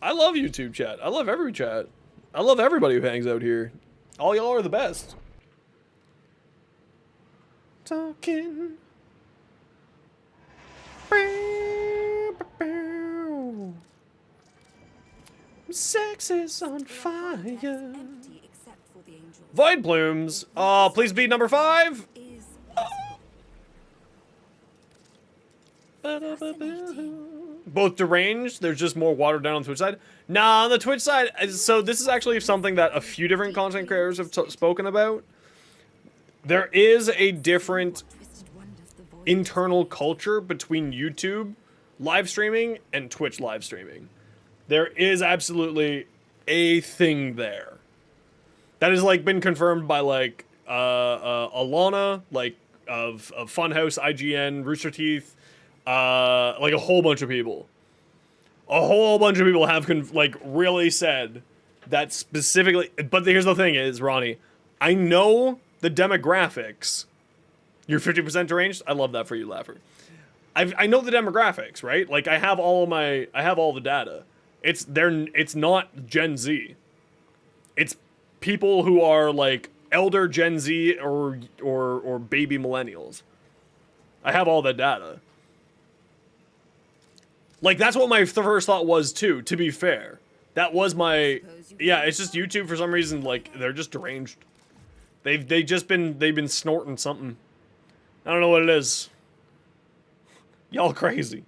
I love YouTube chat. I love every chat. I love everybody who hangs out here. All y'all are the best. Talking. Sex is on fire. Empty except for the angels. Void plumes. Please be number 5. Is Both deranged. There's just more watered down on the Twitch side. Nah, on the Twitch side. So this is actually something that a few different content creators have spoken about. There is a different twisted wonders the void internal culture between YouTube live streaming and Twitch live streaming. There is absolutely a thing there. That has like been confirmed by like Alana, like of Funhouse, IGN, Rooster Teeth, like a whole bunch of people. A whole bunch of people have like really said that specifically. But here's the thing: is Ronnie, I know the demographics. You're 50% deranged. I love that for you, Laffer. I know the demographics, right? Like I have all the data. It's not Gen Z. It's people who are like elder Gen Z or baby millennials. I have all the data. Like that's what my first thought was too, to be fair. That was my yeah, it's just YouTube for some reason like they're just deranged. They've been snorting something. I don't know what it is. Y'all crazy.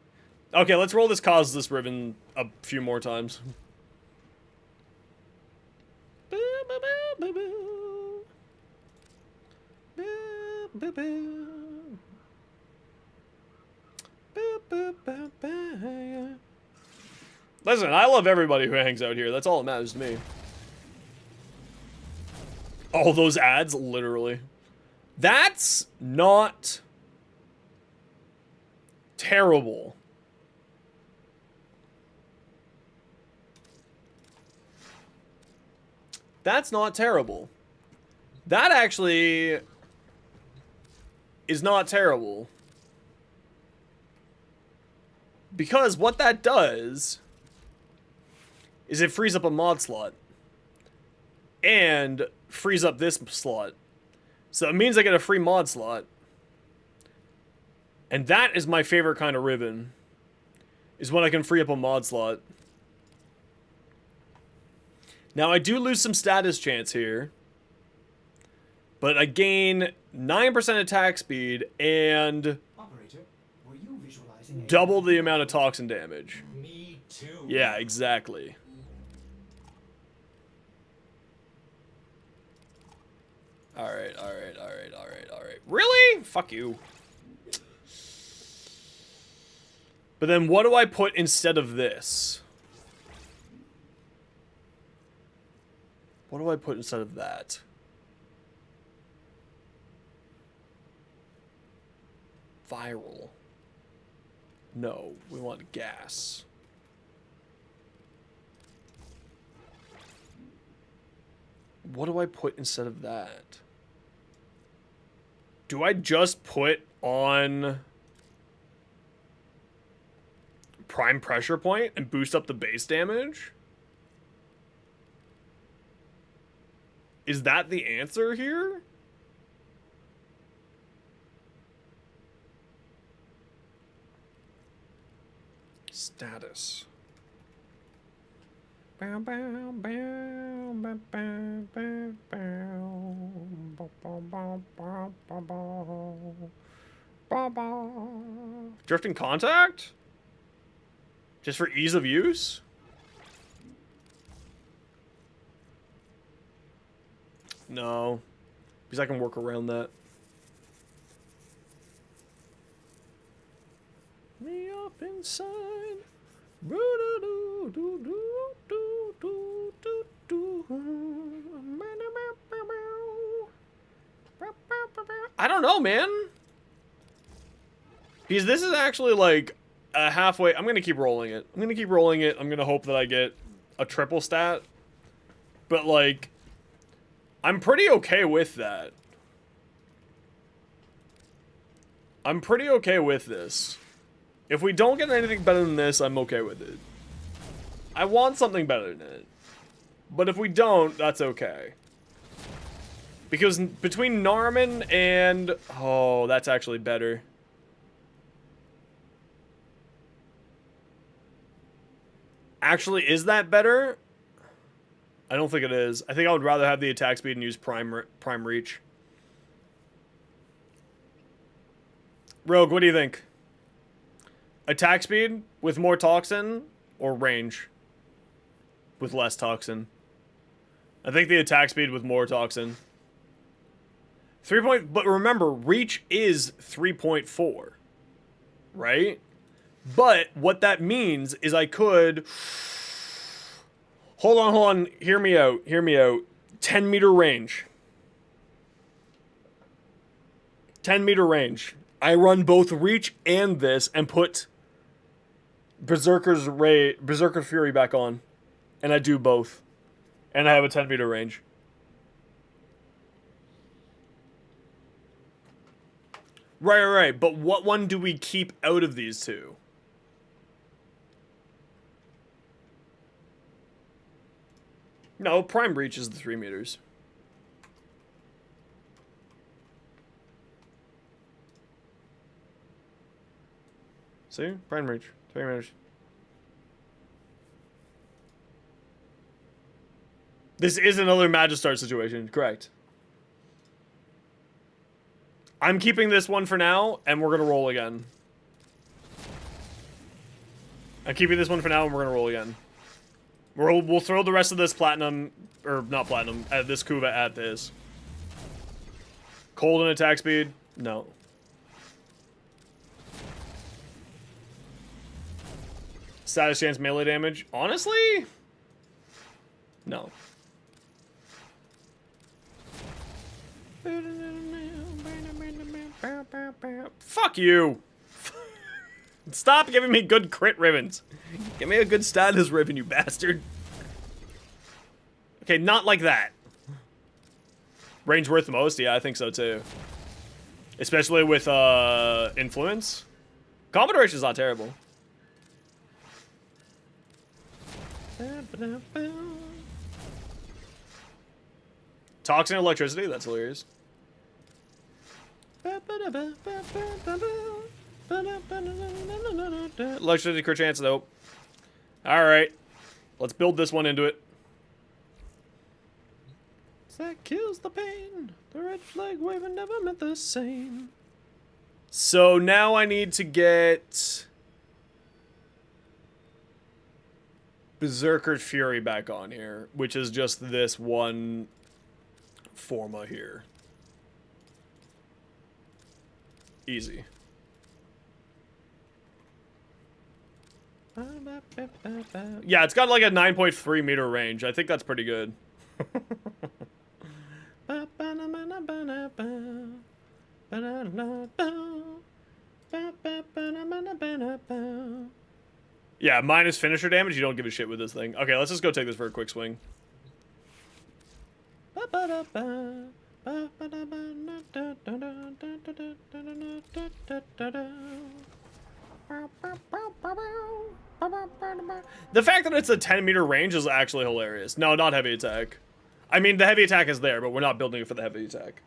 Okay, let's roll this Causeless Ribbon a few more times. Listen, I love everybody who hangs out here. That's all that matters to me. All those ads, literally. That's not terrible. That's not terrible. That actually is not terrible. Because what that does is it frees up a mod slot. And frees up this slot. So it means I get a free mod slot. And that is my favorite kind of ribbon. Is when I can free up a mod slot. Now I do lose some status chance here. But I gain 9% attack speed and Operator, were you visualizing double the amount of toxin damage. Me too. Yeah, exactly. Alright. Really? Fuck you. But then what do I put instead of this? What do I put instead of that? Viral. No, we want gas. What do I put instead of that? Do I just put on prime pressure point and boost up the base damage? Is that the answer here? Status. Drifting contact? Just for ease of use? No. Because I can work around that. Me up inside. I don't know, man. Because this is actually like a halfway. I'm going to keep rolling it. I'm going to hope that I get a triple stat. But like, I'm pretty okay with that. I'm pretty okay with this. If we don't get anything better than this, I'm okay with it. I want something better than it. But if we don't, that's okay. Because between Narman and... Oh, that's actually better. Actually, is that better? I don't think it is. I think I would rather have the attack speed and use prime reach. Rogue, what do you think? Attack speed with more toxin or range with less toxin? I think the attack speed with more toxin. But remember, reach is 3.4, right? But what that means is I could... Hold on. Hear me out. 10 meter range. 10 meter range. I run both reach and this and put Berserker Fury back on. And I do both. And I have a 10-meter range. Right. But what one do we keep out of these two? No, Prime Breach is the 3 meters. See? Prime Breach. 3 meters. This is another Magistar situation, correct. I'm keeping this one for now, and we're gonna roll again. I'm keeping this one for now, and we're gonna roll again. We'll throw the rest of this platinum, or not platinum, this Kuva at this. Cold and attack speed? No. Status chance melee damage? Honestly? No. Fuck you! Stop giving me good crit ribbons. Give me a good status ribbon, you bastard. Okay, not like that. Range worth the most? Yeah, I think so too. Especially with influence. Combat duration is not terrible. Toxin electricity? That's hilarious. Electricity crit chance? Nope. Alright. Let's build this one into it. That kills the pain. The red flag waving never meant the same. So now I need to get Berserker Fury back on here, which is just this one Forma here. Easy. Yeah, it's got like a 9.3 meter range. I think that's pretty good. Yeah, minus finisher damage, you don't give a shit with this thing. Okay, let's just go take this for a quick swing. The fact that it's a 10-meter range is actually hilarious. No, not heavy attack. I mean, the heavy attack is there, but we're not building it for the heavy attack.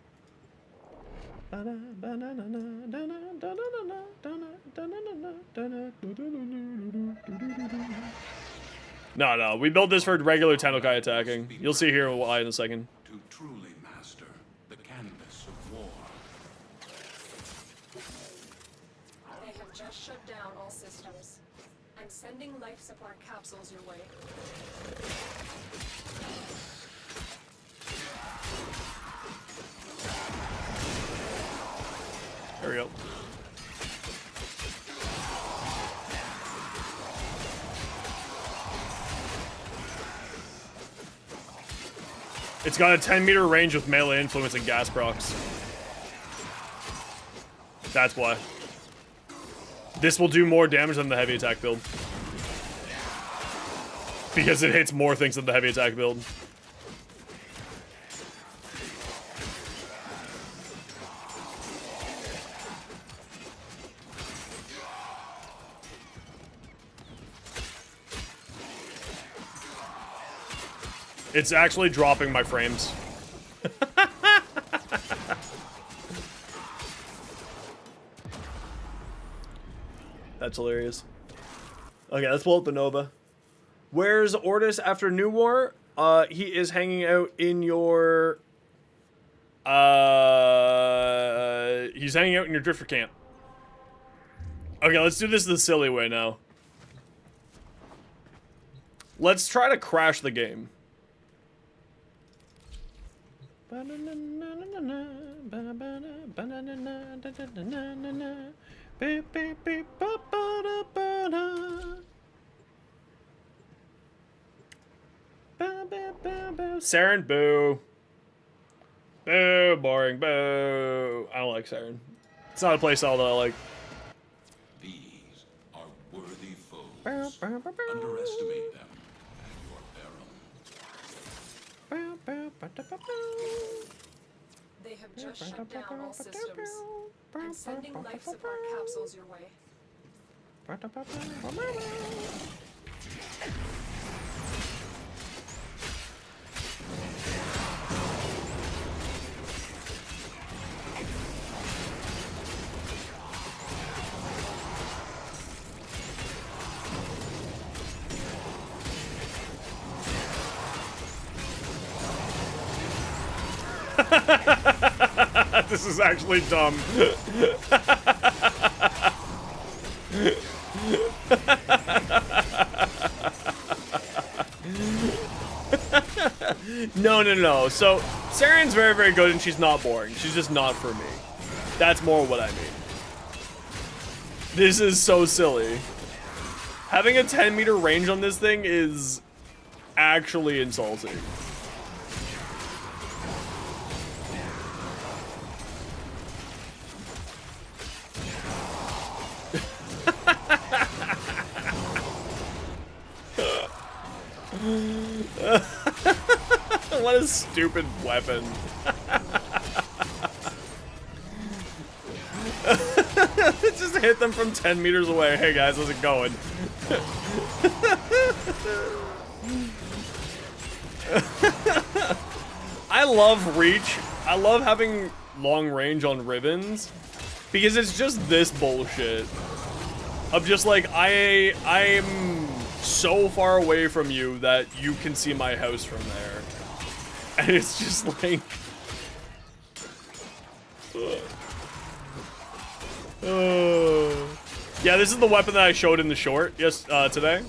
No, we built this for regular Tennokai attacking. You'll see here why in a second. To truly master the canvas of war. They have just shut down all systems. I'm sending life support capsules your way. There we go. It's got a 10-meter range with melee influence and gas procs. That's why. This will do more damage than the heavy attack build. Because it hits more things than the heavy attack build. It's actually dropping my frames. That's hilarious. Okay, let's pull up the Nova. Where's Ortis after New War? He is hanging out in your... he's hanging out in your Drifter camp. Okay, let's do this the silly way now. Let's try to crash the game. Saren, boo. Boo, boring, boo. I don't like Saren. It's not a playstyle that I like. These are worthy foes. Underestimate them at your peril. They have just shut down all systems and sending life support capsules your way. This is actually dumb. No. So, Saren's very, very good and she's not boring. She's just not for me. That's more what I mean. This is so silly. Having a 10-meter range on this thing is actually insulting. What a stupid weapon. Just hit them from 10 meters away. Hey guys, how's it going? I love reach. I love having long range on ribbons because it's just this bullshit. I'm just like, I'm so far away from you that you can see my house from there. And it's just like... yeah, this is the weapon that I showed in the short today.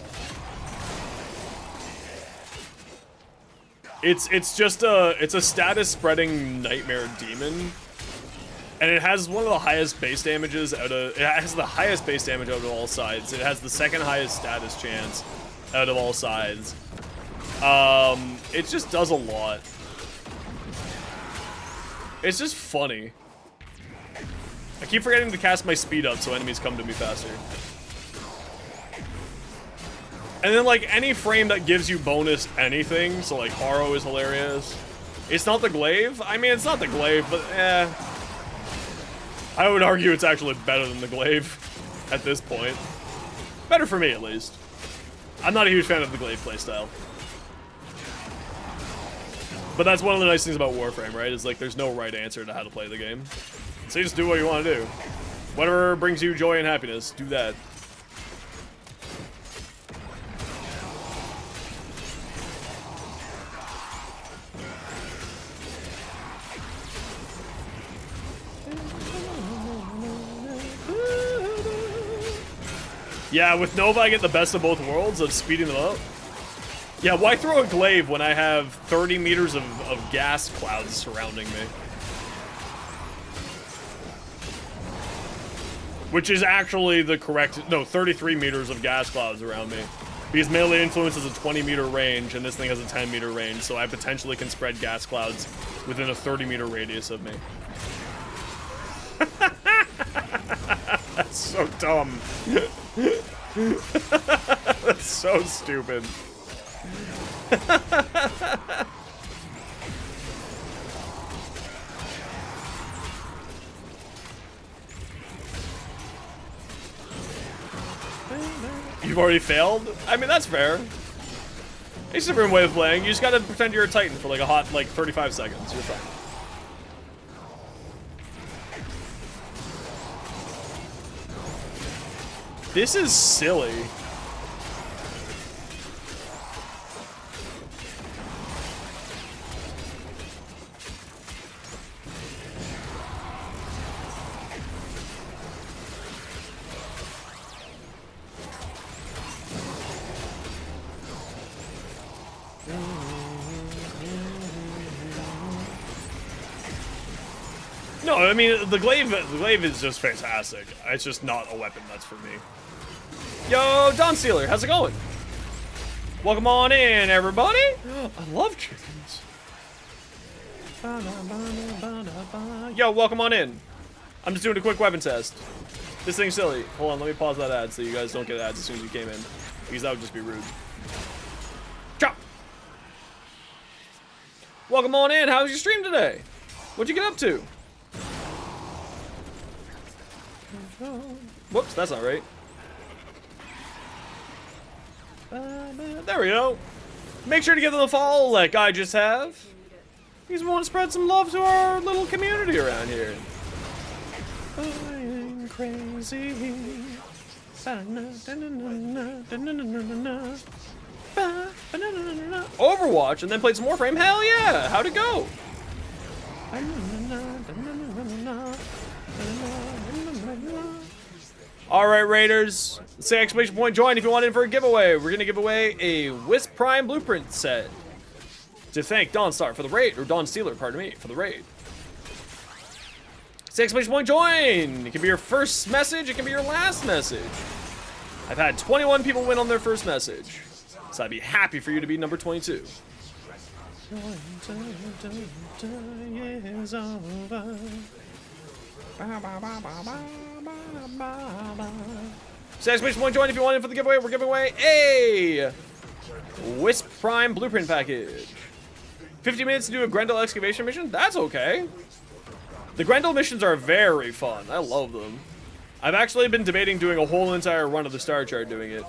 It's just a status spreading nightmare demon. And it has one of the highest base damages it has the highest base damage out of all sides. It has the second highest status chance out of all sides. It just does a lot. It's just funny. I keep forgetting to cast my speed up so enemies come to me faster. And then like any frame that gives you bonus anything, so like Haro is hilarious. It's not the glaive. I mean, it's not the glaive, but I would argue it's actually better than the glaive at this point. Better for me, at least. I'm not a huge fan of the glaive playstyle. But that's one of the nice things about Warframe, right? Is like there's no right answer to how to play the game. So you just do what you want to do. Whatever brings you joy and happiness, do that. Yeah, with Nova I get the best of both worlds of speeding them up. Yeah, why throw a glaive when I have 30 meters of gas clouds surrounding me? Which is actually the correct... No, 33 meters of gas clouds around me. Because melee influence has a 20-meter range, and this thing has a 10-meter range, so I potentially can spread gas clouds within a 30-meter radius of me. That's so dumb. That's so stupid. You've already failed? I mean, that's fair. It's a different way of playing. You just gotta pretend you're a Titan for like a hot, like, 35 seconds. You're fine. This is silly. No, I mean, the glaive is just fantastic. It's just not a weapon that's for me. Yo, Dawn Stealer, how's it going? Welcome on in, everybody. I love chickens. Yo, welcome on in. I'm just doing a quick weapon test. This thing's silly. Hold on, let me pause that ad so you guys don't get ads as soon as you came in. Because that would just be rude. Chop! Welcome on in. How was your stream today? What'd you get up to? Whoops, that's not right. There we go. Make sure to give them a follow like I just have. Because we want to spread some love to our little community around here. I'm crazy. Overwatch and then played some Warframe? Hell yeah! How'd it go? Alright, Raiders. Say exclamation point join if you want in for a giveaway. We're gonna give away a Wisp Prime Blueprint set. To thank Dawnstar for the raid, or Dawn Stealer, pardon me, for the raid. Say exclamation point join! It can be your first message, it can be your last message. I've had 21 people win on their first message. So I'd be happy for you to be number 22. Say exclamation point join if you want in for the giveaway. We're giving away a Wisp Prime Blueprint package. 50 minutes to do a Grendel excavation mission? That's okay. The Grendel missions are very fun. I love them. I've actually been debating doing a whole entire run of the star chart doing it.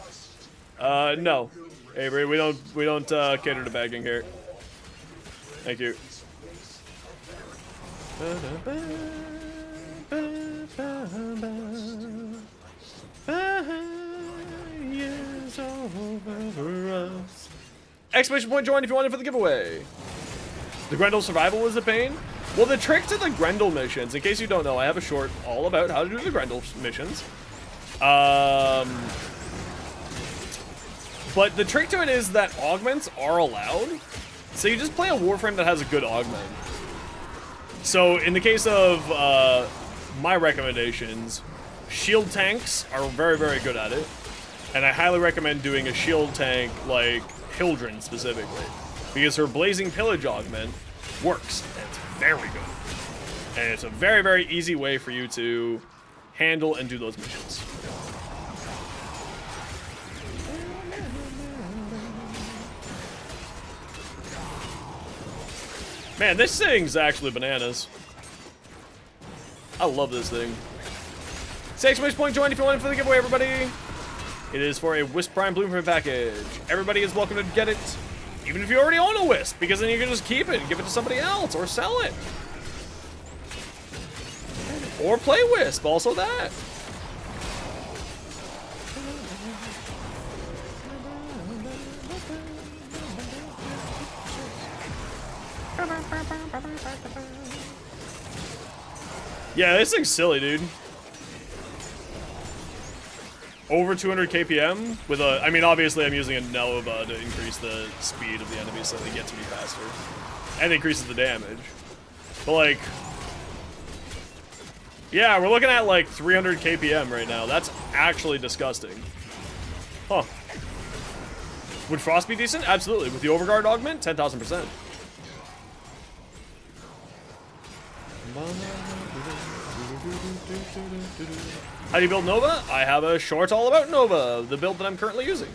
No. Avery, we don't cater to begging here. Thank you. Exclamation point join if you want it for the giveaway. The Grendel survival was a pain. Well, the trick to the Grendel missions, in case you don't know, I have a short all about how to do the Grendel missions. But the trick to it is that augments are allowed. So you just play a Warframe that has a good augment. So in the case of my recommendations, shield tanks are very, very good at it. And I highly recommend doing a shield tank like Hildren specifically. Because her Blazing Pillage augment works. It's very good. And it's a very, very easy way for you to handle and do those missions. Man, this thing's actually bananas. I love this thing. Say exclamation point join if you want it for the giveaway, everybody. It is for a Wisp Prime Blueprint package. Everybody is welcome to get it, even if you already own a Wisp, because then you can just keep it and give it to somebody else, or sell it. Or play Wisp, also that. Yeah, this thing's silly, dude. Over 200 kpm with a, I mean, obviously I'm using a Nova to increase the speed of the enemy so they get to me faster. And increases the damage. But like, yeah, we're looking at like 300 kpm right now. That's actually disgusting. Huh. Would Frost be decent? Absolutely. With the Overguard augment, 10,000%. How do you build Nova? I have a short all about Nova, the build that I'm currently using.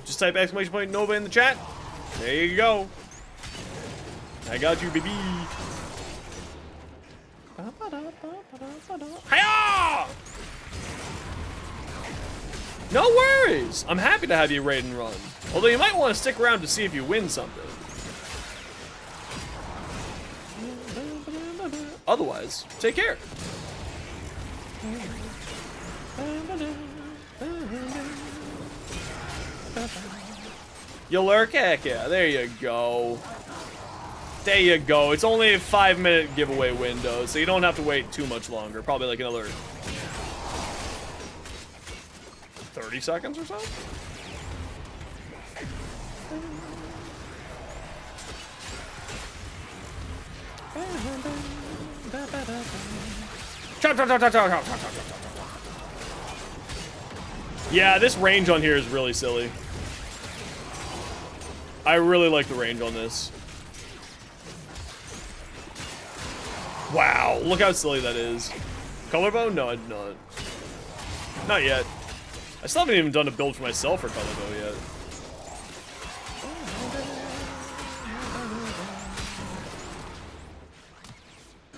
Just type exclamation point Nova in the chat. There you go. I got you, baby. Hiya! No worries. I'm happy to have you raid and run. Although you might want to stick around to see if you win something. Otherwise, take care. You lurk? Heck yeah, there you go. There you go. It's only a 5-minute giveaway window, so you don't have to wait too much longer. Probably like another 30 seconds or so? Chop, chop, chop, chop, chop, chop, chop, chop, chop, chop. Yeah, this range on here is really silly. I really like the range on this. Wow, look how silly that is. Color bone? No, I did not. Not yet. I still haven't even done a build for myself for color though yet.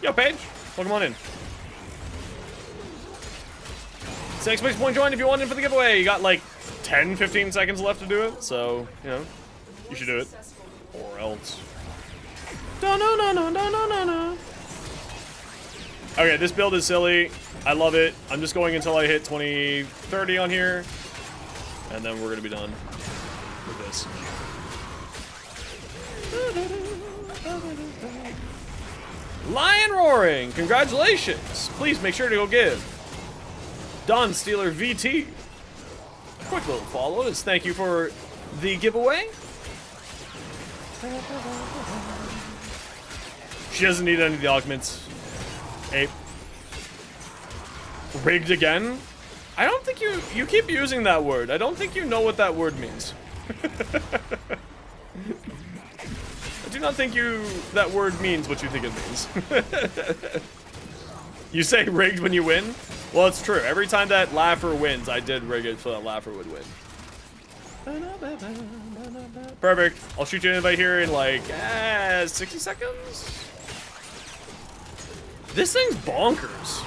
Yo, Paige. Welcome on in. 6 weeks point join if you want in for the giveaway. You got like 10, 15 seconds left to do it, so, you know, you should do it. Or else. No. Okay, this build is silly. I love it. I'm just going until I hit 2030 on here. And then we're gonna be done with this. Lion roaring! Congratulations! Please make sure to go give Don Steeler VT a quick little follow as thank you for the giveaway. She doesn't need any of the augments. Ape. Rigged again? I don't think you keep using that word. I don't think you know what that word means. I do not think that word means what you think it means. You say rigged when you win? Well, it's true. Every time that laugher wins, I did rig it so that laugher would win. Perfect. I'll shoot you an invite here in like 60 seconds. This thing's bonkers.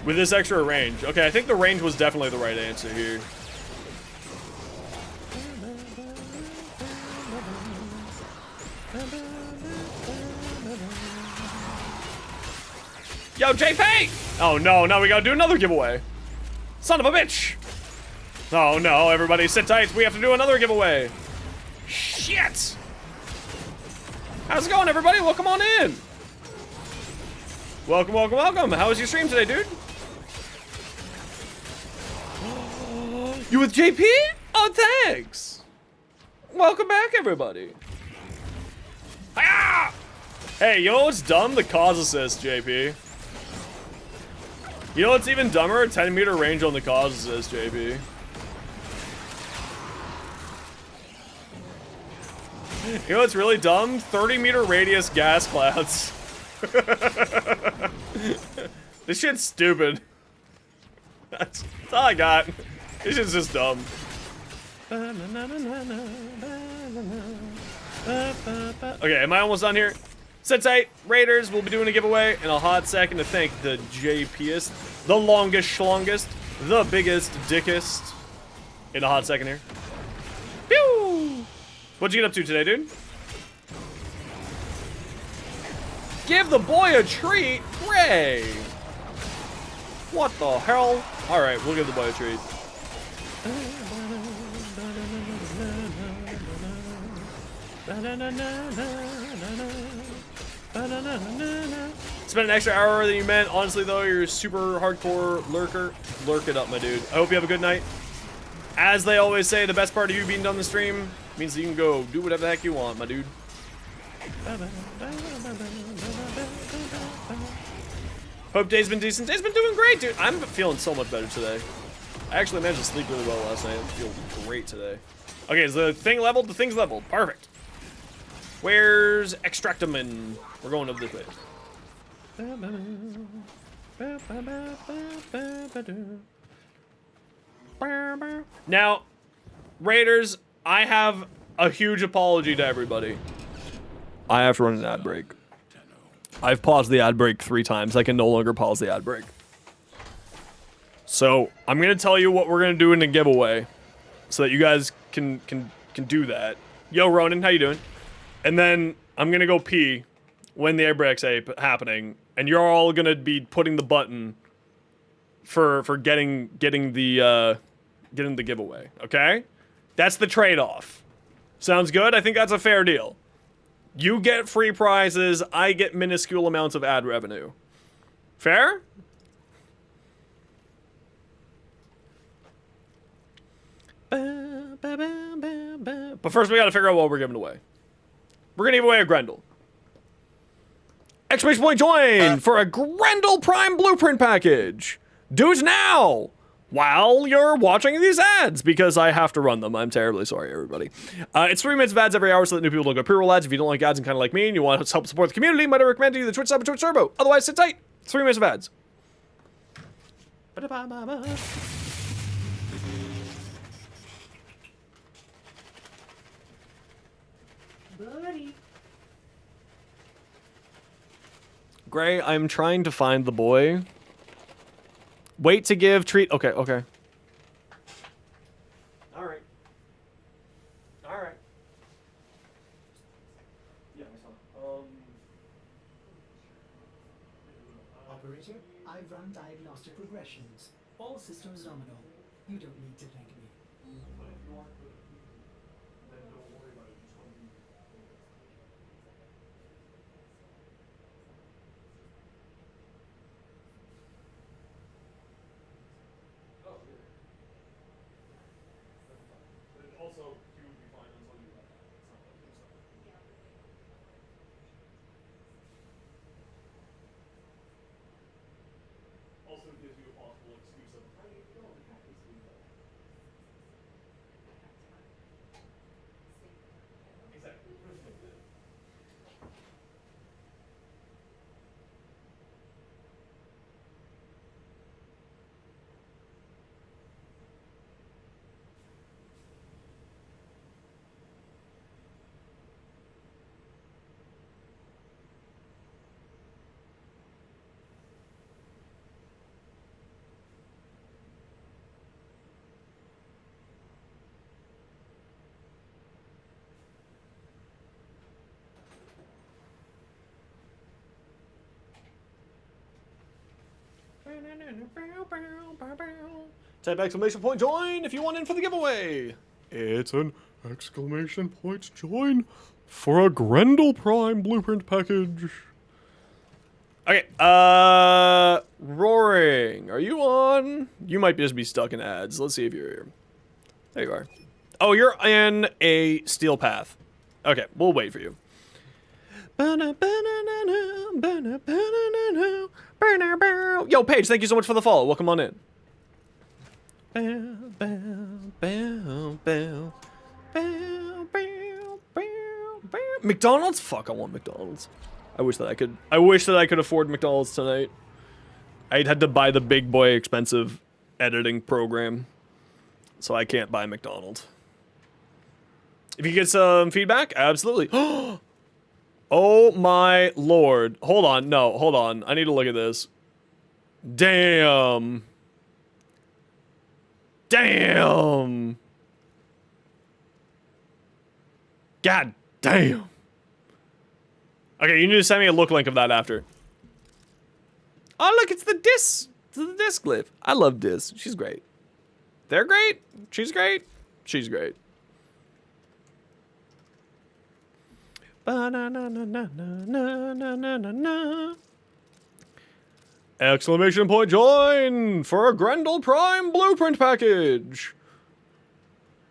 With this extra range. Okay, I think the range was definitely the right answer here. Yo, JP! Oh no, now we gotta do another giveaway. Son of a bitch! Oh no, everybody sit tight. We have to do another giveaway. Shit! How's it going, everybody? Welcome on in. Welcome, welcome, welcome. How was your stream today, dude? You with JP? Oh, thanks. Welcome back, everybody. Ah! Hey, you know what's dumb? The cause assist, JP. You know what's even dumber? 10-meter range on the cause assist, JP. You know what's really dumb? 30-meter radius gas clouds. This shit's stupid. That's all I got. This shit's just dumb. Okay, am I almost done here? Sit tight, Raiders. We'll be doing a giveaway in a hot second to thank the JPest, the longest schlongest, the biggest dickest. In a hot second here. Pew! What'd you get up to today, dude? Give the boy a treat, Ray. What the hell? All right, we'll give the boy a treat. Spent an extra hour than you meant. Honestly, though, you're a super hardcore lurker. Lurk it up, my dude. I hope you have a good night. As they always say, the best part of you being done the stream means that you can go do whatever the heck you want, my dude. Hope day's been decent. Day's been doing great, dude. I'm feeling so much better today. I actually managed to sleep really well last night. I feel great today. Okay, is the thing leveled? The thing's leveled. Perfect. Where's Extractamin? We're going up this way. Now, Raiders, I have a huge apology to everybody. I have to run an ad break. I've paused the ad break 3 times. I can no longer pause the ad break. So, I'm going to tell you what we're going to do in the giveaway so that you guys can do that. Yo, Ronan, how you doing? And then I'm going to go pee when the ad break's happening, and you're all going to be putting the button for getting the giveaway, okay? That's the trade-off. Sounds good? I think that's a fair deal. You get free prizes, I get minuscule amounts of ad revenue. Fair? But first we gotta figure out what we're giving away. We're gonna give away a Grendel. Exclamation point join for a Grendel Prime Blueprint package. Do it now while you're watching these ads because I have to run them. I'm terribly sorry, everybody. It's 3 minutes of ads every hour so that new people don't go pre-roll ads. If you don't like ads and kind of like me and you want to help support the community, might I recommend you the Twitch sub and Twitch Turbo. Otherwise, sit tight. It's 3 minutes of ads. Ba-da-ba-ba-ba. Buddy. Gray, I'm trying to find the boy. Wait to give treat. Okay, okay. All right. All right. Yeah, Operator, I've run diagnostic regressions. All systems nominal. You don't need to thank me. Also, he would be fine until you left. It's not like himself. Also gives you a possible excuse of, I need to go, the cat needs to be there. Exactly. Type exclamation point join if you want in for the giveaway. It's an exclamation point join for a Grendel Prime blueprint package. Okay, Roaring, are you on? You might just be stuck in ads. Let's see if you're here. There you are. Oh, you're in a steel path. Okay, we'll wait for you. Yo, Paige, thank you so much for the follow. Welcome on in. McDonald's? Fuck, I want McDonald's. I wish that I could afford McDonald's tonight. I'd had to buy the big boy expensive editing program, so I can't buy McDonald's. If you get some feedback, absolutely. Oh my lord. Hold on. No, hold on. I need to look at this. Damn. Damn. God damn. Okay, you need to send me a look link of that after. Oh, look, it's the Dis. It's the Disc glyph. I love Dis. She's great. They're great. She's great. She's great. Exclamation point join for a Grendel Prime blueprint package.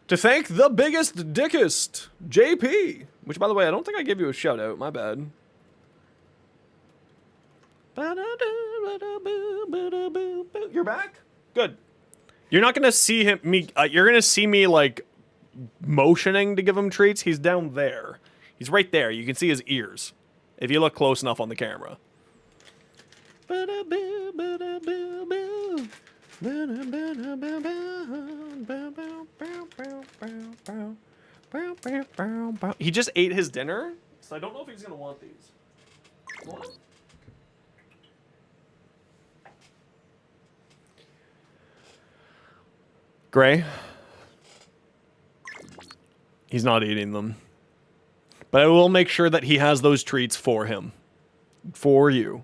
To thank the biggest dickest, JP. Which, by the way, I don't think I gave you a shout out. My bad. You're back? Good. You're not gonna see him. You're gonna see me like motioning to give him treats. He's down there. He's right there. You can see his ears if you look close enough on the camera. He just ate his dinner, so I don't know if he's gonna want these. What? Gray. He's not eating them. But I will make sure that he has those treats for him. For you.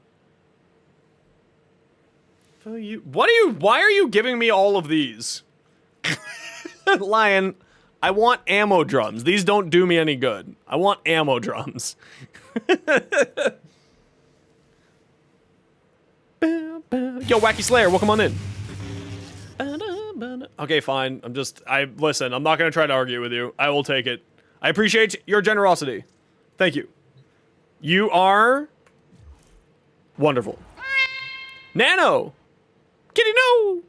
For you. Why are you giving me all of these? Lion, I want ammo drums. These don't do me any good. I want ammo drums. Yo, Wacky Slayer, welcome on in. Okay, fine. Listen, I'm not gonna try to argue with you. I will take it. I appreciate your generosity. Thank you. You are wonderful. Nano! Kitty, no!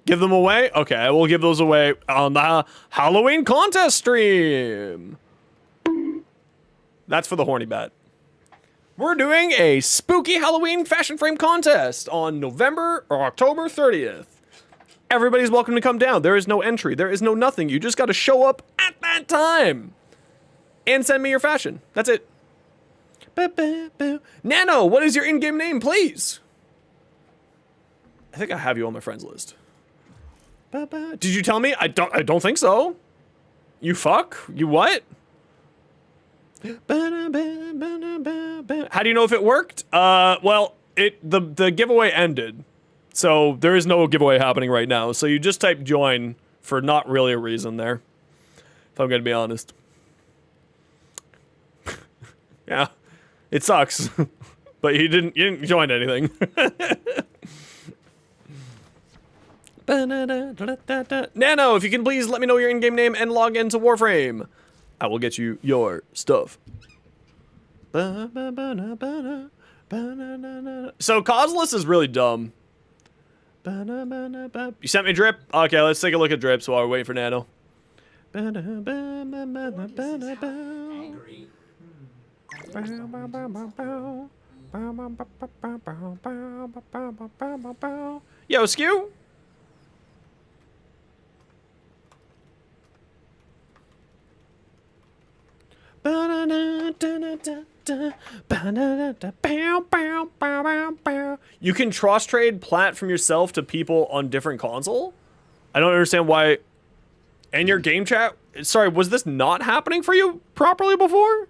Give them away? Okay, I will give those away on the Halloween contest stream. That's for the horny bat. We're doing a spooky Halloween fashion frame contest on November or October 30th. Everybody's welcome to come down. There is no entry. There is no nothing. You just got to show up at that time and send me your fashion. That's it. Nano, what is your in-game name, please? I think I have you on my friends list. Did you tell me? I don't think so. You fuck? You what? How do you know if it worked? Well, the giveaway ended. So there is no giveaway happening right now. So you just type join for not really a reason there. If I'm gonna be honest. Yeah. It sucks. But you didn't join anything. Nano, if you can please let me know your in-game name and log into Warframe. I will get you your stuff. So Causeless is really dumb. You sent me Drip? Okay, let's take a look at Drips while we're waiting for Nano. Yo, Skew? You can cross-trade plat from yourself to people on different console? I don't understand why. And your game chat? Sorry, was this not happening for you properly before?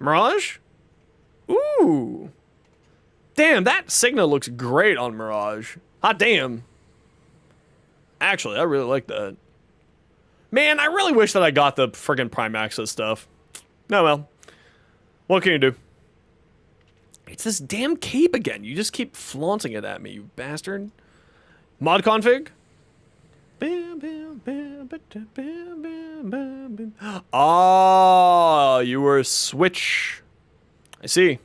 Mirage? Ooh. Damn, that Signa looks great on Mirage. Hot damn. Actually, I really like that. Man, I really wish that I got the friggin' Prime Access stuff. No, well. What can you do? It's this damn cape again. You just keep flaunting it at me, you bastard. Mod config? Oh, you were a Switch. I see.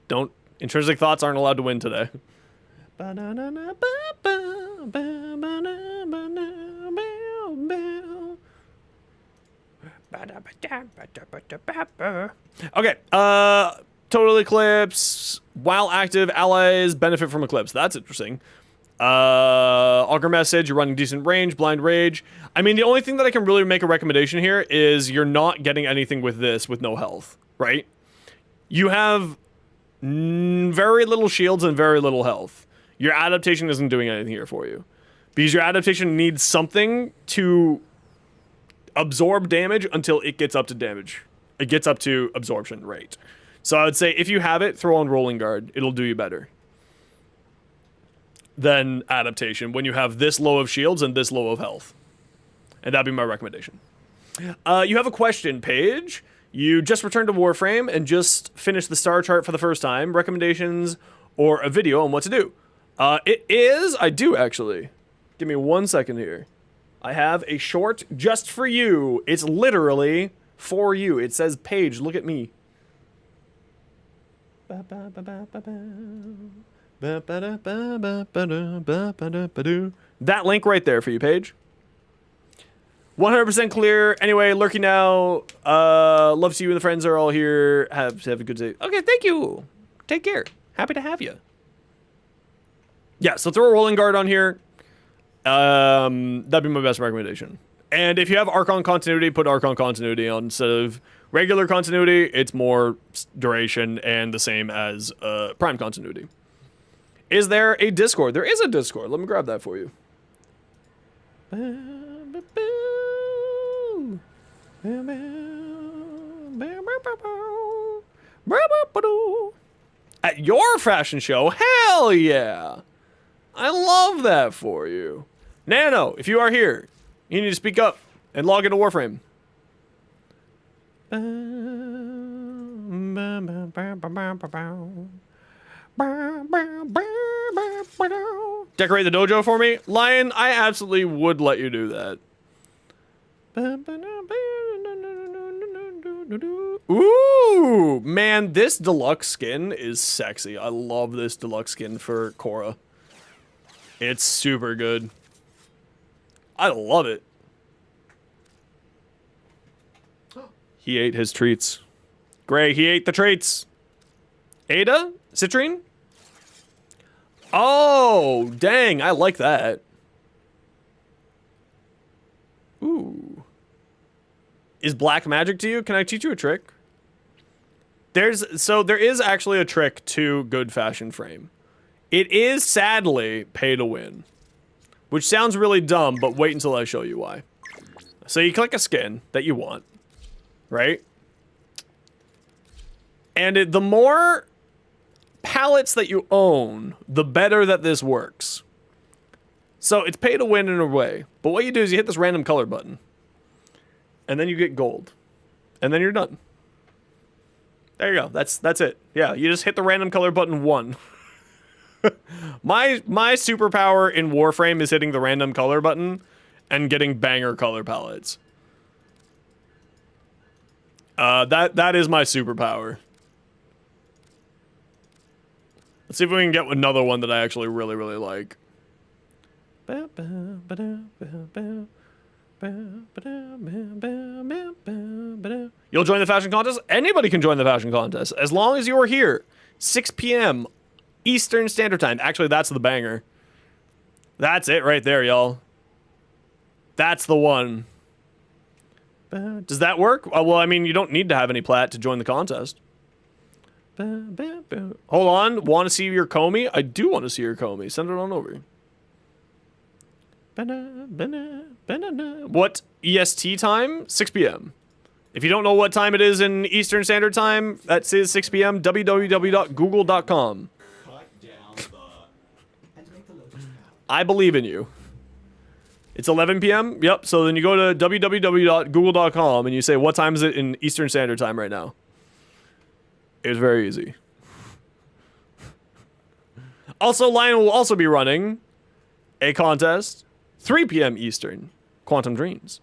Don't. Intrinsic thoughts aren't allowed to win today. Okay, Total Eclipse. While active, allies benefit from Eclipse. That's interesting. Augur Message, you're running decent range, Blind Rage. I mean, the only thing that I can really make a recommendation here is you're not getting anything with this with no health, right? You have very little shields and very little health. Your adaptation isn't doing anything here for you. Because your adaptation needs something to absorb damage until it gets up to damage. It gets up to absorption rate. So I would say if you have it, throw on Rolling Guard. It'll do you better than adaptation when you have this low of shields and this low of health. And that'd be my recommendation. You have a question, Paige. You just returned to Warframe and just finished the star chart for the first time. Recommendations or a video on what to do. I do actually. Give me 1 second here. I have a short just for you. It's literally for you. It says, Paige, look at me. That link right there for you, Paige. 100% clear. Anyway, lurking now. Love to see you and the friends are all here. Have a good day. Okay, thank you. Take care. Happy to have you. Yeah, so throw a Rolling Guard on here. That'd be my best recommendation. And if you have Archon Continuity, put Archon Continuity on instead of regular Continuity. It's more duration and the same as Prime Continuity. Is there a Discord? There is a Discord. Let me grab that for you. At your fashion show? Hell yeah! I love that for you. Nano, if you are here, you need to speak up and log into Warframe. Decorate the dojo for me? Lion, I absolutely would let you do that. Ooh, man, this deluxe skin is sexy. I love this deluxe skin for Korra. It's super good. I love it. He ate his treats. Gray, he ate the traits. Ada? Citrine? Oh, dang, I like that. Ooh. Is black magic to you? Can I teach you a trick? There is actually a trick to good fashion frame. It is sadly pay to win, which sounds really dumb, but wait until I show you why. So you click a skin that you want, right? And the more palettes that you own, the better that this works. So it's pay to win in a way. But what you do is you hit this random color button. And then you get gold. And then you're done. There you go. That's it. Yeah, you just hit the random color button 1. My superpower in Warframe is hitting the random color button and getting banger color palettes. That is my superpower. Let's see if we can get another one that I actually really, really like. You'll join the fashion contest? Anybody can join the fashion contest, as long as you are here. 6 p.m. Eastern Standard Time. Actually, that's the banger. That's it right there, y'all. That's the one. Does that work? Well, I mean, you don't need to have any plat to join the contest. Hold on. Want to see your Comey? I do want to see your Comey. Send it on over. What EST time? 6 p.m. If you don't know what time it is in Eastern Standard Time, that says 6 p.m. www.google.com. I believe in you. It's 11 p.m. Yep. So then you go to www.google.com and you say, what time is it in Eastern Standard Time right now? It's very easy. Also, Lion will also be running a contest, 3 p.m. Eastern, Quantum Dreams.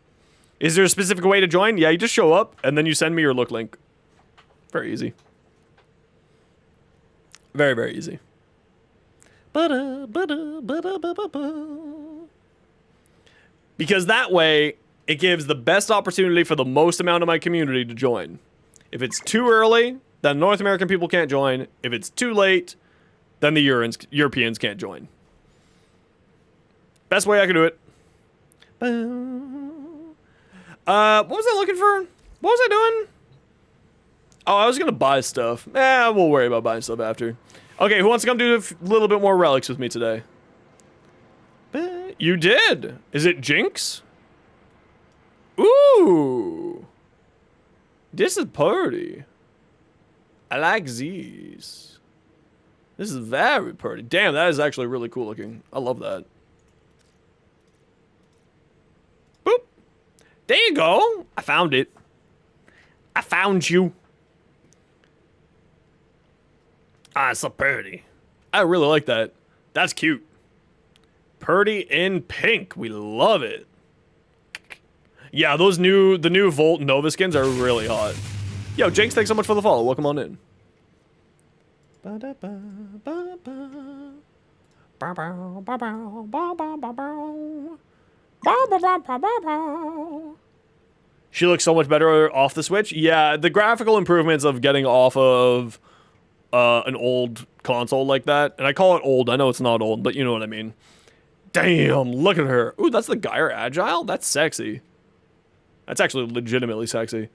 Is there a specific way to join? Yeah, you just show up and then you send me your look link. Very easy. Very, very easy. Because that way, it gives the best opportunity for the most amount of my community to join. If it's too early, then North American people can't join. If it's too late, then the Europeans can't join. Best way I can do it. What was I looking for? What was I doing? Oh, I was gonna buy stuff. We'll worry about buying stuff after. Okay, who wants to come do a little bit more relics with me today? You did. Is it Jinx? Ooh. This is pretty. I like these. This is very pretty. Damn, that is actually really cool looking. I love that. Boop. There you go. I found it. I found you. Ah, it's so pretty. I really like that. That's cute. Purdy in pink. We love it. Yeah, the new Volt Nova skins are really hot. Yo, Jinx, thanks so much for the follow. Welcome on in. She looks so much better off the Switch. Yeah, the graphical improvements of getting off of an old console like that, and I call it old. I know it's not old, but you know what I mean. Damn, look at her. Ooh, that's the Gyre Agile? That's sexy. That's actually legitimately sexy.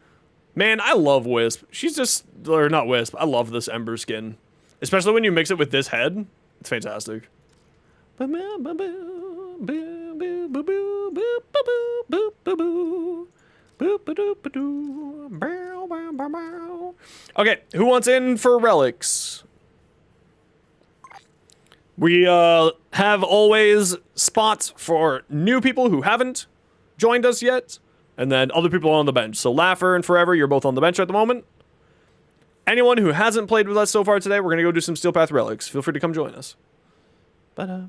Man, I love Wisp. She's just, or not Wisp, I love this Ember skin. Especially when you mix it with this head. It's fantastic. Okay, who wants in for relics? We have always spots for new people who haven't joined us yet, and then other people on the bench. So Laffer and Forever, you're both on the bench at the moment. Anyone who hasn't played with us so far today, we're going to go do some Steel Path relics. Feel free to come join us. Now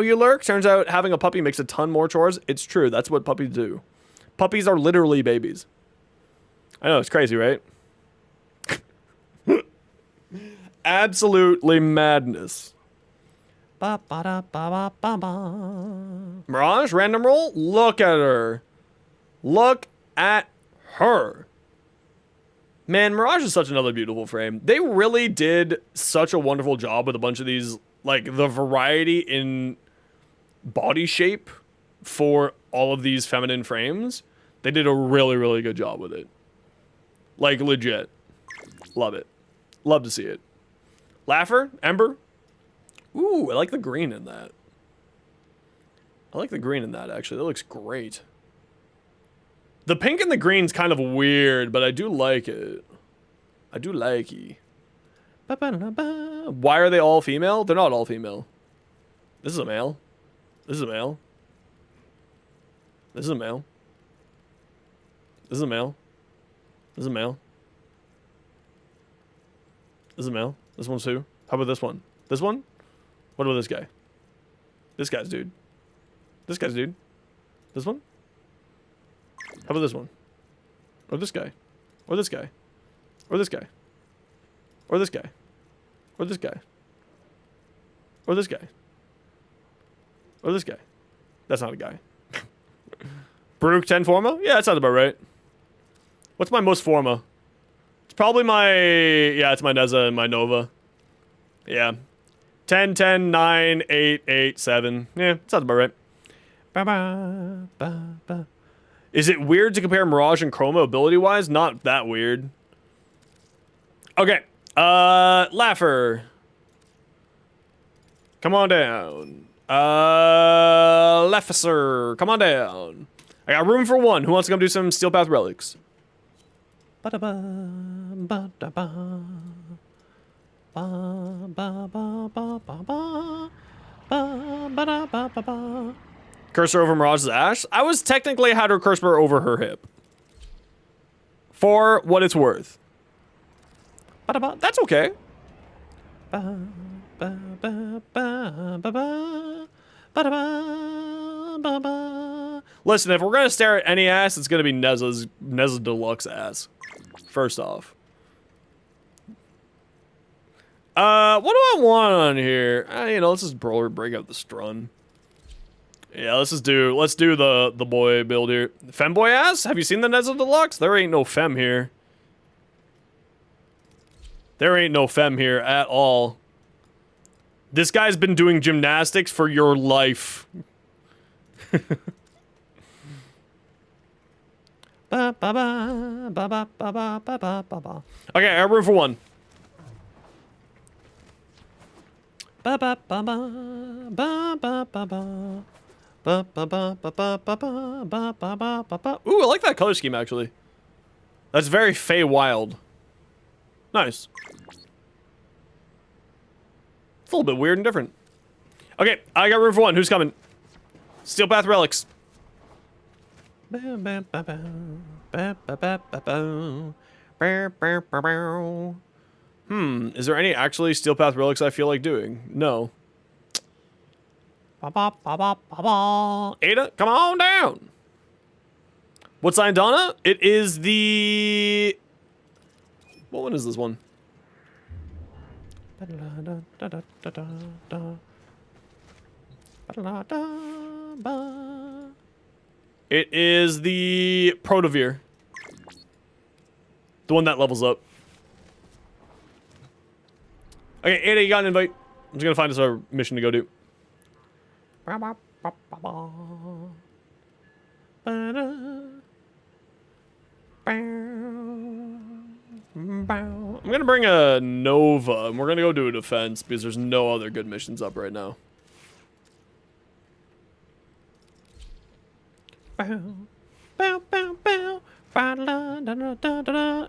you lurk. Turns out having a puppy makes a ton more chores. It's true. That's what puppies do. Puppies are literally babies. I know, it's crazy, right? Absolutely madness. Mirage, random roll. Look at her. Look at her. Man, Mirage is such another beautiful frame. They really did such a wonderful job with a bunch of these, like, the variety in body shape for all of these feminine frames. They did a really, really good job with it. Like, legit. Love it. Love to see it. Laugher? Ember? Ooh, I like the green in that. I like the green in that, actually. That looks great. The pink and the green's kind of weird, but I do like it. I do like it. Why are they all female? They're not all female. This is a male. This is a male. This is a male. This is a male. This is a male. This is a male. This one's too. How about this one? This one? What about this guy? This guy's dude. This guy's dude. This one? How about this one? Or this guy? Or this guy? Or this guy? Or this guy? Or this guy? Or this guy? Or this guy? That's not a guy. Baruch 10 Forma? Yeah, that sounds about right. What's my most Forma? It's probably my... Yeah, it's my Neza and my Nova. Yeah. 10, 10, 9, 8, 8, 7. Yeah, sounds about right. Ba-ba. Is it weird to compare Mirage and Chroma ability-wise? Not that weird. Okay. Laugher. Come on down. Lefficer. Come on down. I got room for one. Who wants to come do some Steel Path Relics? Ba-da-ba. Ba-da-ba. Ba-ba-ba-ba-ba-ba. Ba-ba-da-ba-ba-ba. Cursor over Mirage's Ash? I was technically had her cursor over her hip. For what it's worth. Ba-da-ba. That's okay. Ba-ba-ba-ba-ba-ba. Ba-da-ba-ba-ba. Listen, if we're gonna stare at any ass, it's gonna be Neza Deluxe ass. First off. What do I want on here? You know, let's just break out the Strun. Yeah, let's do the boy build here. Femboy ass? Have you seen the Neza Deluxe? There ain't no fem here. There ain't no fem here at all. This guy's been doing gymnastics for your life. Okay, I got room for one. Ooh, I like that color scheme, actually. That's very Fey Wild. Nice. It's a little bit weird and different. Okay, I got room for one. Who's coming? Steel Path Relics. Is there any actually Steel Path Relics I feel like doing? No. Ada, come on down. What sign, Donna? It is the... What one is this one? It is the Protavir. The one that levels up. Okay, Ada, you got an invite. I'm just gonna find us our mission to go do. I'm gonna bring a Nova, and we're gonna go do a defense because there's no other good missions up right now.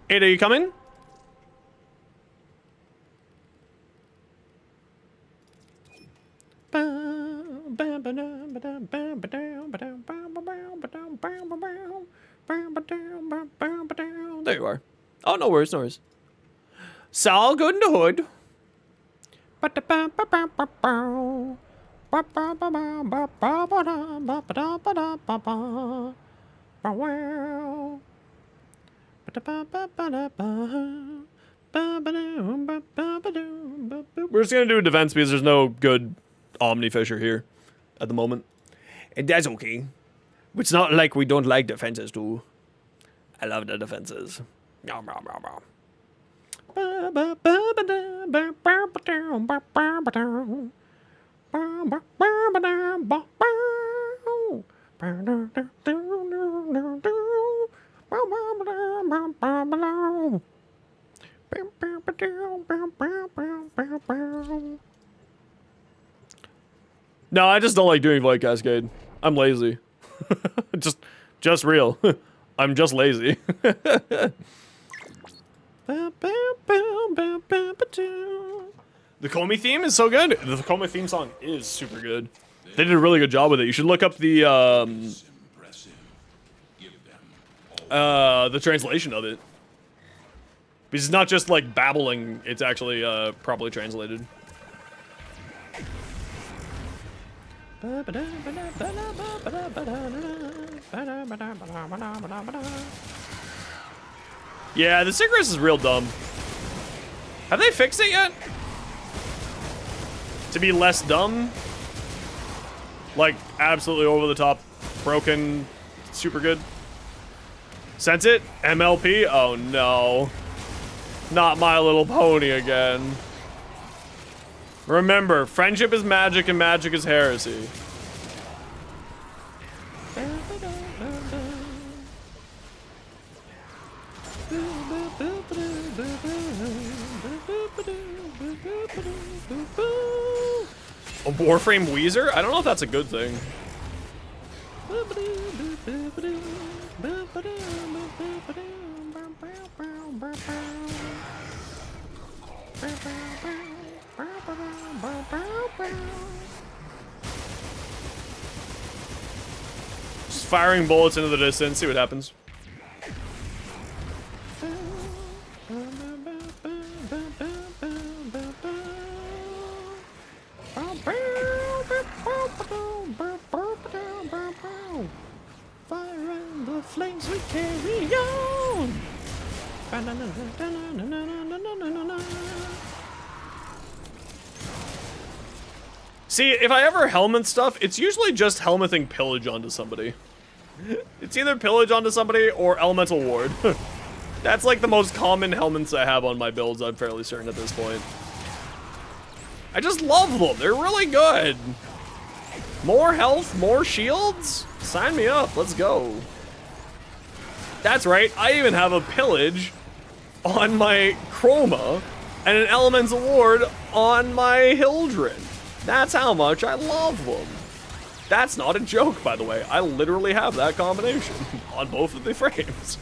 Ada, you coming? There you are. Oh, no worries, no worries. It's all good in the hood. We're just gonna do a defense because there's no good Omni Fisher here at the moment. And that's okay. It's not like we don't like defenses too. I love the defenses. No, I just don't like doing Void Cascade. I'm lazy. just real. I'm just lazy. The Comey theme is so good. The Comey theme song is super good. They did a really good job with it. You should look up the translation of it. Because it's not just like babbling, it's actually properly translated. Yeah, the Sigrist is real dumb. Have they fixed it yet? To be less dumb? Like, absolutely over the top, broken, super good? Sense it? MLP? Oh no. Not My Little Pony again. Remember, friendship is magic and magic is heresy. A Warframe Weezer? I don't know if that's a good thing. Just firing bullets into the distance, see what happens. Fire and the flames we carry on. See, if I ever helmet stuff, it's usually just helmeting pillage onto somebody. It's either pillage onto somebody or elemental ward. That's like the most common helmets I have on my builds, I'm fairly certain at this point. I just love them, they're really good. More health, more shields? Sign me up, let's go. That's right, I even have a pillage on my Chroma and an elemental ward on my Hildren. That's how much I love them. That's not a joke, by the way. I literally have that combination on both of the frames.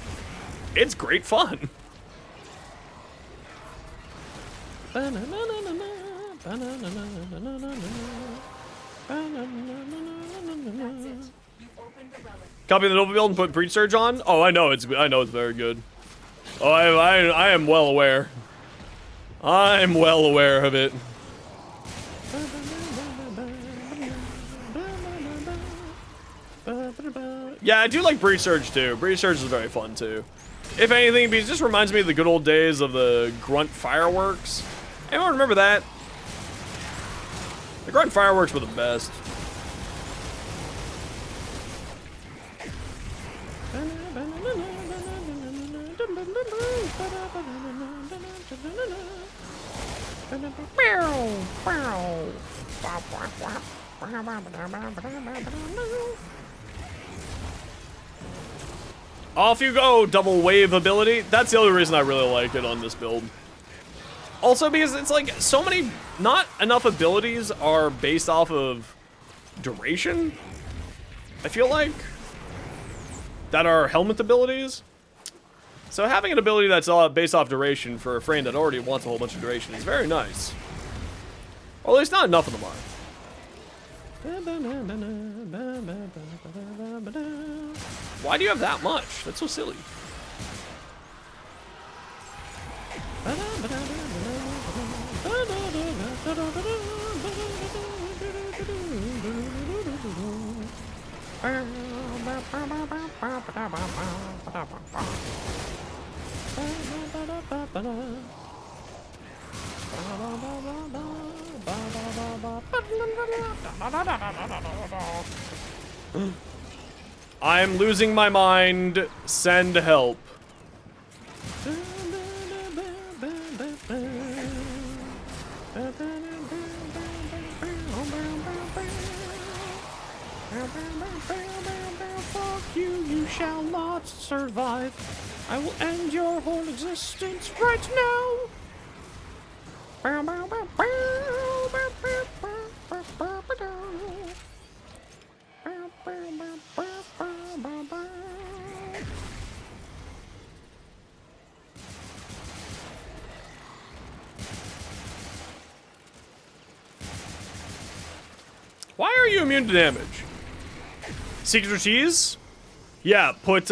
It's great fun. That's it. You've opened the relic. Copy the Nova build and put Breach Surge on? Oh, I know it's very good. Oh, I am well aware. I'm well aware of it. Yeah, I do like Breach Surge too. Breach Surge is very fun too. If anything, because it just reminds me of the good old days of the Grunt Fireworks. Anyone remember that? The Grunt Fireworks were the best. Off you go, double wave ability. That's the only reason I really like it on this build. Also because it's like so many, not enough abilities are based off of duration, I feel like, that are helmet abilities. So having an ability that's based off duration for a frame that already wants a whole bunch of duration is very nice. Or at least not enough of them are. Why do you have that much? That's so silly. I'm losing my mind. Send help. Fuck you, you shall not survive. I will end your whole existence right now. Why are you immune to damage? Secret cheese? Yeah, put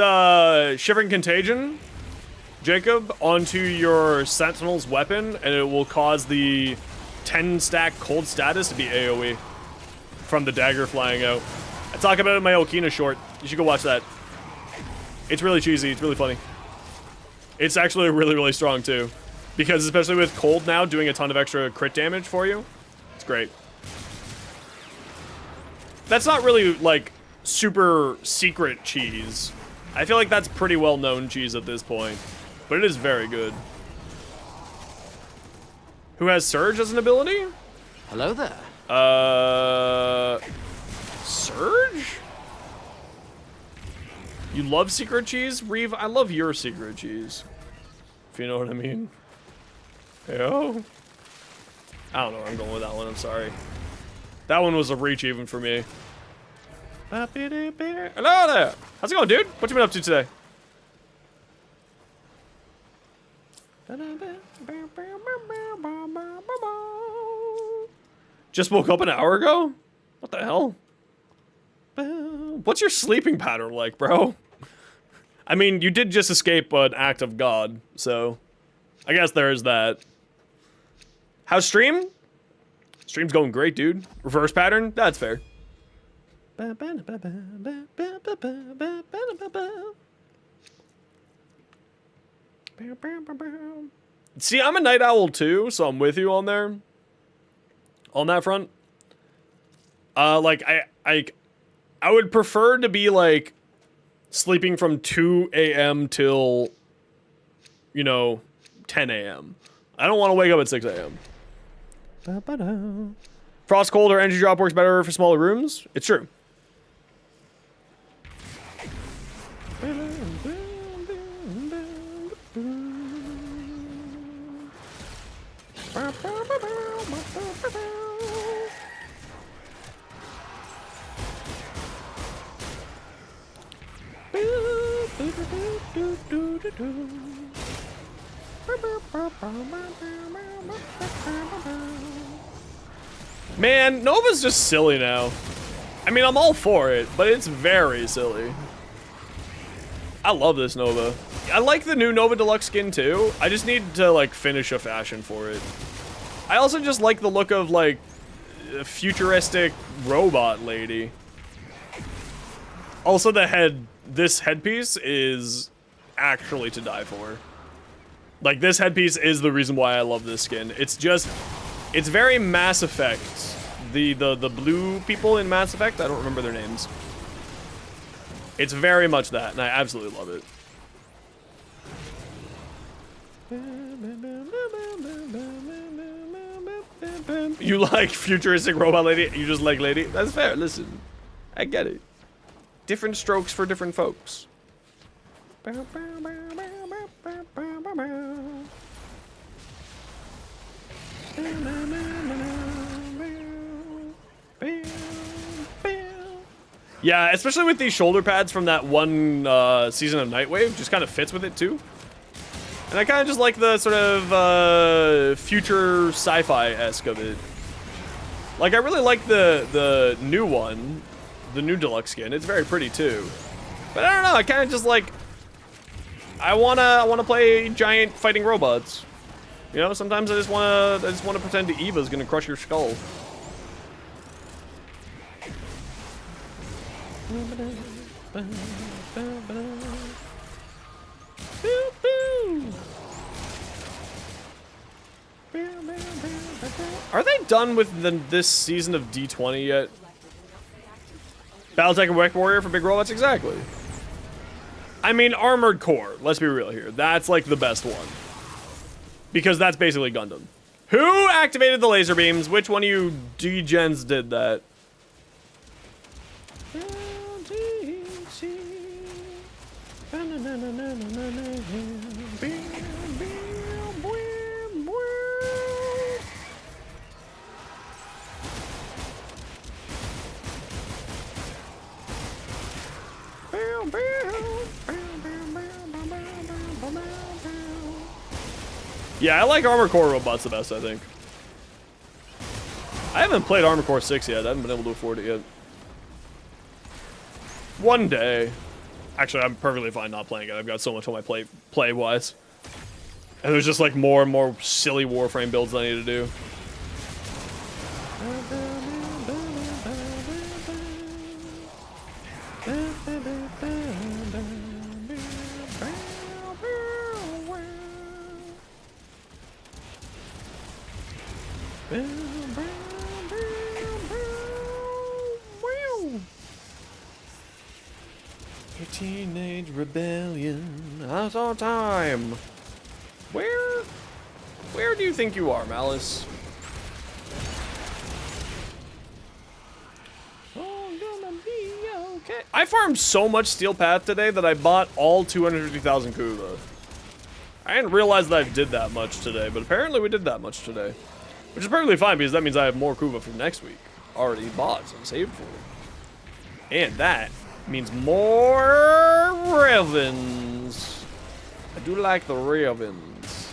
Shivering Contagion, Jacob, onto your Sentinel's weapon, and it will cause the 10-stack cold status to be AoE from the dagger flying out. I talk about it in my Okina short. You should go watch that. It's really cheesy. It's really funny. It's actually really, really strong, too. Because especially with cold now, doing a ton of extra crit damage for you, it's great. That's not really, like, super secret cheese. I feel like that's pretty well-known cheese at this point. But it is very good. Who has Surge as an ability? Hello there. Surge? You love secret cheese? Reeve, I love your secret cheese. If you know what I mean. Heyo? I don't know where I'm going with that one, I'm sorry. That one was a reach even for me. Hello there! How's it going, dude? What you been up to today? Just woke up an hour ago? What the hell? What's your sleeping pattern like, bro? I mean, you did just escape an act of God, so I guess there is that. How's stream? Stream's going great, dude. Reverse pattern? That's fair. See, I'm a night owl too, so I'm with you on there. On that front. Like, I would prefer to be, like, sleeping from 2 a.m. till, you know, 10 a.m. I don't want to wake up at 6 a.m. Frost cold or energy drop works better for smaller rooms. It's true. Man, Nova's just silly now. I mean, I'm all for it, but it's very silly. I love this Nova. I like the new Nova Deluxe skin too. I just need to, like, finish a fashion for it. I also just like the look of, like, a futuristic robot lady. Also, this headpiece is actually to die for. Like, this headpiece is the reason why I love this skin. It's just, it's very Mass Effect. The blue people in Mass Effect, I don't remember their names. It's very much that, and I absolutely love it. You like futuristic robot lady? You just like lady? That's fair, listen. I get it. Different strokes for different folks. Yeah, especially with these shoulder pads from that one season of Nightwave, just kind of fits with it too. And I kind of just like the sort of future sci-fi-esque of it. Like, I really like the new one, the new deluxe skin. It's very pretty too. But I don't know, I kind of just like, I wanna play giant fighting robots. You know, sometimes I just wanna pretend that Eva's gonna crush your skull. Are they done with this season of D20 yet? Battletech and Wreck Warrior for big robots? Exactly. I mean, Armored Core. Let's be real here. That's like the best one. Because that's basically Gundam. Who activated the laser beams? Which one of you degens did that? Yeah, I like Armored Core robots the best, I think. I haven't played Armored Core 6 yet. I haven't been able to afford it yet. One day. Actually, I'm perfectly fine not playing it. I've got so much on my plate, play-wise. And there's just like more and more silly Warframe builds I need to do. A teenage rebellion. How's our time? Where do you think you are, Malice? Oh, gonna be okay. I farmed so much Steel Path today that I bought all 250,000 Kuva. I didn't realize that I did that much today, but apparently we did that much today. Which is perfectly fine, because that means I have more Kuva for next week. Already bought and saved for. And that means more Revens. I do like the Revens.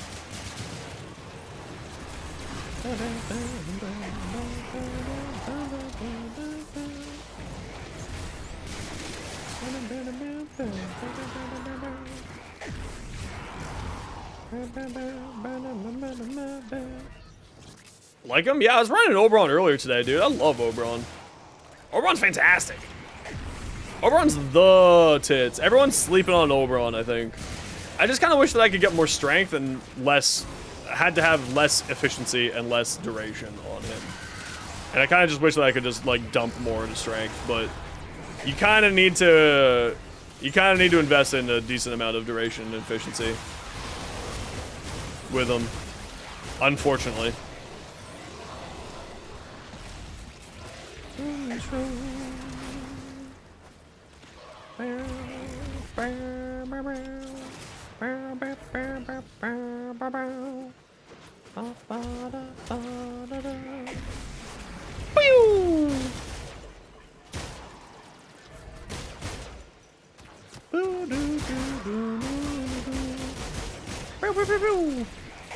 Like him? Yeah, I was running Oberon earlier today, dude. I love Oberon. Oberon's fantastic. Oberon's the tits. Everyone's sleeping on Oberon, I think. I just kind of wish that I could get more strength and less... had to have less efficiency and less duration on him. And I kind of just wish that I could just, like, dump more into strength, but... You kind of need to... You kind of need to invest in a decent amount of duration and efficiency. With him. Unfortunately.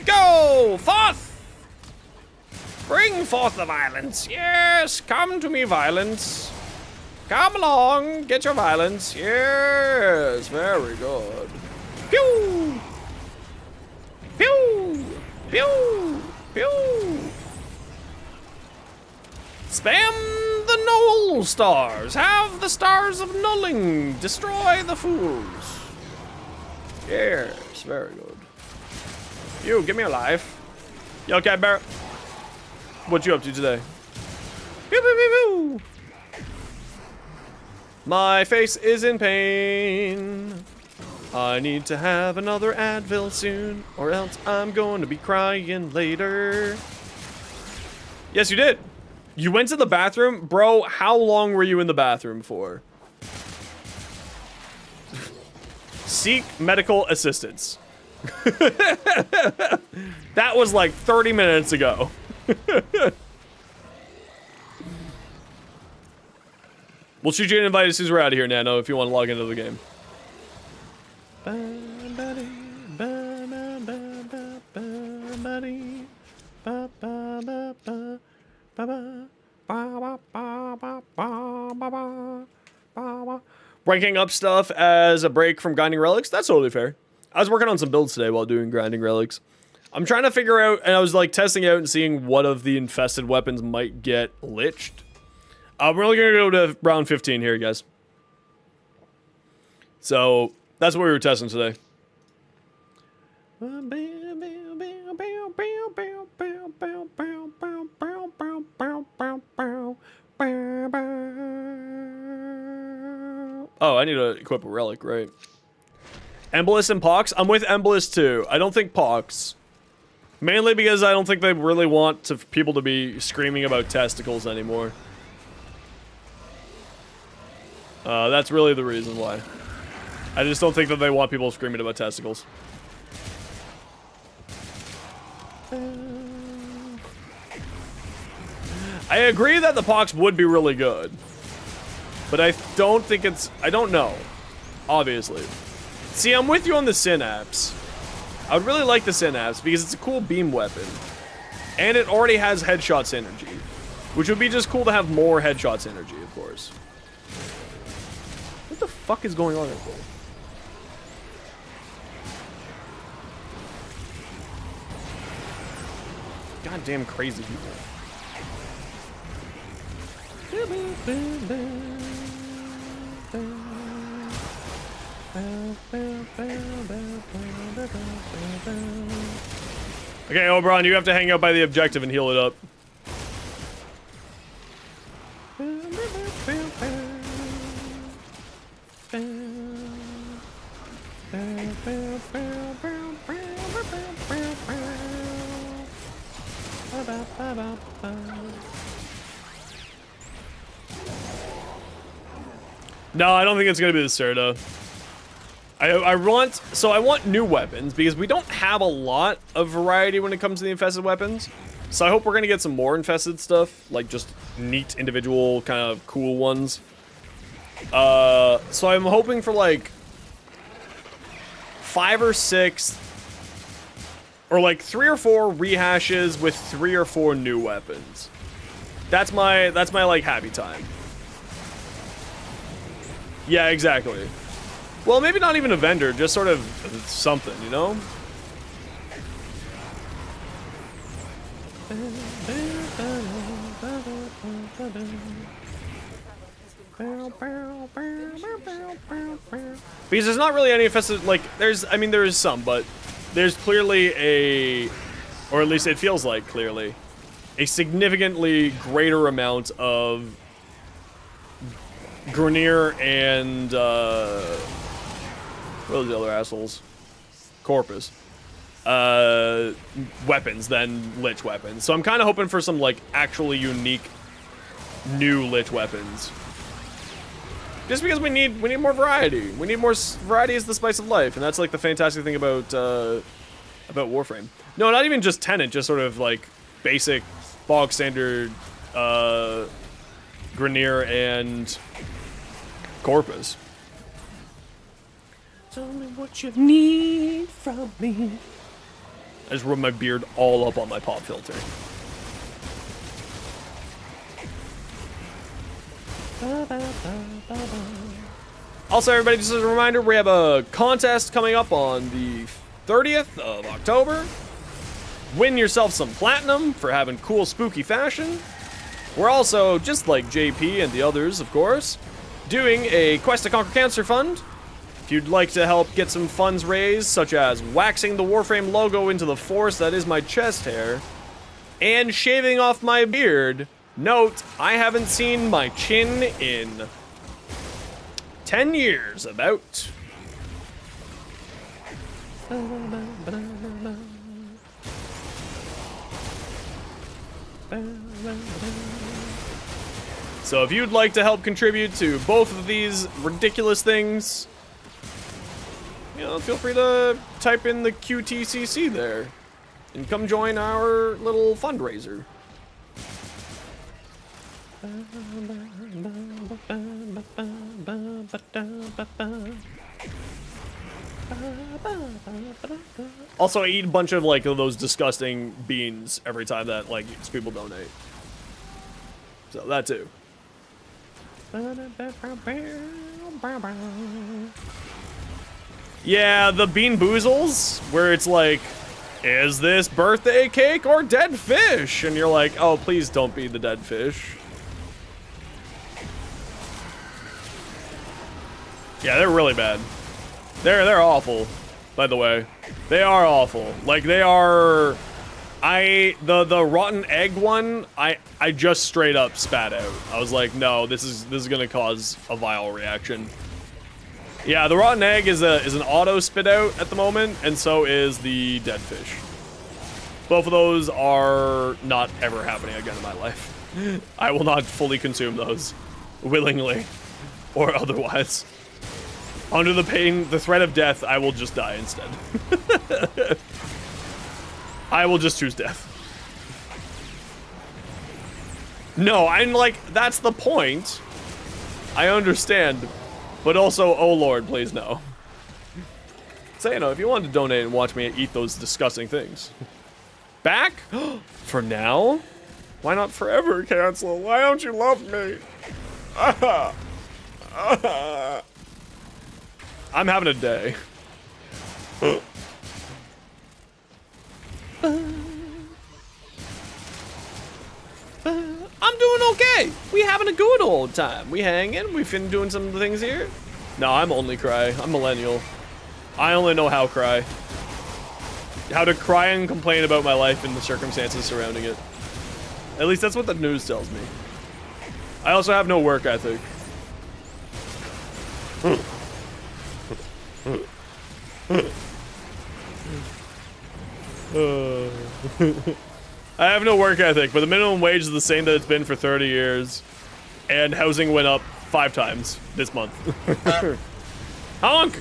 Go forth! Bring forth the violence. Yes, come to me, violence. Come along, get your violence. Yes, very good. Pew! Pew! Pew! Pew! Spam the null stars. Have the stars of nulling. Destroy the fools. Yes, very good. You, give me a life. You okay, Barrett? What you up to today? Pew, pew, pew, pew. My face is in pain. I need to have another Advil soon, or else I'm going to be crying later. Yes, you did. You went to the bathroom? Bro, how long were you in the bathroom for? Seek medical assistance. That was like 30 minutes ago. We'll shoot you an invite as soon as we're out of here, Nano, if you want to log into the game. Ranking up stuff as a break from grinding relics? That's totally fair. I was working on some builds today while doing grinding relics. I'm trying to figure out, and I was like testing out and seeing what of the infested weapons might get liched. We're only gonna go to round 15 here, guys. So that's what we were testing today. Oh, I need to equip a relic, right? Embolus and Pox? I'm with Embolus too. I don't think Pox. Mainly because I don't think they really want people to be screaming about testicles anymore. That's really the reason why. I just don't think that they want people screaming about testicles. I agree that the Pox would be really good. But I don't think it's... I don't know. Obviously. See, I'm with you on the Synapse. I would really like the Synapse because it's a cool beam weapon. And it already has headshot synergy. Which would be just cool to have more headshot synergy, of course. What the fuck is going on right there? Goddamn crazy people. Okay, Oberon, you have to hang out by the objective and heal it up. No, I don't think it's gonna be the Serta. I want new weapons because we don't have a lot of variety when it comes to the infested weapons. So I hope we're gonna get some more infested stuff, like just neat individual kind of cool ones. So I'm hoping for like 5 or 6 or like 3 or 4 rehashes with 3 or 4 new weapons. That's my like happy time. Yeah, exactly. Well, maybe not even a vendor, just sort of something, you know? Because there's not really any infested, like, I mean, there is some, but there's clearly or at least it feels like clearly, a significantly greater amount of Grineer and, what are the other assholes? Corpus. Weapons than Lich weapons. So I'm kind of hoping for some, like, actually unique new Lich weapons. Just because we need more variety. We need more variety is the spice of life, and that's, like, the fantastic thing about Warframe. No, not even just Tenant, just sort of, like, basic, bog standard, Grineer and Corpus. Tell me what you need from me. I just rubbed my beard all up on my pop filter. Also, everybody, just as a reminder, we have a contest coming up on the 30th of October. Win yourself some platinum for having cool, spooky fashion. We're also, just like JP and the others, of course, doing a Quest to Conquer Cancer Fund. If you'd like to help get some funds raised, such as waxing the Warframe logo into the force that is my chest hair, and shaving off my beard, note, I haven't seen my chin in 10 years, about. So if you'd like to help contribute to both of these ridiculous things, you know, feel free to type in the QTCC there and come join our little fundraiser. Also, I eat a bunch of, like, those disgusting beans every time that, like, people donate. So, that too. Yeah, the bean boozles, where it's like, is this birthday cake or dead fish? And you're like, oh, please don't be the dead fish. Yeah, they're really bad. They're awful, by the way. They are awful. Like, they are... The rotten egg one, I just straight up spat out. I was like, no, this is gonna cause a viral reaction. Yeah, the rotten egg is an auto spit out at the moment, and so is the dead fish. Both of those are not ever happening again in my life. I will not fully consume those, willingly or otherwise. Under the threat of death, I will just die instead. I will just choose death. No, I'm like, that's the point. I understand. But also, oh lord, please no. So, you know, if you wanted to donate and watch me eat those disgusting things. Back? For now? Why not forever, Cancel? Why don't you love me? I'm having a day. I'm doing okay. We having a good old time. We hanging. We finna doing some things here. No, I'm only cry. I'm millennial. I only know how cry. How to cry and complain about my life and the circumstances surrounding it. At least that's what the news tells me. I also have no work ethic. I have no work ethic, but the minimum wage is the same that it's been for 30 years. And housing went up 5 times this month. Honk!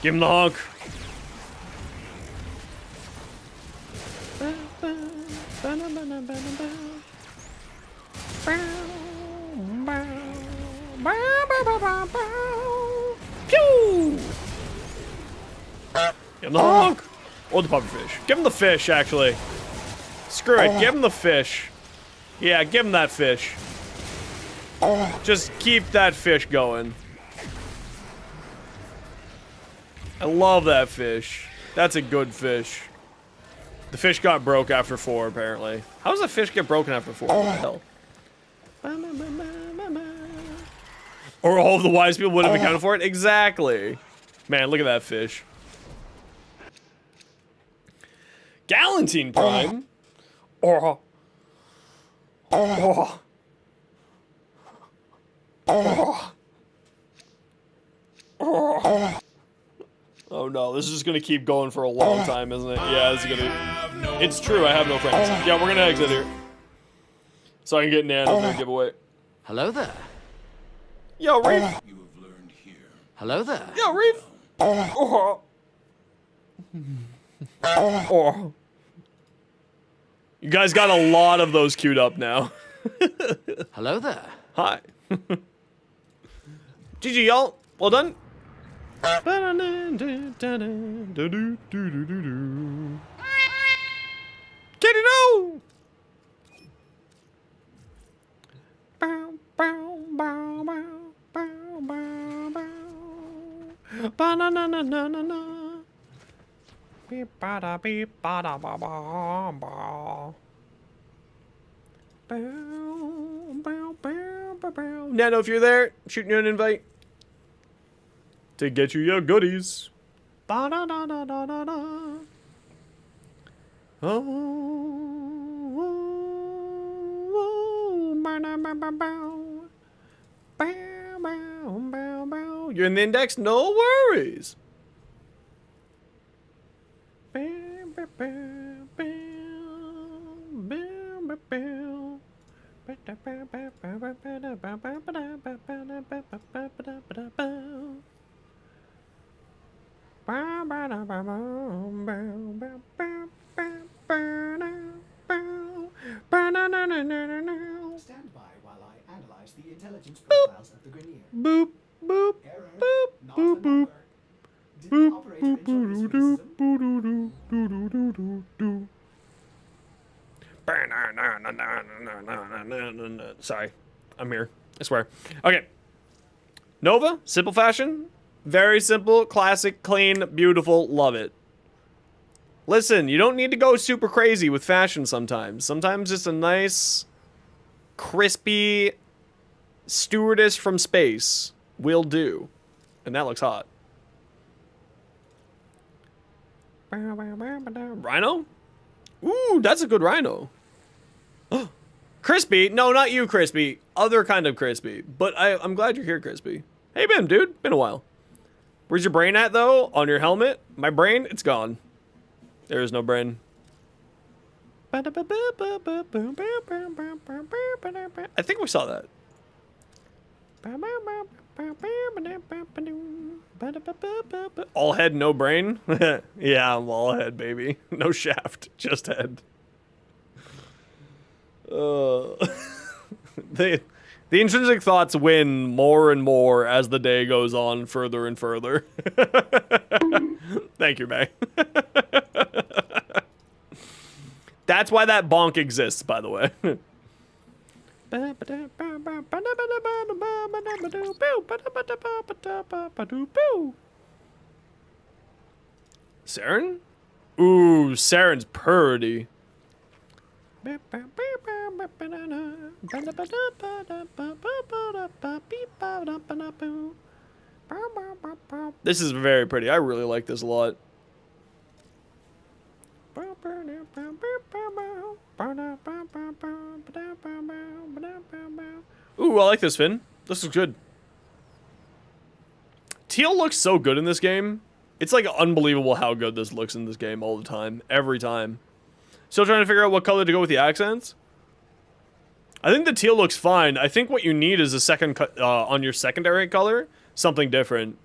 Give him the honk. Pew! Give him the honk! Or the pufferfish. Give him the fish, actually. Screw it, give him the fish. Yeah, give him that fish. Just keep that fish going. I love that fish. That's a good fish. The fish got broke after 4, apparently. How does a fish get broken after 4? What the hell? Or all of the wise people would have accounted for it? Exactly. Man, look at that fish. Galantine Prime? Oh. Oh. Oh. Oh. Oh no, this is just gonna keep going for a long time, isn't it? Yeah, this is gonna... It's true, I have no friends. Yeah, we're gonna exit here. So I can get Nan in their giveaway. Hello there. Yo, Reef! You have learned here. Hello there. Yo, Reef! Oh. Oh. You guys got a lot of those queued up now. Hello there. Hi. GG, y'all. Well done. Kitty, no! Nano, if you're there, shooting you an invite to get you your goodies. You're in the index? No worries. Stand by while I analyze the intelligence profiles of the Grenier. Boop, boop, Error, boop, not boop, a boop. number. Did the operator enjoy this wisdom? Sorry, I'm here. I swear. Okay. Nova, simple fashion. Very simple, classic, clean, beautiful, love it. Listen, you don't need to go super crazy with fashion sometimes. Sometimes just a nice, crispy stewardess from space will do. And that looks hot. Rhino? Ooh, that's a good rhino. Crispy? No, not you, Crispy. Other kind of Crispy. But I'm glad you're here, Crispy. Hey, Bim, dude. Been a while. Where's your brain at, though? On your helmet? My brain? It's gone. There is no brain. I think we saw that. All head, no brain? Yeah, I'm all head, baby. No shaft, just head. The intrinsic thoughts win more and more as the day goes on further and further. Thank you, May. That's why that bonk exists, by the way. Saren? Ooh, Saren's purdy. This is very pretty. I really like this a lot. Ooh, I like this, Finn. This is good. Teal looks so good in this game. It's like unbelievable how good this looks in this game all the time. Every time. Still trying to figure out what color to go with the accents. I think the teal looks fine. I think what you need is a second on your secondary color, something different.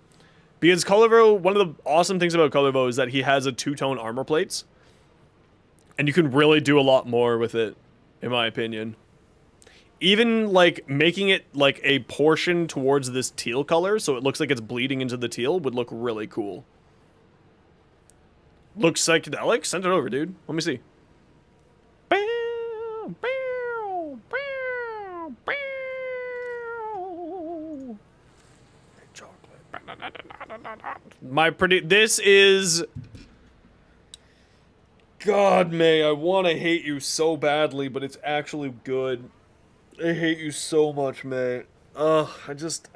Because Colorvo, one of the awesome things about Colorvo is that he has a two-tone armor plates. And you can really do a lot more with it, in my opinion. Even, like, making it, like, a portion towards this teal color, so it looks like it's bleeding into the teal, would look really cool. Looks psychedelic? Send it over, dude. Let me see. This is... God, May, I want to hate you so badly, but it's actually good. I hate you so much, May. Ugh, I just...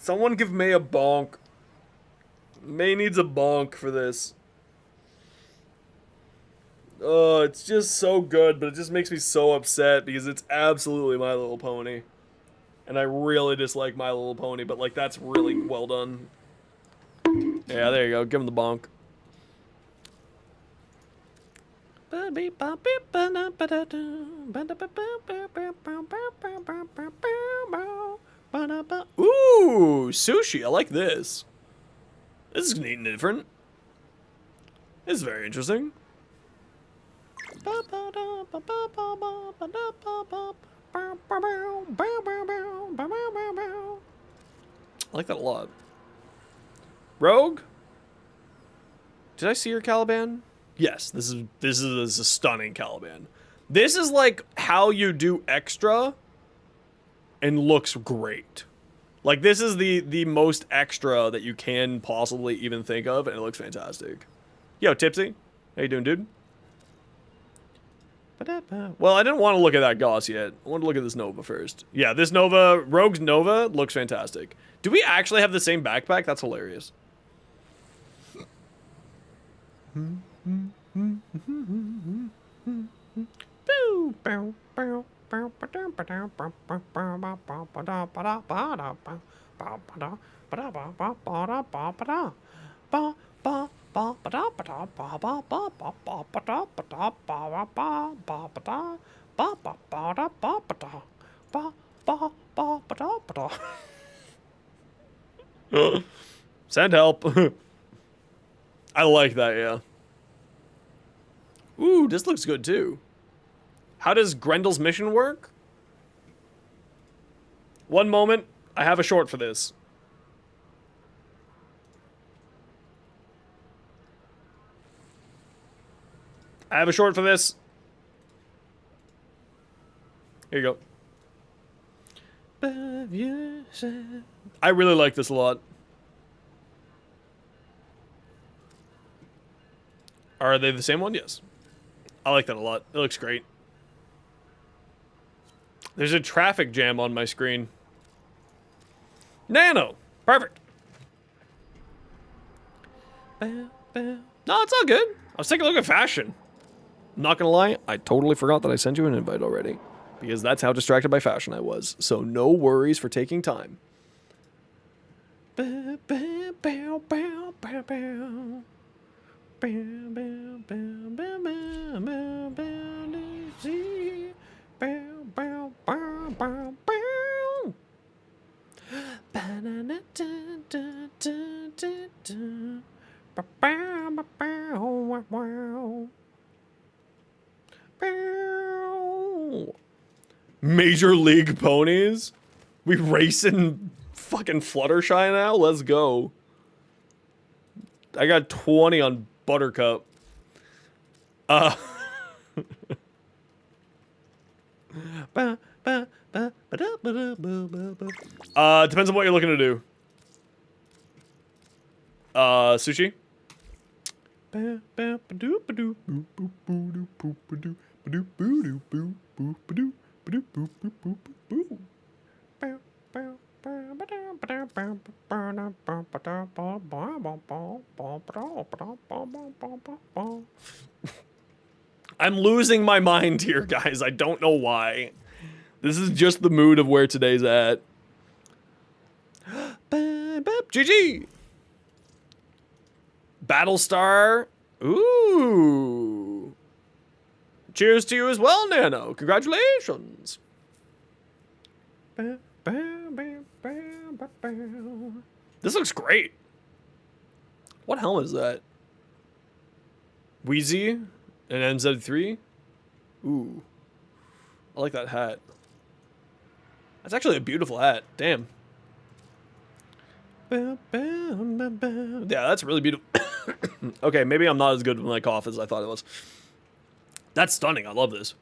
Someone give May a bonk. May needs a bonk for this. Oh, it's just so good, but it just makes me so upset because it's absolutely My Little Pony. And I really dislike My Little Pony, but, like, that's really well done. Yeah, there you go. Give him the bonk. Ooh, sushi. I like this. This is neat and different. This is very interesting. I like that a lot. Rogue? Did I see your Caliban? Yes, this is a stunning Caliban. This is like how you do extra and looks great. Like this is the most extra that you can possibly even think of, and it looks fantastic. Yo, Tipsy. How you doing, dude? Well, I didn't want to look at that Goss yet. I want to look at this Nova first. Yeah, this Nova, Rogue's Nova looks fantastic. Do we actually have the same backpack? That's hilarious. Send help. I like that, yeah. Ooh, this looks good too. How does Grendel's mission work? One moment, I have a short for this. I have a short for this. Here you go. I really like this a lot. Are they the same one? Yes. I like that a lot. It looks great. There's a traffic jam on my screen. Nano. Perfect. No, it's all good. I was taking a look at fashion. I'm not gonna lie, I totally forgot that I sent you an invite already. because that's how distracted by fashion I was. So no worries for taking time. Major League Ponies? We racing fucking Fluttershy now? Let's go. I got 20 on Buttercup. Depends on what you're looking to do. Sushi? I'm losing my mind here, guys. I don't know why. This is just the mood of where today's at. GG! Battlestar. Ooh. Cheers to you as well, Nano. Congratulations. This looks great. What helmet is that? Wheezy and NZ3? Ooh. I like that hat. That's actually a beautiful hat. Damn. Yeah, that's really beautiful. Okay, maybe I'm not as good with my cough as I thought it was. That's stunning. I love this.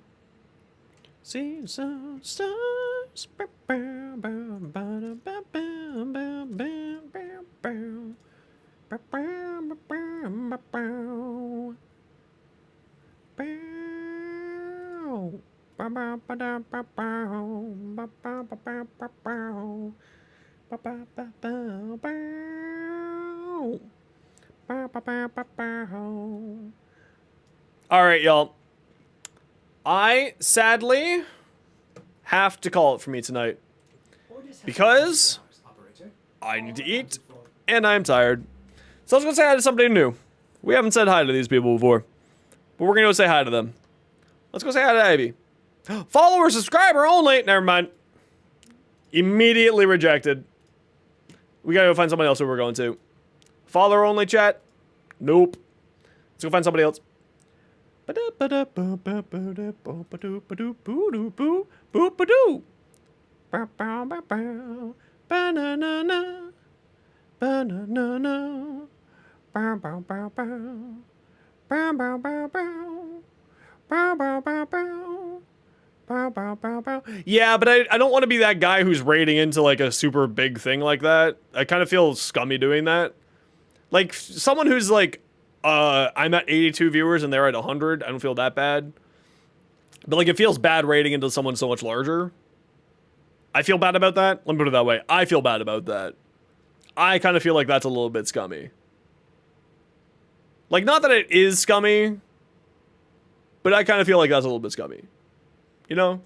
See some stars. All right, y'all. I sadly have to call it for me tonight because I need to eat and I'm tired. So I was gonna say hi to somebody new. We haven't said hi to these people before, but we're gonna go say hi to them. Let's go say hi to Ivy. Follower, subscriber only. Never mind. Immediately rejected. We gotta go find somebody else who we're going to. Follower only chat. Nope. Let's go find somebody else. Yeah, but I don't want to be that guy who's raiding into like a super big thing like that. I kind of feel scummy doing that. Like someone who's like, I'm at 82 viewers and they're at 100. I don't feel that bad. But like it feels bad raiding into someone so much larger. I feel bad about that. Let me put it that way. I feel bad about that. I kind of feel like that's a little bit scummy. Like not that it is scummy, but I kind of feel like that's a little bit scummy. You know?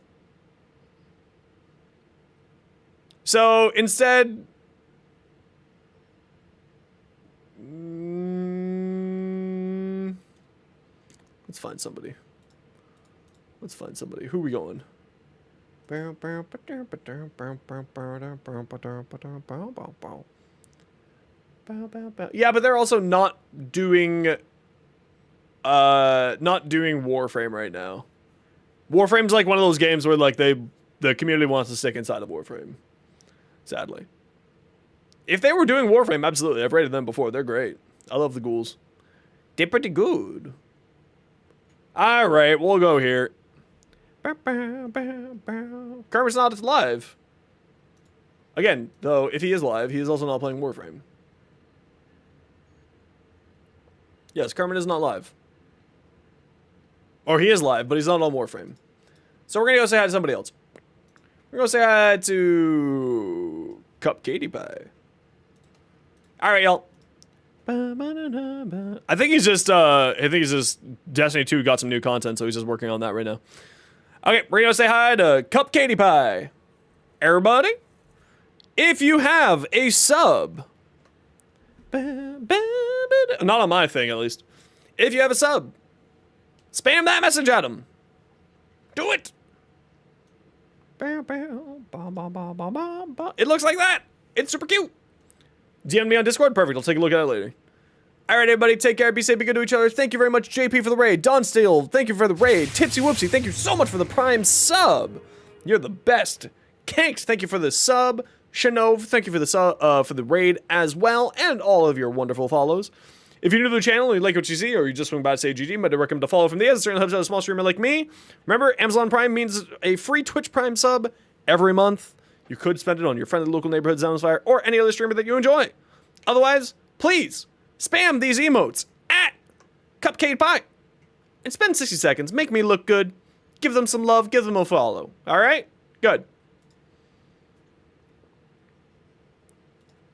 So instead, let's find somebody. Let's find somebody. Who are we going? Yeah, but they're also not doing Warframe right now. Warframe's like one of those games where like the community wants to stick inside of Warframe. Sadly. If they were doing Warframe, absolutely. I've rated them before. They're great. I love the ghouls. They're pretty good. Alright, we'll go here. Kermit's not live. Again, though, if he is live, he is also not playing Warframe. Yes, Kermit is not live. Or he is live, but he's not on Warframe. So we're gonna go say hi to somebody else. We're gonna say hi to Cupcakey Pie. Alright, y'all. I think he's just Destiny 2 got some new content, so he's just working on that right now. Okay, we're gonna say hi to Cupcakey Pie. Everybody, if you have a sub, not on my thing at least, if you have a sub, spam that message at him. Do it. It looks like that. It's super cute. DM me on Discord. Perfect. I'll take a look at it later. All right, everybody. Take care. Be safe. Be good to each other. Thank you very much, JP, for the raid. Don Steele, thank you for the raid. Tipsy Whoopsie, thank you so much for the Prime sub. You're the best. Kanks, thank you for the sub. Shanove, thank you for the sub, for the raid as well, and all of your wonderful follows. If you're new to the channel and you like what you see, or you just swing by to say GG, I'd recommend to follow from the as it certainly helps out a small streamer like me. Remember, Amazon Prime means a free Twitch Prime sub every month. You could spend it on your friendly local neighborhood Soundsfire or any other streamer that you enjoy. Otherwise, please spam these emotes at Cupcake Pie and spend 60 seconds. Make me look good. Give them some love. Give them a follow. All right? Good.